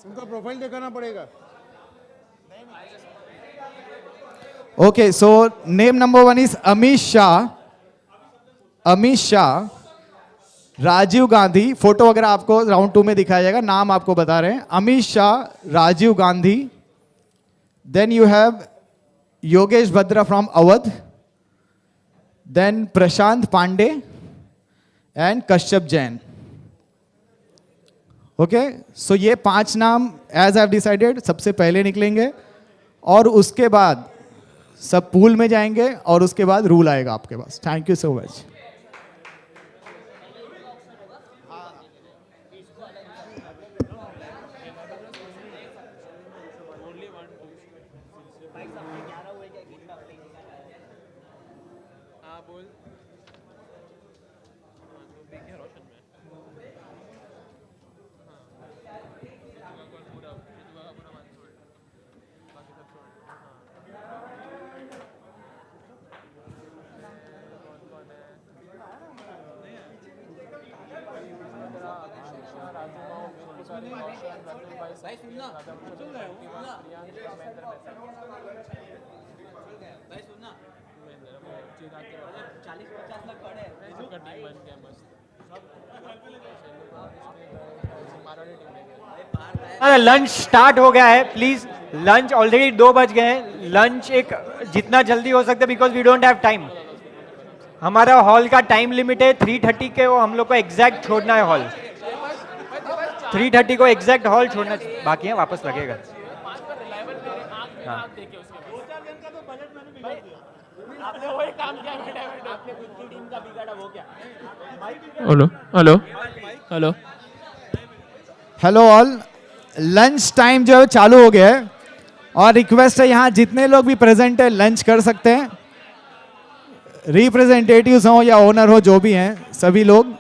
उनका प्रोफाइल दिखाना पड़ेगा। Okay, so name number 1 is Amit Shah. Amit Shah, Rajiv Gandhi, photo वगैरह आपको राउंड 2 में दिखाया जाएगा, नाम आपको बता रहे हैं। Amit Shah, Rajiv Gandhi. Then you have Yogesh Bhadra from Awadh, then Prashant Pandey and Kashyap Jain. Okay, so ये 5 नाम एज आई हैव डिसाइडेड सबसे पहले निकलेंगे, और उसके बाद सब पूल में जाएंगे, और उसके बाद रूल आएगा आपके पास। Thank you so much. हाँ बोल। भाई सुनना, सुन रहे हो? भाई सुनना, 40-50 लाख पड़े हैं। लंच स्टार्ट हो गया है, प्लीज। लंच ऑलरेडी 2 बज गए हैं। लंच एक जितना जल्दी हो सकता है, because we don't have time. हमारा हॉल का टाइम लिमिट है 3:30 के, वो हम लोग को एग्जैक्ट छोड़ना है हॉल। 3:30 को एग्जैक्ट हॉल छोड़ना, बाकी है वापस लगेगा। हाँ। Hello hello hello hello all, lunch time जो है चालू हो गया है, और रिक्वेस्ट है यहाँ जितने लोग भी प्रेजेंट है लंच कर सकते हैं। रिप्रेजेंटेटिव्स हो या ओनर हो, जो भी हैं सभी लोग।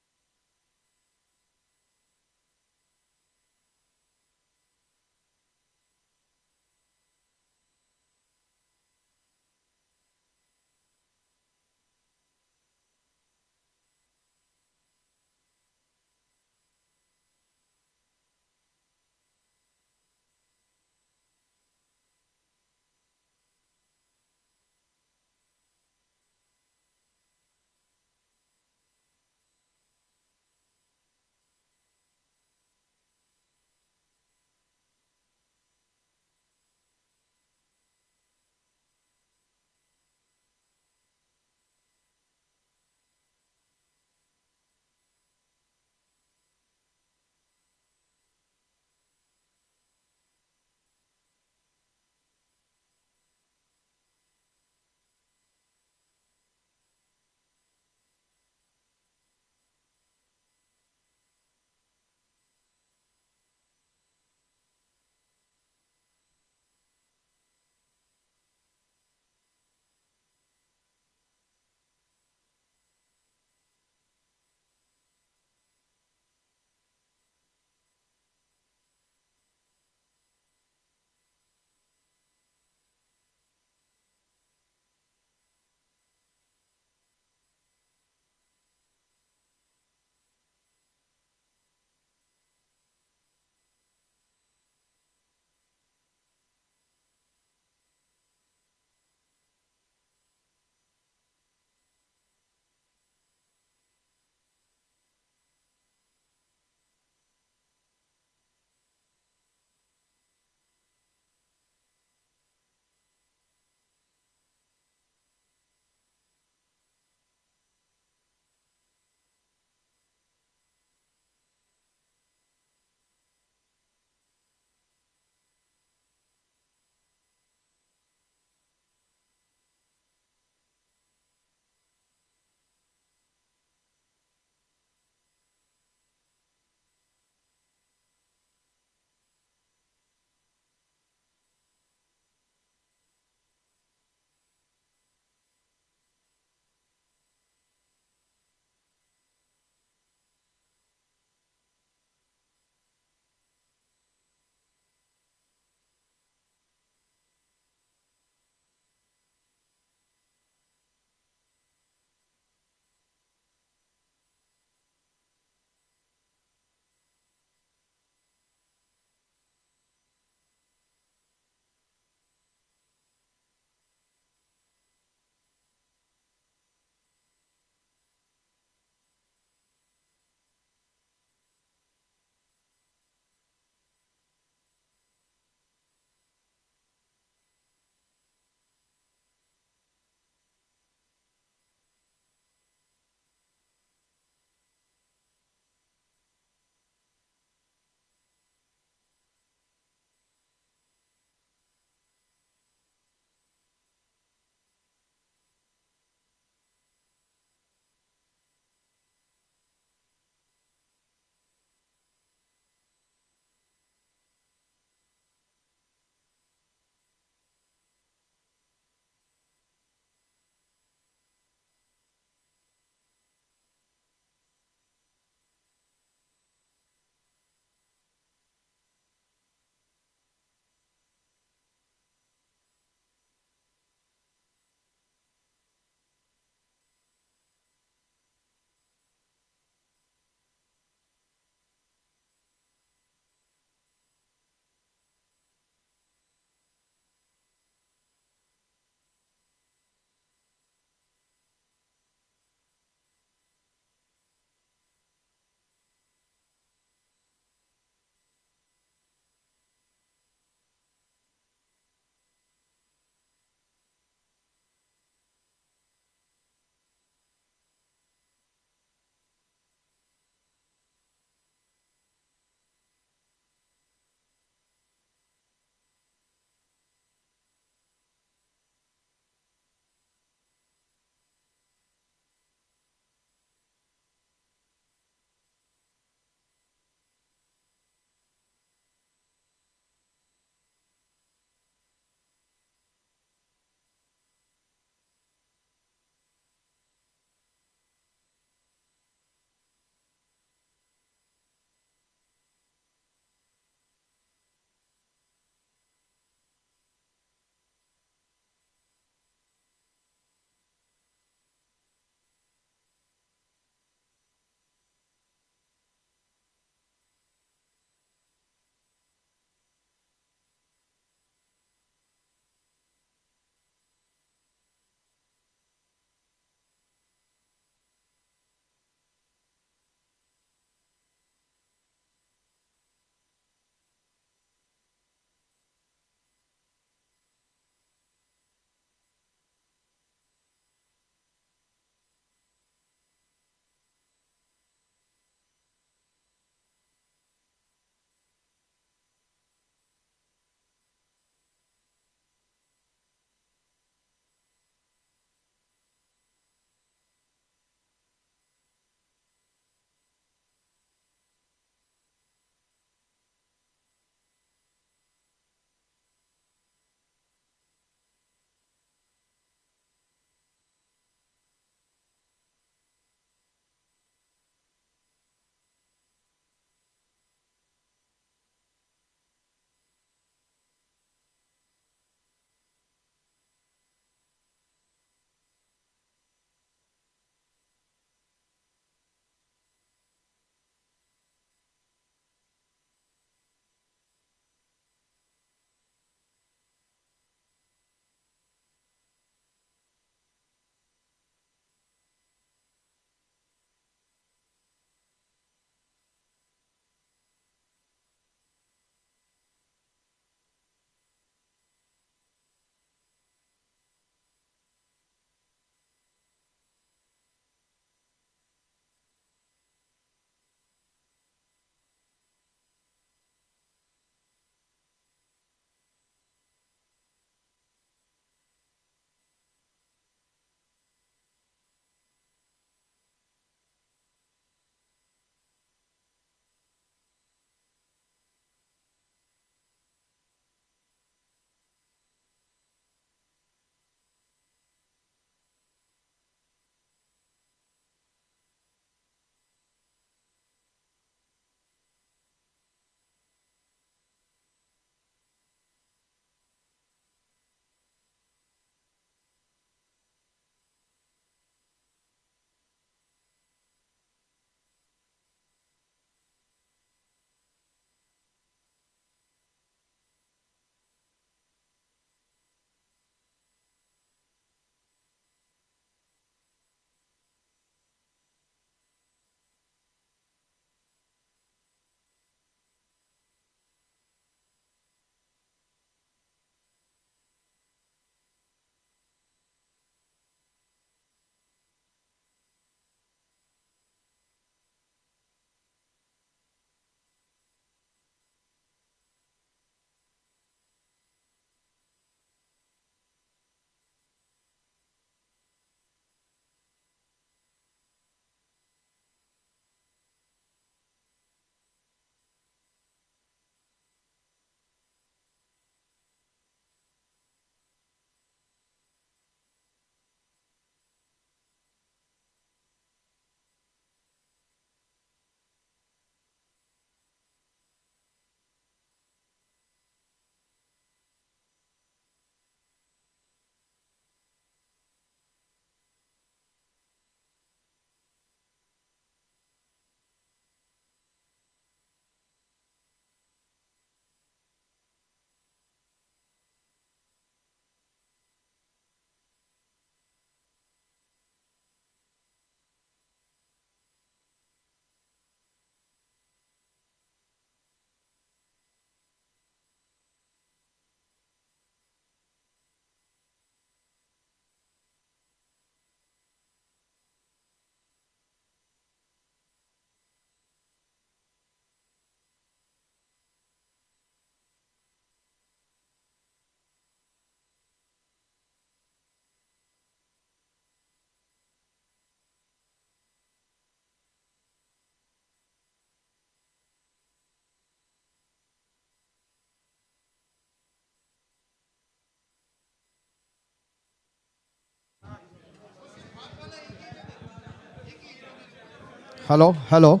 Hello.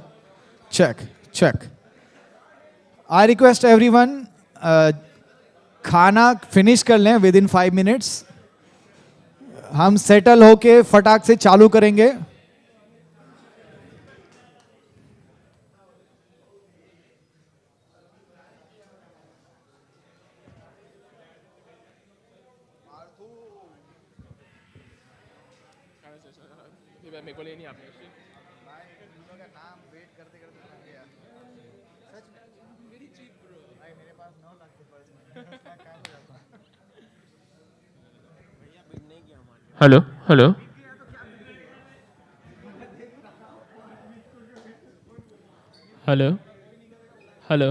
Check. I request everyone, खाना फिनिश कर लें विद इन 5 मिनट्स. हम सेटल होके फटाक से चालू करेंगे. मेरे को ले नहीं आपने हेलो हेलो हेलो हेलो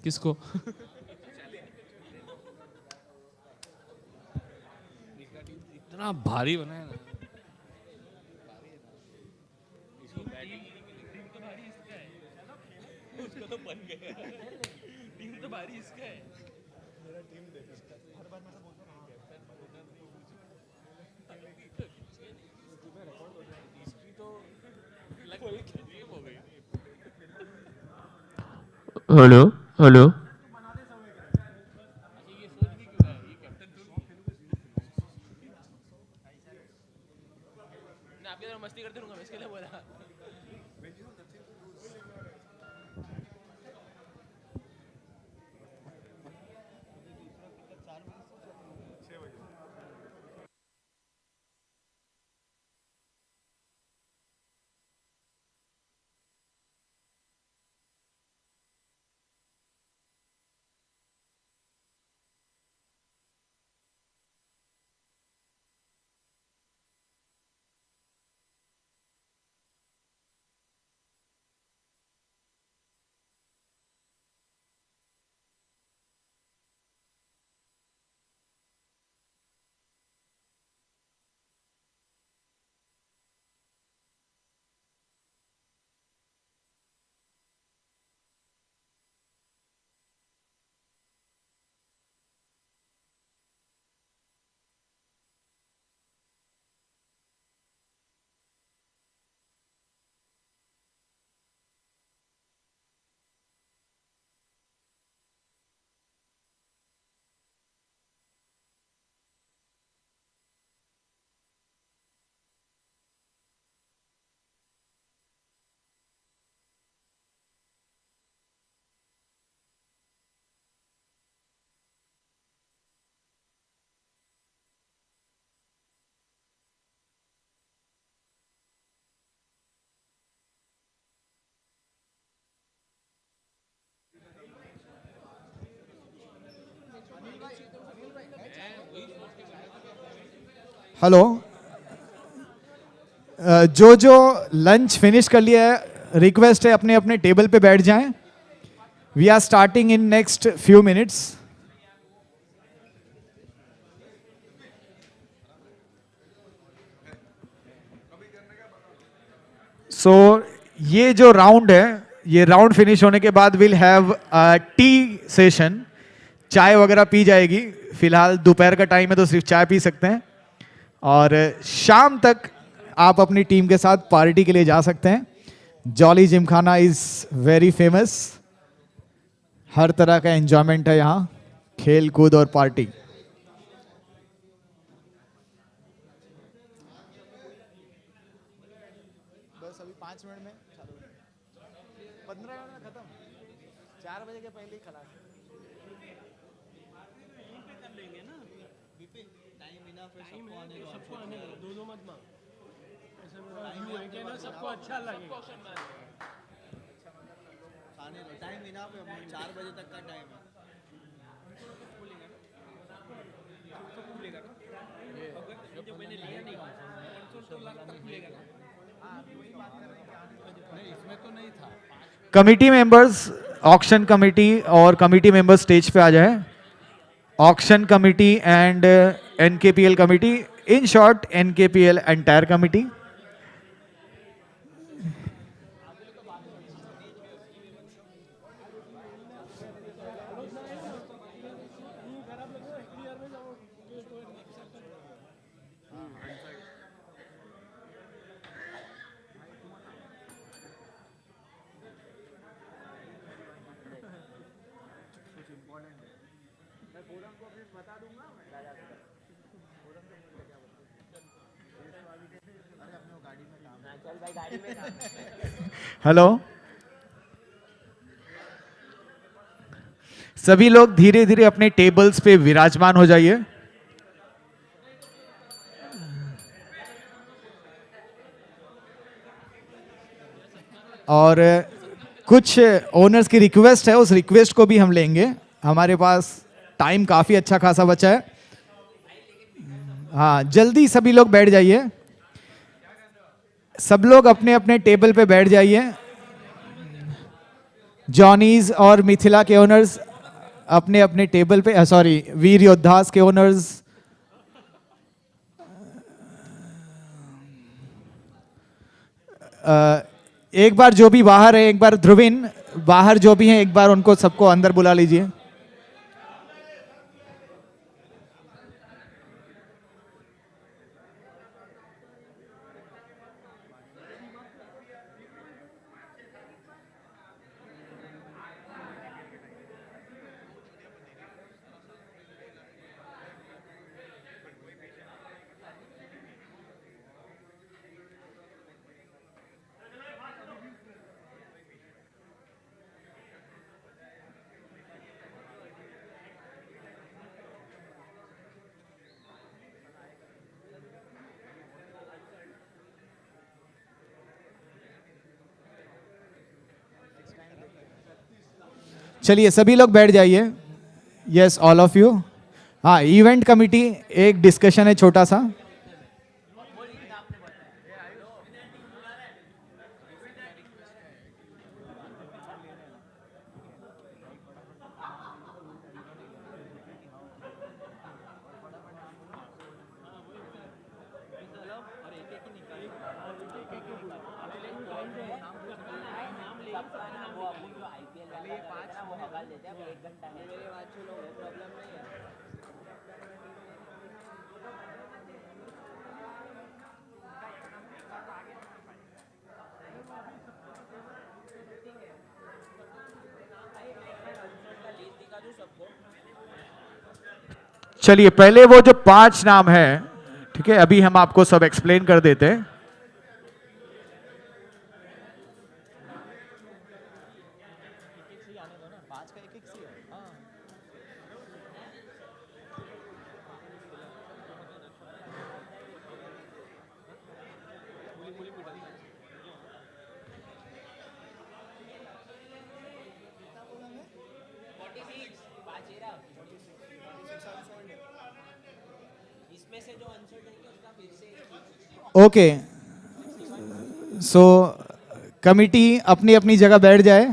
किसको इतना भारी बनाया ना उसका तो बन गया टीम तो भारी इसका है मेरा टीम देख हर बार मैं बोलता हूं इसकी तो लग हो गई हेलो हेलो मस्ती करते रहूंगा मैं इसके लिए बोला हेलो. जो लंच फिनिश कर लिया है, रिक्वेस्ट है अपने अपने टेबल पे बैठ जाएं. We are starting in next few minutes. So ये जो राउंड है, ये राउंड फिनिश होने के बाद विल हैव टी सेशन. चाय वगैरह पी जाएगी. फिलहाल दोपहर का टाइम है तो सिर्फ चाय पी सकते हैं. और शाम तक आप अपनी टीम के साथ पार्टी के लिए जा सकते हैं. Jolly Gymkhana is very famous. हर तरह का एंजॉयमेंट है यहाँ, खेल कूद और पार्टी. बस अभी 5 मिनट में 15 मिनट में खत्म. 4 बजे के पहले ही खलास. सबको अच्छा लगेगा. टाइम इनफ है, 4 बजे तक का टाइम है. जो मैंने लिया नहीं इसमें तो नहीं था. कमिटी मेंबर्स, ऑक्शन कमिटी और कमिटी मेंबर्स स्टेज पे आ जाए. Auction committee and NKPL committee, in short NKPL entire committee. चल भाई गाड़ी में काम हेलो, सभी लोग धीरे धीरे अपने टेबल्स पे विराजमान हो जाइए। और कुछ ओनर्स की रिक्वेस्ट है, उस रिक्वेस्ट को भी हम लेंगे। हमारे पास टाइम काफी अच्छा खासा बचा है। हाँ, जल्दी सभी लोग बैठ जाइए। सब लोग अपने अपने टेबल पे बैठ जाइए। जॉनीज और मिथिला के ओनर्स अपने अपने टेबल पे, सॉरी, वीर योद्धास के ओनर्स एक बार जो भी बाहर है, एक बार ध्रुविन बाहर जो भी हैं, एक बार उनको सबको अंदर बुला लीजिए। चलिए सभी लोग बैठ जाइए। Yes, all of you. हाँ, इवेंट कमिटी, एक डिस्कशन है छोटा सा। चलिए, पहले वो जो 5 नाम है, ठीक है, अभी हम आपको सब एक्सप्लेन कर देते हैं। ओके, सो कमिटी अपनी अपनी जगह बैठ जाए।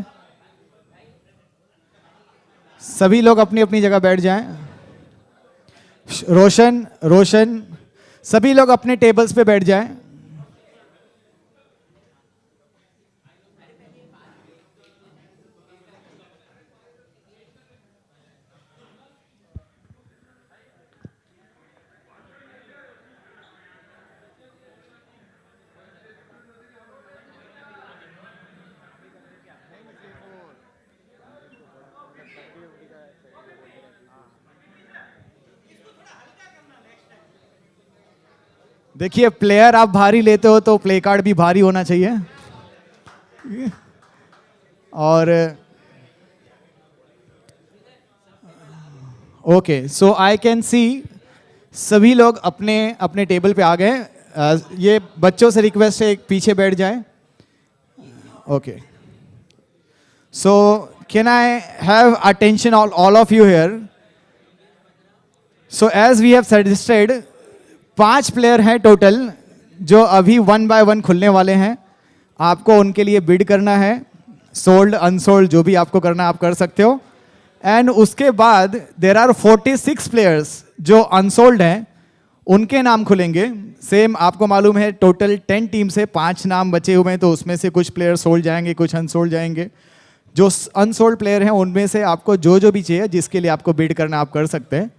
सभी लोग अपनी अपनी जगह बैठ जाएं। रोशन, रोशन, सभी लोग अपने टेबल्स पे बैठ जाएं। देखिए, प्लेयर आप भारी लेते हो तो प्ले कार्ड भी भारी होना चाहिए। और okay, so I can see सभी लोग अपने अपने टेबल पे आ गए। ये बच्चों से रिक्वेस्ट है, एक पीछे बैठ जाए। Okay, so can I have attention all of you here. So as we have suggested, 5 player हैं टोटल जो अभी 1 बाय 1 खुलने वाले हैं। आपको उनके लिए बिड करना है, सोल्ड अनसोल्ड जो भी आपको करना आप कर सकते हो। एंड उसके बाद देयर आर 46 प्लेयर्स जो अनसोल्ड हैं, उनके नाम खुलेंगे। सेम आपको मालूम है, टोटल 10 टीम से 5 नाम बचे हुए हैं, तो उसमें से कुछ प्लेयर सोल्ड जाएंगे, कुछ अनसोल्ड जाएंगे। जो अनसोल्ड प्लेयर हैं उनमें से आपको जो जो भी चाहिए, जिसके लिए आपको बिड करना आप कर सकते हैं।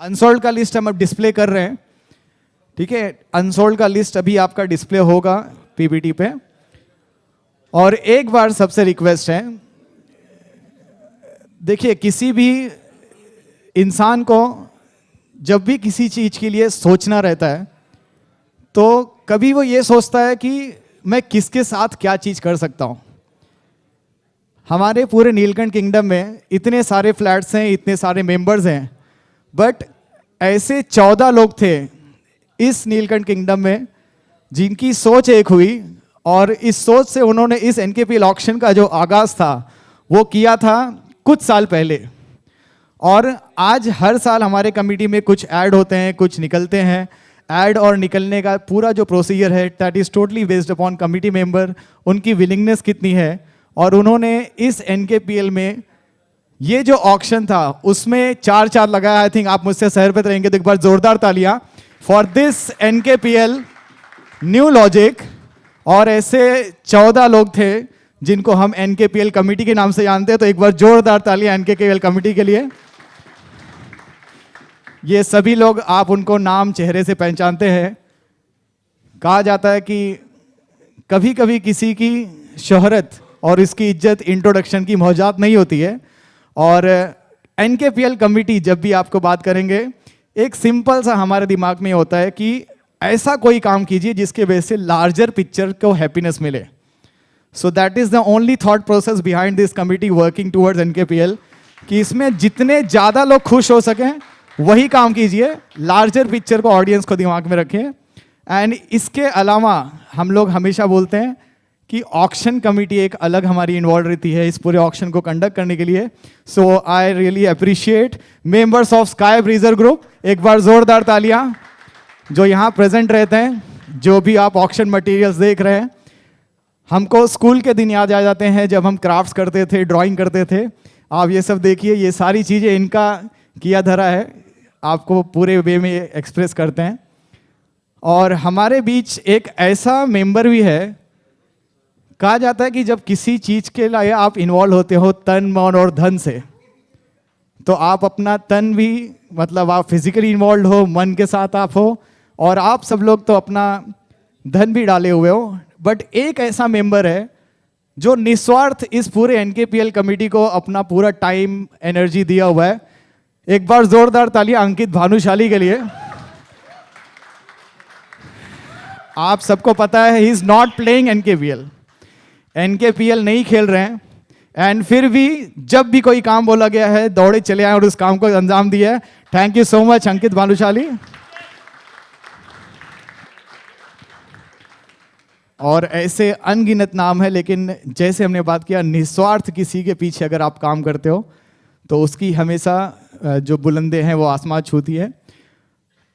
अनसोल्ड का लिस्ट हम अब डिस्प्ले कर रहे हैं, ठीक है। अनसोल्ड का लिस्ट अभी आपका डिस्प्ले होगा पीपीटी पे। और एक बार सबसे रिक्वेस्ट है, देखिए किसी भी इंसान को जब भी किसी चीज़ के लिए सोचना रहता है तो कभी वो ये सोचता है कि मैं किसके साथ क्या चीज़ कर सकता हूँ। हमारे पूरे नीलकंठ किंगडम में इतने सारे फ्लैट्स हैं, इतने सारे मेंबर्स हैं, बट ऐसे 14 लोग थे इस नीलकंठ किंगडम में जिनकी सोच एक हुई और इस सोच से उन्होंने इस एनकेपीएल ऑक्शन का जो आगाज़ था वो किया था कुछ साल पहले। और आज हर साल हमारे कमेटी में कुछ ऐड होते हैं, कुछ निकलते हैं। ऐड और निकलने का पूरा जो प्रोसीजर है that is totally based upon committee member, उनकी विलिंगनेस कितनी है। और उन्होंने इस एनकेपीएल में ये जो ऑक्शन था उसमें 4 लगाया। आई थिंक आप मुझसे सहमत रहेंगे तो एक बार जोरदार तालियां फॉर दिस एनकेपीएल न्यू लॉजिक। और ऐसे 14 लोग थे जिनको हम एनकेपीएल कमेटी के नाम से जानते हैं, तो एक बार जोरदार तालियां एनकेपीएल कमेटी के लिए। ये सभी लोग, आप उनको नाम चेहरे से पहचानते हैं। कहा जाता है कि कभी कभी किसी की शोहरत और इसकी इज्जत इंट्रोडक्शन की मौजात नहीं होती है। और एनकेपीएल कमेटी जब भी आपको बात करेंगे, एक सिंपल सा हमारे दिमाग में होता है कि ऐसा कोई काम कीजिए जिसके वजह से लार्जर पिक्चर को हैप्पीनेस मिले। So that is the only thought process behind this committee working towards NKPL, कि इसमें जितने ज़्यादा लोग खुश हो सकें वही काम कीजिए, लार्जर पिक्चर को, ऑडियंस को दिमाग में रखें। एंड इसके अलावा हम लोग हमेशा बोलते हैं कि ऑक्शन कमेटी एक अलग हमारी इन्वॉल्व रहती है इस पूरे ऑक्शन को कंडक्ट करने के लिए। So I really appreciate members of Sky Breezer group. एक बार जोरदार तालियां जो यहाँ प्रेजेंट रहते हैं, जो भी आप ऑक्शन मटेरियल्स देख रहे हैं। हमको स्कूल के दिन याद आ जाते हैं जब हम क्राफ्ट्स करते थे, ड्राइंग करते थे। आप ये सब देखिए, ये सारी चीज़ें इनका किया धरा है, आपको पूरे वे में एक्सप्रेस करते हैं। और हमारे बीच एक ऐसा मेंबर भी है, कहा जाता है कि जब किसी चीज़ के लिए आप इन्वॉल्व होते हो तन मन और धन से, तो आप अपना तन भी, मतलब आप फिजिकली इन्वॉल्व हो, मन के साथ आप हो, और आप सब लोग तो अपना धन भी डाले हुए हो। बट एक ऐसा मेंबर है जो निस्वार्थ इस पूरे एनकेपीएल कमेटी को अपना पूरा टाइम, एनर्जी दिया हुआ है। एक बार जोरदार तालियां अंकित भानुशाली के लिए। आप सबको पता है ही इज नॉट प्लेइंग एनकेपीएल, एनकेपीएल नहीं खेल रहे हैं, एंड फिर भी जब भी कोई काम बोला गया है दौड़े चले आए और उस काम को अंजाम दिया है। थैंक यू सो मच अंकित भानुशाली। और ऐसे अनगिनत नाम है, लेकिन जैसे हमने बात किया, निस्वार्थ किसी के पीछे अगर आप काम करते हो तो उसकी हमेशा जो बुलंदें हैं वो आसमान छूती है।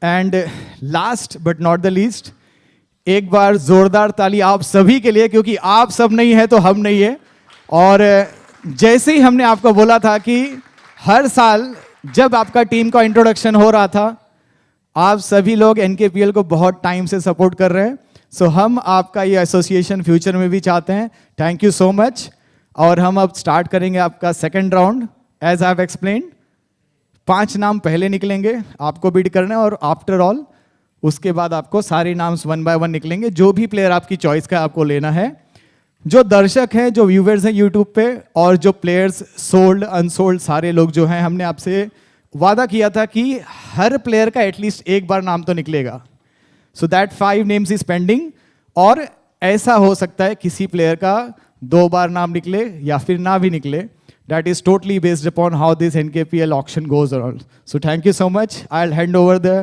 And last but not the least, एक बार जोरदार ताली आप सभी के लिए, क्योंकि आप सब नहीं है तो हम नहीं है। और जैसे ही हमने आपको बोला था कि हर साल जब आपका टीम का इंट्रोडक्शन हो रहा था, आप सभी लोग एनकेपीएल को बहुत टाइम से सपोर्ट कर रहे हैं। सो हम आपका ये एसोसिएशन फ्यूचर में भी चाहते हैं। Thank you so much. और हम अब स्टार्ट करेंगे आपका second round. As I have explained, 5 नाम पहले निकलेंगे, आपको बिड करना है, और आफ्टर ऑल उसके बाद आपको सारे नाम्स 1 बाय 1 निकलेंगे। जो भी प्लेयर आपकी चॉइस का आपको लेना है। जो दर्शक हैं, जो व्यूवर्स हैं यूट्यूब पे, और जो प्लेयर्स सोल्ड अनसोल्ड सारे लोग जो हैं, हमने आपसे वादा किया था कि हर प्लेयर का एटलीस्ट एक बार नाम तो निकलेगा। So that 5 names is pending. और ऐसा हो सकता है किसी प्लेयर का 2 बार नाम निकले या फिर ना भी निकले। That is totally based upon how this NKPL auction goes around. So thank you so much. I'll hand over the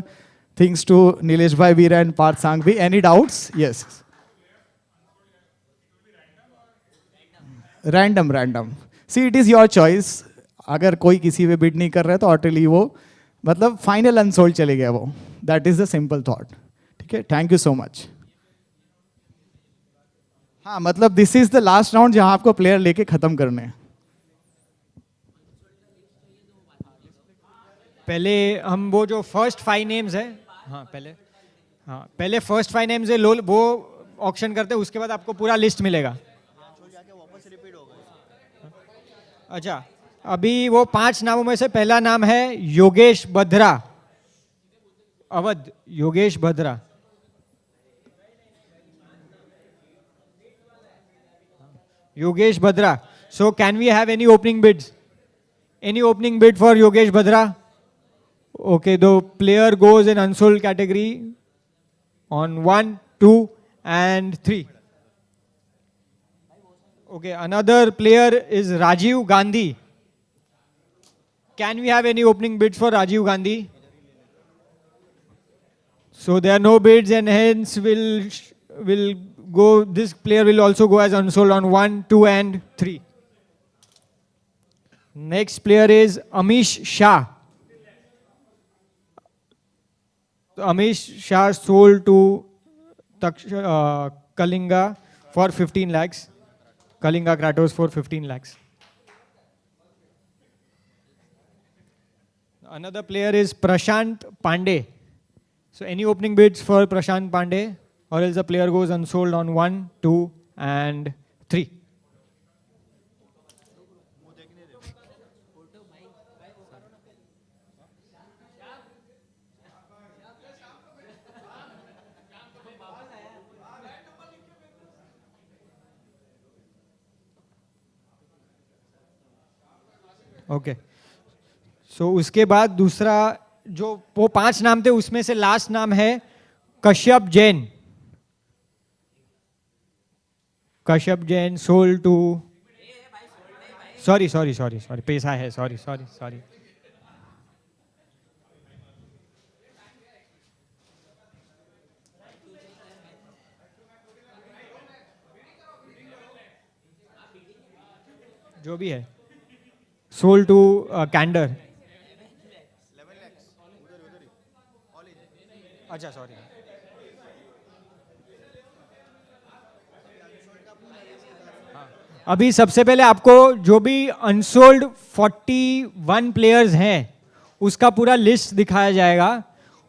things to Nilesh Bhai Veera and Parth Sangvi. Any doubts? Yes. Random. See, it is your choice. अगर कोई किसी पे bid नहीं कर रहा है तो ऑटोली वो, मतलब फाइनल अनसोल्ड चले गया वो। That is the simple thought. ठीक है, थैंक यू सो मच। हाँ, मतलब this is the last round जहां आपको प्लेयर लेके खत्म करने हैं। पहले हम वो जो फर्स्ट 5 नेम्स है, पहले फर्स्ट 5 नेम्स है वो ऑक्शन करते हैं, उसके बाद आपको पूरा लिस्ट मिलेगा। अच्छा, अभी वो 5 नामों में से पहला नाम है Yogesh Bhadra, Awadh Yogesh Bhadra. Yogesh Bhadra. So can we have any opening bids? Any opening bid for Yogesh Badra? Okay, the player goes in unsold category on 1, 2, and 3. Okay, another player is Rajiv Gandhi. Can we have any opening bids for Rajiv Gandhi? So there are no bids, and hence will go. This player will also go as unsold on 1, 2, and 3. Next player is Amish Shah. Amish Shah sold to Kalinga for 15 lakhs. Kalinga Kratos for 15 lakhs. Another player is Prashant Pandey. So any opening bids for Prashant Pandey, or else the player goes unsold on 1, 2, and 3. Okay so उसके बाद दूसरा जो वो 5 नाम थे उसमें से last नाम है Kashyap Jain. Kashyap Jain sold to sorry पैसा है सॉरी. जो भी है sold to Candor. अच्छा सॉरी. अभी सबसे पहले आपको जो भी अनसोल्ड 41 प्लेयर्स हैं उसका पूरा लिस्ट दिखाया जाएगा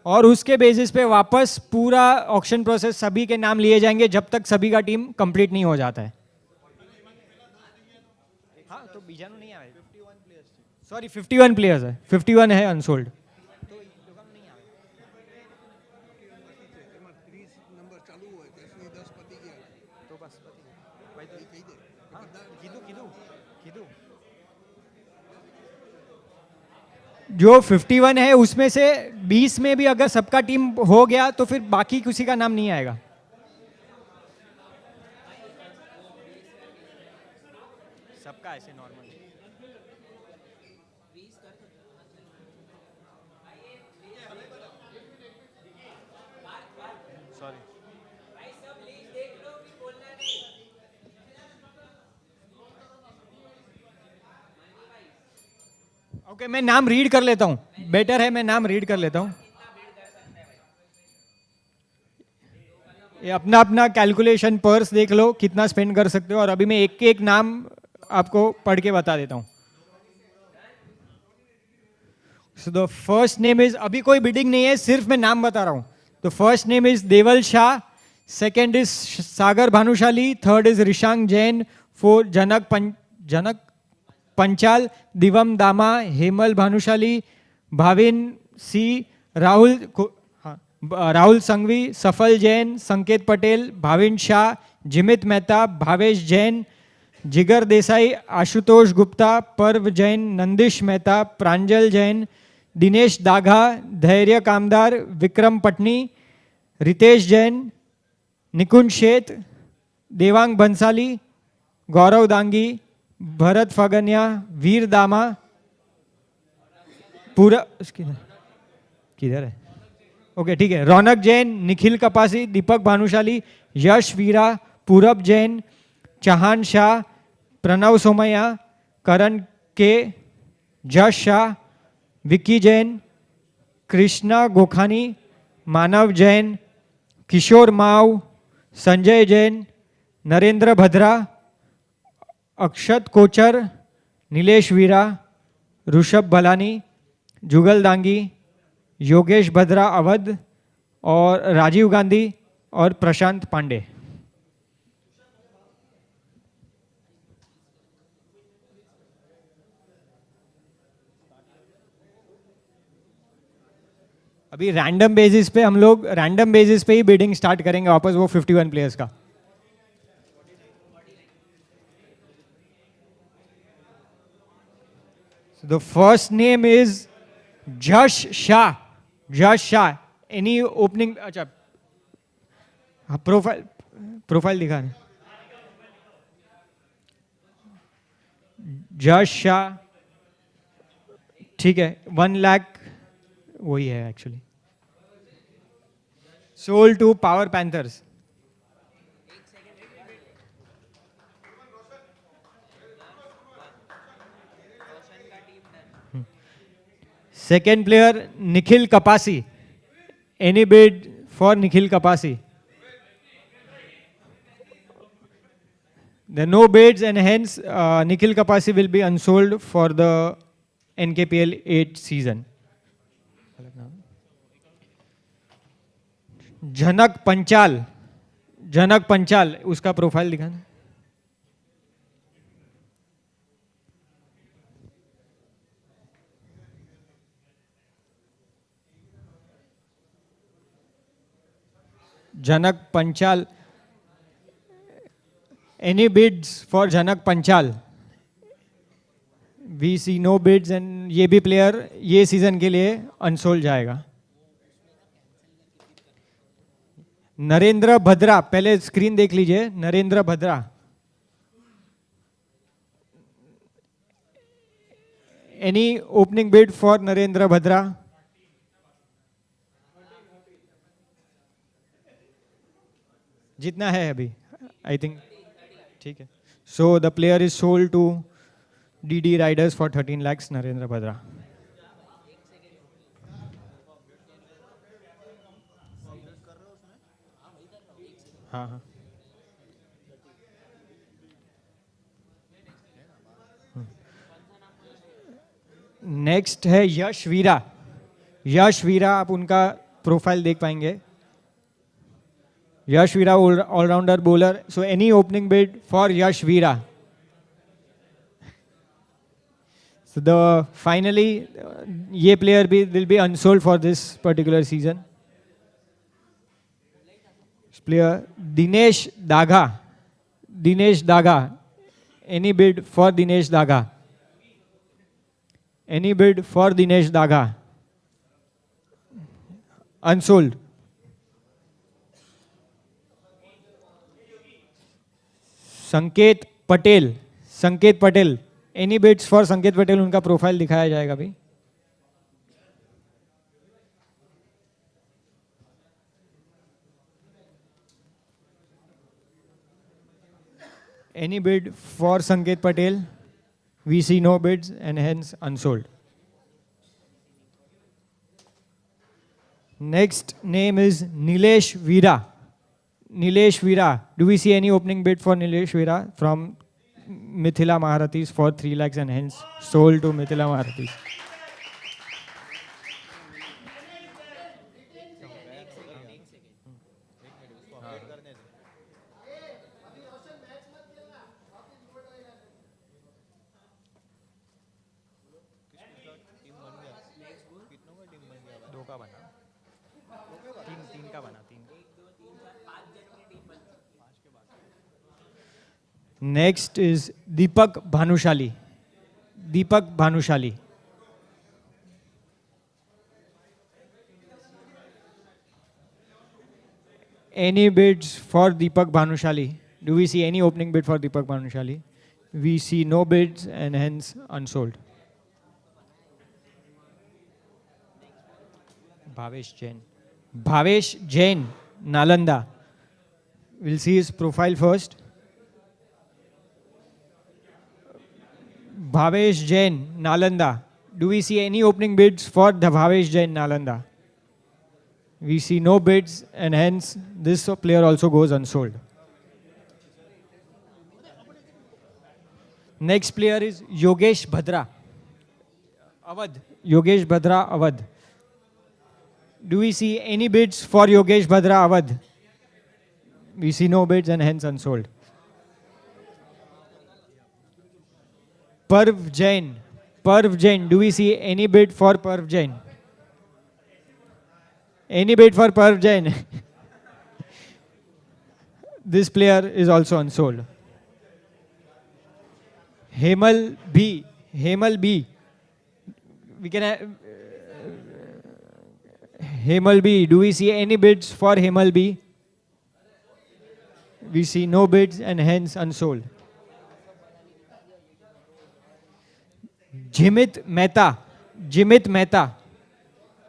और उसके बेसिस पे वापस पूरा ऑक्शन प्रोसेस सभी के नाम लिए जाएंगे जब तक सभी का टीम कंप्लीट नहीं हो जाता है. हाँ तो बीजानु नहीं आए. सॉरी 51 प्लेयर्स है. 51 है अनसोल्ड. जो 51 है उसमें से 20 में भी अगर सबका टीम हो गया तो फिर बाकी किसी का नाम नहीं आएगा. सबका ऐसे नॉर्मल. ओके मैं नाम रीड कर लेता हूं. बेटर है मैं नाम रीड कर लेता हूं. ये अपना अपना कैलकुलेशन पर्स देख लो कितना स्पेंड कर सकते हो और अभी मैं एक एक नाम आपको पढ़ के बता देता हूं. So the first name is, अभी कोई बिडिंग नहीं है सिर्फ मैं नाम बता रहा हूं. The first name is Deval Shah, second is Sagar Bhanushali, third is Rishank Jain, fourth Janak Panchal, Divam Dama, Hemal Bhanushali, Bhavin सी, राहुल संघवी, सफल जैन, संकेत पटेल, भाविन शाह, जिमित मेहता, भावेश जैन, जिगर देसाई, आशुतोष गुप्ता, पर्व जैन, नंदिश मेहता, प्रांजल जैन, दिनेश दाघा, धैर्य कामदार, विक्रम पटनी, रितेश जैन, निकुंज शेत, देवांग बंसाली, गौरव दांगी, भरत फगनिया, वीर दामा, पूरा किधर है. ओके ठीक है. रौनक जैन, निखिल कपासी, दीपक भानुशाली, यश वीरा, पूरब जैन, चहान शाह, प्रणव सोमैया, करण के, जश शाह, विक्की जैन, कृष्णा गोखानी, मानव जैन, किशोर माव, संजय जैन, नरेंद्र भद्रा, अक्षत कोचर, नीलेश वीरा, ऋषभ भलानी, जुगल दांगी, योगेश भद्रा अवध और राजीव गांधी और प्रशांत पांडे. अभी रैंडम बेसिस पे हम लोग रैंडम बेसिस पे ही बिडिंग स्टार्ट करेंगे वापस वो 51 प्लेयर्स का. The first name is जश शाह. जश शाह. Any opening? अच्छा. प्रोफाइल दिखा रहे. जश शाह. ठीक है. 1 लाख वही है actually. Sold to Power Panthers. Second player, Nikhil Kapasi. Any bid for Nikhil Kapasi? There are no bids and hence Nikhil Kapasi will be unsold for the NKPL 8 season. जनक पंचाल. जनक पंचाल, उसका profile दिखाना. Janak Panchal. Any bids for Janak Panchal? We see no bids and ये भी player ये season के लिए unsold जाएगा. नरेंद्र भद्रा. पहले screen देख लीजिए. नरेंद्र भद्रा. Any opening bid for Narendra Bhadra? जितना है अभी आई थिंक ठीक है. So the player is sold to DD Riders for 13 lakhs. Narendra Bhadra. हाँ हाँ. नेक्स्ट है यश वीरा. यश वीरा, आप उनका प्रोफाइल देख पाएंगे. Yash Veera, all-rounder bowler. So any opening bid for Yash Veera? So finally, ये player will be unsold for this particular season. This player Dinesh Daga. Dinesh Daga. Any bid for Dinesh Daga? Any bid for Dinesh Daga? Unsold. संकेत पटेल. संकेत Patel. Any beads for Sanket Patel? उनका profile दिखाया जाएगा अभी. Any bid for Sanket Patel? We see no bids and hence unsold. Next name is Nilesh Veera. Nilesh Veera. Do we see any opening bid for Nilesh Veera from Mithila Maharathis for 3 lakhs and hence sold to Mithila Maharathis? दो का बना. तीन का बना. Next is Deepak Bhanushali. Deepak Bhanushali. Any bids for Deepak Bhanushali? Do we see any opening bid for Deepak Bhanushali? We see no bids and hence unsold. Bhavesh Jain. Bhavesh Jain, Nalanda. We'll see his profile first. Bhavesh Jain, Nalanda. Do we see any opening bids for the Bhavesh Jain, Nalanda? We see no bids and hence this player also goes unsold. Next player is Yogesh Bhadra. Awadh. Yogesh Bhadra, Awadh. Do we see any bids for Yogesh Bhadra, Awadh? We see no bids and hence unsold. Parv Jain. Parv Jain. Do we see any bid for Parv Jain? Any bid for Parv Jain? This player is also unsold. Hemal B. Hemal B. We can Hemal B. Do we see any bids for Hemal B? We see no bids and hence unsold. Jimit Mehta. Jimit Mehta.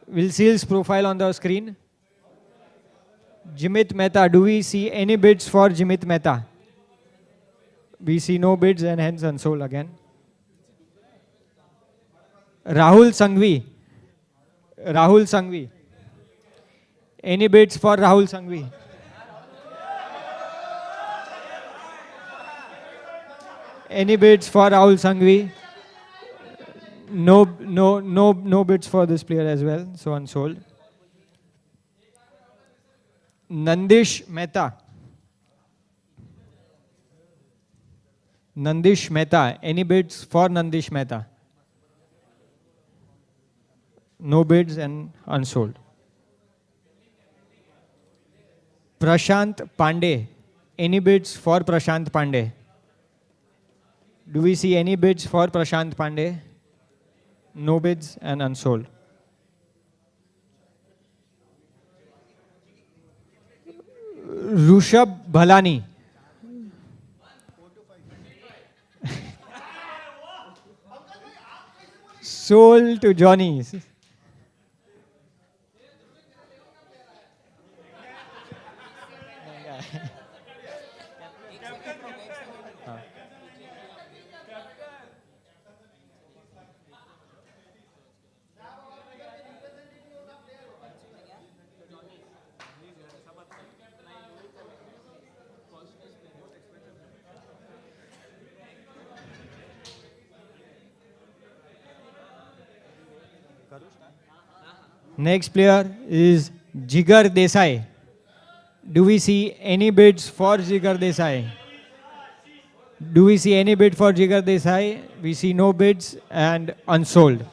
We'll see his profile on the screen. Jimit Mehta. Do we see any bids for Jimit Mehta? We see no bids and hence unsold again. Rahul Sanghvi. Rahul Sanghvi. Any bids for Rahul Sanghvi? Any bids for Rahul Sanghvi? No bids for this player as well, so unsold. Nandish Mehta. Nandish Mehta. Any bids for Nandish Mehta? No bids and unsold. Prashant Pandey. Any bids for Prashant Pandey? Do we see any bids for Prashant Pandey? No bids and unsold. Rushabh Bhalani. Sold to Johnny. Next player is Jigar Desai. Do we see any bids for Jigar Desai? Do we see any bid for Jigar Desai? We see no bids and unsold.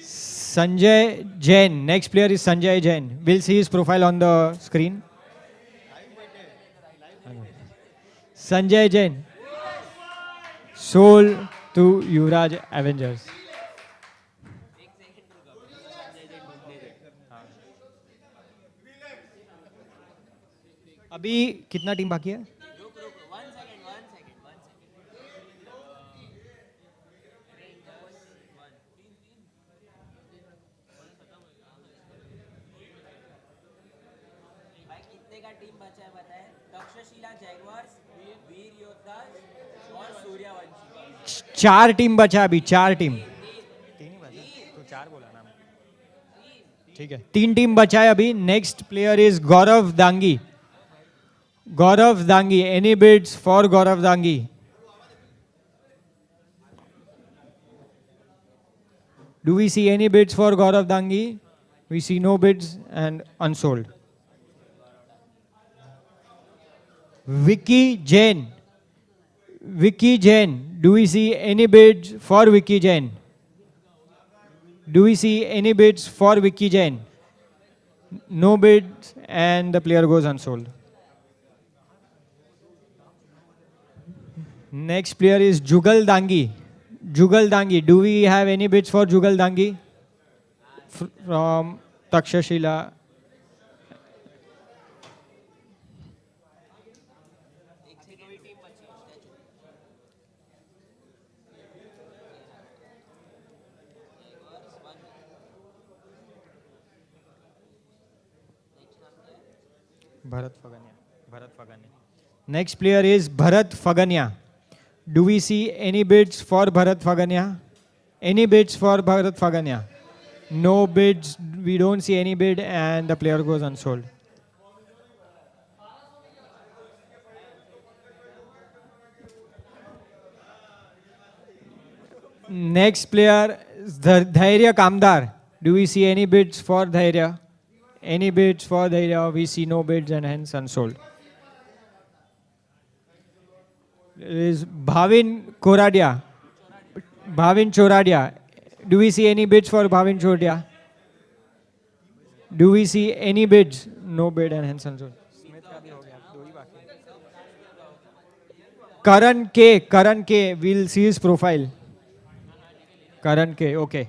Sanjay Jain. Next player is Sanjay Jain. We'll see his profile on the screen. Sanjay Jain. Sold to Yuvraj Avengers. अभी कितना team बाकी है? कितने का team बचा है बताएं? Takshashila Jaguars, वीर योद्धा और सूर्यवंशी। 4 टीम बचा अभी, 4 टीम। 3 ही बचा, तो 4 बोला ना। ठीक है, 3 टीम बचा है अभी। Next player is Gaurav Dangi. Gaurav Dangi. Any bids for Gaurav Dangi? Do we see any bids for Gaurav Dangi? We see no bids and unsold. Vicky Jain. Vicky Jain. Do we see any bids for Vicky Jain? Do we see any bids for Vicky Jain? No bids and the player goes unsold. Next player is Jugal Dangi. Jugal Dangi. Do we have any bids for Jugal Dangi? From Takshashila. Bharat Fagania. Next player is Bharat Fagania. Do we see any bids for Bharat Fagania? Any bids for Bharat Fagania? No bids. We don't see any bid and the player goes unsold. Next player is Dhairya Kamdar. Do we see any bids for Dhairya? Any bids for Dhairya? We see no bids and hence unsold. Is Bhavin Koradia. Bhavin Choradia. Do we see any bids for Bhavin Choradia? Do we see any bids? No bid and hence unsold. Karan K. We'll see his profile. करण के okay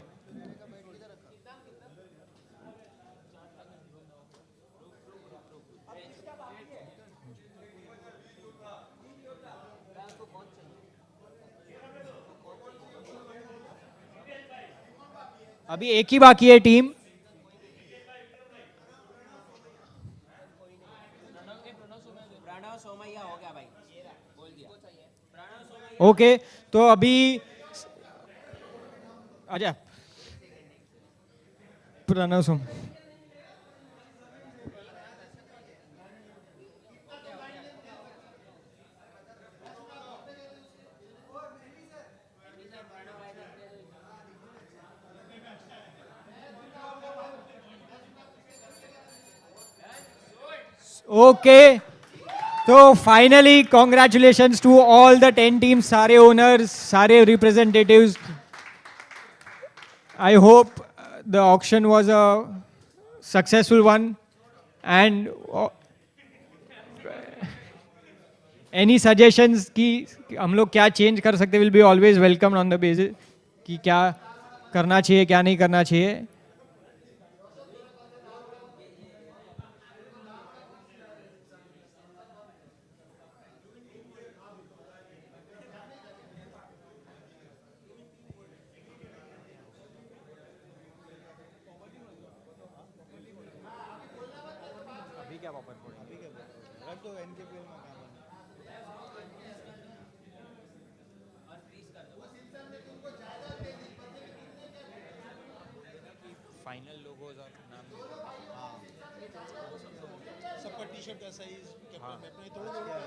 अभी एक ही बाकी है team Pranav Somaiya हो गया भाई बोल दिया ओके तो अभी आजा प्रणव सोम ओके तो finally congratulations to all the 10 teams सारे ओनर्स सारे representatives I hope the auction was a successful one and any suggestions कि हम लोग क्या change कर सकते will be always welcomed on the basis कि क्या करना चाहिए क्या नहीं करना चाहिए रख दो एनकेपीएल में क्या बना फाइनल लोगोस और नाम सबका टी शर्ट का साइज कैप्टन में अपने थोड़ा थोड़ा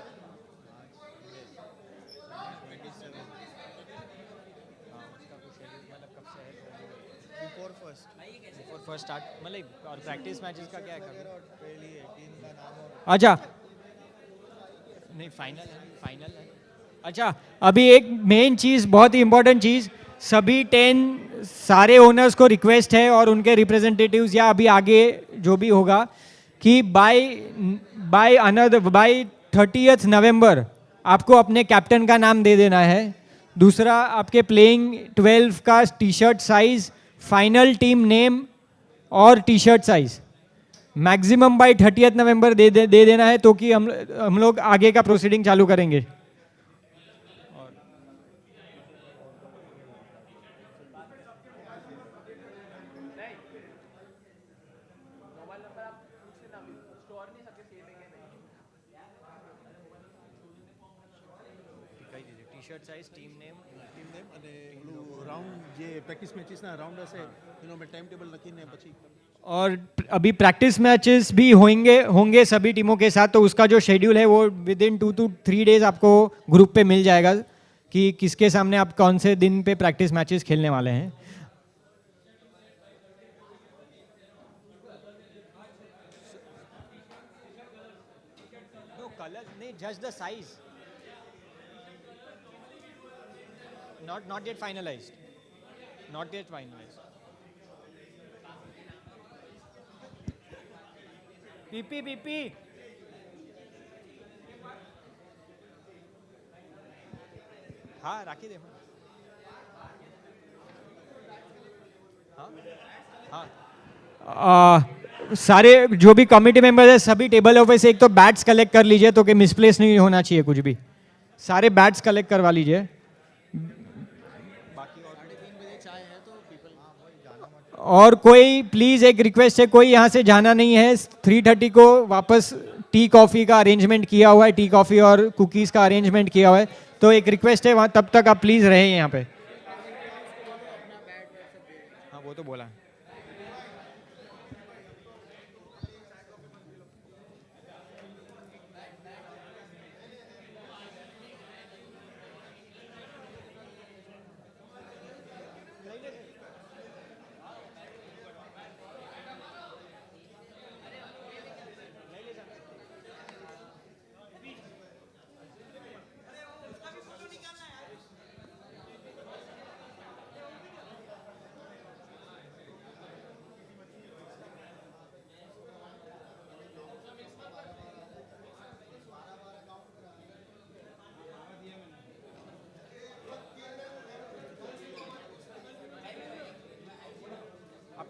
बिफोर फर्स्ट फर्स्ट स्टार्ट मतलब और प्रैक्टिस मैचेस का क्या है और पहली है टीम का नाम और अच्छा नहीं फाइनल है अच्छा अभी एक मेन चीज़ बहुत ही इंपॉर्टेंट चीज़ सभी 10 सारे ओनर्स को रिक्वेस्ट है और उनके रिप्रेजेंटेटिव्स या अभी आगे जो भी होगा कि बाय 30th नवंबर आपको अपने कैप्टन का नाम दे देना है दूसरा आपके प्लेइंग 12 का T shirt size final team name और T shirt size maximum by 30th November दे देना है तो कि हम लोग आगे का प्रोसीडिंग चालू करेंगे टी-शर्ट साइज टीम नेम અને ઓલું રાઉન્ડ જે પ્રેક્ટિસ મેચીસના રાઉન્ડ હશે એનો મેં ટાઈમ ટેબલ લખીને પછી और अभी प्रैक्टिस मैचेस भी होंगे सभी टीमों के साथ तो उसका जो शेड्यूल है वो विद इन 2 to 3 डेज आपको ग्रुप पे मिल जाएगा कि किसके सामने आप कौन से दिन पे प्रैक्टिस मैचेस खेलने वाले हैं नो कलर नहीं just the size not yet finalized PP हाँ राखी दे हाँ सारे जो भी कमिटी मेंबर्स है सभी टेबल ऑफिस से एक तो बैट्स कलेक्ट कर लीजिए तो कि मिसप्लेस नहीं होना चाहिए कुछ भी सारे बैट्स कलेक्ट करवा लीजिए और कोई प्लीज एक रिक्वेस्ट है कोई यहाँ से जाना नहीं है 3:30 को वापस टी कॉफ़ी का अरेंजमेंट किया हुआ है टी कॉफ़ी और कुकीज़ का अरेंजमेंट किया हुआ है तो एक रिक्वेस्ट है वहाँ तब तक आप प्लीज़ रहें यहाँ पे हाँ वो तो बोला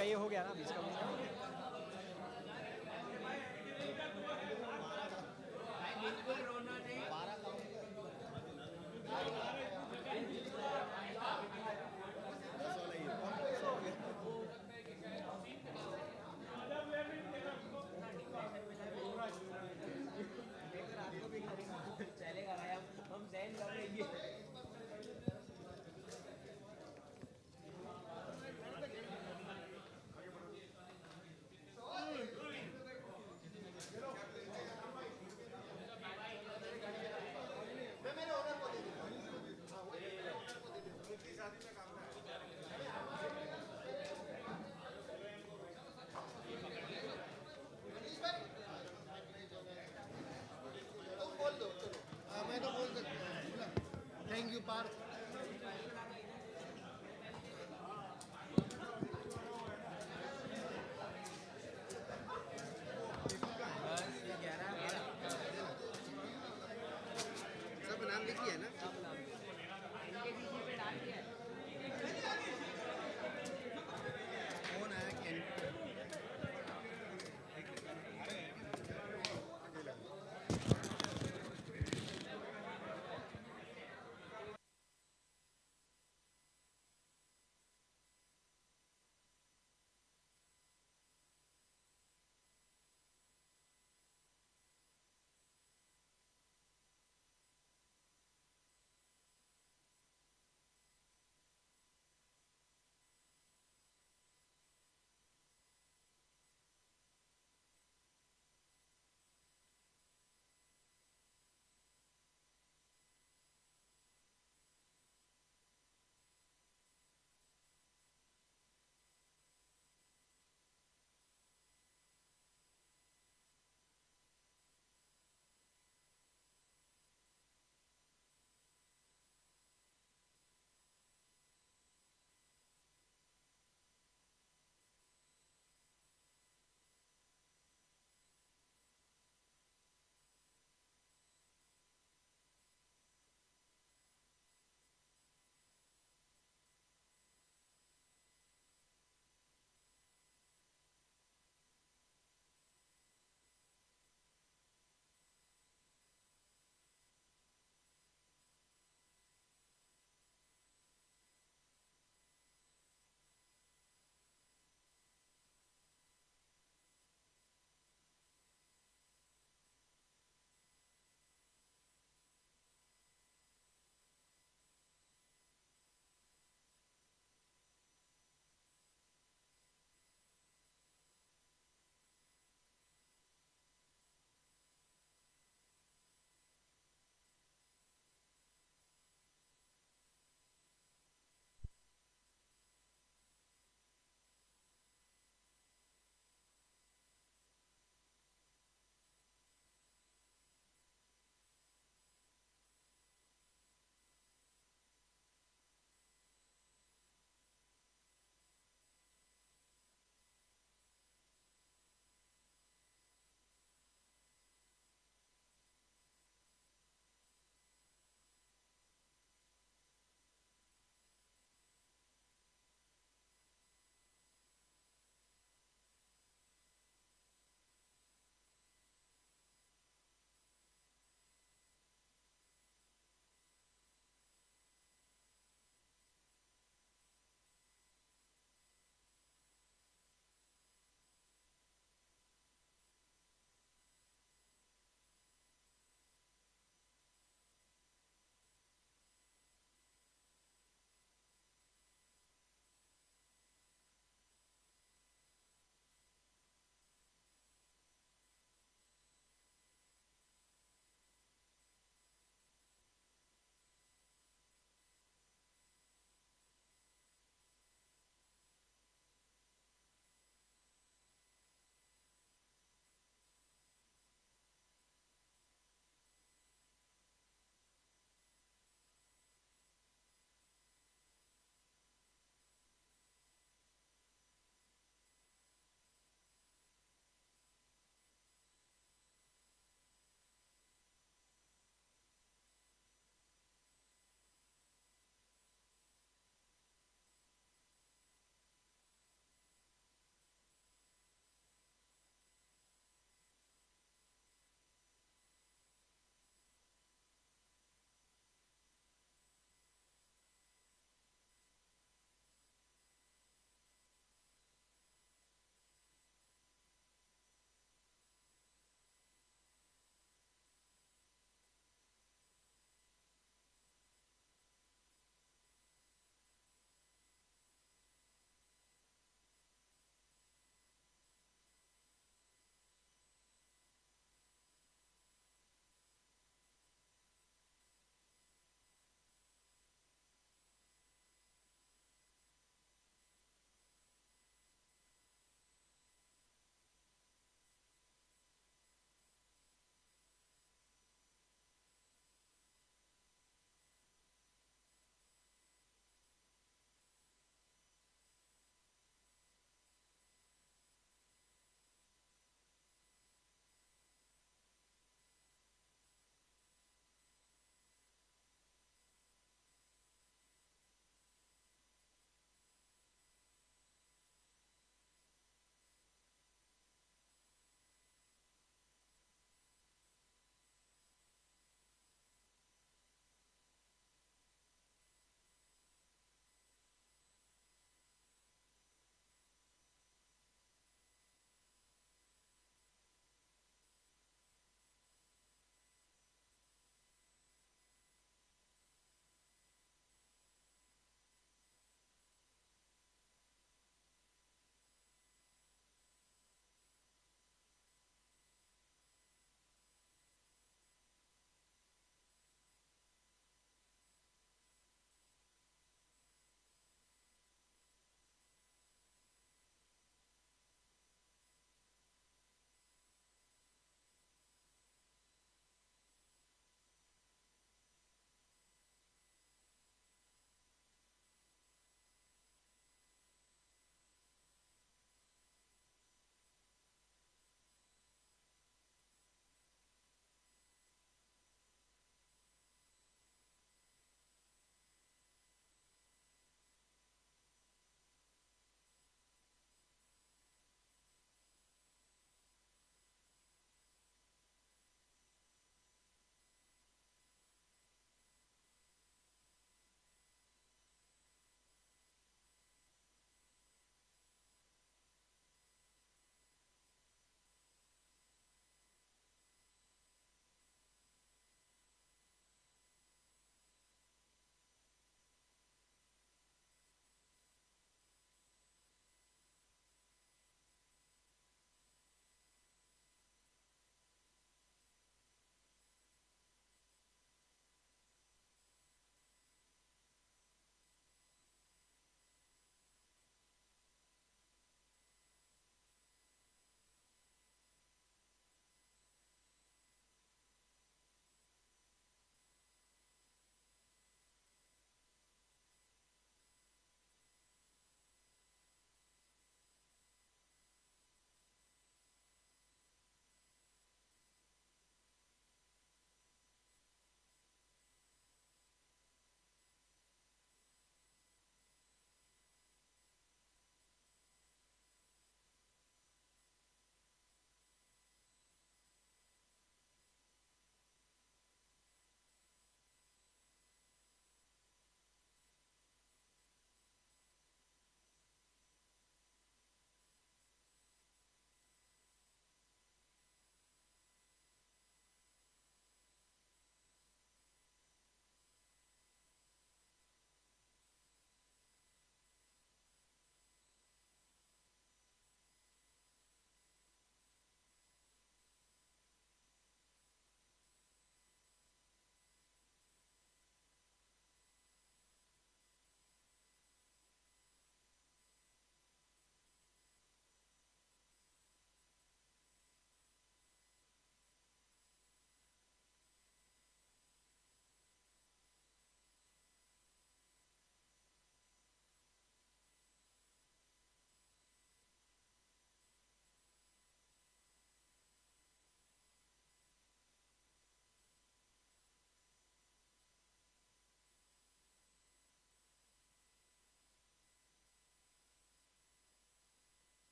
इसका ये हो गया ना, अभी इसका